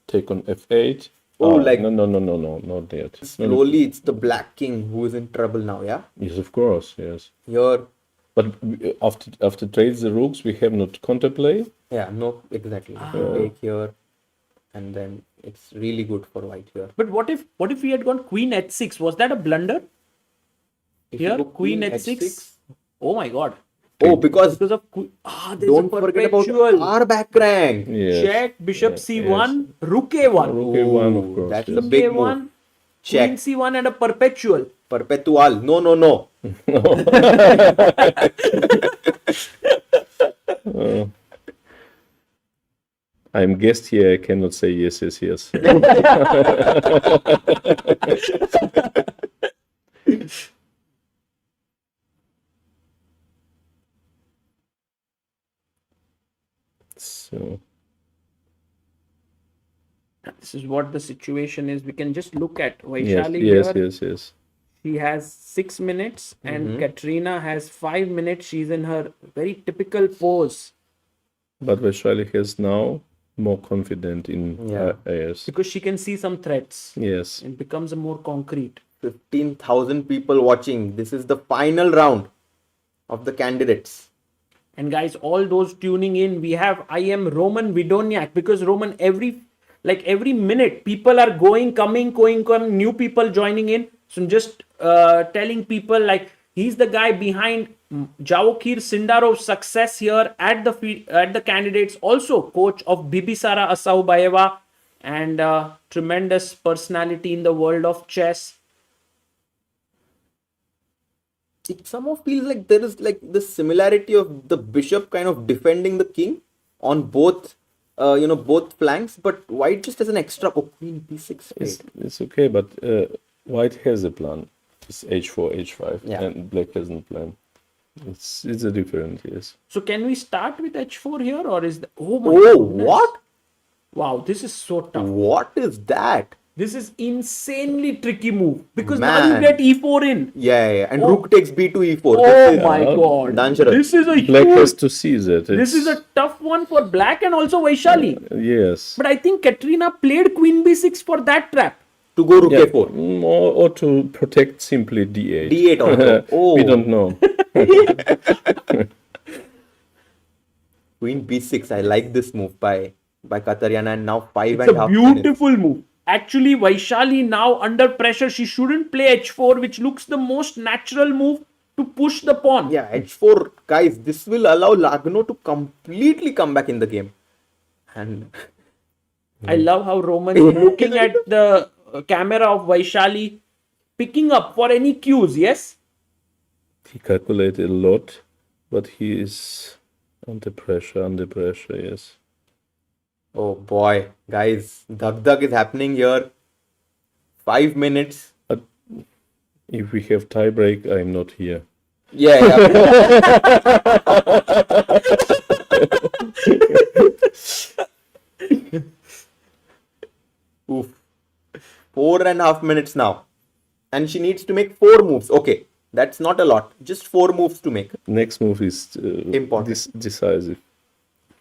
take on f8. Oh, like- no, not yet. Slowly, it's the black king who is in trouble now, yeah? Yes, of course, yes. Here, But after trades the rooks, we have not counterplay. yeah, no, exactly. Take here, and then it's really good for white here. But what if he had gone queen h6? Was that a blunder? If you Here, go queen h6. Oh my god. Oh, because Because of there's don't a forget about perpetual. our back rank. Yes. Check, bishop c1, rook a1. Rook a1, of Ooh, course. that's yes. a big move. a1, Check. queen c1 and a perpetual. Perpetual. No. I'm guest here. I cannot say yes. know. This is what the situation is. We can just look at Yes, Vaishali yes, here. yes, yes. She has 6 minutes and Kateryna has 5 minutes. She's in her very typical pose But Vaishali has now more confident in her airs. because she can see some threats. Yes. It becomes a more concrete. 15,000 people watching. This is the final round of the candidates. And guys, all those tuning in, we have I am Roman Vidoniak because Roman every minute people are going, coming, new people joining in. So I'm just telling people like he's the guy behind Javokhir Sindarov's success here at the candidates. Also coach of Bibisara Asaubayeva and tremendous personality in the world of chess. It somehow feels like there is like the similarity of the bishop kind of defending the king on both both flanks, but white just has an extra queen b6 It's okay, but white has a plan. It's h4, h5, Yeah. and black hasn't plan. It's a different, yes. So can we start with h4 here or is the oh my Oh, goodness. what? Wow, this is so tough. What is that? This is insanely tricky move because now you Man. get e4 in. Yeah. And Oh. rook takes b to e4. Oh This is my god. dangerous. This is a Black huge, has to see that. this is a tough one for black and also Vaishali. Yes. But I think Kateryna played queen b6 for that trap. To go rook Yeah, a4. or to protect simply d8. d8 also. Oh. We don't know. Queen b6. I like this move by Kateryna, and now 5 It's and a half minutes. beautiful move. Actually, Vaishali now under pressure. She shouldn't play h4, which looks the most natural move to push the pawn. Yeah, h4, guys, this will allow Lagno to completely come back in the game. And I love how Roman is looking at the camera of Vaishali, picking up for any cues, yes? He calculated a lot, but he is under pressure, yes. oh boy, guys, dhak is happening here. 5 minutes. If we have tie break, I'm not here. Yeah. Oof. 4.5 minutes now. And she needs to make 4 moves. Okay, that's not a lot. Just 4 moves to make. Next move is Important. decisive.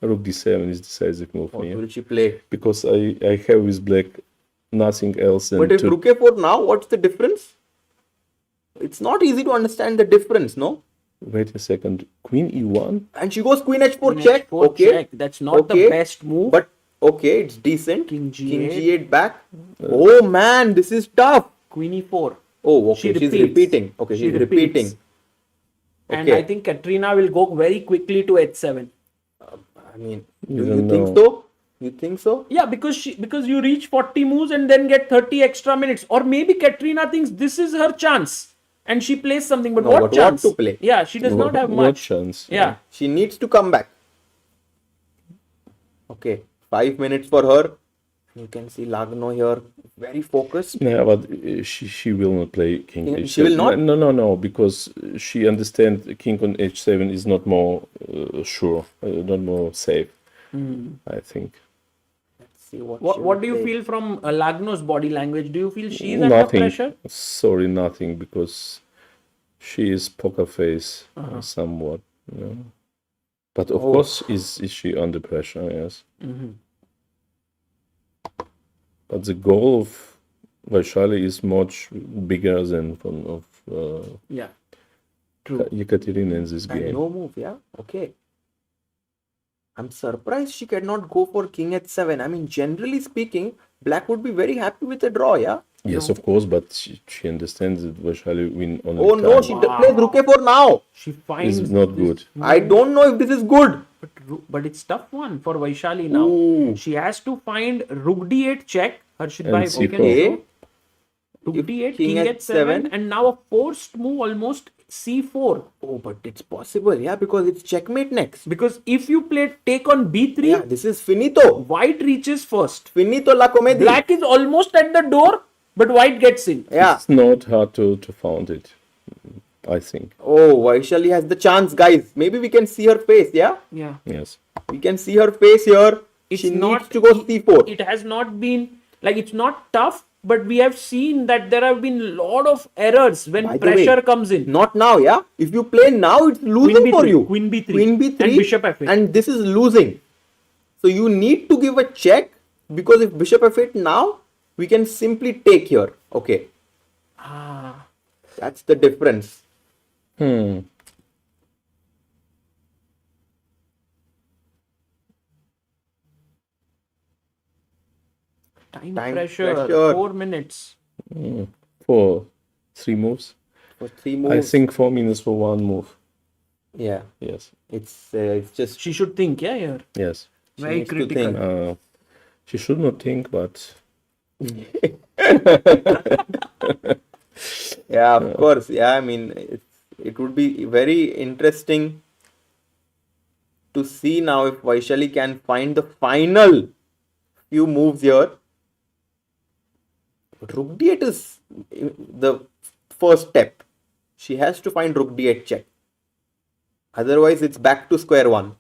Rook d7 is decisive move What here. will she play? Because I have with black nothing else than But if to... rook a4 now, what's the difference? It's not easy to understand the difference, no? Wait a second. Queen e1? And she goes queen h4 Queen check. h4 Okay. check. That's not the best move. But okay, it's decent. King King g8. g8 back. Oh man, this is tough. Queen e4. Oh, okay. She She's repeats. repeating. Okay, She she's repeats. repeating. And Okay. I think Kateryna will go very quickly to h7. I mean, You do you don't think know. so? You think so? Yeah, because you reach 40 moves and then get 30 extra minutes. Or maybe Kateryna thinks this is her chance and she plays something. But No, what but what chance? to play? Yeah, she does not have What much. chance? Yeah. She needs to come back. Okay, 5 minutes for her. You can see Lagno here, very focused. Yeah, but she will not play king Yeah, h7. she will not? No, because she understands king on h7 is not more sure, not more safe, I think. See what What do you feel from Lagno's body language? Do you feel she's under Nothing. pressure? Sorry, nothing, because she is poker face somewhat. You know. But of course, is she under pressure? Yes. But the goal of Vaishali is much bigger than of Yeah. True. Ekaterina in this And game. no move, yeah? Okay. I'm surprised she cannot go for king h7. I mean, generally speaking, black would be very happy with a draw, yeah? Yes, of course, but she understands that Vaishali win only Oh no, time. she plays rook a4 now. She finds It's not this good. I don't know if this is good. But it's tough one for Vaishali now. Ooh. She has to find rook d8 check. Harshit And bhai, c4. okay. Rook If d8, king king h7, h7, and now a forced move almost c4. Oh, but it's possible, yeah, because it's checkmate next. Because if you play take on b3, Yeah, this is finito. white reaches first. Finito la comedia. Black is almost at the door, but white gets in. Yeah. It's not hard to found it, I think. Oh, Vaishali has the chance, guys. Maybe we can see her face, yeah? Yeah. Yes. We can see her face here. She needs to go c4. It has not been like, it's not tough, but we have seen that there have been a lot of errors when By the way, pressure comes in. Not now, yeah. If you play now, it's losing for B3, you. Queen B3, Queen B3, and Bishop F8. and this is losing. So you need to give a check, because if Bishop F8 now, we can simply take here. Okay. That's the difference. Time Time pressure, pressure. 4 minutes. For 3 moves. For 3 I moves. think 4 minutes for 1 move. Yeah. Yes. It's just She should think, yeah, here. Yes. Very needs to critical. think. She should not think, but Yeah, of course. Yeah, I mean, it would be very interesting to see now if Vaishali can find the final few moves here. But Rook D8 is the first step. She has to find Rook D8 check. Otherwise, it's back to square one.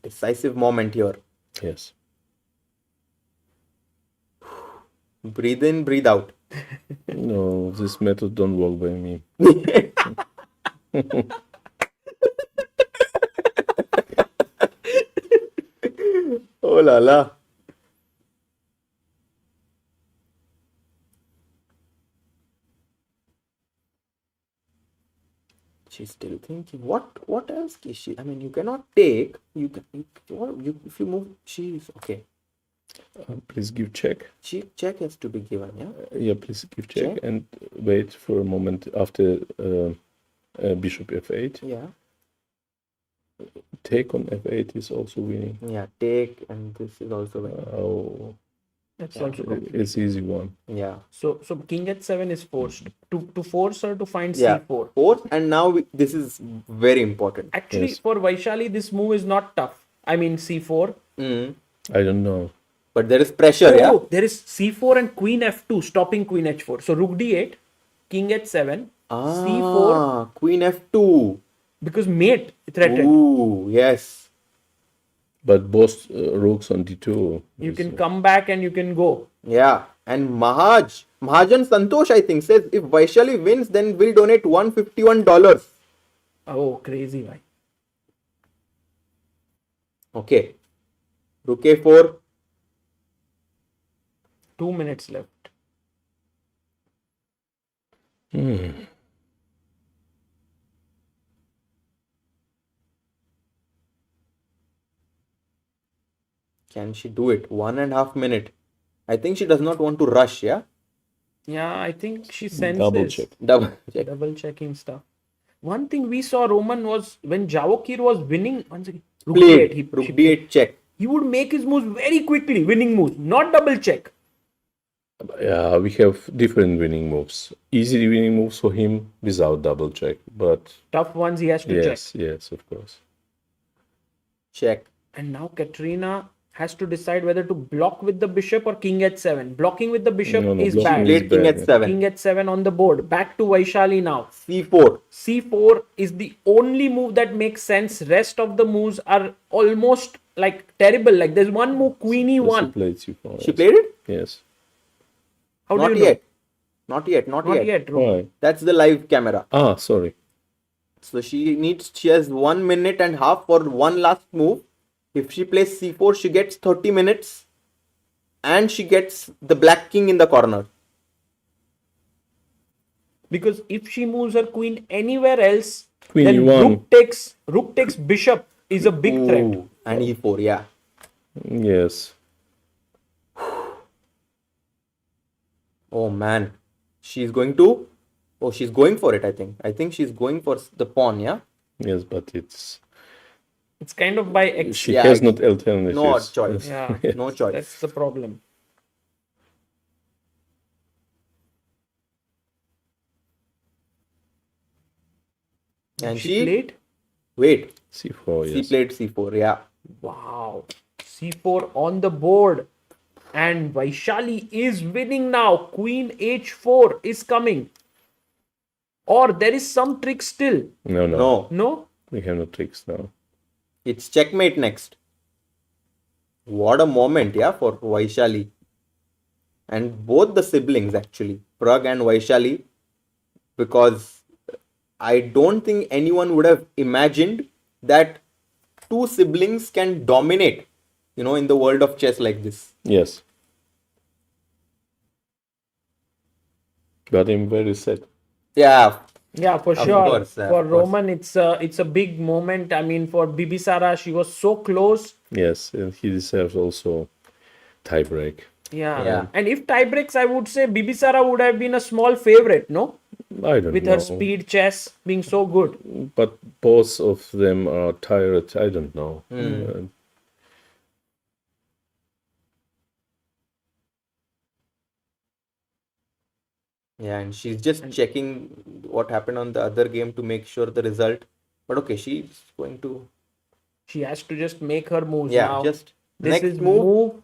Decisive moment here. yes. Breathe in, breathe out. No, this method don't work by me. Oh la la. She's still thinking. What else is she? I mean, you cannot take. You if you move. She's okay. Please give check. Check has to be given. Yeah. Yeah, please give check, Check. and wait for a moment after Bishop F8. Yeah. Take on F8 is also winning. Yeah. Take, and this is also very. Oh, That's also good. it's easy one. Yeah. So King H7 is forced. To force her to find Yeah. C4. Fourth, and now this is very important. Actually, Yes. for Vaishali, this move is not tough. I mean, C4. Mm. I don't know. But there is pressure. Yeah. Oh, there is C4 and Queen F2 stopping Queen H4. So Rook D8, King H7, C4, Queen F2. because mate threatened. Ooh, yes. But both rooks on D2. You can come back and you can go. Yeah. And Mahajan Santosh, I think, says if Vaishali wins, then we'll donate $151. Oh, crazy, bhai. Okay. Rook A4. 2 minutes left. Can she do it? 1.5 minutes. I think she does not want to rush, yeah? Yeah, I think she senses. Double check. Double check. Double checking stuff. One thing we saw Roman was when Javokhir was winning, once again, Rook Played. D8, Rook D8 check. he would make his moves very quickly, winning moves, not double check. Yeah, we have different winning moves. Easy winning moves for him without double check. But Tough ones he has to check. yes, of course. Check. And now Kateryna has to decide whether to block with the bishop or King H7. Blocking with the bishop No, is blocking bad. is Late King bad. H7. King H7 on the board. Back to Vaishali now. C4. C4 is the only move that makes sense. Rest of the moves are almost like terrible. Like there's one move, Queen She E1. played C4. She played it? Yes. How Not do you yet. know? Not yet. Not yet, Roman. Why? That's the live camera. Ah, sorry. So she has 1.5 minutes for one last move. If she plays C4, she gets 30 minutes. And she gets the black king in the corner. Because if she moves her queen anywhere else, Queen then E1. rook takes bishop is a big threat. Ooh, and E4, yeah. Yes. Oh man. She's going to... Oh, she's going for it, I think. I think she's going for the pawn, yeah? Yes, but it's... It's kind of by She Yeah, has not alternatives. No choice. Yeah, No choice. that's the problem. And She played? Wait. C4, She yes. played C4, yeah. Wow. C4 on the board. And Vaishali is winning now. Queen H4 is coming. or there is some trick still? No. No? We have no tricks now. It's checkmate next. What a moment, yeah, for Vaishali. And both the siblings, actually, Prag and Vaishali, because I don't think anyone would have imagined that two siblings can dominate, in the world of chess like this. Yes. But I'm very sad. Yeah, Yeah, for Of sure. course, For of course. Roman, it's a big moment. I mean, for Bibisara, she was so close. Yes, and he deserves also tiebreak. Yeah. And if tie breaks, I would say Bibisara would have been a small favorite, no? I don't With know. her speed chess being so good. But both of them are tired. I don't know. Yeah, and she's just checking what happened on the other game to make sure the result. But okay, she's going to. She has to just make her moves Yeah, now. just This next is move.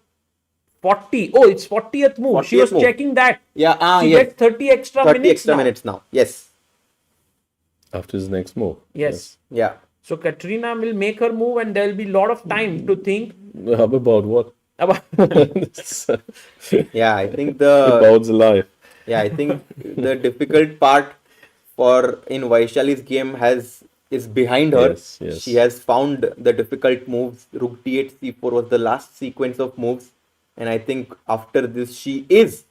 40. Oh, it's 40th move. She 40th was move. checking that. Yeah, She yes. gets 30 extra 30 minutes extra now. minutes now. Yes. After his next move. Yes. Yeah. So Kateryna will make her move and there will be a lot of time to think How about what? about Yeah, I think the About the life. yeah, I think the difficult part for in Vaishali's game is behind her. Yes. She has found the difficult moves. Rook d8 c4 was the last sequence of moves, and I think after this she is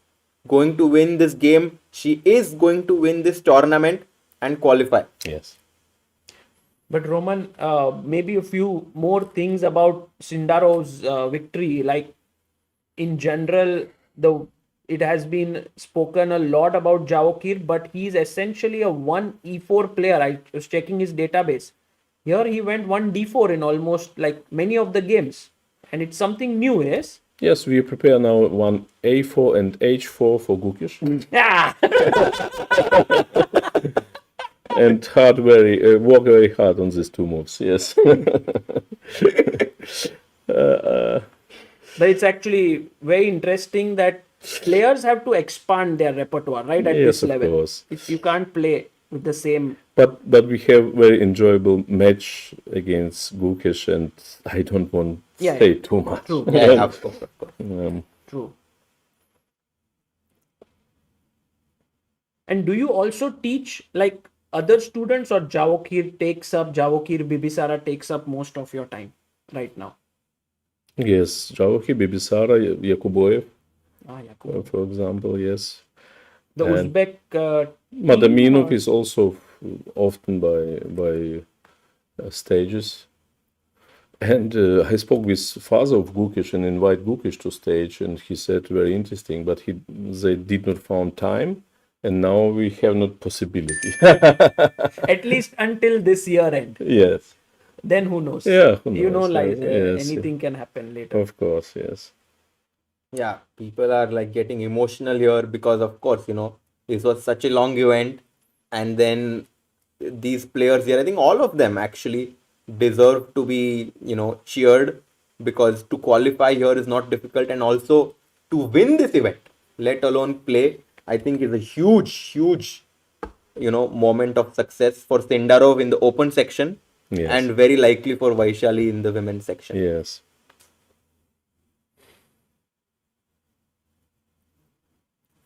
going to win this game. She is going to win this tournament and qualify. Yes. But Roman, maybe a few more things about Sindarov's victory. Like in general, it has been spoken a lot about Javokhir, but he's essentially a 1e4 player. I was checking his database. Here he went 1d4 in almost like many of the games, and it's something new, yes? Yes, we prepare now one a4 and h4 for Gukesh. Yeah. And work very hard on these two moves. Yes. But it's actually very interesting that players have to expand their repertoire, right? At Yes, this of level. course. If you can't play with the same. But we have very enjoyable match against Gukesh, and I don't want to Yeah, say too much. True. Yeah, of course. True. And do you also teach like other students, or Javokhir Bibisara takes up most of your time right now? Yes, Javokhir, Bibisara, Yakuboev, Yakub. for example, yes. The and- Uzbek Madaminov or- is also often by stages. And I spoke with father of Gukesh and invited Gukesh to stage, and he said very interesting, but they did not found time, and now we have not possibility. at least until this year end. Yes, Then who knows? Yeah, who You know, knows, like yes. anything can happen later. of course, yes. Yeah, people are like getting emotional here because, of course, this was such a long event, and then these players here, I think all of them actually deserve to be, cheered, because to qualify here is not difficult, and also to win this event, let alone play, I think is a huge, moment of success for Sindarov in the open section, Yes. and very likely for Vaishali in the women's section. Yes.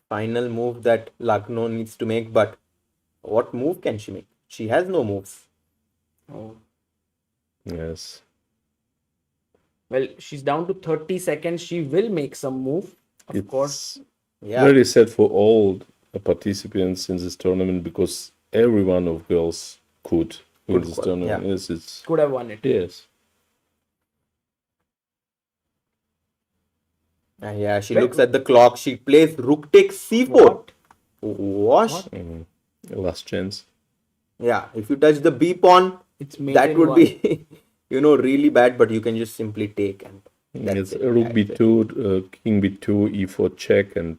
Final move that Lagno needs to make, but what move can she make? She has no moves. Yes. Well, she's down to 30 seconds. She will make some move, of course. Yeah, Very sad for all the participants in this tournament, because every one of girls could win this tournament. yeah. Yes, it's Could have won it. yes. Yeah, she looks at the clock. She plays rook takes c4. What? Last chance. Yeah, if you touch the b pawn, It's made that in would one. be, really bad. But you can just simply take, and that's It's it. rook That's it. b2, king b2, e4 check, and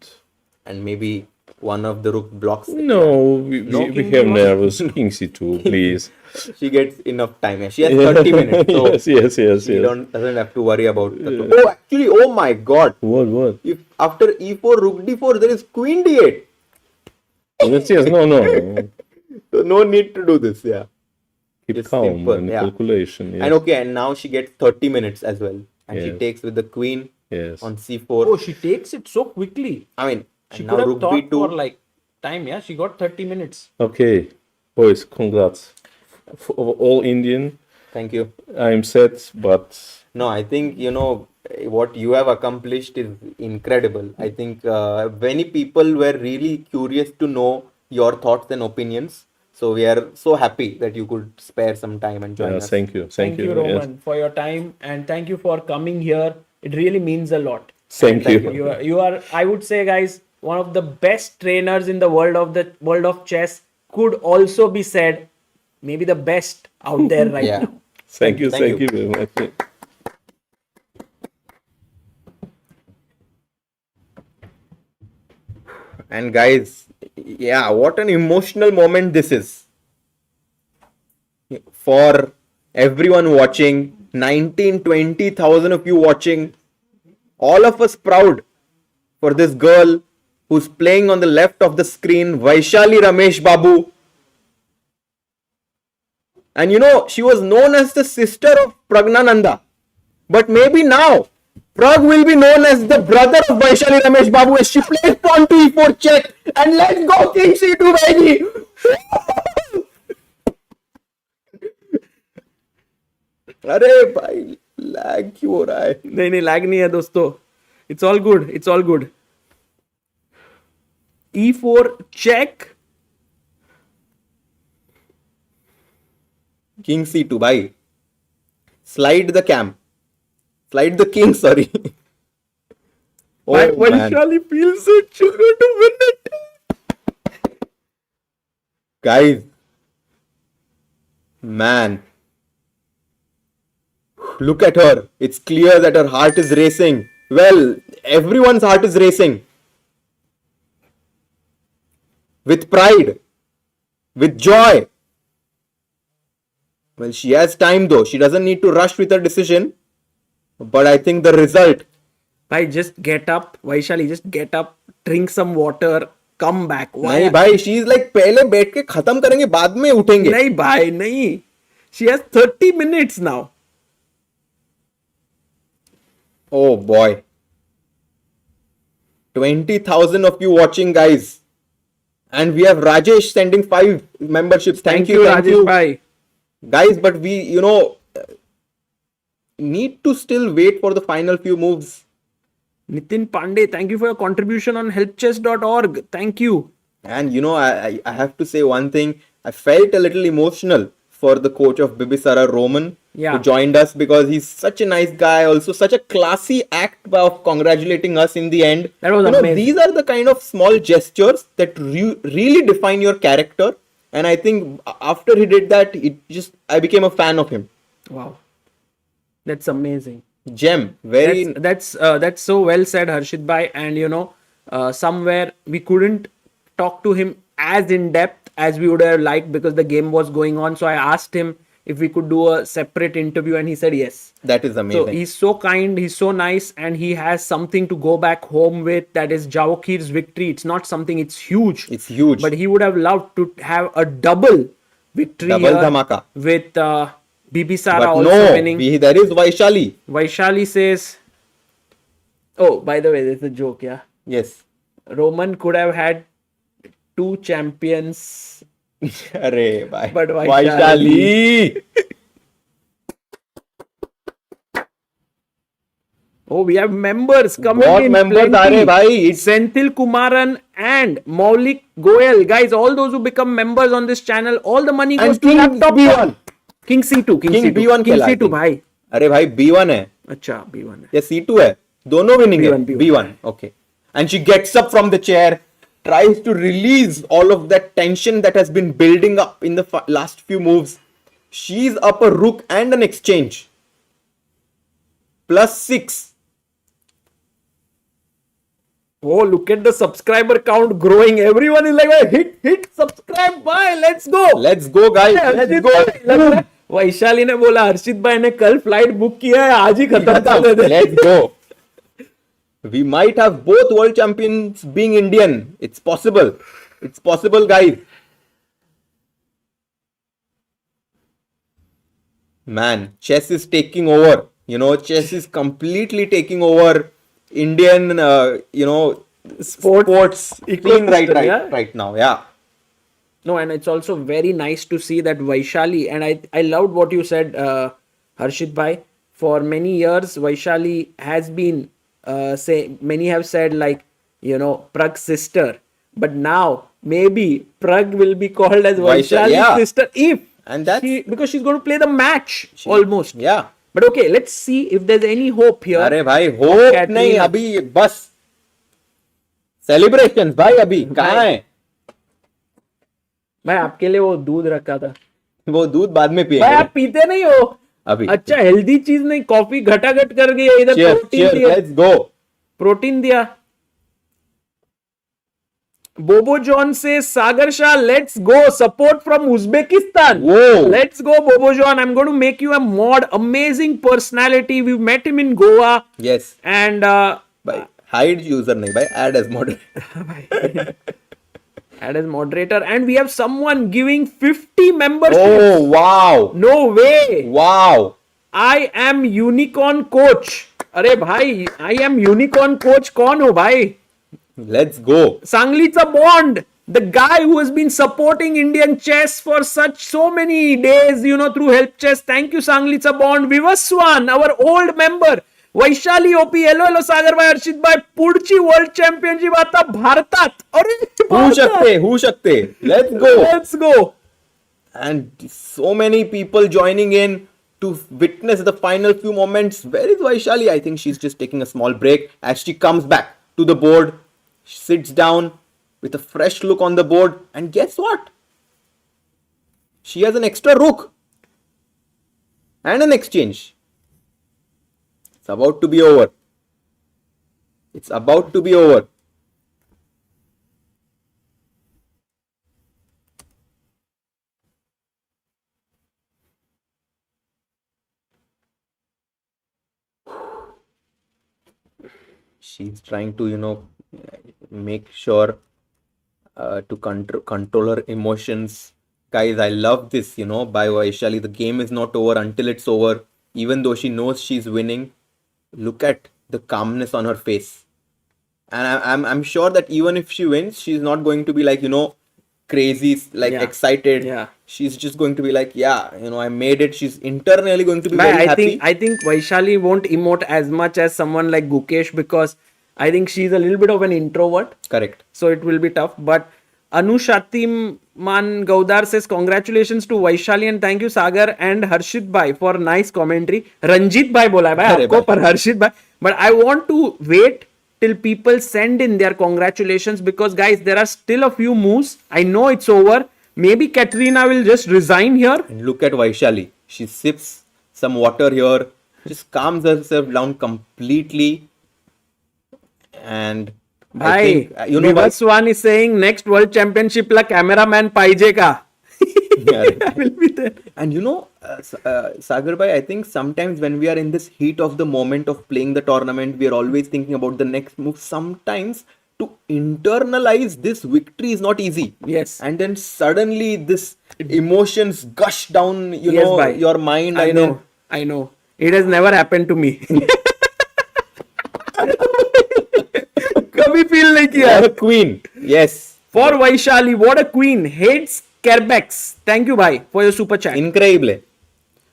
And maybe one of the rook blocks. no, we king have b1? nervous. King c2, please. She gets enough time. Yeah, she has 30 minutes, so yes. she doesn't have to worry about the clock. Oh, actually, oh my God! What? If after e4 rook d4 there is queen d8. Yes, no. So no need to do this. Yeah. Keep Just calm simple, and yeah. calculation. Yes. And okay, and now she gets 30 minutes as well. And she Yes. takes with the queen Yes. on c4. Oh, she takes it so quickly. I mean, She and could now have rook thought b2. for like time. Yeah, she got 30 minutes. Okay, boys, congrats. For all Indian, Thank you. I'm set, but No, I think, what you have accomplished is incredible. I think many people were really curious to know your thoughts and opinions. So we are so happy that you could spare some time and join us. thank you. Thank you, Yes. Roman, for your time, and thank you for coming here. It really means a lot. Thank And you. You are, I would say, guys, one of the best trainers in the world of chess. Could also be said, maybe the best out there right Yeah. now. Thank you. Thank Thank you. you very much. And guys, yeah, what an emotional moment this is. For everyone watching, 19, 20,000 of you watching, all of us proud for this girl who's playing on the left of the screen, Vaishali Rameshbabu. And she was known as the sister of Praggnanandhaa. But maybe now, Prag will be known as the brother of Vaishali Rameshbabu as she plays pawn to e4 check. And let's go king c2 Wei Yi. अरे भाई lag क्यों हो रहा है नहीं lag नहीं है दोस्तों. It's all good. It's all good. E4 check. King c2 bhai. Slide the cam. Slide the king, sorry. Man. Vaishali feels it. She's going to win it. Guys. Man. Look at her. It's clear that her heart is racing. Well, everyone's heart is racing. With pride. With joy. Well, she has time though. She doesn't need to rush with her decision. But I think the result. Bhai, just get up. Vaishali, just get up. Drink some water. Come back. Why? नहीं भाई, she is like पहले बैठ के खत्म करेंगे बाद में उठेंगे. नहीं भाई, नहीं. She has 30 minutes now. Oh boy. 20,000 of you watching, guys. And we have Rajesh sending 5 memberships. Thank you, Rajesh bhai. Guys, but we, need to still wait for the final few moves. Nitin Pandey, thank you for your contribution on helpchess.org. Thank you. And I have to say one thing. I felt a little emotional for the coach of Bibisara, Roman, who joined us because he's such a nice guy. Also, such a classy act of congratulating us in the end. That was amazing. These are the kind of small gestures that really define your character. And I think after he did that, I became a fan of him. Wow. That's amazing. Gem. That's so well said, Harshit bhai. And somewhere we couldn't talk to him as in depth as we would have liked because the game was going on. So I asked him if we could do a separate interview and he said yes. That is amazing. So he's so kind, he's so nice, and he has something to go back home with. That is Javokhir's victory. It's not something, it's huge. It's huge. But he would have loved to have a double victory Double here dhamaka. with Bibisara But also winning. there is Vaishali. Vaishali says, oh, by the way, there's a joke, yeah. Yes. Roman could have had 2 champions. Arey, bhai. But Vaishali. Oh, we have members coming What in. members plenty. are bhai? It's Senthil Kumaran and Maulik Goyal. Guys, all those who become members on this channel, all the money goes and to King laptop. B1. King C2. King C2. B1 King खेला, C2 भाई. अरे भाई B1 है अच्छा B1 है. या C2 है दोनों winning है B1. B1 okay. And she gets up from the chair, tries to release all of that tension that has been building up in the last few moves. She's up a rook and an exchange. +6. Oh, look at the subscriber count growing. Everyone is like, hit, subscribe, bye, let's go. Let's go guys. Let's go. Vaishali ने बोला हर्षित भाई ने कल flight book किया है आज ही खत्म कर दे. Let's go. We might have both world champions being Indian. It's possible. It's possible, guys. Man, chess is taking over. Chess is completely taking over Indian, sports scene ecosystem, yeah. right now. Yeah. No, and it's also very nice to see that Vaishali, and I loved what you said, Harshit Bhai. For many years, Vaishali has been, many have said like, Prag's sister. But now, maybe Prag will be called as Vaishali's yeah. sister if, And that's- because she's going to play the match almost. Yeah. But okay, let's see if there's any hope here. अरे भाई hope Kateryna. नहीं, अभी बस celebrations भाई, अभी कहाँ है? भाई आपके लिए वो दूध रखा था। वो दूध बाद में भाई पिएंगे। आप पीते नहीं हो अभी अच्छा हेल्दी चीज नहीं, कॉफी घटाघट कर गई है, इधर प्रोटीन दिया, लेट्स गो। प्रोटीन दिया। बोबो जॉन से Sagar Shah, let's go, support from Uzbekistan. Whoa. Let's go Bobojon, I am going to make you a mod, amazing personality, we met him in Goa yes and भाई, hide user नहीं भाई, add as moderator. add as moderator, and we have someone giving 50 membership. Oh wow, No way. wow. I am unicorn coach. अरे भाई, I am unicorn coach कौन हो भाई? Let's go. Sanglitsa Bond, the guy who has been supporting Indian chess for so many days, through Help Chess. Thank you, Sanglitsa Bond. Vivaswan, our old member. Vaishali OP, hello सागर भाई, हर्षित भाई, पुढची world championship आता भारतात. अरे होऊ शकते. Let's go. Let's go. And so many people joining in to witness the final few moments. Where is Vaishali? I think she's just taking a small break as she comes back to the board. She sits down with a fresh look on the board, and guess what? She has an extra rook and an exchange. It's about to be over. It's about to be over. She's trying to, make sure to control her emotions. Guys, I love this, by Vaishali. The game is not over until it's over. Even though she knows she's winning, look at the calmness on her face. And I'm sure that even if she wins, she's not going to be like, crazy, like Yeah. excited. Yeah. She's just going to be like, yeah, I made it. She's internally going to be But very happy. I think Vaishali won't emote as much as someone like Gukesh, because I think she's a little bit of an introvert. Correct. So it will be tough. But Anushatim Man Gaudar says congratulations to Vaishali and thank you Sagar and Harshit Bhai for nice commentary. Ranjit Bhai bola hai bhai Arre aapko bhai. par Harshit Bhai. But I want to wait till people send in their congratulations, because guys, there are still a few moves. I know it's over. Maybe Kateryna will just resign here. And look at Vaishali. She sips some water here, just calms herself down completely. And I Bhai, think, Vivaswan is saying next world championship la cameraman paije ka. Yeah. I will be there. And Sagar bhai, I think sometimes when we are in this heat of the moment of playing the tournament, we are always thinking about the next move. Sometimes to internalize this victory is not easy. Yes. And then suddenly this emotions gush down, Yes, bhai. your mind. I and know. I know. It has never happened to me. कभी feel नहीं किया. What a queen. Yes. For Vaishali, what a queen. Hates Kerbex. Thank you, bhai, for your super chat. Incredible.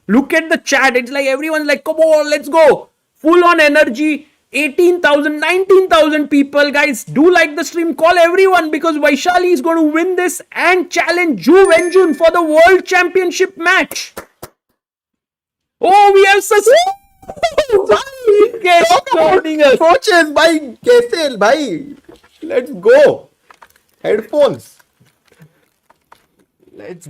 Look at the chat. It's like everyone's like, come on, let's go. Full on energy. 18,000, 19,000 people. Guys, do like the stream. Call everyone, because Vaishali is going to win this and challenge Wenjun for the world championship match. Oh, we have such... Coaches, bhai, kaise, bhai. Let's go. Headphones. Let's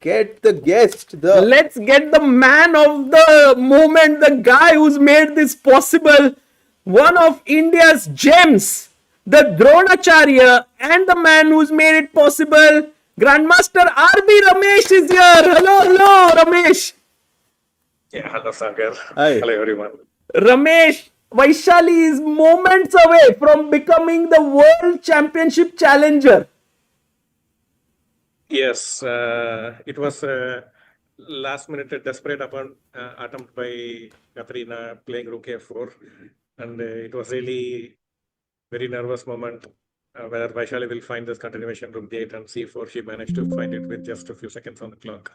get the guest. Let's get the man of the moment, the guy who's made this possible, one of India's gems, the Dronacharya, and the man who's made it possible, Grandmaster RB Ramesh is here. Hello, Ramesh. Yeah, hello Sagar. Hi. Hello everyone. Ramesh, Vaishali is moments away from becoming the world championship challenger. Yes, it was last minute desperate attempt by Kateryna playing rook a4, and it was really very nervous moment whether Vaishali will find this continuation rook d8 and c4. She managed to find it with just a few seconds on the clock.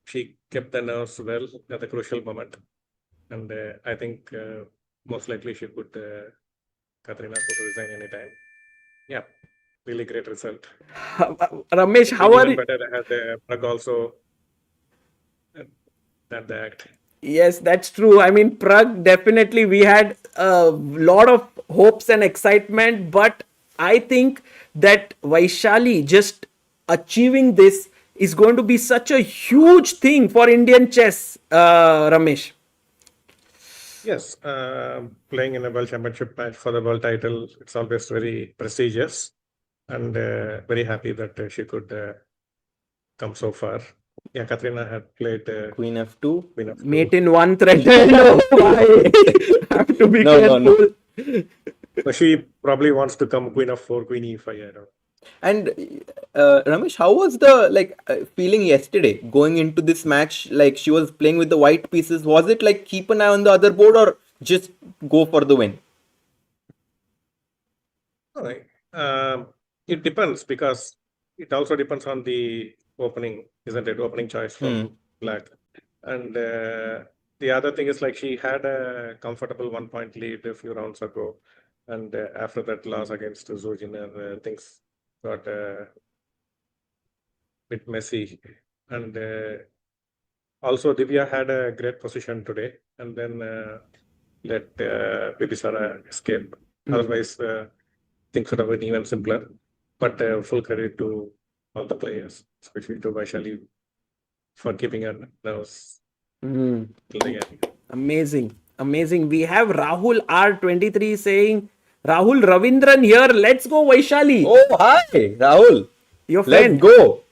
She kept the nerves well at the crucial moment, and I think most likely Kateryna could resign anytime. Yeah, really great result. Ramesh, how are Even you? better had Pragg also done the act. Yes, that's true. I mean, Prague, definitely we had a lot of hopes and excitement, but I think that Vaishali just achieving this is going to be such a huge thing for Indian chess, Ramesh. Yes, playing in a world championship match for the world title, it's always very prestigious, and very happy that she could come so far. Yeah, Kateryna had played Queen f2. Queen of Mate in one thread. No, I have to be No, no, careful. no. So she probably wants to come Queen of 4, Queen e5. I don't know. And Ramesh, how was the feeling yesterday going into this match? Like she was playing with the white pieces. Was it like keep an eye on the other board or just go for the win? All right. It depends because it also depends on the opening, isn't it? Opening choice from black. And the other thing is like she had a comfortable 1 point lead a few rounds ago. And after that loss against Zhongyi, things got a bit messy. And also Divya had a great position today and then let Bibisara escape. Otherwise, things would have been even simpler. But full credit to all the players, especially to Vaishali for keeping her nerves till the end. Amazing. Amazing. We have Rahul R23 saying, Rahul Ravindran here. Let's go, Vaishali. Oh, hi, Rahul. Your Let's friend. go.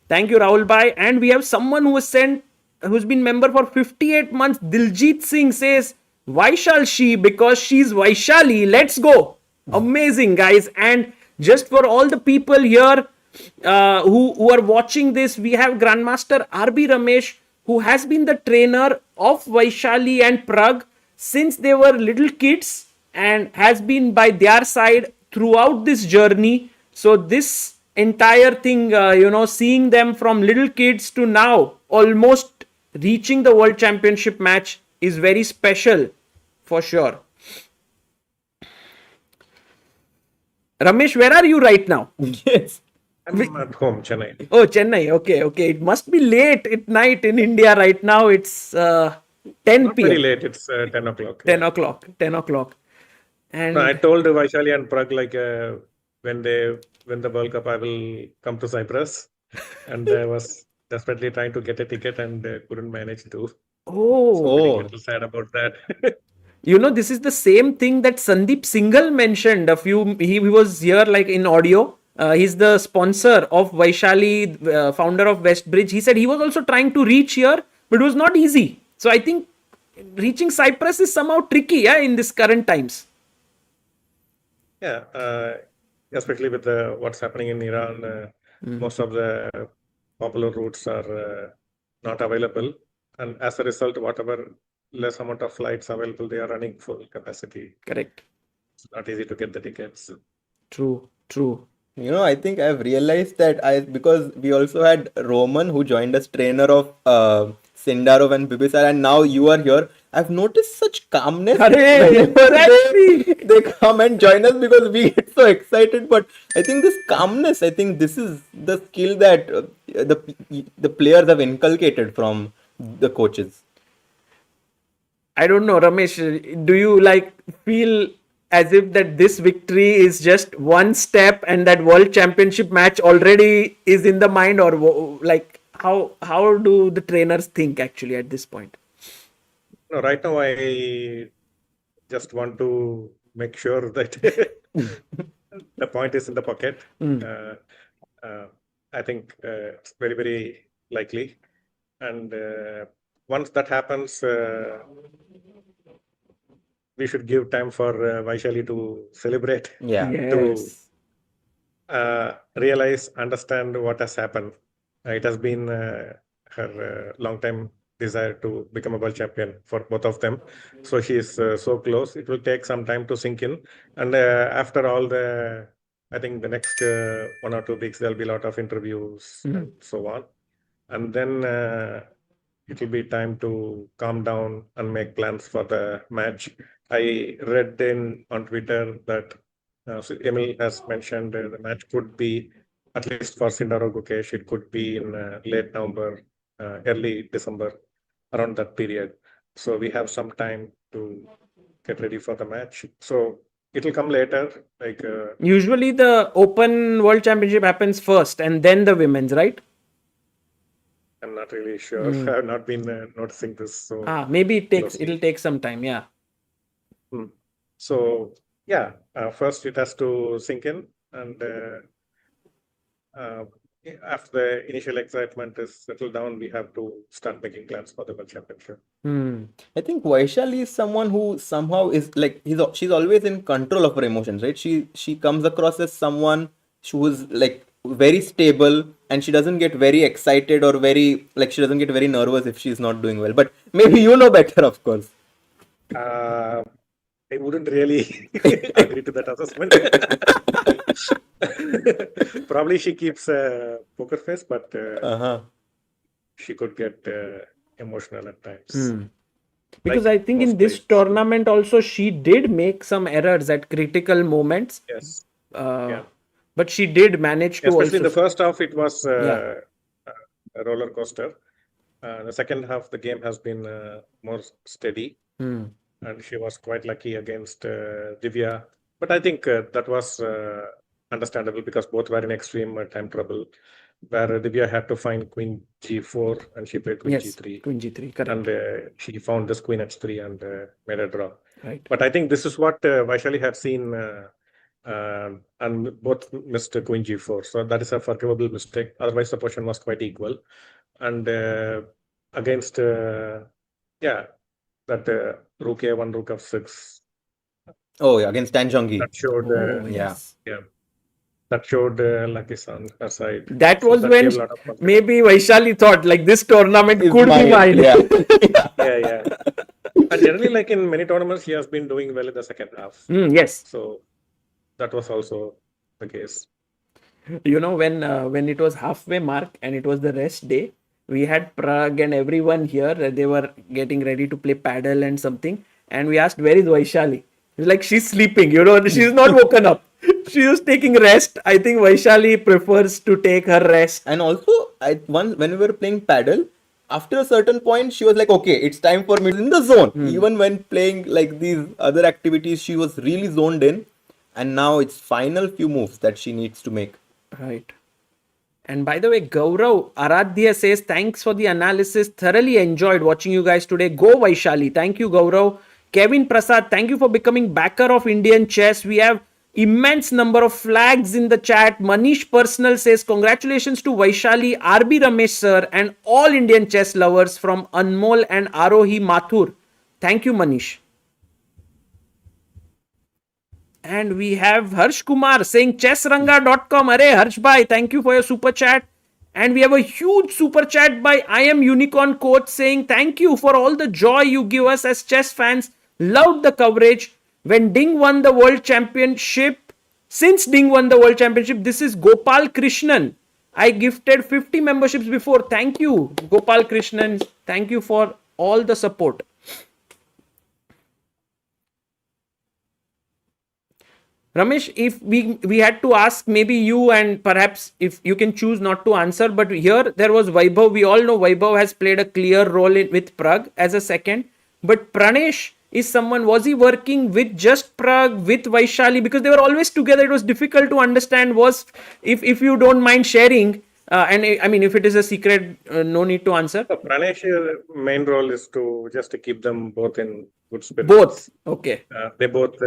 Thank you, Rahul Bhai. And we have someone who has sent, who's been member for 58 months. Diljit Singh says, why shall she? Because she's Vaishali. Let's go. Amazing, guys. And just for all the people here who are watching this, we have Grandmaster RB Ramesh, who has been the trainer of Vaishali and Pragg since they were little kids and has been by their side throughout this journey. So this entire thing, seeing them from little kids to now almost reaching the world championship match is very special for sure. Ramesh, where are you right now? Yes. I'm at home, Chennai. Oh, Chennai. Okay. It must be late at night in India right now. It's 10 Not p.m. very late, it's 10 o'clock. 10 o'clock. 10 o'clock. And No, I told Vaishali and Pragg like when they win the World Cup, I will come to Cyprus. And I was desperately trying to get a ticket and couldn't manage to. oh, A little sad about that. this is the same thing that Sandeep Singhal mentioned he was here like in audio. He's the sponsor of Vaishali, founder of Westbridge. He said he was also trying to reach here, but it was not easy. So I think reaching Cyprus is somehow tricky, in this current times. Yeah, especially with what's happening in Iran, most of the popular routes are not available. And as a result, whatever less amount of flights available, they are running full capacity. Correct. It's not easy to get the tickets. True. I think I've realized that because we also had Roman who joined us, trainer of Sindarov and Bibisara, and now you are here. I've noticed such calmness whenever they come and join us because we get so excited. But I think this calmness, I think this is the skill that the players have inculcated from the coaches. I don't know, Ramesh, do you feel as if that this victory is just one step and that world championship match already is in the mind, or how do the trainers think actually at this point? No, right now I just want to make sure that the point is in the pocket. I think it's very, very likely. And once that happens, we should give time for Vaishali to celebrate. Yeah. Yes. To realize, understand what has happened. It has been her long-time desire to become a world champion for both of them. So she is so close. It will take some time to sink in. And after all I think the next 1 or 2 weeks, there'll be a lot of interviews and so on. And then it will be time to calm down and make plans for the match. I read on Twitter that so Emil has mentioned the match could be, at least for Sindarov Gukesh, it could be in late November, early December, around that period. So we have some time to get ready for the match. So it will come later, like Usually the Open World Championship happens first and then the women's, right? I'm not really sure. I have not been noticing this. So maybe closely. it'll take some time. Yeah. So yeah, first it has to sink in, and after the initial excitement is settled down, we have to start making plans for the world championship. I think Vaishali is someone who somehow is like she's always in control of her emotions, right? She comes across as someone who's like very stable, and she doesn't get very excited or she doesn't get very nervous if she's not doing well. But maybe you know better, of course. I wouldn't really agree to that assessment. Probably she keeps a poker face, but she could get emotional at times. Because Like I think most in this players. tournament also she did make some errors at critical moments. Yes. But she did manage to Especially also. the first half, it was Yeah. a roller coaster. The second half, the game has been more steady. And she was quite lucky against Divya. But I think that was understandable because both were in extreme time trouble, where Divya had to find Queen G4 and she played Queen Yes, G3. Queen G3, correct. And she found this Queen H3 and made a draw. Right. But I think this is what Vaishali had seen, and both missed Queen G4. So that is a forgivable mistake. Otherwise, the position was quite equal. And against, that Rook A1, Rook F6. Oh yeah, against Zhongyi. That showed, that showed luckies on her side. That So was that when gave a lot of confidence. maybe Vaishali thought like this tournament Is could be mine. Yeah. Yeah. And generally, like in many tournaments, she has been doing well in the second half. Yes. So that was also the case. You know, when it was halfway mark and it was the rest day, we had Prague and everyone here. They were getting ready to play paddle and something. And we asked, where is Vaishali? It's like, she's sleeping, you know, she's not woken up. She was taking rest. I think Vaishali prefers to take her rest. And also, when we were playing paddle, after a certain point, she was like, okay, it's time for me to in the zone. Even when playing like these other activities, she was really zoned in. And now it's final few moves that she needs to make. Right. And by the way, Gaurav Aradhya says, thanks for the analysis. Thoroughly enjoyed watching you guys today. Go Vaishali. Thank you, Gaurav. Kevin Prasad, thank you for becoming backer of Indian chess. We have immense number of flags in the chat. Manish Personal says, congratulations to Vaishali, RB Ramesh sir, and all Indian chess lovers from Anmol and Arohi Mathur. Thank you, Manish. And we have Harsh Kumar saying chessranga.com. Arey Harsh bhai, thank you for your super chat. And we have a huge super chat by I Am Unicorn Coach saying thank you for all the joy you give us as chess fans. Loved the coverage. When Ding won the world championship, since Ding won the world championship, this is Gopal Krishnan. I gifted 50 memberships before. Thank you, Gopal Krishnan. Thank you for all the support. Ramesh, if we had to ask maybe you, and perhaps if you can choose not to answer, but here there was Vaibhav. We all know Vaibhav has played a clear role with Pragg as a second. But Pranesh is someone, was he working with just Pragg, with Vaishali? Because they were always together. It was difficult to understand. If you don't mind sharing, and I mean, if it is a secret, no need to answer. Pranesh's main role is to just to keep them both in good spirits. Both. Okay. They both,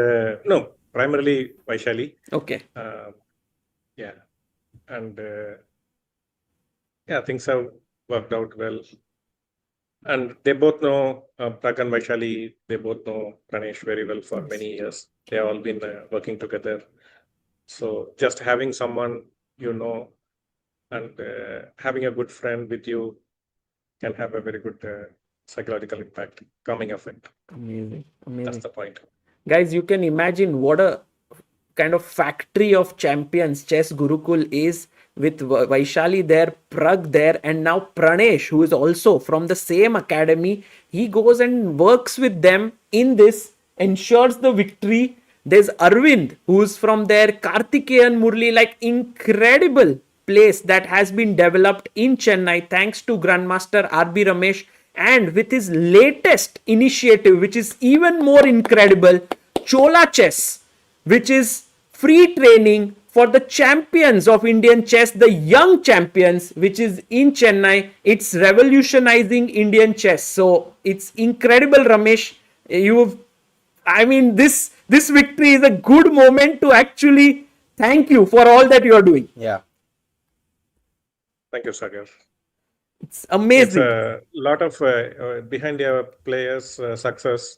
no, primarily Vaishali. Okay. Yeah. And things have worked out well. And they both know Pragg and Vaishali, they both know Pranesh very well for many years. They have all been working together. So just having someone you know and having a good friend with you can have a very good psychological impact, calming effect. Amazing. That's the point. Guys, you can imagine what a kind of factory of champions Chess Gurukul is, with Vaishali there, Prag there, and now Pranesh, who is also from the same academy. He goes and works with them in this, ensures the victory. There's Arvind, who's from there, Karthikeyan Murli, like incredible place that has been developed in Chennai thanks to Grandmaster RB Ramesh, and with his latest initiative, which is even more incredible, Chola Chess, which is free training for the champions of Indian chess, the young champions, which is in Chennai. It's revolutionizing Indian chess. So it's incredible, Ramesh. This victory is a good moment to actually thank you for all that you are doing. Yeah. Thank you, Sagar. It's amazing. It's a lot of behind a player's success.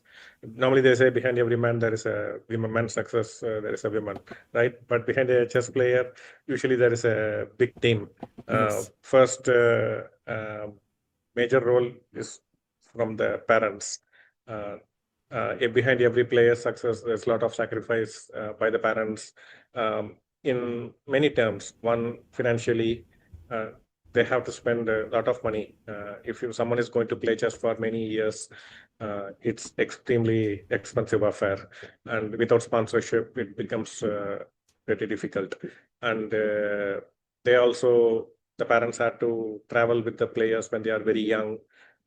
Normally they say behind every man there is a man's success, there is a woman, right? But behind a chess player, usually there is a big team. First major role is from the parents. Behind every player's success, there's a lot of sacrifice by the parents in many terms. One, financially, they have to spend a lot of money. If someone is going to play chess for many years, it's extremely expensive affair, and without sponsorship, it becomes pretty difficult. And the parents have to travel with the players when they are very young,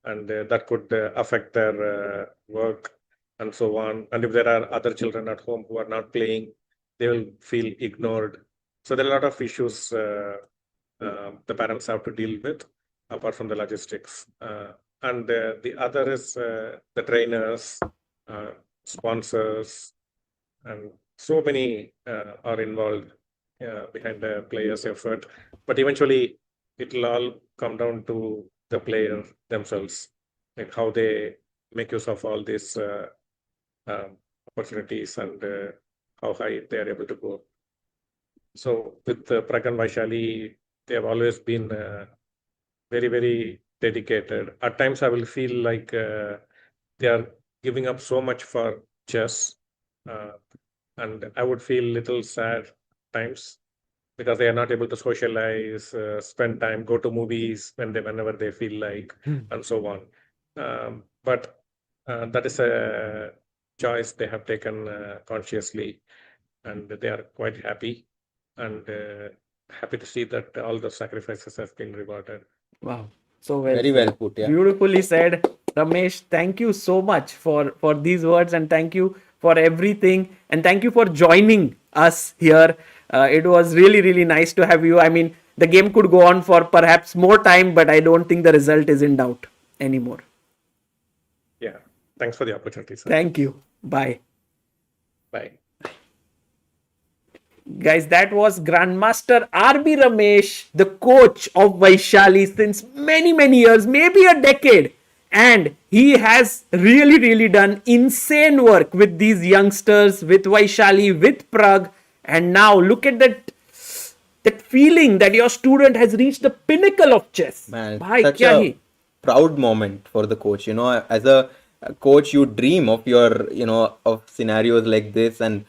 and that could affect their work and so on. And if there are other children at home who are not playing, they will feel ignored. So there are a lot of issues the parents have to deal with, apart from the logistics. And the other is the trainers, sponsors, and so many are involved behind the player's effort. But eventually, it will all come down to the player themselves, like how they make use of all these opportunities and how high they are able to go. So with Pragg and Vaishali, they have always been very, very dedicated. At times, I will feel like they are giving up so much for chess, and I would feel little sad times because they are not able to socialize, spend time, go to movies whenever they feel like, and so on. But that is a choice they have taken consciously, and they are quite happy and happy to see that all the sacrifices have been rewarded. Wow. So well Very said. well put, yeah. Beautifully said, Ramesh. Thank you so much for these words, and thank you for everything, and thank you for joining us here. It was really, really nice to have you. I mean, the game could go on for perhaps more time, but I don't think the result is in doubt anymore. Yeah. Thanks for the opportunity, sir. Thank you. Bye. Bye. Guys, that was Grandmaster RB Ramesh, the coach of Vaishali since many, many years, maybe a decade. And he has really, really done insane work with these youngsters, with Vaishali, with Pragg. And now look at that feeling that your student has reached the pinnacle of chess. Man, Bhai, such kya a hi? proud moment for the coach. As a coach, you dream of of scenarios like this. And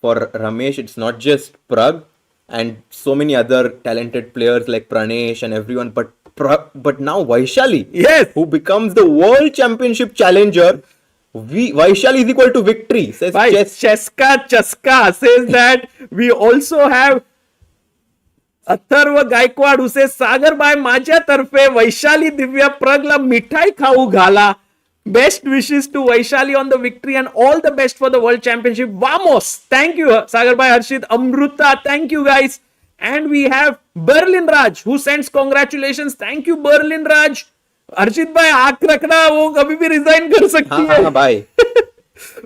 for Ramesh, it's not just Pragg and so many other talented players like Pranesh and everyone, but now Vaishali, Yes. who becomes the world championship challenger. Vaishali is equal to victory, says Bhai, chess. Cheska Chaska says that we also have Atharva Gaikwad who says Sagar बाय माझ्यातर्फे वैशाली दिव्या प्रगला मिठाई खाऊ घाला. Best wishes to Vaishali on the victory and all the best for the World Championship. Vamos! Thank you, Sagar Bhai, Harshit, Amruta. Thank you, guys. And we have Berlin Raj who sends congratulations. Thank you, Berlin Raj. Harshit Bhai, आंख रखना, वो कभी भी resign कर सकती है. Bye.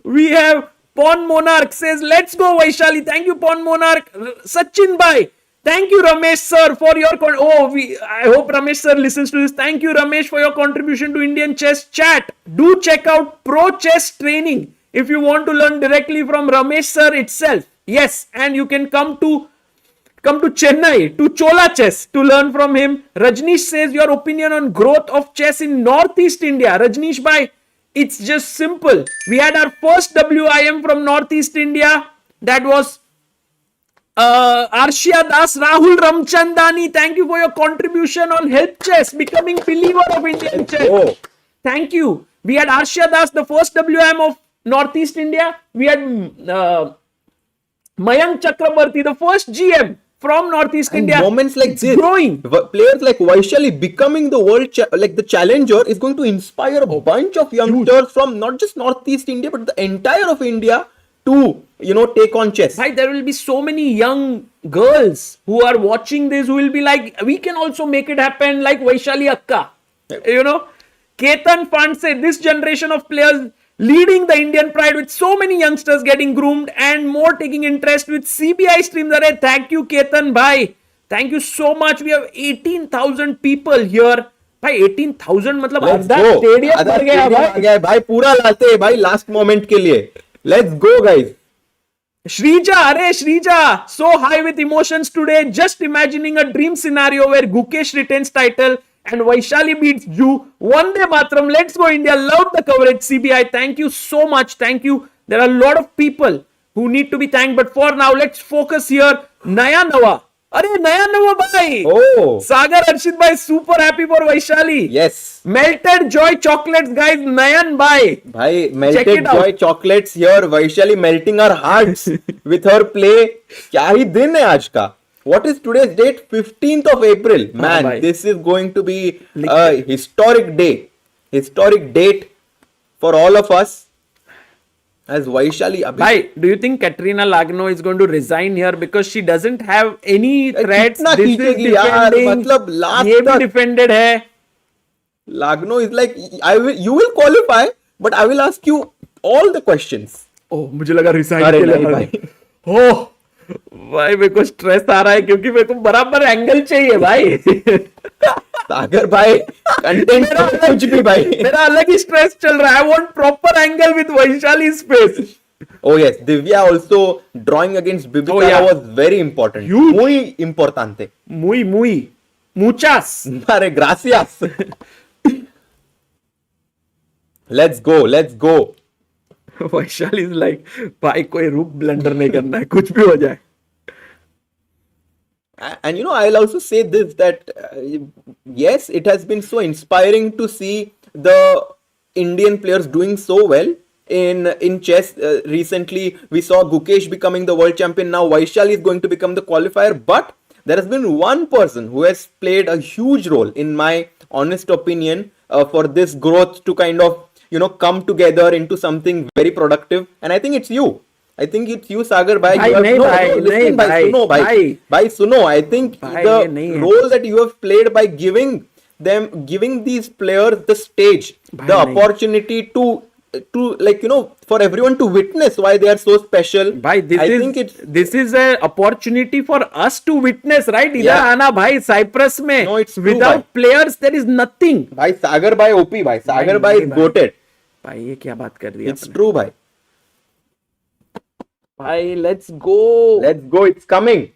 We have Pawn Monarch says, let's go, Vaishali. Thank you, Pawn Monarch. Sachin Bhai. Thank you, Ramesh sir, for your I hope Ramesh sir listens to this. Thank you, Ramesh, for your contribution to Indian chess chat. Do check out Pro Chess Training if you want to learn directly from Ramesh sir itself. Yes, and you can come to come to Chennai, to Chola Chess to learn from him. Rajneesh says your opinion on growth of chess in Northeast India. Rajneesh bhai, it's just simple. We had our first WIM from Northeast India. That was Arshia Das, Rahul Ramchandani. Thank you for your contribution on Help Chess, becoming believer of Indian chess. Thank you. We had Arshia Das, the first WIM of Northeast India. We had Mayank Chakrabarti, the first GM from Northeast India. Moments like It's this, growing. players like Vaishali becoming the world, the challenger, is going to inspire a bunch of youngsters from not just Northeast India, but the entire of India to, take on chess. Right, there will be so many young girls who are watching this who will be like, we can also make it happen like Vaishali Akka. Ketan Fund said, this generation of players leading the Indian pride with so many youngsters getting groomed and more taking interest with CBI streams. Thank you, Ketan bhai. Thank you so much. We have 18,000 people here. Bhai, 18,000 मतलब आधा stadium भर गया भाई. भाई पूरा लाते हैं भाई last moment के लिए. Let's go, guys. Shrija, so high with emotions today. Just imagining a dream scenario where Gukesh retains title and Vaishali beats Ju. Vande Mataram. Let's go, India. Love the coverage, CBI. Thank you so much. Thank you. There are a lot of people who need to be thanked. But for now, let's focus here. Naya Nawa. Naya Nawa bhai. Oh. Sagar Arshid bhai, super happy for Vaishali. Yes. Melted Joy Chocolates, guys. Nayan bhai. Bhai, melted Joy Chocolates here. Vaishali melting our hearts with her play. क्या ही दिन है आज का. What is today's date? 15th of April. Man, this is going to be a historic day. Historic date for all of us. As Vaishali. Bhai, do you think Kateryna Lagno is going to resign here because she doesn't have any threats? This is defending. ये भी defended है. Lagno is like, you will qualify, but I will ask you all the questions. Oh, मुझे लगा resign के लिए. Oh. भाई मेरे को स्ट्रेस आ रहा है क्योंकि मेरे को बराबर एंगल चाहिए भाई. सागर भाई कंटेंट कुछ भी भाई. मेरा अलग ही स्ट्रेस चल रहा है. I want proper angle with Vaishali's face. Oh yes, Divya also drawing against Bibisara was very important. Huge. Muy importante. Muy. Muchas. Are gracias. Let's go. Vaishali is like, भाई कोई रूप ब्लंडर नहीं करना है, कुछ भी हो जाए. And I'll also say this, that yes, it has been so inspiring to see the Indian players doing so well in chess. Recently, we saw Gukesh becoming the world champion. Now Vaishali is going to become the qualifier. But there has been one person who has played a huge role, in my honest opinion, for this growth to kind of come together into something very productive. And I think it's you. I think it's you, Sagar bhai. Listen, suno. I think the role that you have played by giving these players the stage, the opportunity to for everyone to witness why they are so special. This is an opportunity for us to witness, right? Idhar aana bhai, Cyprus mein. No, it's true, without players there is nothing. Bhai, Sagar bhai OP bhai. Sagar bhai is goated. भाई ये क्या बात कर दिया. It's true bhai. Bhai, let's go. It's coming.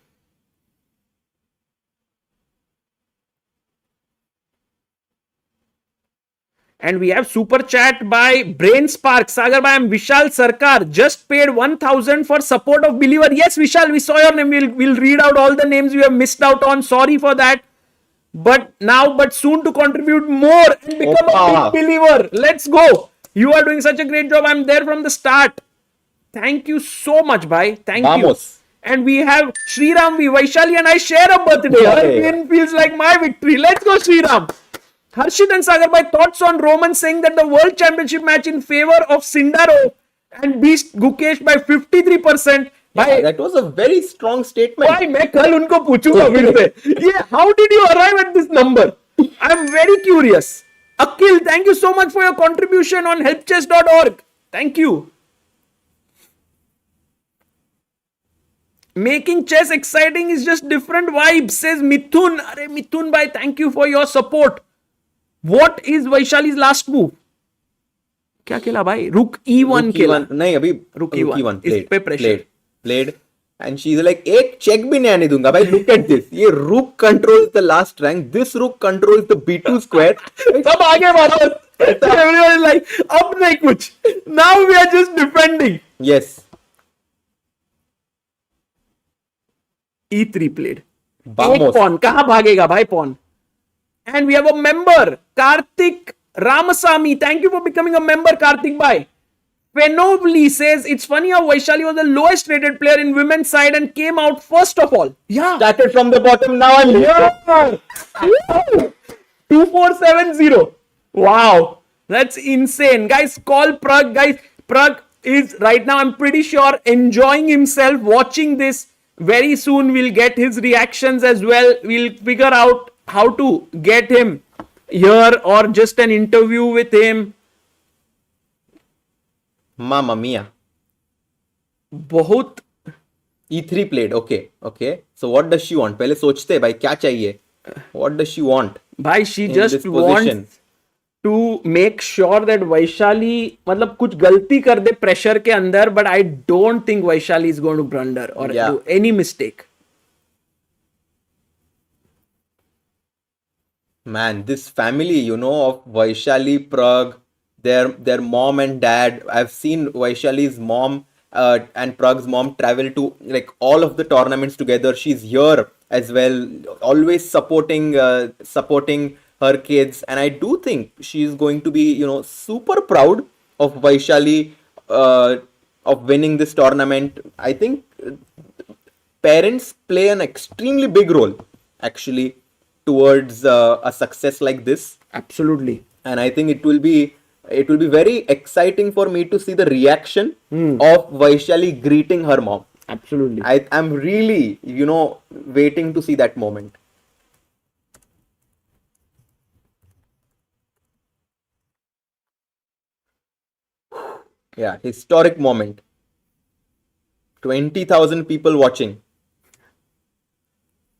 And we have super chat by Brain Spark. Sagar bhai, I'm Vishal Sarkar. Just paid 1,000 for support of Believer. Yes, Vishal, we saw your name. We'll read out all the names we have missed out on. Sorry for that. But soon to contribute more and become a big believer. Let's go. You are doing such a great job. I'm there from the start. Thank you so much, bhai. Thank you. And we have Shriram V. Vaishali and I share a birthday. Her win feels like my victory. Let's go, Shriram. Harshit and Sagar bhai, thoughts on Roman saying that the World Championship match in favor of Sindarov and beat Gukesh by 53%. Yeah, that was a very strong statement. Bhai, मैं कल उनको पूछूंगा फिर से. How did you arrive at this number? I'm very curious. Akil, thank you so much for your contribution on helpchess.org. Thank you. Making chess exciting is just different vibes, says Mithun. Arey Mithun bhai, thank you for your support. What is Vaishali's last move? क्या खेला भाई? Rook E1 खेला. नहीं, अभी Rook E1. Played. And she's like, एक check भी नहीं आने दूंगा भाई. Look at this. ये rook controls the last rank. This rook controls the b2 square. सब आगे बढ़ो. Everyone is like, अब नहीं कुछ. Now we are just defending. Yes. E3 played. Vamos. एक pawn. कहाँ भागेगा भाई pawn? And we have a member, Karthik Ramasamy. Thank you for becoming a member, Karthik bhai. Fenovli says, it's funny how Vaishali was the lowest rated player in women's side and came out first of all. Yeah. Started from the bottom. Now I'm here. 2470. Wow. That's insane. Guys, call Prag. Guys, Prag is right now, I'm pretty sure, enjoying himself watching this. Very soon we'll get his reactions as well. We'll figure out how to get him here or just an interview with him. Mamma mia. बहुत E3 played. Okay. So what does she want? पहले सोचते हैं भाई क्या चाहिए? What does she want? भाई she in just this position? wants to make sure that Vaishali मतलब कुछ गलती कर दे pressure के अंदर, but I don't think Vaishali is going to blunder or do any mistake. Man, this family, of Vaishali, Prag, their mom and dad. I've seen Vaishali's mom and Prag's mom travel to like all of the tournaments together. She's here as well, always supporting her kids, and I do think she's going to be, super proud of Vaishali of winning this tournament. I think parents play an extremely big role, actually, towards a success like this. Absolutely. And I think it will be very exciting for me to see the reaction of Vaishali greeting her mom. Absolutely. I'm really, waiting to see that moment. Yeah, historic moment. 20,000 people watching.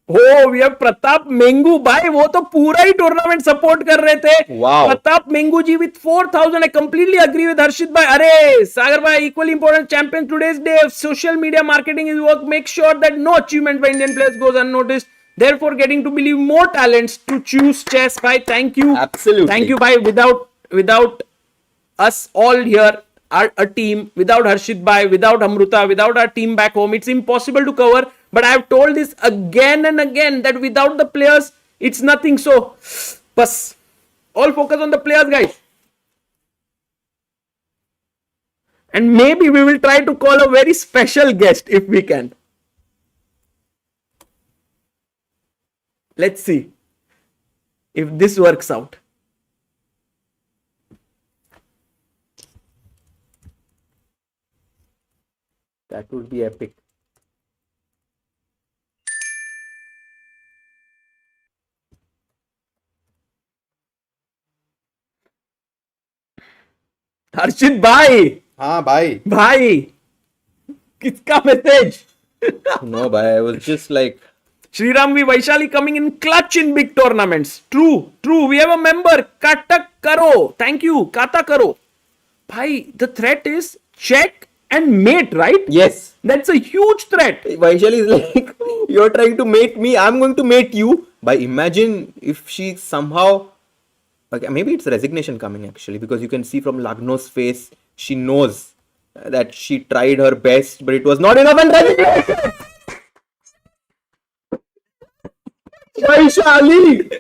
Oh, we have Pratap Mengu भाई, वो तो पूरा ही tournament support कर रहे थे. Wow. Pratap Mengu ji with 4,000. I completely agree with Harshit bhai. अरे सागर भाई, equally important champion today's day of social media marketing is work. Make sure that no achievement by Indian players goes unnoticed. Therefore, getting to believe more talents to choose chess. Bhai, thank you. Absolutely. Thank you, bhai. Without us all here, a team, without Harshit bhai, without Amruta, without our team back home, it's impossible to cover. But I have told this again and again that without the players, it's nothing. So, bas, all focus on the players, guys. And maybe we will try to call a very special guest if we can. Let's see if this works out. That would be epic. हर्षित भाई. हाँ भाई. भाई किसका message? No, bhai, I was just like, Shriram V. Vaishali coming in clutch in big tournaments. True. We have a member, Kata Karo. Thank you, Kata Karo. Bhai, the threat is check and mate, right? yes. That's a huge threat. Vaishali is like, you're trying to mate me, I'm going to mate you. But imagine if she somehow, okay, maybe it's resignation coming actually, because you can see from Lagno's face, she knows that she tried her best, but it was not enough, and resignation. Vaishali,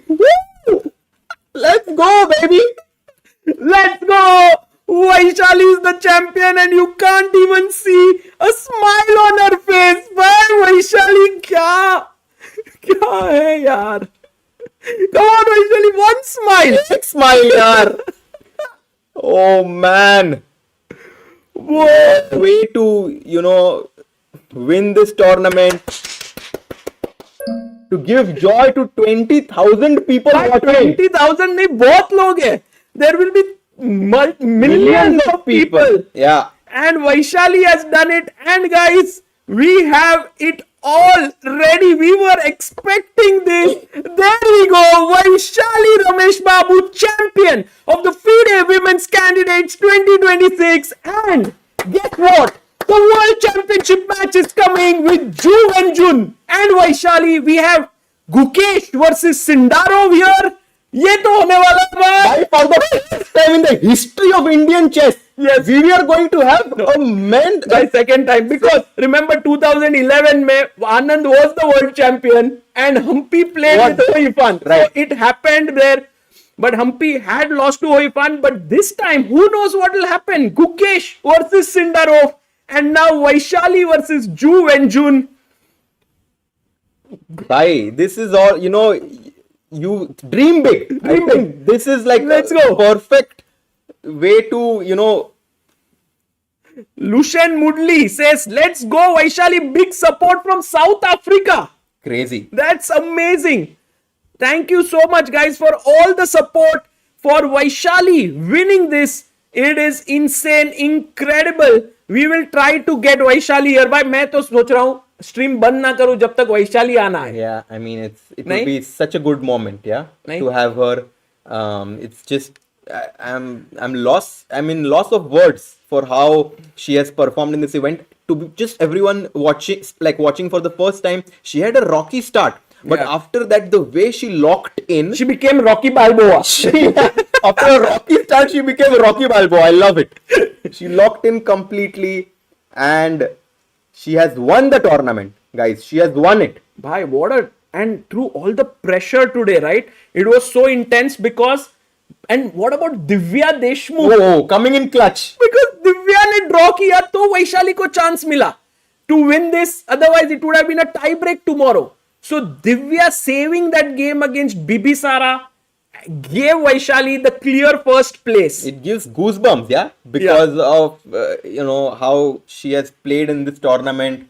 woo! Let's go, baby. Let's go. Vaishali is the champion and you can't even see a smile on her face. Bhai, Vaishali, क्या है यार? Come on, Vaishali, one smile. एक smile, yaar. Oh man. What way to, win this tournament. To give joy to 20,000 people watching. 20,000 नहीं बहुत लोग हैं. There will be millions of people. Yeah. And Vaishali has done it. And guys, we have it all ready. We were expecting this. There we go. Vaishali Rameshbabu, champion of the FIDE Women's Candidates 2026. And guess what? The World Championship match is coming with Wenjun and Vaishali. We have Gukesh versus Sindarov here. ये तो होने वाला है For the first time in the history of Indian chess, Yes. we are going to have a men. by second time, because remember 2011 में Anand was the world champion and Humpy played What? with Hoifan. Right. So it happened there, but Humpy had lost to Hoifan. But this time, who knows what will happen? Gukesh versus Sindarov, and now Vaishali versus Wenjun. Bhai, this is all, you dream big. I think this is like Let's a go. perfect way to, Lushen Mudli says, "Let's go, Vaishali! Big support from South Africa." crazy. That's amazing. Thank you so much, guys, for all the support for Vaishali winning this. It is insane, incredible. We will try to get Vaishali here. भाई मैं तो सोच रहा हूँ stream बंद ना करूँ जब तक वैशाली आना है. Yeah, I mean, it Nahin? will be such a good moment, yeah, Nahin? to have her. It's just I'm lost. I'm in loss of words for how she has performed in this event. To be just everyone watching for the first time, she had a rocky start, but Yeah. after that, the way she locked in, She became Rocky Balboa. after a rocky start, she became Rocky Balboa. I love it. She locked in completely, and she has won the tournament, guys. She has won it. Bhai, what a, and through all the pressure today, right? It was so intense because, and what about Divya Deshmukh? Oh, coming in clutch. Because Divya ने draw किया तो वैशाली को chance मिला to win this. Otherwise, it would have been a tie break tomorrow. So Divya saving that game against Bibisara gave Vaishali the clear first place. It gives goosebumps, yeah, because of how she has played in this tournament.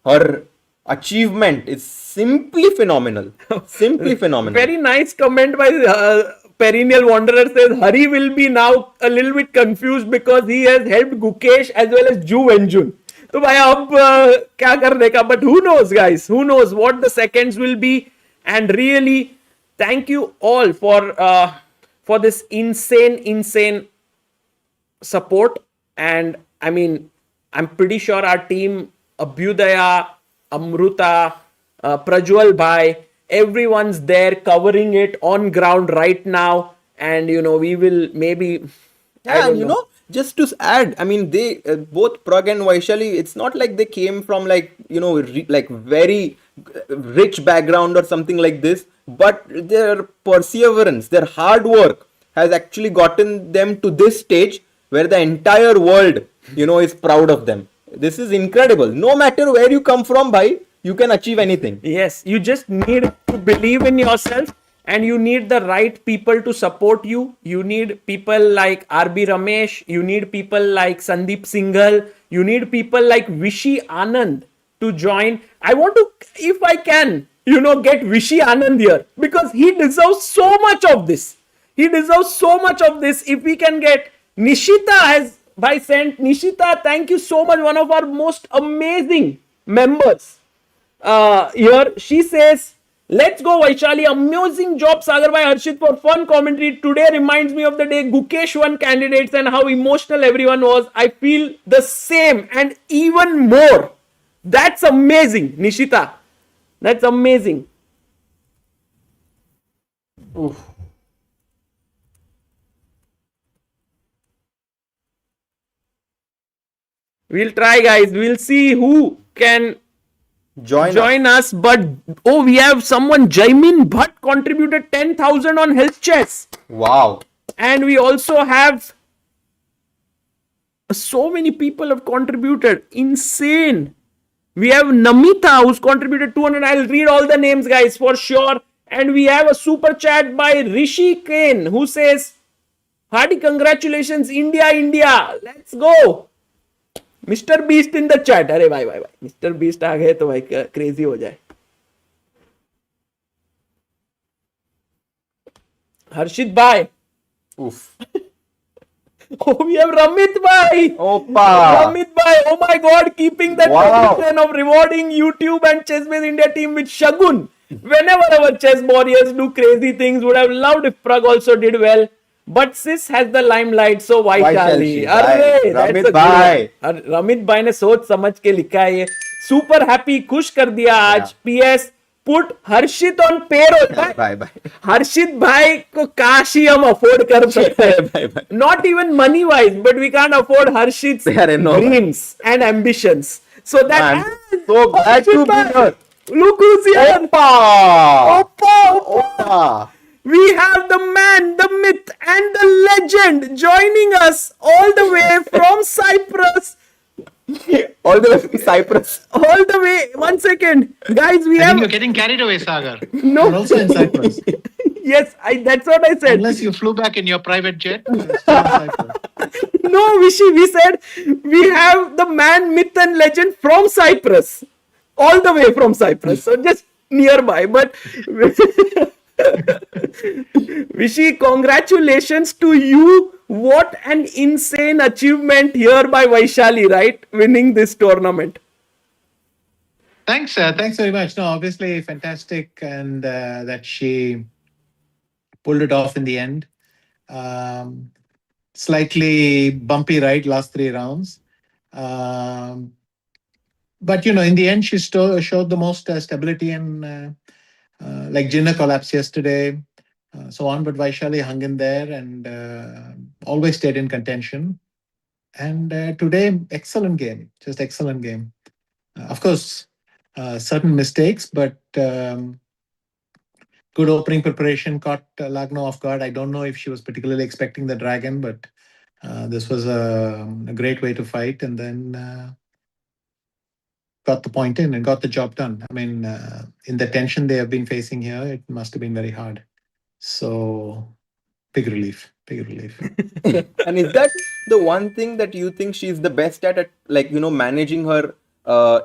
Her achievement is simply phenomenal. Simply phenomenal. Very nice comment by Perennial Wanderer says Hari will be now a little bit confused because he has helped Gukesh as well as Wenjun. तो भाई अब क्या करने का, but who knows, guys, who knows what the seconds will be. And really thank you all for this insane support. And I mean, I'm pretty sure our team, Abhyudaya, Amruta, Prajwal Bhai, everyone's there covering it on ground right now. And we will maybe I don't know. Just to add, I mean, they both Prag and Vaishali, it's not like they came from like very rich background or something like this, but their perseverance, their hard work has actually gotten them to this stage where the entire world is proud of them. This is incredible. No matter where you come from, bhai, you can achieve anything. Yes, you just need to believe in yourself, and you need the right people to support you. You need people like RB Ramesh. You need people like Sandeep Singhal. You need people like Vishy Anand to join. I want to, if I can, get Vishy Anand here because he deserves so much of this. He deserves so much of this. If we can get Nishita has by sent Nishita, thank you so much. One of our most amazing members here. She says, "Let's go, Vaishali. Amazing job, Sagar Bhai Harshit, for fun commentary. Today reminds me of the day Gukesh won candidates and how emotional everyone was. I feel the same and even more." That's amazing, Nishita. That's amazing. Oof. We'll try, guys. We'll see who can join us. But we have someone, Jaimin Bhatt, contributed 10,000 on Health Chess. Wow. And we also have so many people have contributed. Insane. We have Namita who's contributed 200. I'll read all the names, guys, for sure. And we have a super chat by Rishi Kane who says, "Hearty congratulations, India, India. Let's go." Mr. Beast in the chat. अरे भाई भाई भाई Mr. Beast आ गए तो भाई crazy हो जाए. हर्षित भाई. Oof. Oh, we have Ramit bhai. Opa. Ramit bhai. Oh my God, keeping that tradition of rewarding YouTube and ChessBase India team with Shagun. Whenever our chess warriors do crazy things, would have loved if Prag also did well. but sis has the limelight, so why shall he? Vaishali, अरे, that's Ramit a bhai. good. Ramit भाई ने सोच समझ के लिखा है ये. Super happy, खुश कर दिया आज. PS put Harshit on payroll. Bye bye. हर्षित भाई को काश ही हम अफोर्ड कर सकते हैं. Bye bye. Not even money wise, but we can't afford Harshit's Fair enough. dreams and ambitions. So that I'm so glad to be here. Look who's here. Oppa! Oppa. Oppa! We have the man, the myth, and the legend joining us all the way from Cyprus. All the way from Cyprus. All the way. 1 second, guys. We I have think you're getting carried away, Sagar. no. You're also in Cyprus. Yes, that's what I said. Unless you flew back in your private jet. You're still in Cyprus. No, Vishy, we said we have the man, myth, and legend from Cyprus. All the way from Cyprus. So just nearby. But Vishy, congratulations to you. What an insane achievement here by Vaishali, right? Winning this tournament. Thanks very much. No, obviously fantastic, and that she pulled it off in the end. Slightly bumpy ride last 3 rounds, but in the end she showed the most stability, and like Jiner collapsed yesterday, so on. But Vaishali hung in there and always stayed in contention. And today, excellent game, just excellent game. Of course, certain mistakes, but good opening preparation, caught Lagno off guard. I don't know if she was particularly expecting the dragon, but this was a great way to fight, and then got the point in and got the job done. I mean, in the tension they have been facing here, it must have been very hard. So, big relief, big relief. And is that the one thing that you think she's the best at like, managing her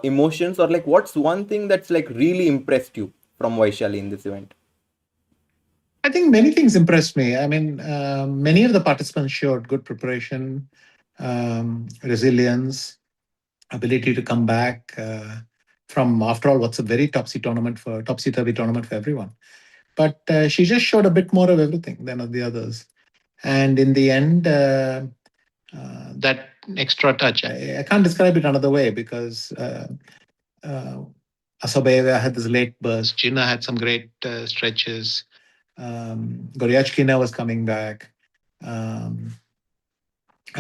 emotions, or like what's one thing that's like really impressed you from Vaishali in this event? I think many things impressed me. I mean, many of the participants showed good preparation, resilience, ability to come back from, after all, what's a very topsy-turvy tournament for everyone. But she just showed a bit more of everything than of the others. And in the end, that extra touch, I can't describe it another way, because Asobeva had this late burst. Jiner had some great stretches. Goryachkina was coming back. I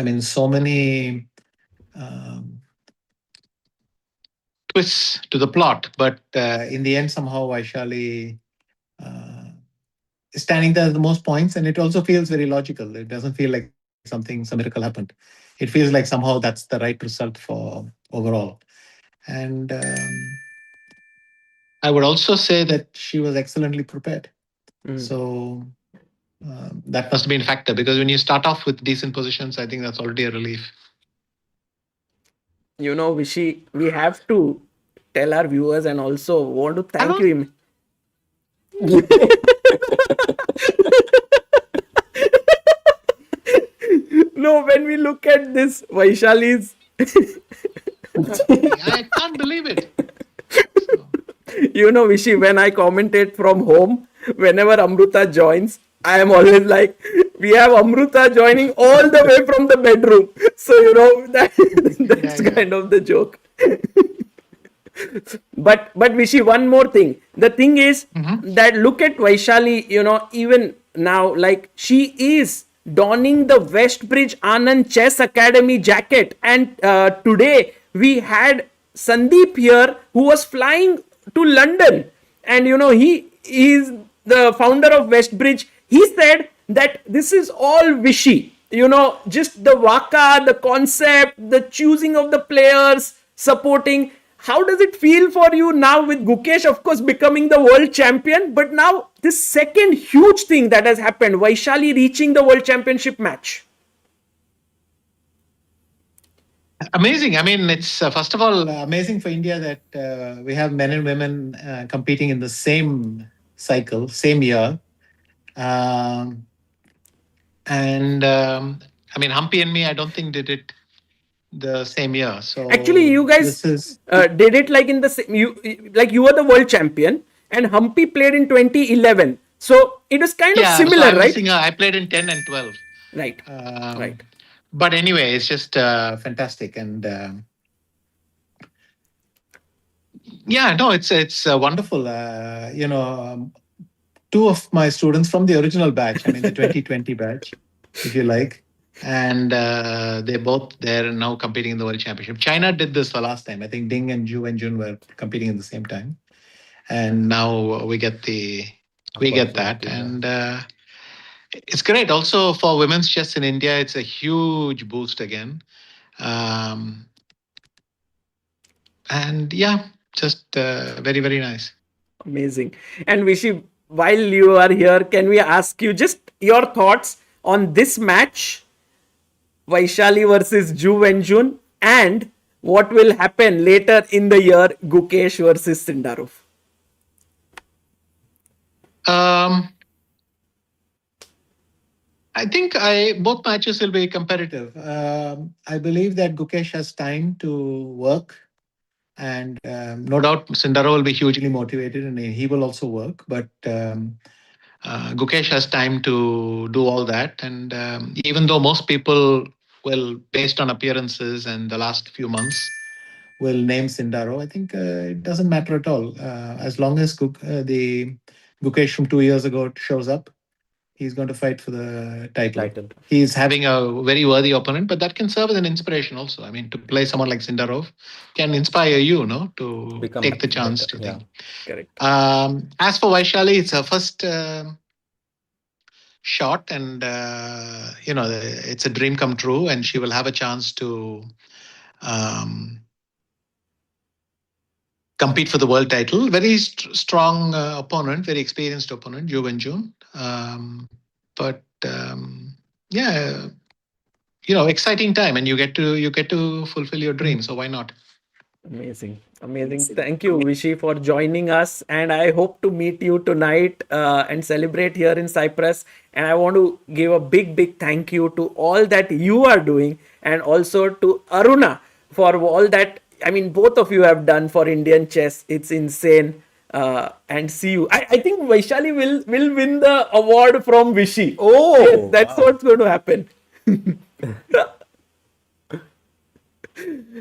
mean, so many twists to the plot, but in the end, somehow Vaishali is standing there at the most points, and it also feels very logical. It doesn't feel like some miracle happened. It feels like somehow that's the right result for overall. And I would also say that she was excellently prepared. So that must have been a factor, because when you start off with decent positions, I think that's already a relief. Vishy, we have to tell our viewers and also want to thank you. No, when we look at this, Vaishali's. I can't believe it. Vishy, when I commentate from home, whenever Amruta joins, I am always like, we have Amruta joining all the way from the bedroom. So, that's kind of the joke. But Vishy, one more thing. The thing is that look at Vaishali, even now, like she is donning the Westbridge Anand Chess Academy jacket. And today we had Sandeep here who was flying to London. And, he is the founder of Westbridge. He said that this is all Vishy. Just the Waka, the concept, the choosing of the players, supporting. How does it feel for you now with Gukesh, of course, becoming the world champion? But now this second huge thing that has happened, Vaishali reaching the world championship match. Amazing. I mean, it's first of all amazing for India that we have men and women competing in the same cycle, same year. I mean, Humpy and me, I don't think did it the same year. So actually, you guys did it like in the same. You were the world champion, and Humpy played in 2011. So it was kind of Yeah, similar, so I'm right? missing I played in 10 and 12. Right. Right. But anyway, it's just fantastic. And yeah, no, it's wonderful. Two of my students from the original batch, I mean, the 2020 batch, if you like. And they're both there now competing in the World Championship. China did this the last time. I think Ding and Wenjun were competing at the same time. And now we get that. And it's great. Also for women's chess in India, it's a huge boost again. And yeah, just very, very nice. Amazing. And Vishy, while you are here, can we ask you just your thoughts on this match, Vaishali versus Wenjun, and what will happen later in the year, Gukesh versus Sindarov? I think both matches will be competitive. I believe that Gukesh has time to work, and no doubt Sindarov will be hugely motivated, and he will also work. But Gukesh has time to do all that, and even though most people will, based on appearances and the last few months, will name Sindarov, I think it doesn't matter at all. As long as the Gukesh from 2 years ago shows up, he's going to fight for the title. He's having a very worthy opponent, but that can serve as an inspiration also. I mean, to play someone like Sindarov can inspire you, to take the chance to think. Correct. As for Vaishali, it's her first shot, and it's a dream come true, and she will have a chance to compete for the world title. Very strong opponent, very experienced opponent, Wenjun. But yeah, exciting time, and you get to fulfill your dream. So why not? Amazing. Thank you, Vishy, for joining us. And I hope to meet you tonight and celebrate here in Cyprus. And I want to give a big thank you to all that you are doing, and also to Aruna for all that. I mean, both of you have done for Indian chess. It's insane. And see you. I think Vaishali will win the award from Vishy. Oh, yes, that's what's going to happen.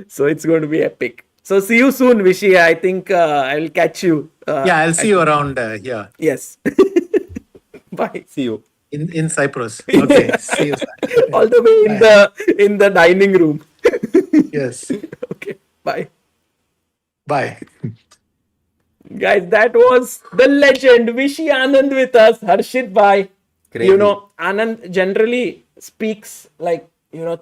So it's going to be epic. So see you soon, Vishy. I think I will catch you. Yeah, I'll see you around here. Yes. Bye. See you in Cyprus. Okay. See you. All the way in the dining room. Yes. Okay. Bye. Bye. Guys, that was the legend Vishy Anand with us. Harshit bhai. Crazy. Anand generally speaks like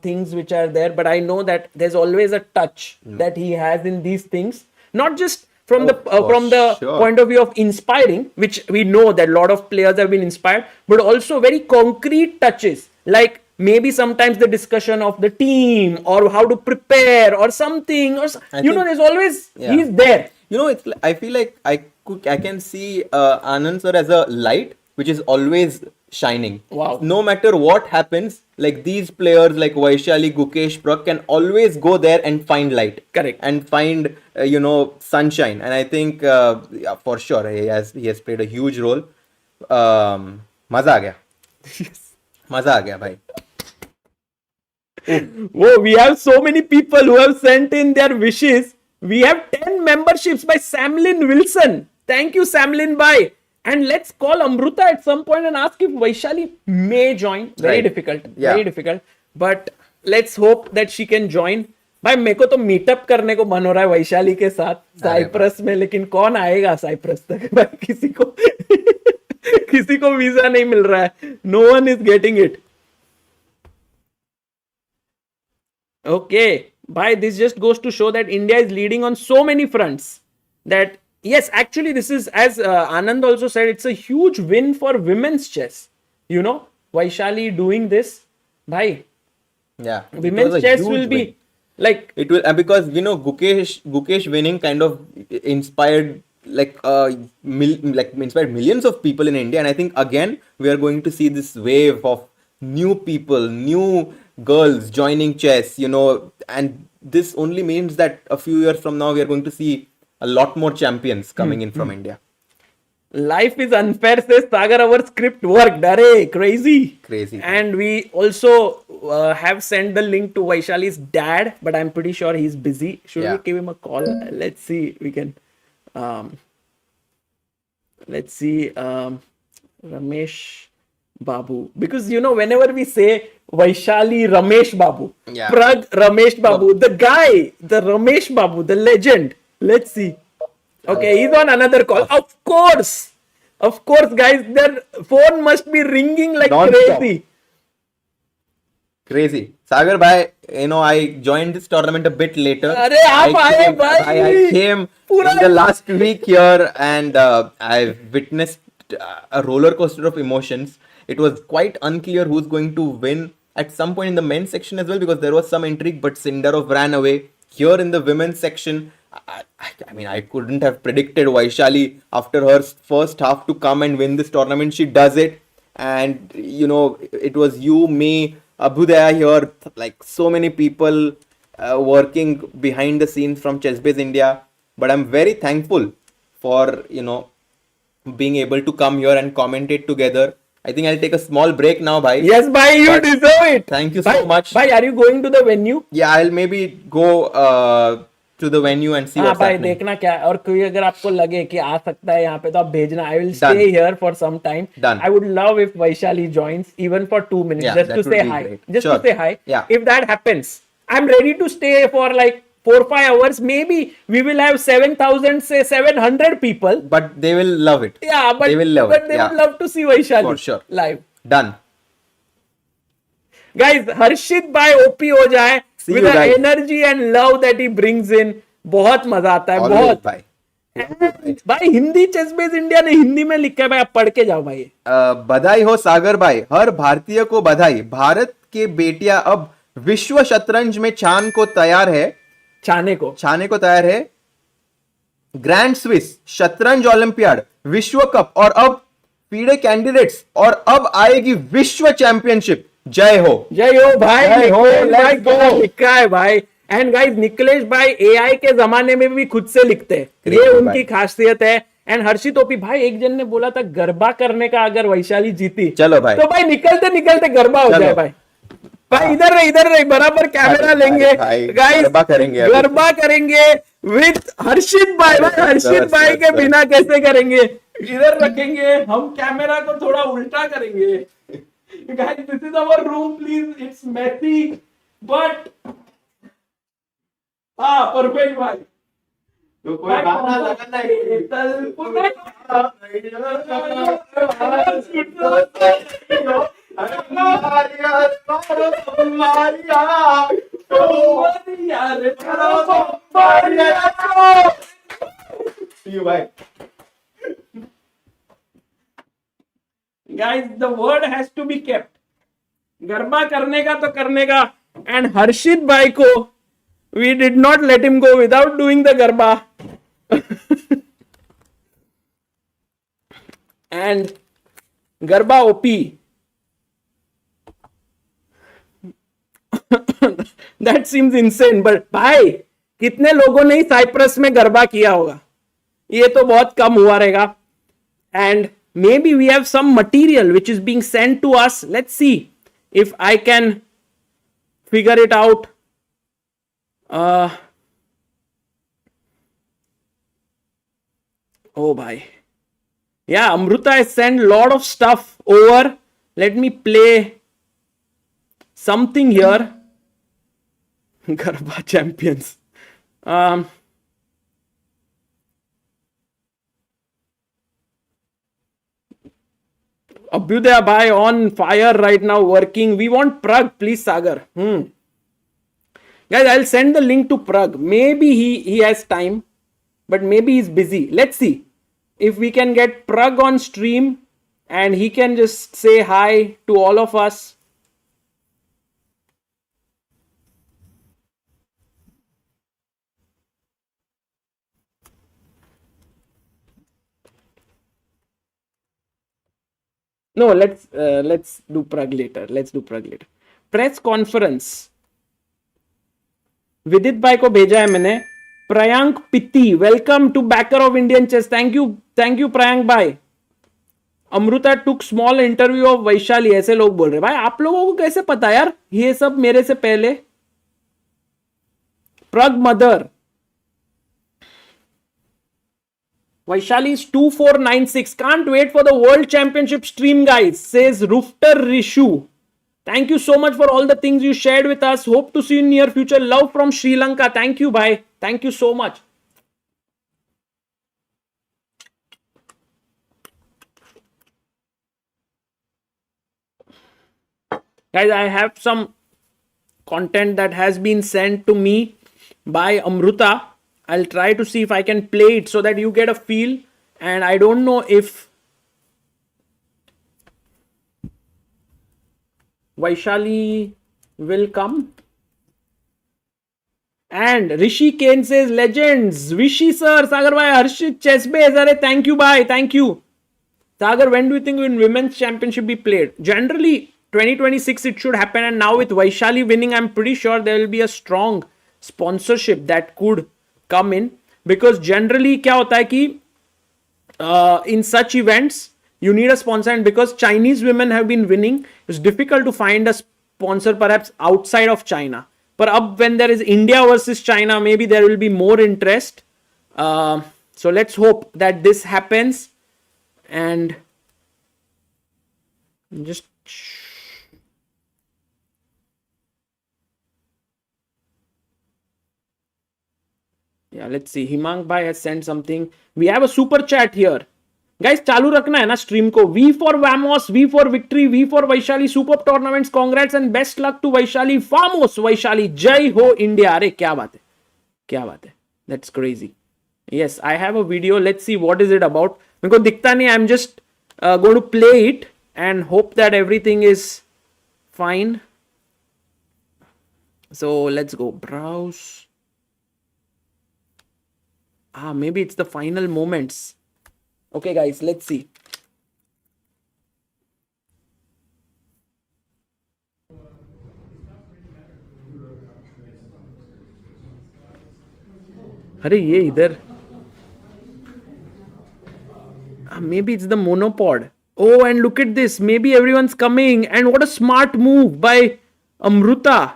things which are there, but I know that there's always a touch that he has in these things, not just from the point of view of inspiring, which we know that a lot of players have been inspired, but also very concrete touches, like maybe sometimes the discussion of the team or how to prepare or something, or there's always he's there. I feel like I can see Anand sir as a light which is always shining. Wow. No matter what happens, like these players like Vaishali, Gukesh, Prag can always go there and find light. Correct. And find sunshine. And I think for sure he has played a huge role. Maza aa gaya. Yes. Maza aa gaya, bhai. Whoa, we have so many people who have sent in their wishes. We have 10 memberships by Samlin Wilson. Thank you, Samlin bhai. And let's call Amruta at some point and ask if Vaishali may join. Very difficult. Yeah. Very difficult. But let's hope that she can join. भाई मेरे को तो meetup करने को मन हो रहा है वैशाली के साथ साइप्रस में, लेकिन कौन आएगा साइप्रस तक? भाई किसी को वीजा नहीं मिल रहा है. No one is getting it. Okay. Bhai, this just goes to show that India is leading on so many fronts. That yes, actually this is, as Anand also said, it's a huge win for women's chess. Vaishali doing this, bhai. Yeah. Women's chess will be like it will, because Gukesh winning kind of inspired inspired millions of people in India, and I think again we are going to see this wave of new people, new girls joining chess, and this only means that a few years from now we are going to see a lot more champions coming in from India. Life is unfair, says Sagar. Our script worked. Arey, crazy. Crazy. And we also have sent the link to Vaishali's dad, but I'm pretty sure he's busy. Should we give him a call? Let's see. We can. Let's see. Ramesh Babu. Because, you know, whenever we say Vaishali Rameshbabu, Prag Rameshbabu, the guy, the Rameshbabu, the legend. Let's see. Okay, he's on another call. Of course, guys, their phone must be ringing like crazy. Crazy. Sagar bhai, you know, I joined this tournament a bit later. I came in the last week here, and I've witnessed a roller coaster of emotions. It was quite unclear who's going to win at some point in the men's section as well, because there was some intrigue, but Sindarov ran away. Here in the women's section, I mean, I couldn't have predicted Vaishali after her first half to come and win this tournament. She does it. And, you know, it was you, me, Abhudaya here, like so many people working behind the scenes from ChessBase India. But I'm very thankful for, you know, being able to come here and commentate together. I think I'll take a small break now, bhai. Yes, bhai, you deserve it. Thank you so much. Bhai, are you going to the venue? Yeah, I'll maybe go to the venue and see what's happening. देखना क्या है, और कोई अगर आपको लगे कि आ सकता है यहाँ पे तो आप भेजना. I will stay here for some time. Done. I would love if Vaishali joins even for 2 minutes, Yeah, just that to would say be hi. great. Just Sure. to say hi. Yeah. If that happens, I'm ready to stay for like 4-5 hours. Maybe we will have 7,000, say 700 people. But they will love it. Yeah, but they will love but it. they Yeah. would love to see Vaishali For sure. live. Done. Guys, Harshit bhai OP हो जाए See with you the guys. energy and love that he brings in. बहुत मजा आता है. Always, बहुत bhai. भाई Hindi ChessBase India ने हिंदी में लिखा है भाई, आप पढ़ के जाओ भाई. बधाई हो सागर भाई, हर भारतीय को बधाई. भारत के बेटियां अब विश्व शतरंज में छाने को तैयार है. ग्रैंड स्विस शतरंज ओलंपियाड, विश्व कप और अब FIDE कैंडिडेट्स, और अब आएगी विश्व चैंपियनशिप. जय हो भाई. जय हो, let's go. लिखा है भाई. एंड गाइस, निकलेश भाई एआई के जमाने में भी खुद से लिखते हैं. ये उनकी खासियत है. एंड हर्षित ओपी भाई, एक जन ने बोला था गरबा करने का अगर वैशाली जीती, चलो भाई, तो भाई निकलते निकलते गरबा हो जाए भाई. भाई इधर रही बराबर कैमरा लेंगे गाइस, गरबा करेंगे विद हर्षित भाई. हर्षित भाई के बिना कैसे करेंगे. इधर रखेंगे हम, कैमरा को थोड़ा उल्टा करेंगे. Guys, this is our room, please. It's messy but perfect भाई. तो कोई गाना लगाना Guys, the word has to be kept. Garba करने का तो करने का. एंड हर्षित भाई को we did not let him go without doing the garba. And garba OP. That seems insane, but भाई कितने लोगों ने साइप्रस में गरबा किया होगा, ये तो बहुत कम हुआ रहेगा. And maybe we have some material which is being sent to us. Let's see if I can figure it out. Oh bhai, yeah, Amruta has sent lot of stuff over. Let me play something here. Garba champions. Abhyudaya bhai on fire right now, working. We want Prag, please Sagar. Guys, I'll send the link to Prag. Maybe he has time, but maybe he's busy. Let's see if we can get Prag on stream and he can just say hi to all of us. No, let's do Prag later. Press conference. विदित भाई को भेजा है मैंने. Prayank Pitti, welcome to backer of Indian chess. Thank you Prayank bhai. Amrita took small interview of Vaishali, ऐसे लोग बोल रहे भाई आप लोगों को कैसे पता यार ये सब मेरे से पहले. प्रग mother, Vaishali is 2496. Can't wait for the World Championship stream, guys, says Rufter Rishu. Thank you so much for all the things you shared with us. Hope to see you in near future. Love from Sri Lanka. Thank you, bhai. Thank you so much. Guys, I have some content that has been sent to me by Amruta. I'll try to see if I can play it so that you get a feel. And I don't know if Vaishali will come. And Rishi Kane says, legends. Vishy sir, Sagar bhai, Harshit, ChessBase. Are, thank you, bhai. Thank you. Sagar, when do you think when women's championship be played? Generally, 2026 it should happen. And now with Vaishali winning, I'm pretty sure there will be a strong sponsorship that could come in. Because generally, क्या होता है कि in such events, you need a sponsor. And because Chinese women have been winning, it's difficult to find a sponsor perhaps outside of China. But up when there is India versus China, maybe there will be more interest. So let's hope that this happens. And just yeah, let's see. Himang Bhai has sent something. We have a super chat here. Guys, चालू रखना है ना stream को. V for Vamos, V for victory, V for Vaishali, superb tournaments, congrats and best luck to Vaishali. Vamos Vaishali, Jai Ho India. अरे क्या बात है, क्या बात है. That's crazy. Yes, I have a video. Let's see what is it about. मेरे को दिखता नहीं. I'm just going to play it and hope that everything is fine. So let's go. Browse. Maybe it's the final moments. Okay, guys, let's see. अरे ये इधर. Maybe it's the monopod. Oh, and look at this. Maybe everyone's coming. And what a smart move by Amruta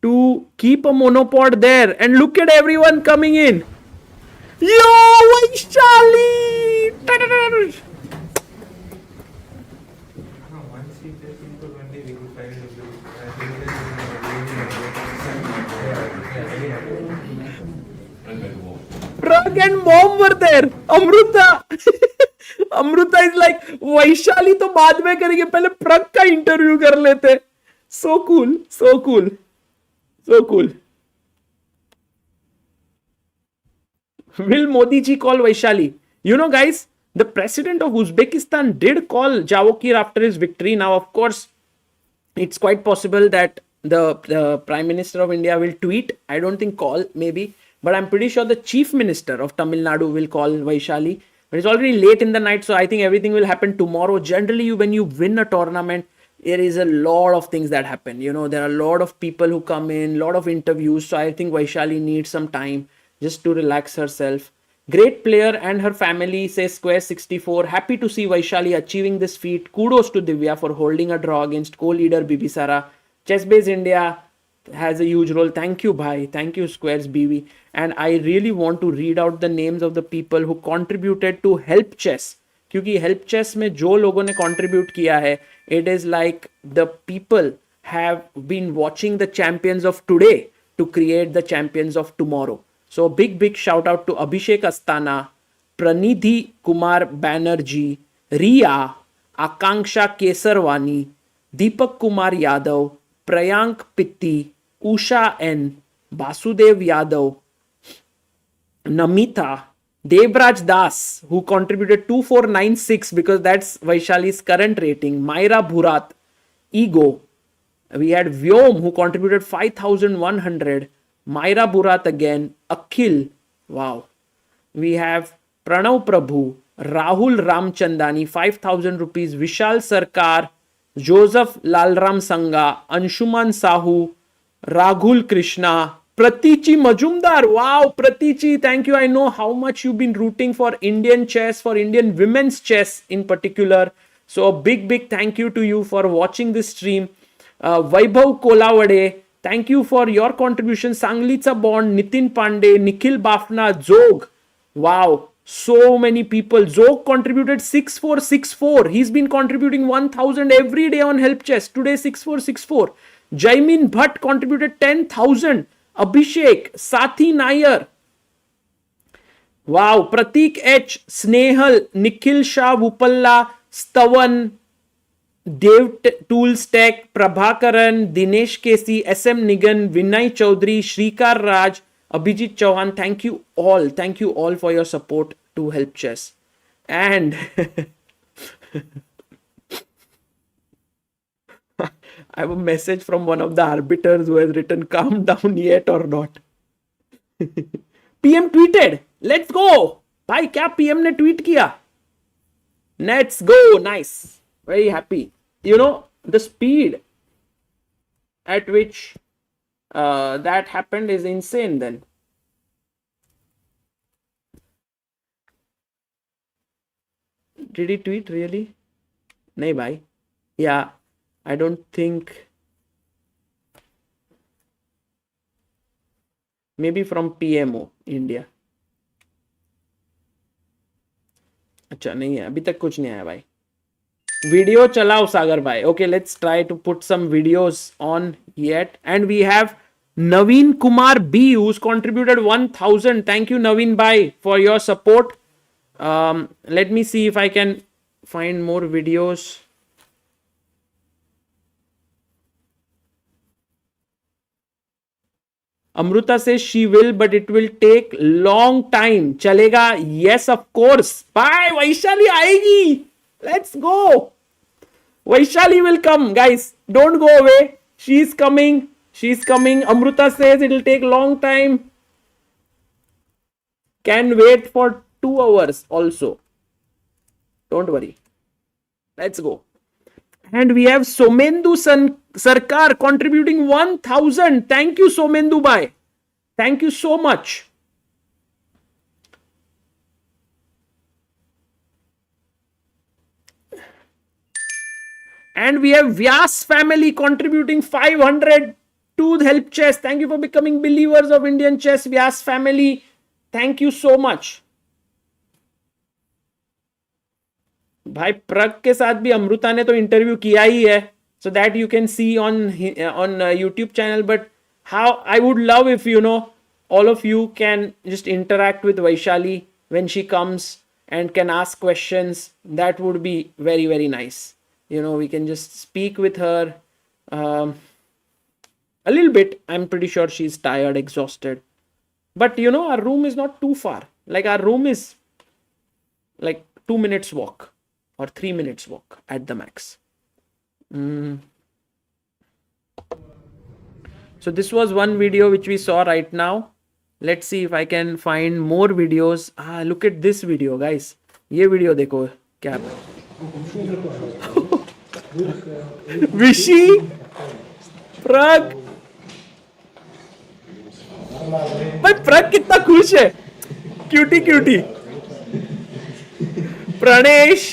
to keep a monopod there. And look at everyone coming in. Yo, Vaishali! Prag and mom were there. Amruta. Amruta is like, Vaishali तो बाद में करेंगे, पहले प्रग का interview कर लेते. So cool, so cool, so cool. Will Modi ji call Vaishali? You know, guys, the president of Uzbekistan did call Javokhir after his victory. Now, of course, it's quite possible that the Prime Minister of India will tweet. I don't think call, maybe. But I'm pretty sure the Chief Minister of Tamil Nadu will call Vaishali. But it's already late in the night, so I think everything will happen tomorrow. Generally, when you win a tournament, there is a lot of things that happen. You know, there are a lot of people who come in, a lot of interviews. So I think Vaishali needs some time just to relax herself. Great player and her family, says Square 64. Happy to see Vaishali achieving this feat. Kudos to Divya for holding a draw against co-leader Bibisara. ChessBase India has a huge role. Thank you, bhai. Thank you, Squares BV. And I really want to read out the names of the people who contributed to Help Chess. क्योंकि Help Chess में जो लोगों ने contribute किया है, it is like the people have been watching the champions of today to create the champions of tomorrow. So big shout out to Abhishek Astana, Pranidhi Kumar Banerjee, Riya, Akanksha Kesarwani, Deepak Kumar Yadav, Prayank Pitti, Usha N, Basudev Yadav, Namita, Devraj Das, who contributed 2496 because that's Vaishali's current rating, Myra Bhurat, Ego. We had Vyom who contributed 5100, Myra Bhurat again, Akhil, wow. We have Pranav Prabhu, Rahul Ramchandani, 5000 rupees, Vishal Sarkar, Joseph Lalram Sangha, Anshuman Sahu, Raghul Krishna, Pratichi Majumdar. Wow, Pratichi, thank you. I know how much you've been rooting for Indian chess, for Indian women's chess in particular. So a big thank you to you for watching this stream. Vaibhav Kolawade, thank you for your contribution. Sanglitsa Bond, Nitin Pandey, Nikhil Bafna, Zog. Wow, so many people. Zog contributed 6464. He's been contributing 1000 every day on Help Chess. Today 6464. Jaimin Bhatt contributed 10,000. Abhishek, Sathi Nair. Wow, Pratik H, Snehal, Nikhil Shah Vupalla, Stavan, Dev Tools Tech, Prabhakaran, Dinesh Kesi, SM Nigan, Vinay Chaudhary, Shrikar Raj, Abhijit Chauhan. Thank you all for your support to Help Chess. And I have a message from one of the arbiters who has written, calm down yet or not. PM tweeted, let's go. भाई क्या PM ने tweet किया? Let's go. Nice. Very happy. You know, the speed at which that happened is insane then. Did he tweet really? Nahi bhai. Yeah, I don't think. Maybe from PMO, India. अच्छा नहीं है अभी तक कुछ नहीं आया भाई वीडियो चलाओ सागर भाई okay let's try to put some videos on yet and we have Naveen Kumar B who's contributed 1000 thank you Naveen bhai for your support let me see if I can find more videos Amruta says she will, but it will take long time. Chalega? Yes, of course. Bye, Vaishali aayegi. Let's go. Vaishali will come, guys. Don't go away. She's coming. She's coming. Amruta says it will take long time. Can wait for 2 hours also. Don't worry. Let's go. And we have Somendu Sarkar contributing 1000. Thank you, Somendu bhai. Thank you so much. And we have Vyas family contributing 500 to Help Chess. Thank you for becoming believers of Indian chess. Vyas family, thank you so much. भाई प्रग के साथ भी अमृता ने तो interview किया ही है so that you can see on YouTube channel but how I would love if you know all of you can just interact with Vaishali when she comes and can ask questions. That would be very nice. You know, we can just speak with her a little bit. I'm pretty sure she's tired, exhausted, but you know, our room is not too far. Like our room is like 2 minutes walk or 3 minutes walk at the max. So this was one video which we saw right now. Let's see if I can find more videos. Look at this video, guys. ये video देखो क्या Vishy, Prag. भाई Prag कितना खुश है. Cutie. Pranesh,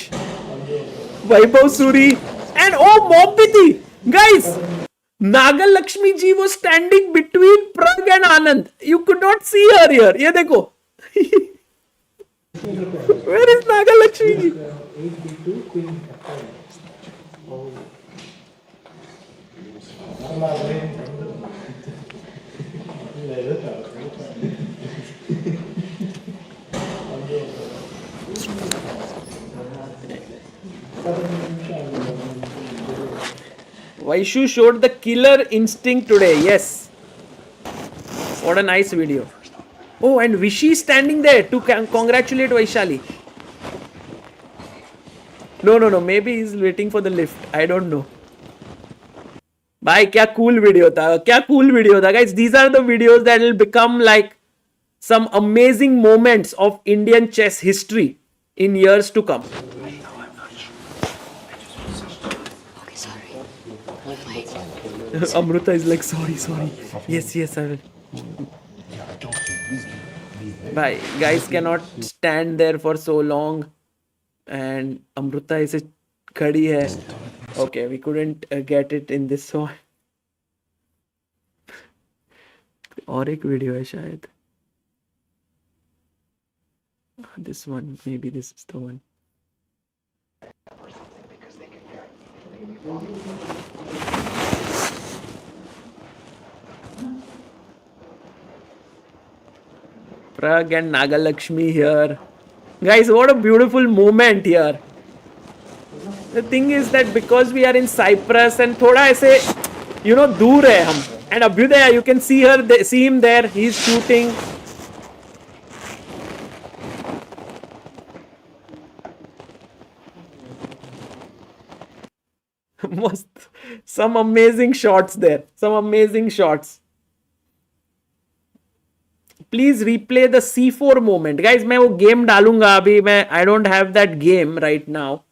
Vaibhav Suri, and oh, Mobiti. Guys, Nagal Lakshmi ji was standing between Prag and Anand. You could not see her here. Ye dekho. Where is Nagal Lakshmi ji? Vaishu showed the killer instinct today. Yes. What a nice video. Oh, and Vishy standing there to congratulate Vaishali. No. Maybe he's waiting for the lift. I don't know. Bhai, kya cool video tha. Guys, these are the videos that will become like some amazing moments of Indian chess history in years to come. Amruta is like, sorry. Yes, I will. Bhai, guys cannot stand there for so long. And Amruta is a khadi hai. Okay, we couldn't get it in this one. और एक video है शायद. This one, maybe this is the one. Prag and Nagalakshmi here. Guys, what a beautiful moment here. The thing is that because we are in Cyprus and thoda aise, दूर है हम. And Abhyudaya, you can see see him there. He's shooting. Some amazing shots there. Some amazing shots. Please replay the C4 moment. Guys, मैं वो game डालूंगा अभी. I don't have that game right now.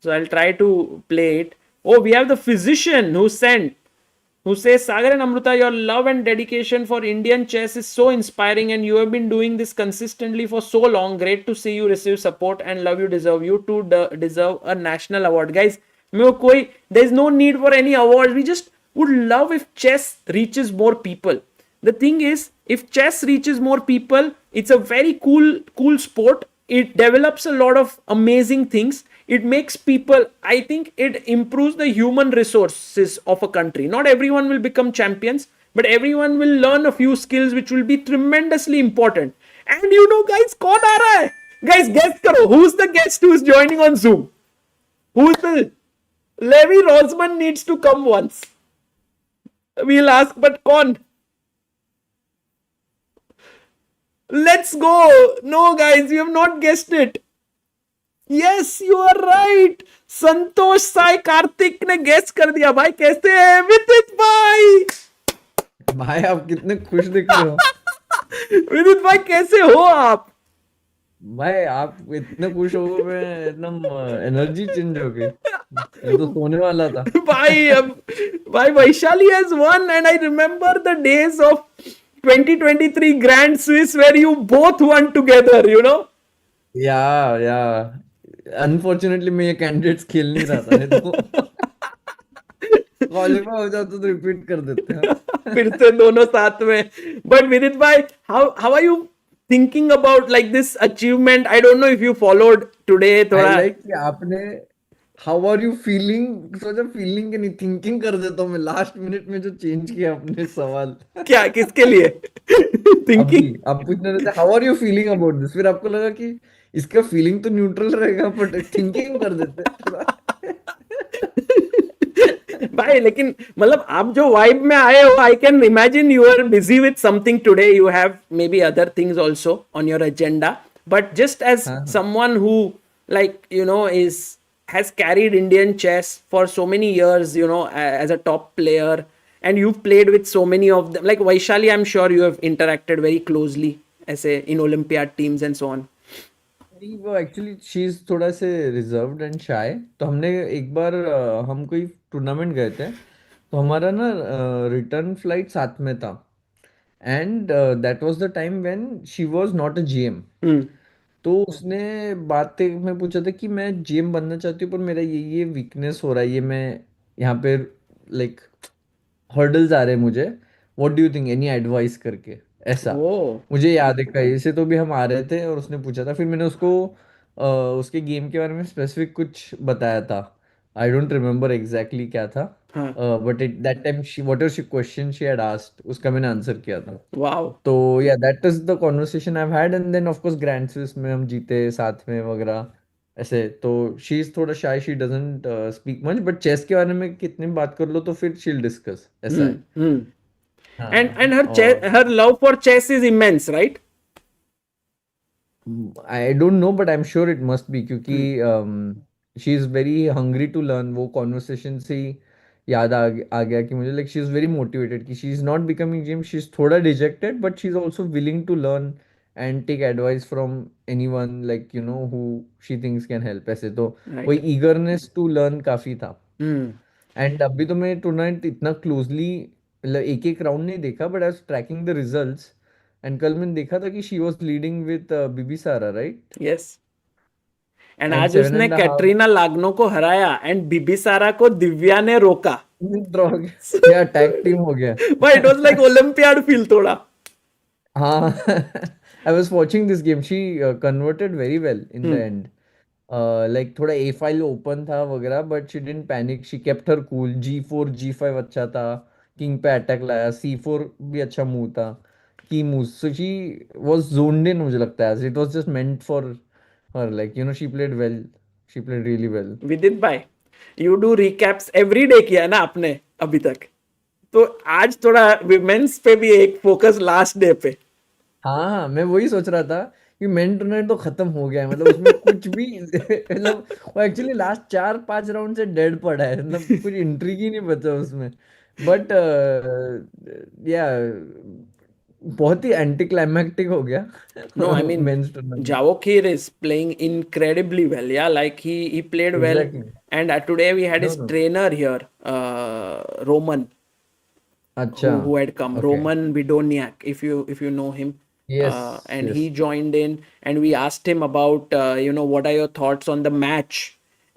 So I'll try to play it. Oh, we have the physician who says, Sagar and Amruta, your love and dedication for Indian chess is so inspiring and you have been doing this consistently for so long. Great to see you receive support and love you deserve. You too deserve a national award. Guys, there's no need for any awards. We just would love if chess reaches more people. The thing is, if chess reaches more people, it's a very cool sport. It develops a lot of amazing things. It makes people, I think it improves the human resources of a country. Not everyone will become champions, but everyone will learn a few skills which will be tremendously important. And guys, kaun aa raha hai? Guys, guess karo. Who's the guest who's joining on Zoom? Who's the... Levi Rosman needs to come once. We'll ask, but kaun? Let's go. No, guys, you have not guessed it. Yes, you are right. संतोष साई कार्तिक ने guess कर दिया. भाई कैसे हैं विदित भाई? भाई आप कितने खुश दिख रहे हो. विदित भाई कैसे हो आप? भाई आप इतने खुश हो गए, एकदम एनर्जी चेंज हो गई. मैं तो सोने वाला था. भाई Vaishali has won and I remember the days of 2023 Grand Swiss where you both won together, या अनफॉर्चुनेटली मैं ये कैंडिडेट्स खेल नहीं रहा था, नहीं तो क्वालिफाई हो जाता तो रिपीट कर देते हैं. फिर से दोनों साथ में. बट विदित भाई, how are you thinking about like this achievement? I don't know if you followed today. थोड़ा कि आपने हाउ आर यू फीलिंग, सोचा फीलिंग के नहीं थिंकिंग कर देता हूँ मैं. लास्ट मिनट में जो चेंज किया आपने सवाल. क्या किसके लिए थिंकिंग? आप पूछने रहे थे how are you feeling about this, फिर आपको लगा कि इसका फीलिंग तो न्यूट्रल रहेगा बट थिंकिंग कर देते भाई. लेकिन मतलब आप जो वाइब में आए हो, I can imagine you are busy with something today. You have may be other things also on your agenda, but just as someone who is has carried Indian chess for so many years, as a top player, and you've played with so many of them. Like Vaishali, I'm sure you have interacted very closely as in Olympiad teams and so on. वो actually she is थोड़ा से reserved and शाय. तो हमने एक बार हम कोई tournament गए थे, तो हमारा ना रिटर्न फ्लाइट साथ में था. And that was the time when she was not a GM. तो उसने बातें में पूछा था कि मैं जीएम बनना चाहती हूँ पर मेरा ये वीकनेस हो रहा है, ये मैं यहाँ पे लाइक हर्डल्स आ रहे हैं मुझे. What do you think, any advice करके ऐसा. मुझे याद है कहीं से तो भी हम आ रहे थे और उसने पूछा था. फिर मैंने उसको उसके गेम के बारे में स्पेसिफिक कुछ बताया था. आई डोंट रिमेम्बर एग्जैक्टली क्या था, but that time she whatever she question she had asked, उसका मैंने आंसर किया था. वाओ. तो या that is the conversation I have had. And then of course grand Swiss में हम जीते साथ में वगैरह ऐसे. तो शी इज थोड़ा shy, she doesn't speak much, but chess के बारे में कितनी बात कर लो तो फिर शी विल डिस्कस ऐसा है. And her love for chess is immense, right? I don't know, but I'm sure it must be, क्योंकि she is very hungry to learn. वो conversation से ही याद आ गया कि मुझे like she is very motivated कि she is not becoming GM. She is थोड़ा dejected, but she is also willing to learn and take advice from anyone like who she thinks can help. ऐसे तो वही eagerness to learn काफी था. And अभी तो मैं टूर्नामेंट इतना क्लोजली मतलब एक एक राउंड नहीं देखा, but I was tracking the results, and कल मैंने देखा था कि she was leading with Bibisara, right? Yes, and and आज सेवन उसने एंड हाफ कैटरीना लाग्नो को हराया एंड बिबिसारा को दिव्या ने रोका. ड्रॉ हो गया, या टैग टीम हो गया. But it was like Olympiad feel थोड़ा. हाँ. I was watching this game. She converted very well in the Hmm. end. Like थोड़ा ए फाइल ओपन था वगैरह, but she didn't panic, she kept her cool. G4 G5 अच्छा था, king पे attack लाया, C4 भी अच्छा मूव था, की move. So she was zoned in, मुझे लगता है it was just meant for her. Like you know, she played well, she played really well. Vidit भाई, you do recaps every day किया ना आपने अभी तक, तो आज थोड़ा विमेन्स पे भी एक फोकस लास्ट डे पे. हाँ हाँ, मैं वही सोच रहा था कि मेन टूर्नामेंट तो खत्म हो गया है, मतलब उसमें कुछ भी मतलब वो एक्चुअली लास्ट 4-5 राउंड से डेड पड़ा है, मतलब कुछ इंट्रिग ही नहीं बचा उसमें. बट या बहुत ही एंटी क्लाइमैक्टिक हो गया No, I mean, men's tournament. Javokhir is playing incredibly well. Yeah, like he played well. Exactly. And today we had no his no. trainer here, Roman, अच्छा. who had come, okay. Roman Vidoniak, if you know him. Yes. And yes. he joined in, and we asked him about what are your thoughts on the match,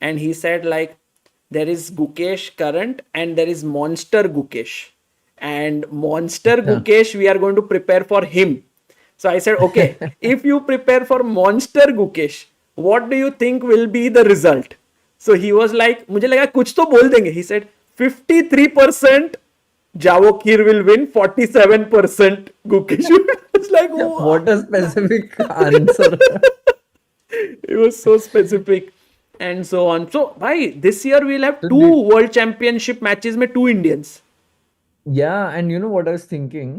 and he said like there is Gukesh current and there is Monster Gukesh, and Monster Gukesh we are going to prepare for him. So I said, okay, if you prepare for Monster Gukesh, what do you think will be the result? So he was like, मुझे लगा कुछ तो बोल देंगे. He said 53% Javokhir will win, 47% Gukesh will win. It's like, wow. What a specific answer. It was so specific and so on. So, bhai, this year we'll have So two did- World Championship matches में two Indians. Yeah, and you know what I was thinking?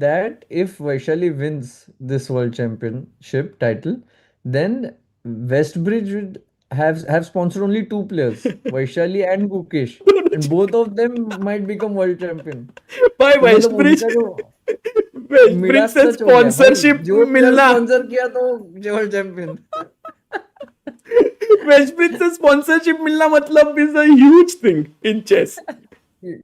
That if Vaishali wins this world championship title, then Westbridge would have sponsored only two players, Vaishali and Gukesh, and both of them might become world champion. Bhai, तो मतलब Westbridge, उनका जो Westbridge Midas से सच हो गया भाई, sponsorship जो player मिलना. स्पॉन्सर किया तो वर्ल्ड चैंपियन. Westbridge से sponsorship मिलना मतलब is a huge thing in chess.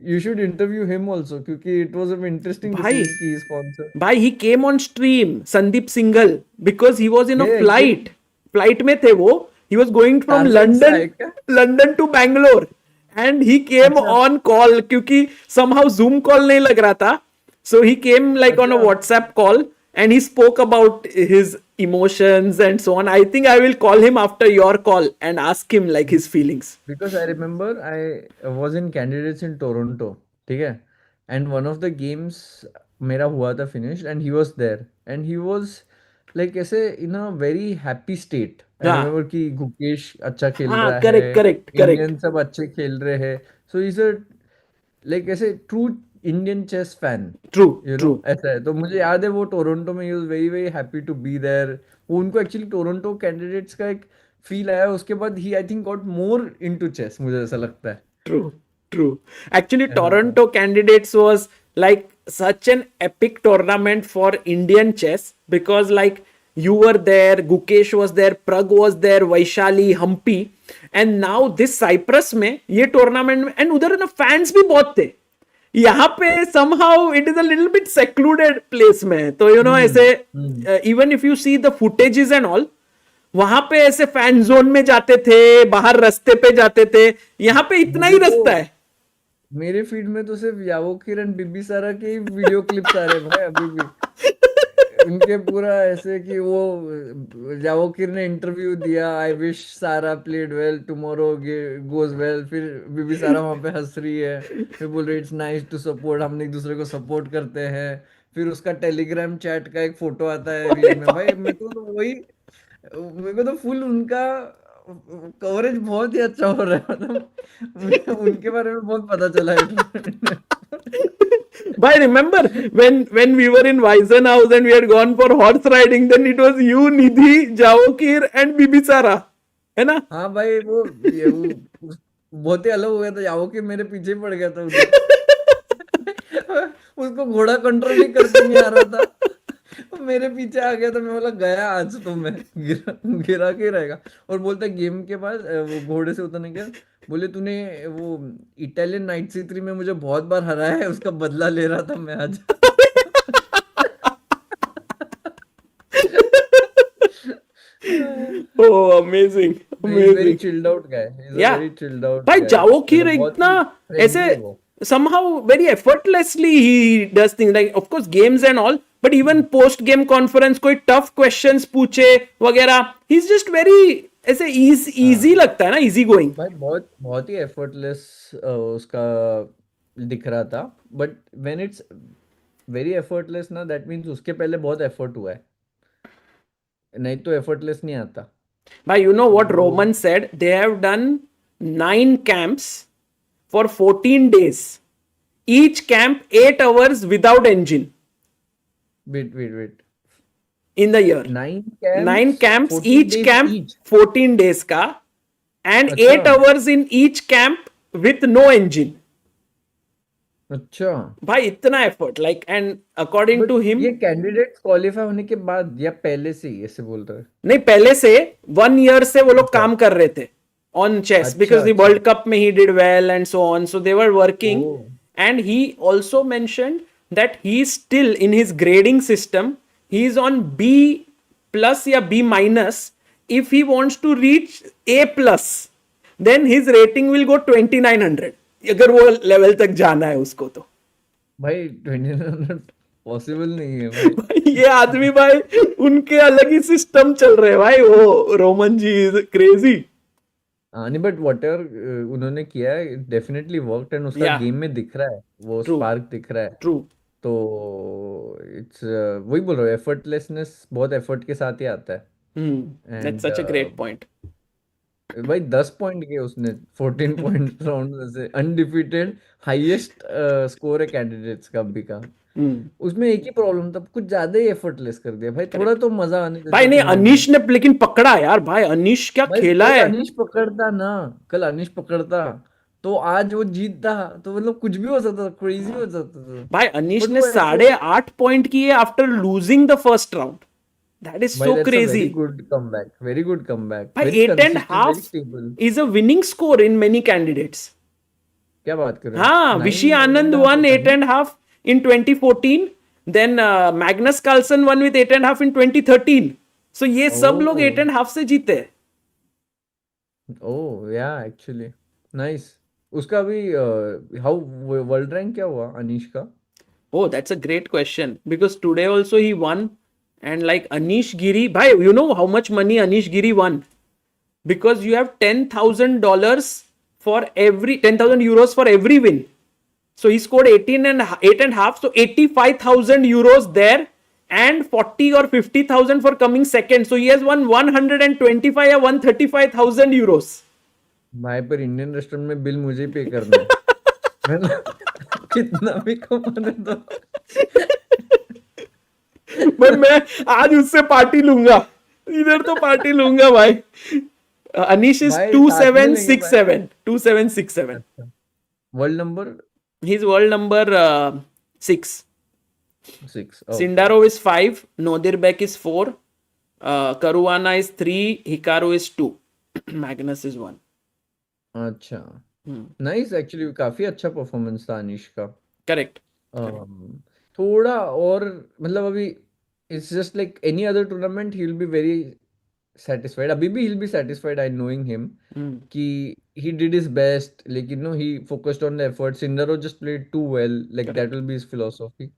You should interview him also, क्योंकि it was an interesting भाई, decision कि sponsor. भाई, he came on stream, Sandeep Singhal, because he was in a Yeah, flight. Flight में थे वो. He was going from Starlink से London, आए क्या? London to Bangalore, and he came अच्छा. on call क्योंकि somehow Zoom call नहीं लग रहा था. So he came like on a अच्छा. WhatsApp call and he spoke about his emotions and so on. I think I will call him after your call and ask him like his feelings. Because I remember I was in candidates in Toronto, ठीक है, and one of the games मेरा हुआ था finished, and he was there, and he was like ऐसे in a very happy state. I हाँ, remember कि गुकेश अच्छा खेल हाँ, रहा है, correct, correct, correct. इंडियन सब अच्छे खेल रहे हैं, so he's a like ऐसे true Indian chess fan, True, you know, true. ऐसा है. तो मुझे याद है वो टोरंटो में, he was very very happy to be there. वो उनको एक्चुअली टोरंटो कैंडिडेट्स का एक फील आया, उसके बाद ही I think got more into chess, मुझे ऐसा लगता है. True, true. Actually, Toronto candidates was like such an epic tournament for Indian chess because like you were there, Gukesh was there, Prag was there, Vaishali, Humpy, and now this Cyprus में ये tournament में, and उधर ना fans भी बहुत थे. यहाँ पे somehow it is a little bit secluded place में, तो you know ऐसे even if you see the footages and all, वहां पे ऐसे फैन जोन में जाते थे, बाहर रास्ते पे जाते थे. यहाँ पे इतना ही मुझे तो रास्ता है. मेरे फीड में तो सिर्फ जावोखिर एंड बिबिसारा के ही वीडियो क्लिप्स आ रहे हैं भाई अभी भी. उनके पूरा ऐसे कि वो जावोखिर ने इंटरव्यू दिया, आई विश सारा played well, tomorrow goes well, फिर बिबिसारा वहां पे हंस रही है, फिर बोल रही इट्स नाइस टू सपोर्ट, हम एक दूसरे को सपोर्ट करते हैं. फिर उसका टेलीग्राम चैट का एक फोटो आता है रील में. भाई मेरे को तो फुल उनका कवरेज बहुत ही अच्छा हो रहा है, मतलब मुझे उनके बारे में बहुत पता चला है. But remember when we were in Weisenhaus and we had gone for horse riding, then it was you, Nidhi, Javokhir and Bibisara, है ना? हाँ भाई, वो बहुत ही अलग हो गया था. जावोखिर मेरे पीछे ही पड़ गया था उधर. उसको घोड़ा कंट्रोल ही करके नहीं आ रहा था. मेरे पीछे आ गया तो मैं बोला गया आज तो मैं गिरा गिरा के रहेगा। और बोलता गेम के बाद वो घोड़े से उतरने के बाद बोले तूने वो इटालियन नाइट C3 में मुझे बहुत बार हराया है, उसका बदला ले रहा था मैं आज। Oh, amazing, He's very amazing. chilled out guy. He's a Yeah. very chilled out भाई guy. जावोखिर मतलब बहुत इतना ही ऐसे friendly है वो। somehow very effortlessly he does things, like of course games and all, but even post game conference कोई tough questions पूछे वगैरह, he's just very ऐसे easy लगता है ना, easy going. भाई बहुत बहुत ही एफर्टलेस उसका दिख रहा था। But when it's very effortless ना, दैट मीन्स उसके पहले बहुत एफर्ट हुआ है, नहीं तो एफर्टलेस नहीं आता। But you know what वो Roman said? They have done 9 camps for 14 days. Each camp 8 hours without engine wait in the year. 9 camps, 14 each days camp each। 14 days का, and 8 अच्छा hours in each camp with no engine. अच्छा। भाई इतना effort, like, and according but to him, ये candidate qualify होने के बाद या पहले से ही ऐसे बोल रहे हैं? नहीं पहले से 1 year से वो लोग अच्छा काम कर रहे थे on chess, अच्छा because the अच्छा। World Cup में he did well and so on, so they were working. O And he also mentioned that he is still in his grading system, he is on B plus या B minus. If he wants to reach A plus, then his rating will go 2900, अगर वो level तक जाना है उसको तो। भाई 2900 possible नहीं है भाई। भाई ये आदमी भाई उनके अलग ही सिस्टम चल रहे हैं भाई, वो रोमन जी इज क्रेजी। हाँ नहीं, बट व्हाटएवर उन्होंने किया है डेफिनेटली वर्कड, एंड उसका या गेम में दिख रहा है, वो ट्रू, स्पार्क दिख रहा है। ट्रू। तो इट्स वही बोल रहा हूँ, एफर्टलेसनेस बहुत एफर्ट के साथ ही आता है। That's and such a great point. भाई 10 पॉइंट किए उसने 14 पॉइंट राउंड में से, अनडिफीटेड, हाईएस्ट स्कोर है कैंडिडेट्स का अभी का। उसमें एक ही प्रॉब्लम था, कुछ ज्यादा ही एफर्टलेस कर दिया भाई, थोड़ा करेक्ट तो मजा आने भाई। देते नहीं टूर्नामेंट अनीश में। ने लेकिन पकड़ा यार भाई, अनीश क्या भाई खेला कल है। अनीश पकड़ता ना, कल अनीश पकड़ता तो आज वो जीतता, तो मतलब कुछ भी हो सकता था, क्रेजी हो सकता था। भाई अनीश बट ने वो ऐसे 8.5 पॉइंट किए after losing the first round, that is भाई so that's a crazy. Very good comeback, भाई very eight and consistent, very half stable. Is a winning score in many candidates. क्या बात कर रहे हो? हाँ, विशी 9 आनंद एंड हाफ वन होता है 8.5 in 2014, then Magnus Carlsen won with 8.5 in 2013. So ये सब लोग 8.5 से जीते। ओह या एक्चुअली नाइस। उसका अभी हाउ वर्ल्ड रैंक क्या हुआ अनीश का? Oh, that's a great question, because today also he won, and like Anish Giri, bhai, you know how much money Anish Giri won? Because you have $10,000 for every 10,000 euros for every win. So he scored 8.5, so 85,000 euros there, and 40 or 50,000 for coming second. So he has won 125 or 135,000 euros. भाई पर Indian restaurant में bill मुझे ही पे करना है ना? कितना भी कमाने दो। भाई मैं आज उससे पार्टी लूंगा, इधर तो पार्टी लूंगा भाई। Anish is भाई साथ में लेंगे भाई। 2767. World number He's world number 6. 6। Sindarov is 5. Nodirbek is 4. Caruana is 3. Hikaru is 2. Magnus is 1. अच्छा नाइस, एक्चुअली काफी अच्छा परफॉर्मेंस था अनीश का। Correct. थोड़ा और मतलब अभी it's just like any other tournament, he will be very satisfied, अभी भी he'll be satisfied, I knowing him कि he did his best, लेकिन no, he focused on the effort. Sindarov just played too well, like that will be his philosophy.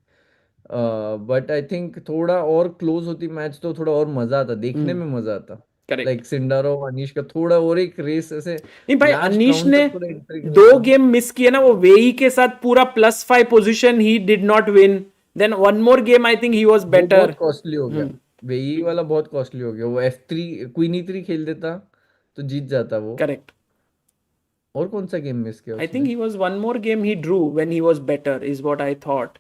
But I think थोड़ा और close होती match तो थोड़ा और मजा आता, देखने में मजा आता। Correct. लाइक सिंडारोव अनीश का थोड़ा और एक रेस ऐसे नहीं भाई, लास्ट अनीश राउंड ने तक थोड़ा इंट्रिग 2 गेम मिस किए ना, वो वेई के साथ पूरा +5 position he did not win. Then one more game I think he was वो बेटर। बहुत कॉस्टली हो गया, वेई वाला बहुत कॉस्टली हो गया। वो F3 क्वीन E3 खेल देता तो जीत जाता वो। करेक्ट। और कौन सा गेम मिस किया I think उसने? he was one more game he drew when he was better, is what I thought.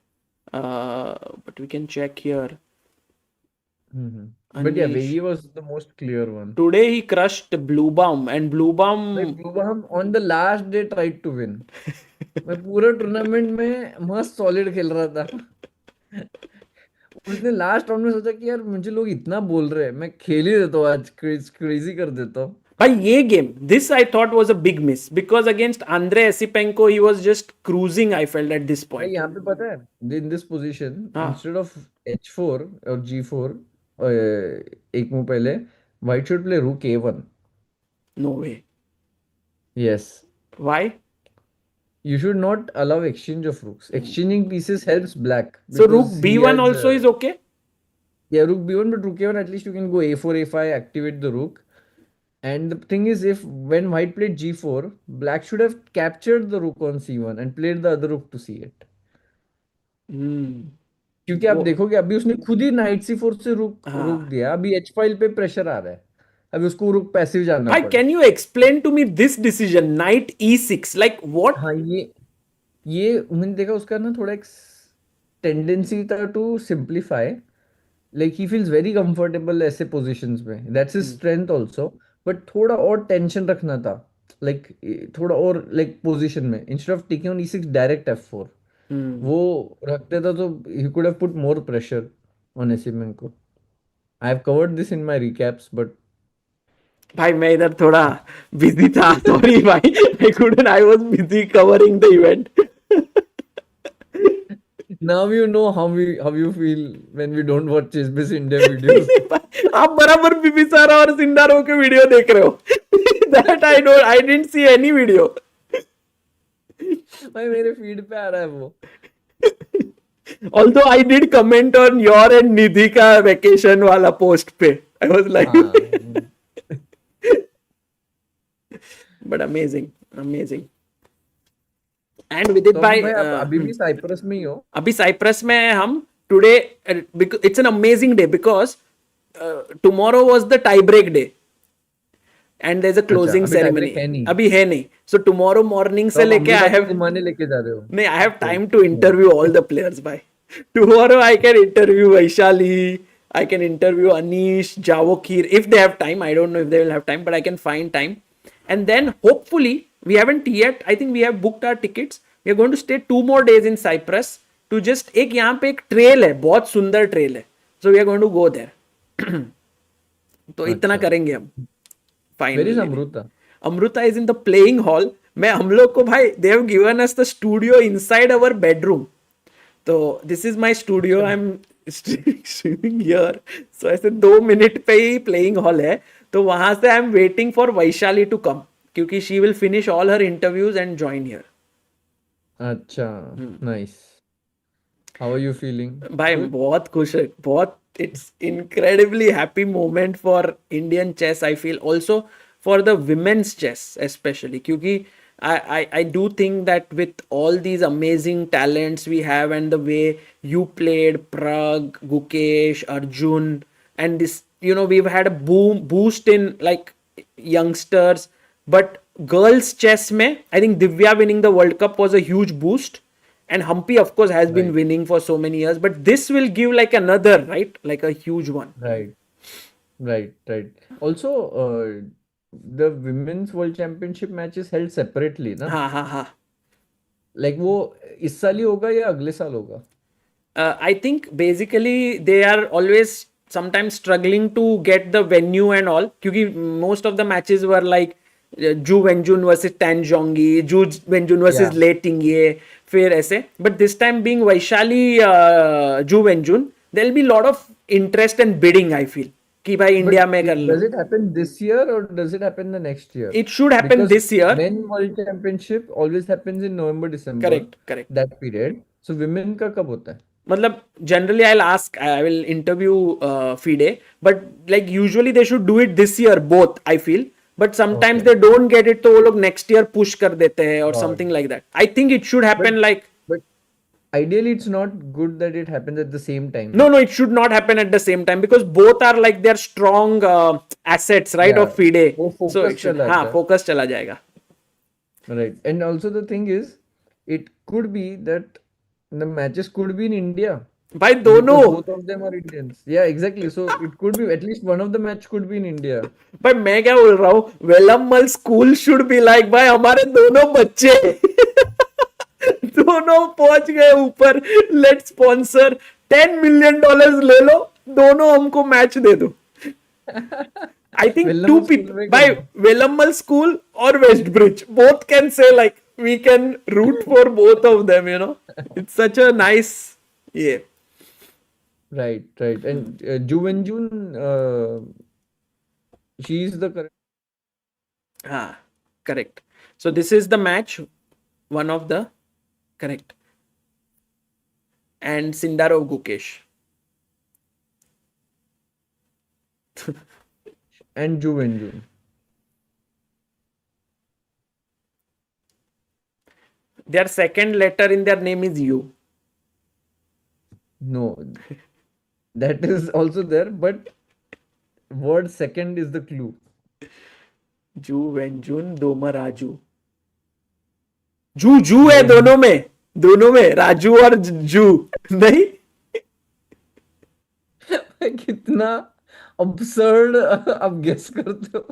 But we can check here. But yeah, Anish. Wei Yi was the most clear one. Today he crushed Bluebaum, and Bluebaum. भाई Bluebaum on the last day tried to win. मैं पूरा tournament में मस्त solid खेल रहा था। उसने last round में सोचा कि यार मुझे लोग इतना बोल रहे हैं, मैं खेल ही देता हूँ आज, क्रेजी कर देता हूँ. भाई ये game, this I thought was a big miss because against Andrey Esipenko he was just cruising, I felt at this भाई point. यहाँ पे पता है, in this position हाँ. instead of h4 और g4, एक मूव पहले white should play rook a1. No way. Yes. Why? You should not allow exchange of rooks. Exchanging pieces helps black. So rook because he b1 has, also is okay? Yeah, rook b1, but rook a1 at least you can go a4, a5, activate the rook. And the thing is, if when white played g4, black should have captured the rook on c1 and played the other rook to c8. क्योंकि आप देखोगे अभी उसने खुद ही night c4 से रुक दिया, अभी h फाइल पे प्रेशर आ रहा है, अभी उसको रुक पैसिव जाना भाई. पड़ेगा. Can you explain to me this decision, knight e6, like what? हाँ, ये मैंने देखा उसका ना थोड़ा एक टेंडेंसी था to simplify. Like he feels very comfortable ऐसे पोजीशंस में, that's his strength also, but थोड़ा और टेंशन रखना था, लाइक थोड़ा और लाइक पोजीशन में, instead of taking on e6 direct f4 वो रखते था तो he could have put more pressure on Esipenko. I have covered this in my recaps, but भाई मैं इधर थोड़ा बिजी था, सॉरी भाई. I was busy covering the event. now you know how you feel when we don't watch ChessBase India videos. आप बराबर बिबिसारा और सिंडारो के वीडियो देख रहे हो. That I didn't see any video. भाई मेरे फीड पे आ रहा है वो. Although I did comment on your and Nidhi का vacation वाला post पे, I was like, but amazing. And with it तो भाई, भाई आप अभी भी साइप्रस में ही हो? अभी साइप्रस में हैं हम. Today it's an amazing day because tomorrow was the tie break day. And there's a closing अभी ceremony. tie break है नहीं. अभी है नहीं. So tomorrow morning से तो लेके I have घुमाने लेके जा रहे हो? नहीं, I have time to interview all the players. Bhai. Tomorrow I can interview Vaishali, I can interview Anish, Javokhir, if they have time. I don't know if they will have time, but I can find time. And then hopefully, we haven't yet, I think we have booked our tickets. We are going to stay 2 more days in Cyprus to just, एक यहाँ पे एक trail है, बहुत सुंदर trail है. So we are going to go there. तो इतना करेंगे हम. Finally. Where is Amruta? Amruta is in the playing hall. मैं हम लोग को भाई, they have given us the studio inside our bedroom. तो this is my studio. I'm streaming here. So ऐसे 2 मिनट पे ही playing hall है. तो वहां से I'm waiting for Vaishali to come क्योंकि she will finish all her interviews and join here. अच्छा, nice. How are you feeling? भाई बहुत खुश है, बहुत. It's incredibly happy moment for Indian chess. I feel also for the women's chess especially क्योंकि I do think that with all these amazing talents we have and the way you played, Prag, Gukesh, Arjun, and this, we've had a boost in like youngsters, but girls chess mein, I think Divya winning the World Cup was a huge boost, and Humpy of course has been winning for so many years, but this will give like another, right, like a huge one. Right. Also, the women's world championship match is held separately, ना? हाँ. Like वो इस साल ही होगा या अगले साल होगा? I think basically they are always sometimes struggling to get the venue and all क्योंकि most of the matches were like Ju Wenjun versus Tan Zhongyi, Ju Wenjun versus Le Tingye, फिर ऐसे. But this time being Vaishali Ju Wenjun, there will be a lot of interest and bidding, I feel. कि भाई India में कर लो. Does it happen this year or does it happen the next year? It should happen Because this year. Men World Championship always happens in November, December. Correct. That period. So women का कब होता है? मतलब generally I will interview FIDE, but like usually they should do it this year both, I feel. But sometimes they don't get it, तो वो लोग next year push कर देते हैं or something like that. I think it should happen But ideally it's not good that it happens at the same time. No, it should not happen at the same time because both are like their strong assets, right, of FIDE. So it should, focus चला जाएगा. Right. And also the thing is, it could be that the matches could be in India. भाई दोनों. Both of them are Indians. Yeah, exactly. So it could be at least one of the match could be in India. भाई मैं क्या बोल रहा हूँ, वेलम्मल school should be like भाई हमारे दोनों बच्चे दोनों पहुंच गए ऊपर. लेट्स स्पॉन्सर $10 million ले लो, दोनों हमको मैच दे दो. I think Vellammal two school people में by Vellammal School or Westbridge both can say like we can root for both of them. It's such a nice, yeah. Right. And Wenjun, she is the correct. Correct. So this is the match, one of the correct, and Sindarov Gukesh. And Wenjun. Their second letter in their name is U. No, that is also there, but word second is the clue. जू Wenjun दोमा Raju. जू है दोनों में राजू और जू नहीं. कितना absurd आप guess करते हो.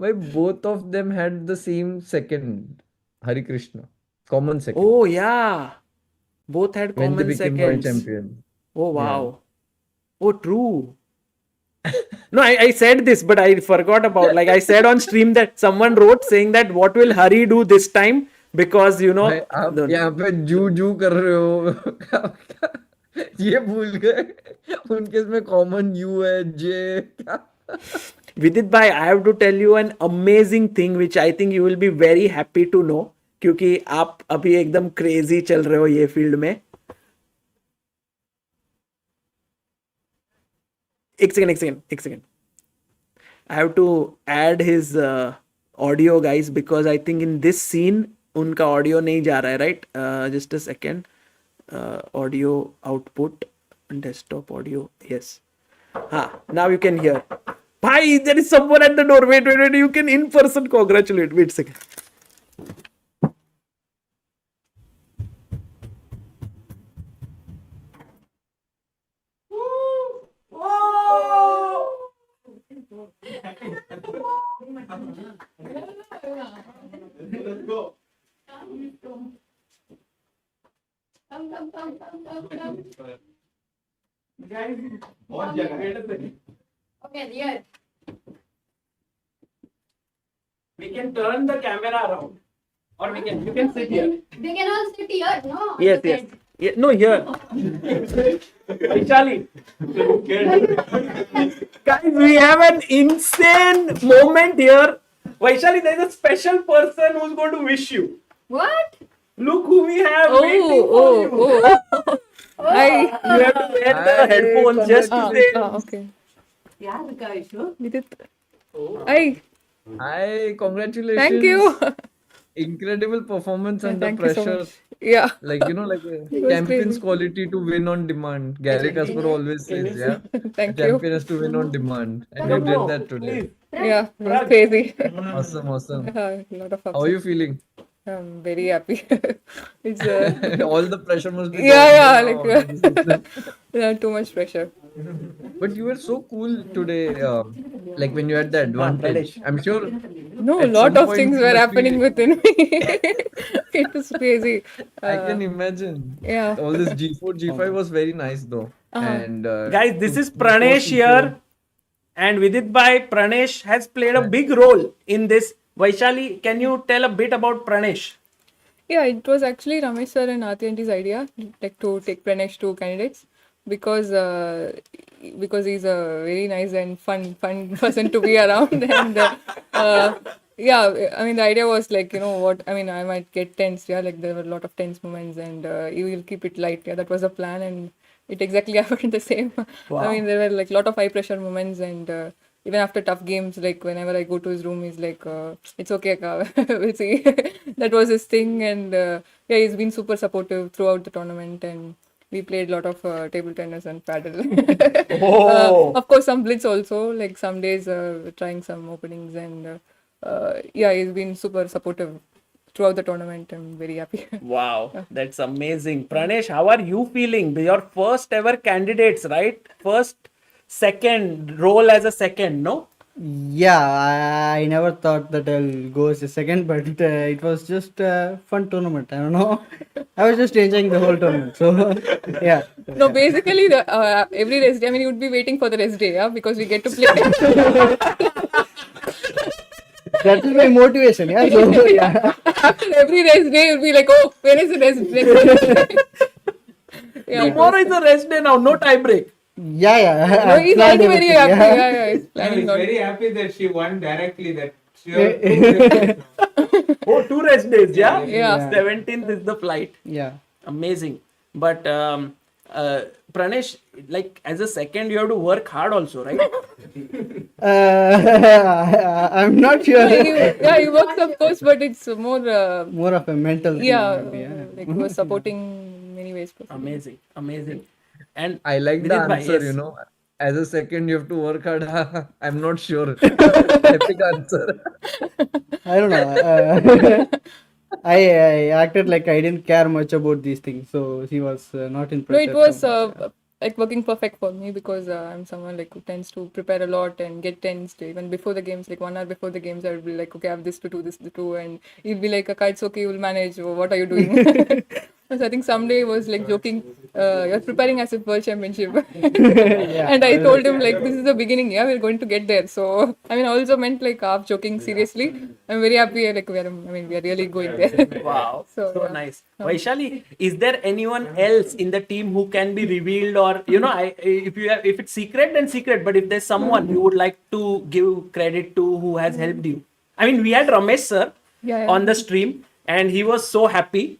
भाई both of them had the same second. Hari Krishna, common second. Oh yeah, both had when they common became world seconds. champion. Oh wow. Oh true. No, I said this, but I forgot about. Like I said on stream that someone wrote saying that what will Hari do this time because भाई आप यहाँ पे जू कर रहे हो. ये भूल गए उनके इसमें कॉमन यू है जे. Vidit bhai, I have to tell you an amazing thing which I think you will be very happy to know क्योंकि आप अभी एकदम crazy चल रहे हो ये फील्ड में. एक second. I have to add his audio guys because I think in this scene उनका audio नहीं जा रहा है, right? Just a second. Audio output, desktop audio, yes. Now you can hear. Bhai, there is someone at the door. Wait. You can in person congratulate. Wait a second. Let's go. Guys, बहुत जगह. Wait a second. Okay, here. We can turn the camera around, or you can sit here. They can all sit here, no? Yes. Yeah, no, here. Vaishali. Guys, we have an insane moment here. Vaishali, there is a special person who's going to wish you. What? Look who we have waiting for you. You have to wear the headphones just to say. Okay. Hi, congratulations. Thank you. Incredible performance under Thank you so pressure. much. Yeah. Like, like a was champion's crazy. quality to win on demand. Gary Kasparov always says, yeah. Thank you. Champion has to win on demand. And you did that today. Yeah, it was crazy. Awesome. A lot of How are you feeling? I'm very happy. It's All the pressure must be yeah, gone now. like too much pressure. But you were so cool today, like when you had the advantage. I'm sure. No, a at lot some of point things you were must happening be- within me. It was crazy. I can imagine. Yeah. All this G4, G5 was very nice though. And Guys, this is G4, Pranesh C4. here. And Vidit bhai, Pranesh has played a big role in this. Vaishali, can you tell a bit about Pranesh? Yeah, it was actually Ramesh sir and Aarti auntie's idea, like to take Pranesh to candidates because he's a very nice and fun person to be around. And yeah, I mean the idea was like I might get tense. Yeah, like there were a lot of tense moments, and you will keep it light. Yeah, that was the plan, and it exactly happened the same. Wow. I mean there were like a lot of high pressure moments, and even after tough games, like whenever I go to his room, he's like, "It's okay, Ka. We'll see." That was his thing, and yeah, he's been super supportive throughout the tournament, and we played a lot of table tennis and paddle. Of course, some blitz also. Like some days, trying some openings, and yeah, he's been super supportive throughout the tournament. I'm very happy. Wow, that's amazing. Pranesh, how are you feeling? Your first ever candidates, right? Second role as a second, no? Yeah, I never thought that I'll go as a second, but it was just a fun tournament. I don't know. I was just enjoying the whole tournament. So, yeah. No, basically, every rest day, I mean, you would be waiting for the rest day, yeah, because we get to play. That is my motivation. Yeah. So, yeah. After every rest day, you'll be like, oh, where is the rest day? Yeah, Tomorrow is the rest day now, no tie break. Yeah. no, I he's planned already very everything, happy. yeah. Yeah, he's planning not. happy that she won directly. That Oh, 2 rest days, yeah? Yeah. 17th is the flight. Yeah. Amazing. But Pranesh, like as a second, you have to work hard also, right? I'm not sure. Yeah, he works, of course, but it's more. More of a mental thing. Yeah, maybe, yeah. like he was supporting in many ways. Amazing. And I like the Vidit bhai, answer, yes. you know. As a second, you have to work hard. I'm not sure. Epic answer. I don't know. I acted like I didn't care much about these things, so he was not in No, pressure. it was so much, like working perfect for me because I'm someone like who tends to prepare a lot and get tensed even before the games. Like 1 hour before the games, I would be like, okay, I have this to do, this to do, and he'll be like, okay, it's okay, you'll manage. Or, what are you doing? So I think someday he was like joking, you're preparing as if World Championship. And I told him like, this is the beginning, yeah, we're going to get there. So I mean, I also meant like half joking seriously. I'm very happy, like we are really going there. Wow, so yeah. nice. Vaishali, is there anyone else in the team who can be revealed, or if it's secret, then secret. But if there's someone you would like to give credit to who has helped you, I mean, we had Ramesh sir Yeah. on the stream, and he was so happy.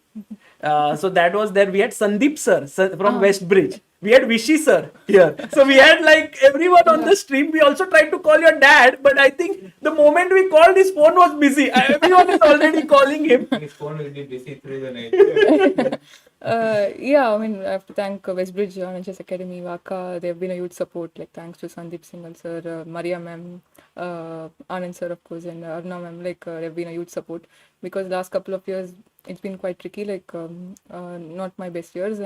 So that was there. We had Sandeep sir from West Bridge. We had Vishy sir here. So we had like everyone on the stream. We also tried to call your dad, but I think the moment we called, his phone was busy. Everyone is already calling him. his phone will be busy through the night. Yeah, I mean, I have to thank Westbridge Chess Academy, Vaka. They have been a huge support. Like, thanks to Sandeep Singhal sir, Maria ma'am, Anand sir, of course, and Arna ma'am. Like, they've been a huge support because last couple of years it's been quite tricky. Like, not my best years,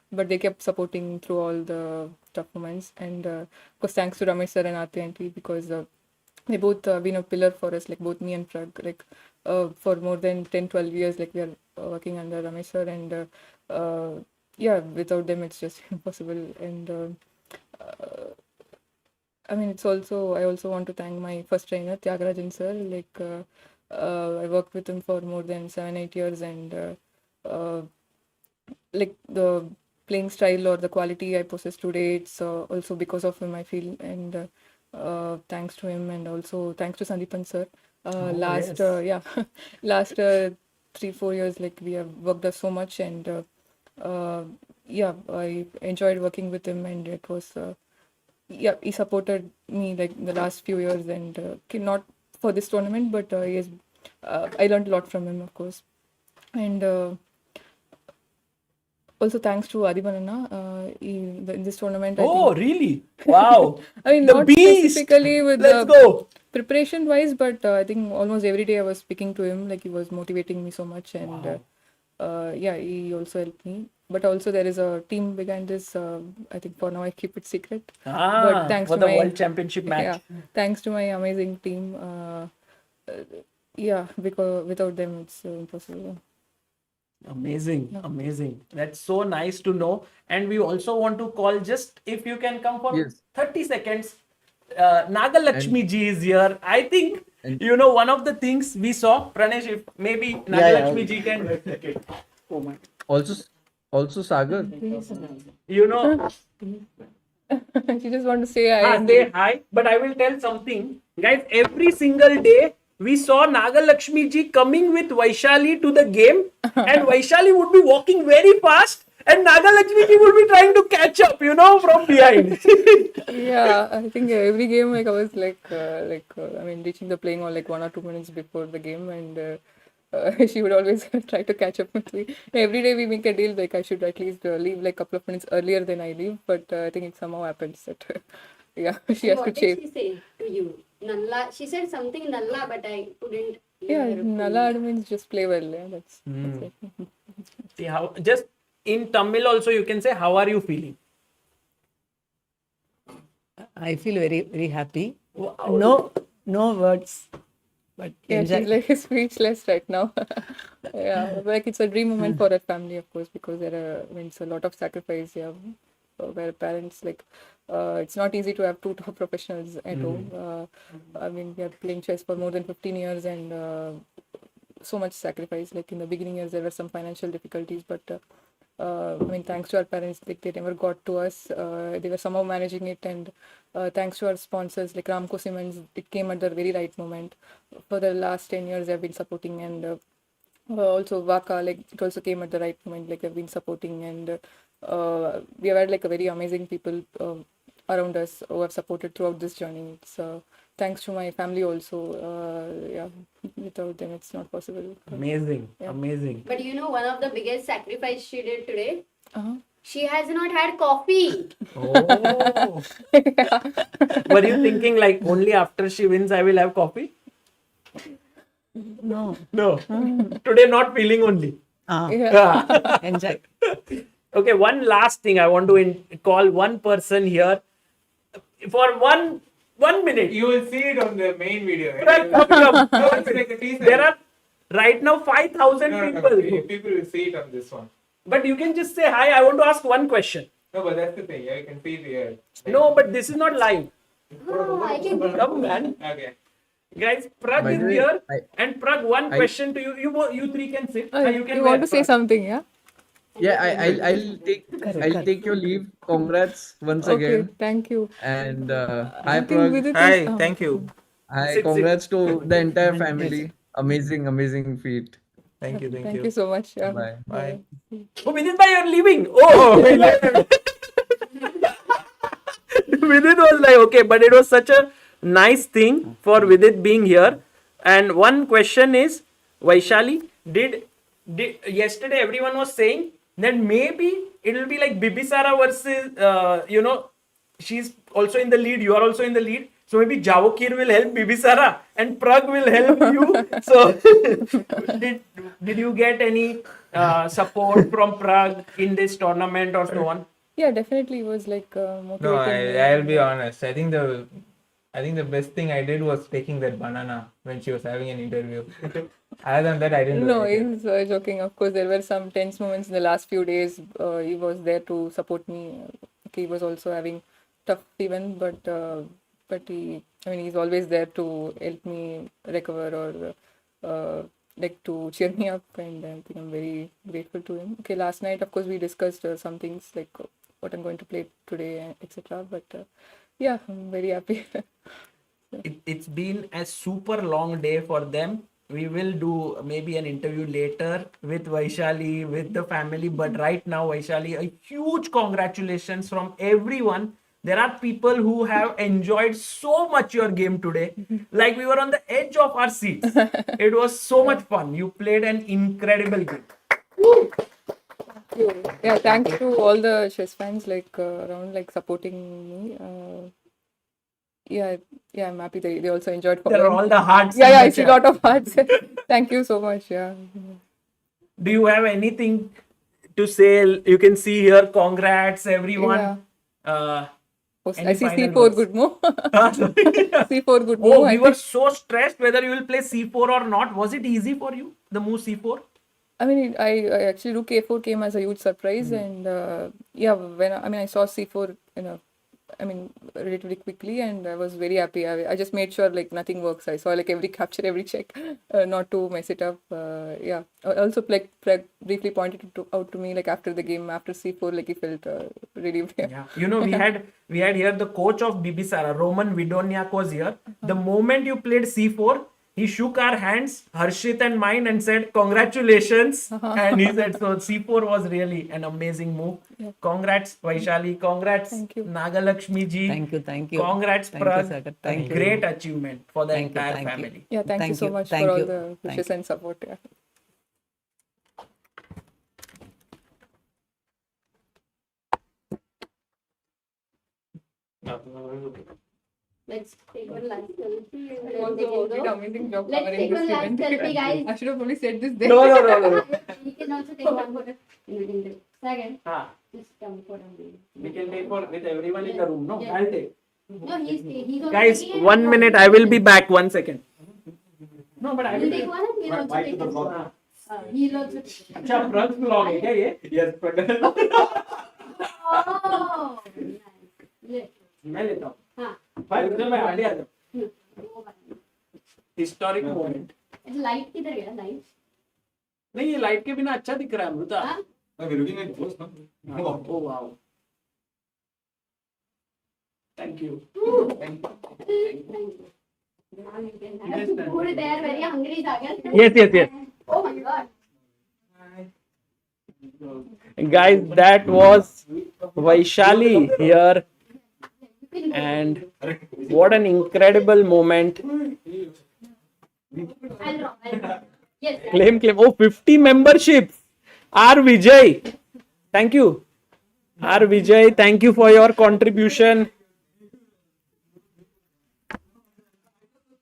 but they kept supporting through all the tough moments. And of course, thanks to Ramesh sir and Aarti aunty because they both been a pillar for us. Like, both me and Prag. Like, for more than 10-12 years, like we are working under Ramesh sir, and yeah, without them it's just impossible. And I mean, I also want to thank my first trainer, Tyagarajan sir. Like, I worked with him for more than 7-8 years, and like the playing style or the quality I possess today, it's also because of him, I feel. And thanks to him, and also thanks to Sandeepan sir. Last last 3-4 years, like we have worked us so much, and yeah, I enjoyed working with him, and it was yeah, he supported me like the last few years, and not for this tournament, but yes, I learned a lot from him, of course. And also thanks to Adibanana in this tournament. Oh, really? Wow. I mean, The not beast! specifically with Let's the go. preparation wise, but I think almost every day I was speaking to him. Like, he was motivating me so much, and yeah, he also helped me. But also there is a team behind this. I think for now I keep it secret. But thanks For to the my World Championship match. yeah, thanks to my amazing team. Yeah, because without them it's impossible. Amazing. That's so nice to know. And we also want to call, just if you can come for Yes. 30 seconds. Nagalakshmi ji is here. I think, and- one of the things we saw, Pranesh, if maybe Nagalakshmi ji can, oh my, Also Sagar. She just want to say hi. say hi, but I will tell something. Guys, every single day, we saw Nagalakshmi ji coming with Vaishali to the game, and Vaishali would be walking very fast, and Nagalakshmi ji would be trying to catch up, from behind. Yeah, I think every game, like I was I mean, reaching the playing on like 1 or 2 minutes before the game, and she would always try to catch up with me. Every day we make a deal, like I should at least leave like a couple of minutes earlier than I leave, but I think it somehow happens that yeah, she has to What did chase. she say to you? Nalla. She said something Nalla, but I couldn't. Yeah, hear fully. Nala means just play well. Yeah, that's it. See how, just in Tamil also you can say, how are you feeling? I feel very, very happy No words. But Yeah, enjoy. she's like speechless right now. Yeah, like it's a dream moment for her family, of course, because it's a lot of sacrifice. Yeah, where parents like, it's not easy to have two top professionals at home. I mean, we are playing chess for more than 15 years and so much sacrifice. Like in the beginning years, there were some financial difficulties, but I mean, thanks to our parents, like they never got to us. They were somehow managing it, and thanks to our sponsors like Ramco Siemens, it came at the very right moment. For the last 10 years, they've been supporting, and also Vaka, like it also came at the right moment. Like they've been supporting, and we have had like a very amazing people around us who have supported throughout this journey. It's thanks to my family also. Yeah, without them, it's not possible. Amazing, Yeah. amazing. But you know, one of the biggest sacrifice she did today, Uh-huh. she has not had coffee. Oh. Were you thinking like only after she wins I will have coffee? No. No. Today not feeling only. Yeah. Enjoy. Okay, one last thing I want to call one person here for one minute. You will see it on the main video. There are right now 5,000 people. People will see it on this one. But you can just say hi. I want to ask one question. No, but that's the thing. Yeah, you can see it here. No, but this is not live. Oh, I can Come, man. Okay. Guys, Prag By is the way, here. I- And Prag, one question to you. You three can sit. You can You wear want to say Prag. something, yeah? Yeah, I'll take your leave. Congrats once Okay, again. thank you. And I hi think Prag. Vidit Hi, is, thank you. Hi, Sit. congrats to the entire family. Amazing feat. Thank you, Thank you so much. Yeah. Bye. Bye. Oh, Vidit bhai, you're leaving. Oh, Vidit was like, okay, but it was such a nice thing for Vidit being here. And one question is, Vaishali, did yesterday everyone was saying that maybe it will be like Bibisara versus, she's also in the lead, you are also in the lead. So maybe Javokhir will help Bibisara and Prag will help you. So did you get any support from Prag in this tournament or so on? Yeah, definitely. It was like No, motivating me. I'll be honest. I think the best thing I did was taking that banana when she was having an interview. Other than that, I didn't do No, anything. he's joking. Of course, there were some tense moments in the last few days. He was there to support me. Okay, he was also having tough even, but he's always there to help me recover or like to cheer me up, and I think I'm very grateful to him. Okay, last night, of course, we discussed some things like what I'm going to play today, etc. But yeah, I'm very happy. It's been a super long day for them. We will do maybe an interview later with Vaishali, with the family. But right now, Vaishali, a huge congratulations from everyone. There are people who have enjoyed so much your game today. Like we were on the edge of our seats. It was so much fun. You played an incredible game. Yeah, thanks to all the chess fans like around like supporting me. Yeah, I'm happy they also enjoyed There are following. all the hearts. Yeah, in the I see a chat. lot of hearts. Thank you so much. Yeah. Do you have anything to say? You can see here. Congrats, everyone. Yeah. Any I see final C4 words? good move. C4 good Oh, move. we were so stressed whether you will play C4 or not. Was it easy for you, the move C4? I mean, I actually rook A4 came as a huge surprise, and yeah, when I saw C4, relatively quickly, and I was very happy. I just made sure like nothing works. I saw like every capture, every check, not to mess it up. Yeah. Also, like Prag briefly pointed out to me like after the game, after C4, like he felt really. Yeah. We had here the coach of Bibisara, Roman Vidoniak was here. The moment you played C4, he shook our hands, Harshit and mine, and said, "Congratulations." And he said, so C4 was really an amazing move. Yeah. Congrats, Vaishali. Congrats, Thank you. Nagalakshmi ji. Thank you. Congrats, Thank you, Prag. Sagar. A Thank you. great achievement for the Thank you, entire thank you. family. Yeah, thank you so much Thank for all you. the Thank wishes you. and support. Yeah. Let's take one last selfie. And then Also they can did go. amazing job Let's covering take this one last event. selfie, guys. I should have probably said this there. No. You can also take one photo in between the second. Ah, Just come for a minute. we can take for with everyone in the room. No, Yes. I'll take. No, he's also Guys, taking it. 1 minute. I will be back. 1 second. No, but I He'll will. take one and he'll also take it. He'll also take it. अच्छा प्रग blog है क्या ये? Yes, प्रग. Oh, nice. मैं लेता हूँ. हाँ. भाई उधर मैं आगे आ जाऊँ. वो बनाना. Historic moment. लाइट किधर गया लाइट? नहीं ये लाइट के बिना अच्छा दिख रहा है अमृता. हाँ? Oh wow. Thank you. Now you can have food there. Very hungry, Sagar. Yes. Oh my god. Guys, that was Vaishali here, and what an incredible moment. I'll draw. Yes. Claim. Oh, 50 memberships. R. Vijay. Thank you. R. Vijay, thank you for your contribution.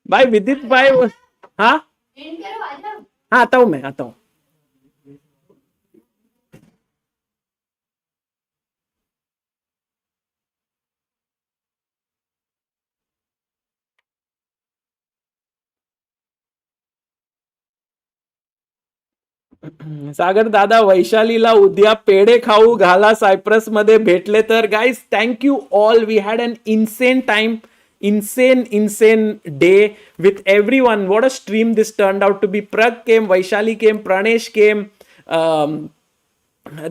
भाई विदित भाई. हाँ and करो आ जाओ. हाँ आता हूँ मैं आता हूँ. सागर दादा वैशालीला उद्या पेढे खाऊ घाला सायप्रस मध्ये भेटले तर. Guys thank you all. We had an insane time. Insane day with everyone. What a stream this turned out to be. Prag came, Vaishali came, Pranesh came.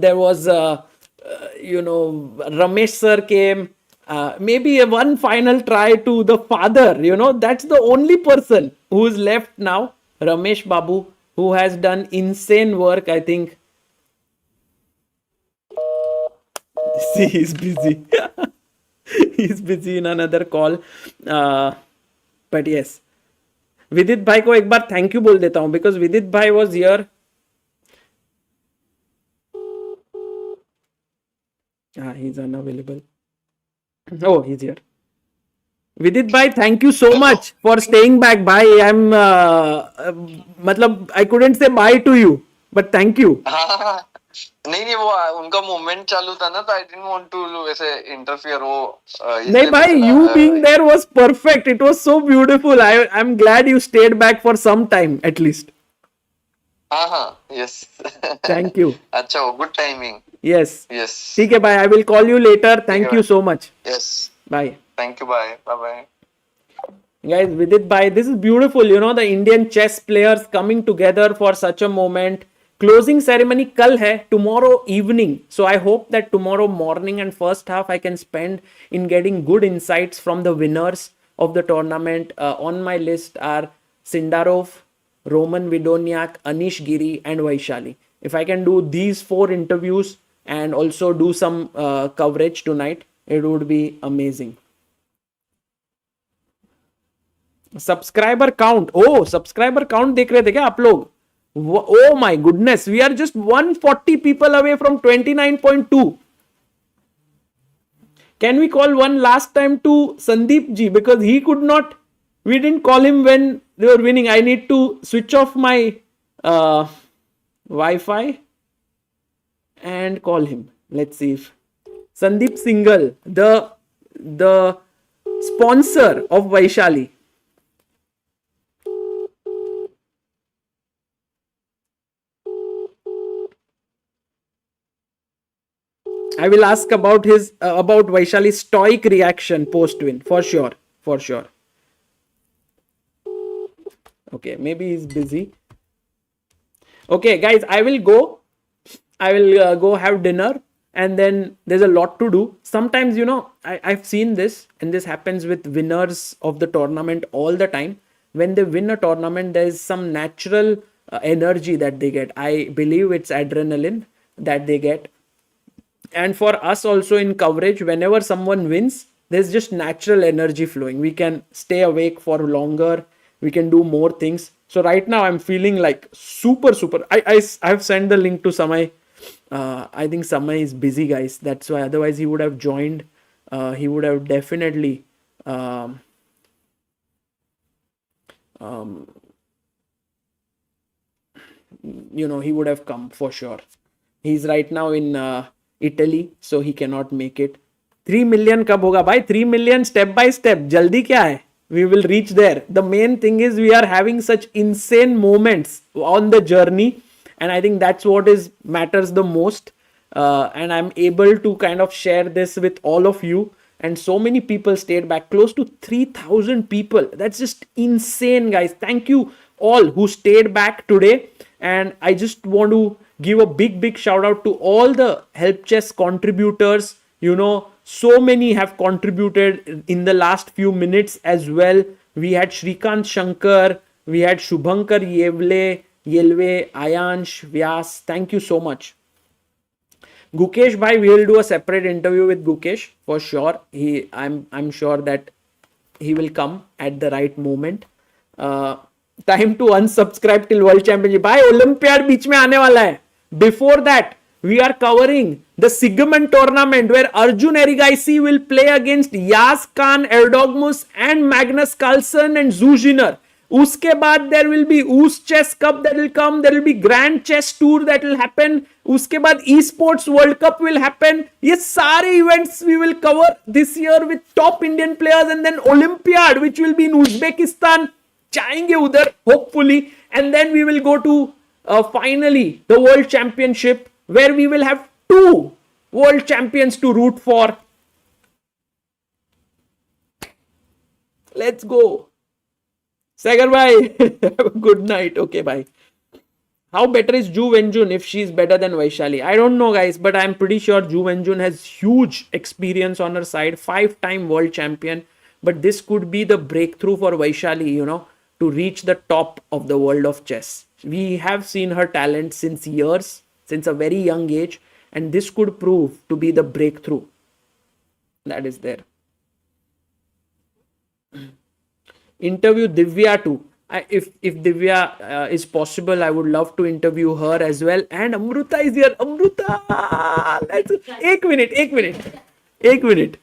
There was Ramesh sir came. Maybe one final try to the father. That's the only person who's left now. Rameshbabu, who has done insane work, I think. See, he's busy. He's busy in another call. But yes, विदित भाई को एक बार thank you बोल देता हूं because विदित भाई was here. He's unavailable. Oh, he's here. Vidit bhai, thank you so much for staying back. Bhai, I'm I couldn't say bye to you, but thank you. नहीं वो उनका मूवमेंट चालू था ना तो आई डिडंट वांट टू ऐसे interfere वो नहीं भाई, you being there was perfect. It was so beautiful. I'm glad you stayed back for some time at least. हाँ यस Thank you. अच्छा गुड टाइमिंग. Yes. ठीक है भाई, I will call you later. Thank you so much. Yes. Bye. Thank you. Bye. Guys, Vidit bhai, this is beautiful. The Indian chess players coming together for such a moment. Closing ceremony kal hai, tomorrow evening. So I hope that tomorrow morning and first half I can spend in getting good insights from the winners of the tournament. On my list are Sindarov, Roman Vidoniak, Anish, Giri and Vaishali. If I can do these 4 interviews and also do some coverage tonight, it would be amazing. Subscriber count. Oh, subscriber count देख रहे थे क्या आप लोग? Oh my goodness, we are just 140 people away from 29.2. Can we call one last time to Sandeep ji, because he could not, we didn't call him when they were winning. I need to switch off my Wi-Fi and call him. Let's see if Sandeep Singhal, the sponsor of Vaishali. I will ask about his about Vaishali's stoic reaction post win for sure. Okay, maybe he's busy. Okay, guys, I will go go have dinner, and then there's a lot to do. Sometimes, I've seen this, and this happens with winners of the tournament all the time. When they win a tournament, there's some natural energy that they get. I believe it's adrenaline that they get. And for us also in coverage, whenever someone wins, there's just natural energy flowing. We can stay awake for longer. We can do more things. So right now I'm feeling like super. I've sent the link to Samay. I think Samay is busy, guys. That's why. Otherwise he would have joined. He would have definitely he would have come for sure. He's right now in Italy, so he cannot make it. 3 million कब होगा भाई? 3 million step by step. जल्दी क्या है? We will reach there. The main thing is we are having such insane moments on the journey, and I think that's what is matters the most. And I'm able to kind of share this with all of you. And so many people stayed back, close to 3,000 people. That's just insane, guys. Thank you all who stayed back today. And I just want to give a big shout out to all the Help Chess contributors. You know, so many have contributed in the last few minutes as well. We had Shrikant Shankar, we had Shubhankar Yelve, Ayansh, Vyas. Thank you so much. Gukesh bhai, we will do a separate interview with Gukesh for sure. I'm sure that he will come at the right moment. Time to unsubscribe till World Championship. Bhai, Olympiad बीच में आने वाला है. Before that, we are covering the Sigmund tournament where Arjun Erigaisi will play against Yas Khan, Erdogmus and Magnus Carlsen and Zhongyi. उसके बाद there will be US Chess Cup that will come. There will be Grand Chess Tour that will happen. उसके बाद Esports World Cup will happen. ये सारे events we will cover this year with top Indian players, and then Olympiad which will be in Uzbekistan. जाएंगे उधर hopefully, and then we will go to finally the World Championship where we will have 2 world champions to root for. Let's go. Sagar bhai, have a good night. Okay, bye. How better is Ju Wenjun if she's better than Vaishali? I don't know, guys, but I'm pretty sure Ju Wenjun has huge experience on her side, 5-time world champion. But this could be the breakthrough for Vaishali, you know, to reach the top of the world of chess. We have seen her talent since years, since a very young age, and this could prove to be the breakthrough that is there. Interview Divya too. If Divya is possible, I would love to interview her as well. And Amruta is here. Amruta, एक minute.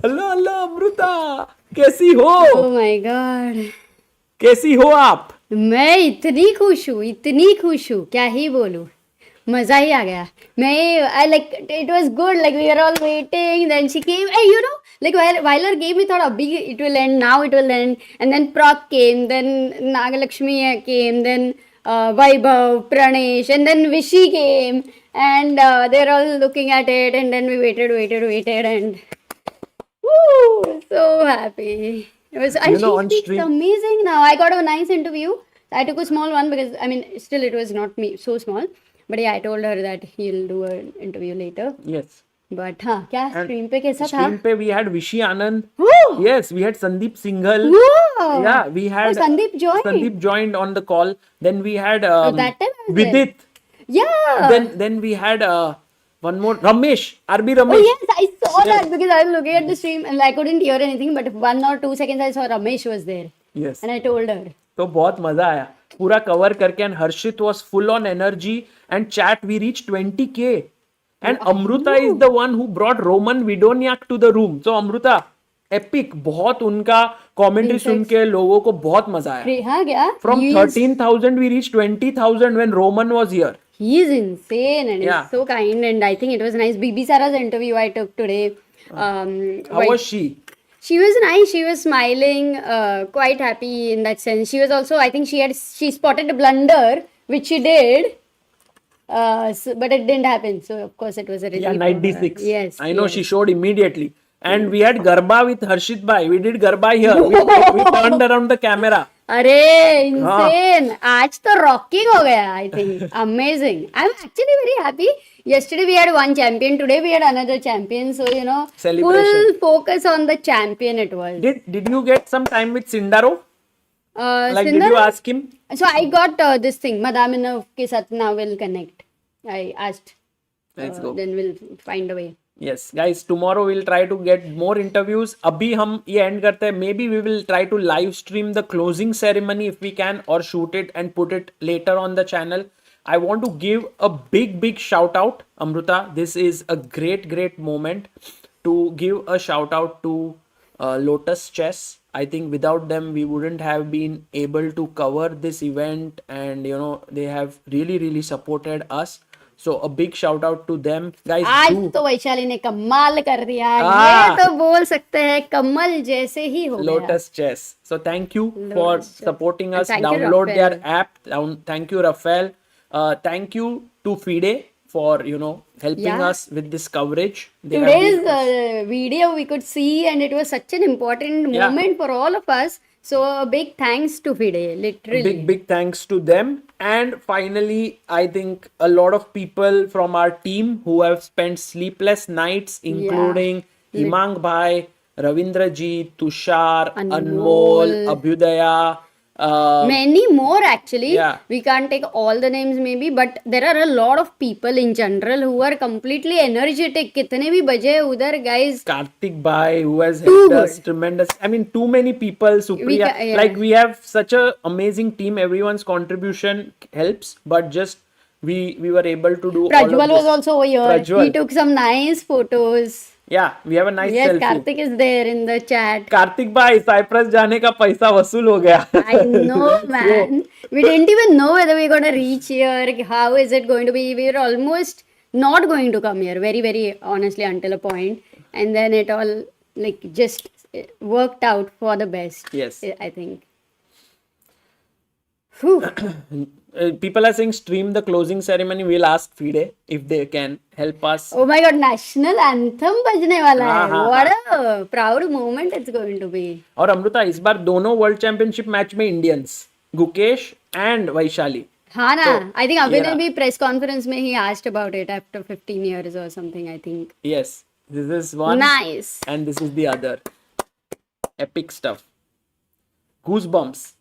Hello, Amruta. कैसी हो? Oh my God. कैसी हो आप? मैं इतनी खुश हूँ, क्या ही बोलूं. मजा ही आ गया. I like it was good. Like we were all waiting. Then she came. And you know, like while her game, we thought, big it will end. Now it will end. And then Prag came. Then Nagalakshmi came. Then Vaibhav, Pranesh, and then Vishy came. And they're all looking at it. And then we waited, and woo, so happy. It was. And she's amazing now. I got a nice interview. I took a small one because still it was not me so small. But yeah, I told her that he'll do an interview later. Yes. But क्या stream पे कैसा था? Stream पे we had Vishy Anand. Woo! Yes, we had Sandeep Singhal. Woo! Yeah, we had Sandeep joined on the call. Then we had that time I was Vidit. Yeah. Then we had one more RB Ramesh. Oh yes, I saw that because I was looking at the stream and I couldn't hear anything. But 1 or 2 seconds I saw Ramesh was there. Yes. And I told her. तो बहुत मजा आया पूरा cover करके, and Harshit was full on energy and chat. We reached 20k, and Amruta is the one who brought Roman Vidoniak to the room. So Amruta, epic. बहुत उनका commentary सुन के लोगों को बहुत मजा आया. हाँ क्या? From 13,000 we reached 20,000 when Roman was here. He is insane and he's so kind, and I think it was nice. Bibisara's interview I took today. How was she? She was nice. She was smiling, quite happy in that sense. She was also, I think she spotted a blunder, which she did, but it didn't happen. So of course it was a relief. Yeah, 96. Yes. I know, she showed immediately. And we had Garba with Harshit bhai. We did Garba here. We turned around the camera. अरे insane. आज तो rocking हो गया. I think amazing. I'm actually very happy. Yesterday we had one champion. Today we had another champion. So you know, full focus on the champion it was. Did you get some time with Sindarov? Like Sindarov? did you ask him? So I got this thing. Madaminov के साथ now will connect. I asked. Let's go. Then we'll find a way. Yes, guys, tomorrow we'll try to get more interviews. Abhi hum ye end karte hain. Maybe we will try to live stream the closing ceremony if we can, or shoot it and put it later on the channel. I want to give a big shout out, Amruta. This is a great moment to give a shout out to Lotus Chess. I think without them we wouldn't have been able to cover this event, and you know, they have really supported us So a big shout out to them, guys. आज Do तो वैशाली ने कमाल कर दिया, हाँ। ये तो बोल सकते हैं कमल जैसे ही हो गया. Lotus Chess. So thank you for Lotus Chess. supporting And us. thank you, Download their Rafael. app. Thank you, Rafael. Thank you to FIDE for helping Yeah. us with this coverage. They have Today's been- video we could see, and it was such an important Yeah. moment for all of us. So a big thanks to FIDE, literally. big thanks to them. And finally, I think a lot of people from our team who have spent sleepless nights, including Himang Bhai, Ravindra Ji, Tushar, Anmol, Abhyudaya, Many more actually. Yeah. We can't take all the names maybe, but there are a lot of people in general who are completely energetic. कितने भी बजे उधर guys. Karthik Bhai, who has helped us tremendous. I mean, too many people. Supriya, yeah. like we have such a amazing team. Everyone's contribution helps, but just we were able to do. all of Prajwal was this. also over here. Prajwal. He took some nice photos. Yeah, we have a nice Yes, selfie. Karthik is there in the chat. Kartik भाई Cyprus जाने का पैसा वसूल हो गया. I know, man. We didn't even know whether we were going to reach here. How is it going to be? We were almost not going to come here, very, very honestly, until a point. And then it all like just worked out for the best. Yes. I think. Whew. People are saying stream the closing ceremony. We'll ask FIDE if they can help us. Oh my God, national anthem बजने वाला है. हाँ. What a proud moment it's going to be. और अमृता इस बार दोनों world championship match में Indians, Gukesh and Vaishali. हाँ ना, I think Abhi yeah. ने भी press conference में he asked about it after 15 years or something, I think. Yes, this is one. Nice. And this is the other. Epic stuff. Goosebumps.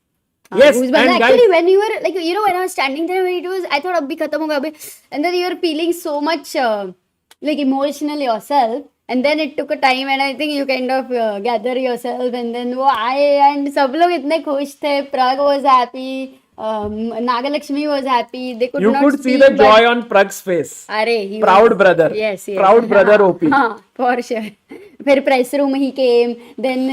Yes, Goosebumps. and Actually, guys, when you were like, when I was standing there, it was, I thought abhi khatam hoga abhi, and then you were feeling so much like emotional yourself, and then it took a time, and I think you kind of gather yourself, and then wo aaye, and sab log itne khush the. Prag was happy, Nagalakshmi was happy. They could you not could see speak, the joy on Prag's face. He Proud was, brother. Yes. Proud brother OP. हाँ, for sure. फिर press room he came, then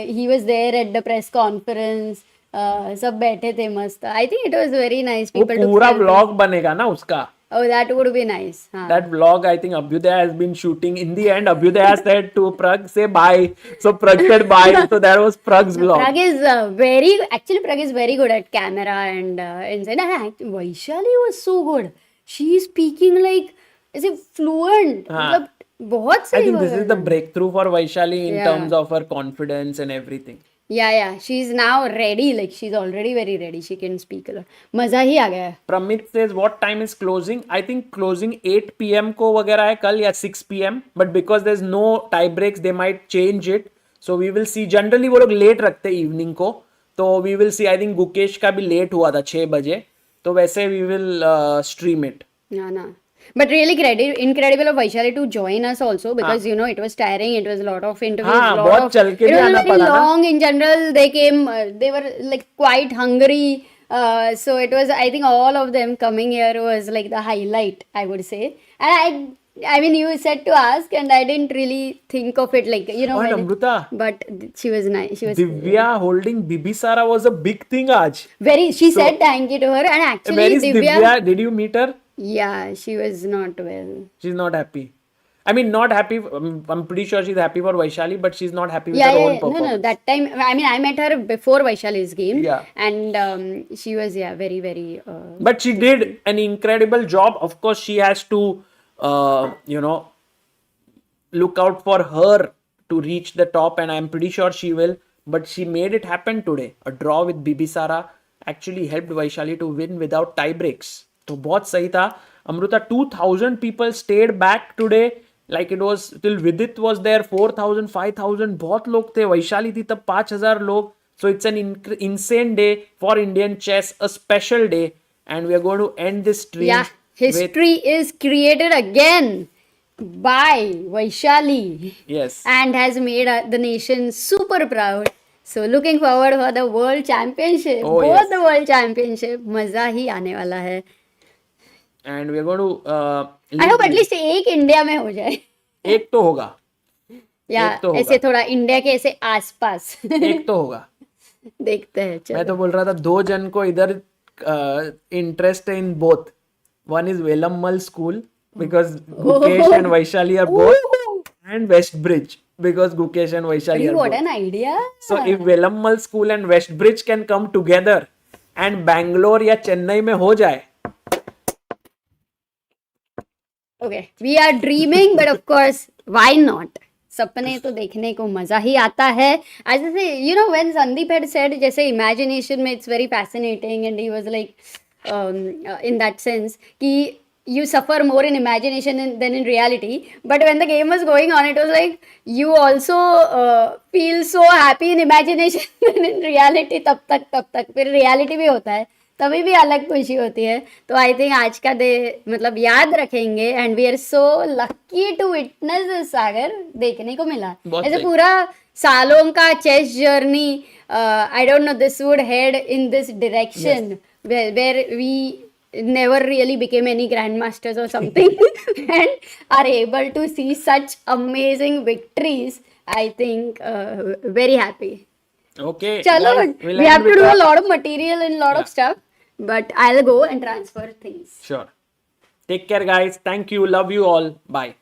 he was there at the press conference. सब बैठे थे मस्त. I think it was very nice. वो People took पूरा selfies. vlog बनेगा ना उसका. Oh, that would be nice. हाँ. That vlog, I think Abhyudaya has been shooting. In the end, Abhyudaya said to Prag, say bye. So Prag said bye. So that was Prag's vlog. Prag is Prag is very good at camera and inside. And Vaishali was so good. She is speaking like as if fluent. हाँ. मतलब बहुत I सही think this बोल is the breakthrough for Vaishali in Yeah. terms of her confidence and everything. Yeah. She's now ready. Like she's already very ready. She can speak a lot. मजा ही आ गया. Pramit says, what time is closing? I think closing 8 p.m. को वगैरह है कल या 6 p.m. But because there's no tie breaks, they might change it. So we will see. Generally वो लोग late रखते हैं evening को. तो we will see. I think Gukesh का भी late हुआ था 6 बजे. तो वैसे we will stream it. No. But really incredible of Vaishali to join us also because it was tiring. It was a lot of interviews. बहुत चल के it भी was आना very पड़ा ना. long in general. They came. They were like quite hungry. So it was. I think all of them coming here was like the highlight. I would say. And I mean, you said to ask, and I didn't really think of it like And Amrita, but she was nice. She was Divya holding Bibisara was a big thing आज. very. She said thank you to her, and actually Where is Divya? Did you meet her? Yeah, she was not well. She's not happy. I mean, not happy. I'm pretty sure she's happy for Vaishali, but she's not happy with her own performance. No. That time, I mean, I met her before Vaishali's game. Yeah. And she was, very, very. But she did an incredible job. Of course, she has to, look out for her to reach the top, and I'm pretty sure she will. But she made it happen today. A draw with Bibisara actually helped Vaishali to win without tie breaks. तो बहुत सही था. Amruta, 2,000 people stayed back today. Like it was till Vidit was there, 4,000, 5,000. बहुत लोग थे. वैशाली थी तब 5,000 लोग. So it's an insane day for Indian chess, a special day, and we are going to end this stream. Yeah, history is created again by Vaishali. Yes. And has made the nation super proud. So looking forward for the World Championship. Oh, Both yes. the World Championship. मजा ही आने वाला है. And we are going to. I hope at least एक India में हो जाए. एक तो होगा. या एक तो होगा. ऐसे थोड़ा इंडिया के ऐसे आसपास. एक तो होगा. देखते हैं. मैं तो बोल रहा था 2 जन को इधर इंटरेस्ट है in both. One is Velammal School because Gukesh and Vaishali are both, and Westbridge because Gukesh and Vaishali are What both. an idea. So if Velammal School and Westbridge can come together and Bangalore या चेन्नई में हो जाए, Okay, we are dreaming, but of course, why not? सपने तो देखने को मजा ही आता है. As I say, you know, when Sandeep had said, जैसे imagination में it's very fascinating, and he was like, in that sense, कि you suffer more in imagination than in reality. But when the game was going on, it was like you also feel so happy in imagination than in reality. तब तक फिर reality भी होता है, तभी भी अलग खुशी होती है. तो आई थिंक आज का डे मतलब याद रखेंगे. And we are so lucky to witness this. Sagar देखने को मिला ऐसे पूरा सालों का chess journey. I don't know this would head in this direction where we never really became any grandmasters or something and are able to see such amazing victories. I think very happy. okay. Chalo, guys, we have to do a lot of material and a lot of stuff, but I'll go and transfer things. Sure. Take care, guys. Thank you. Love you all. Bye.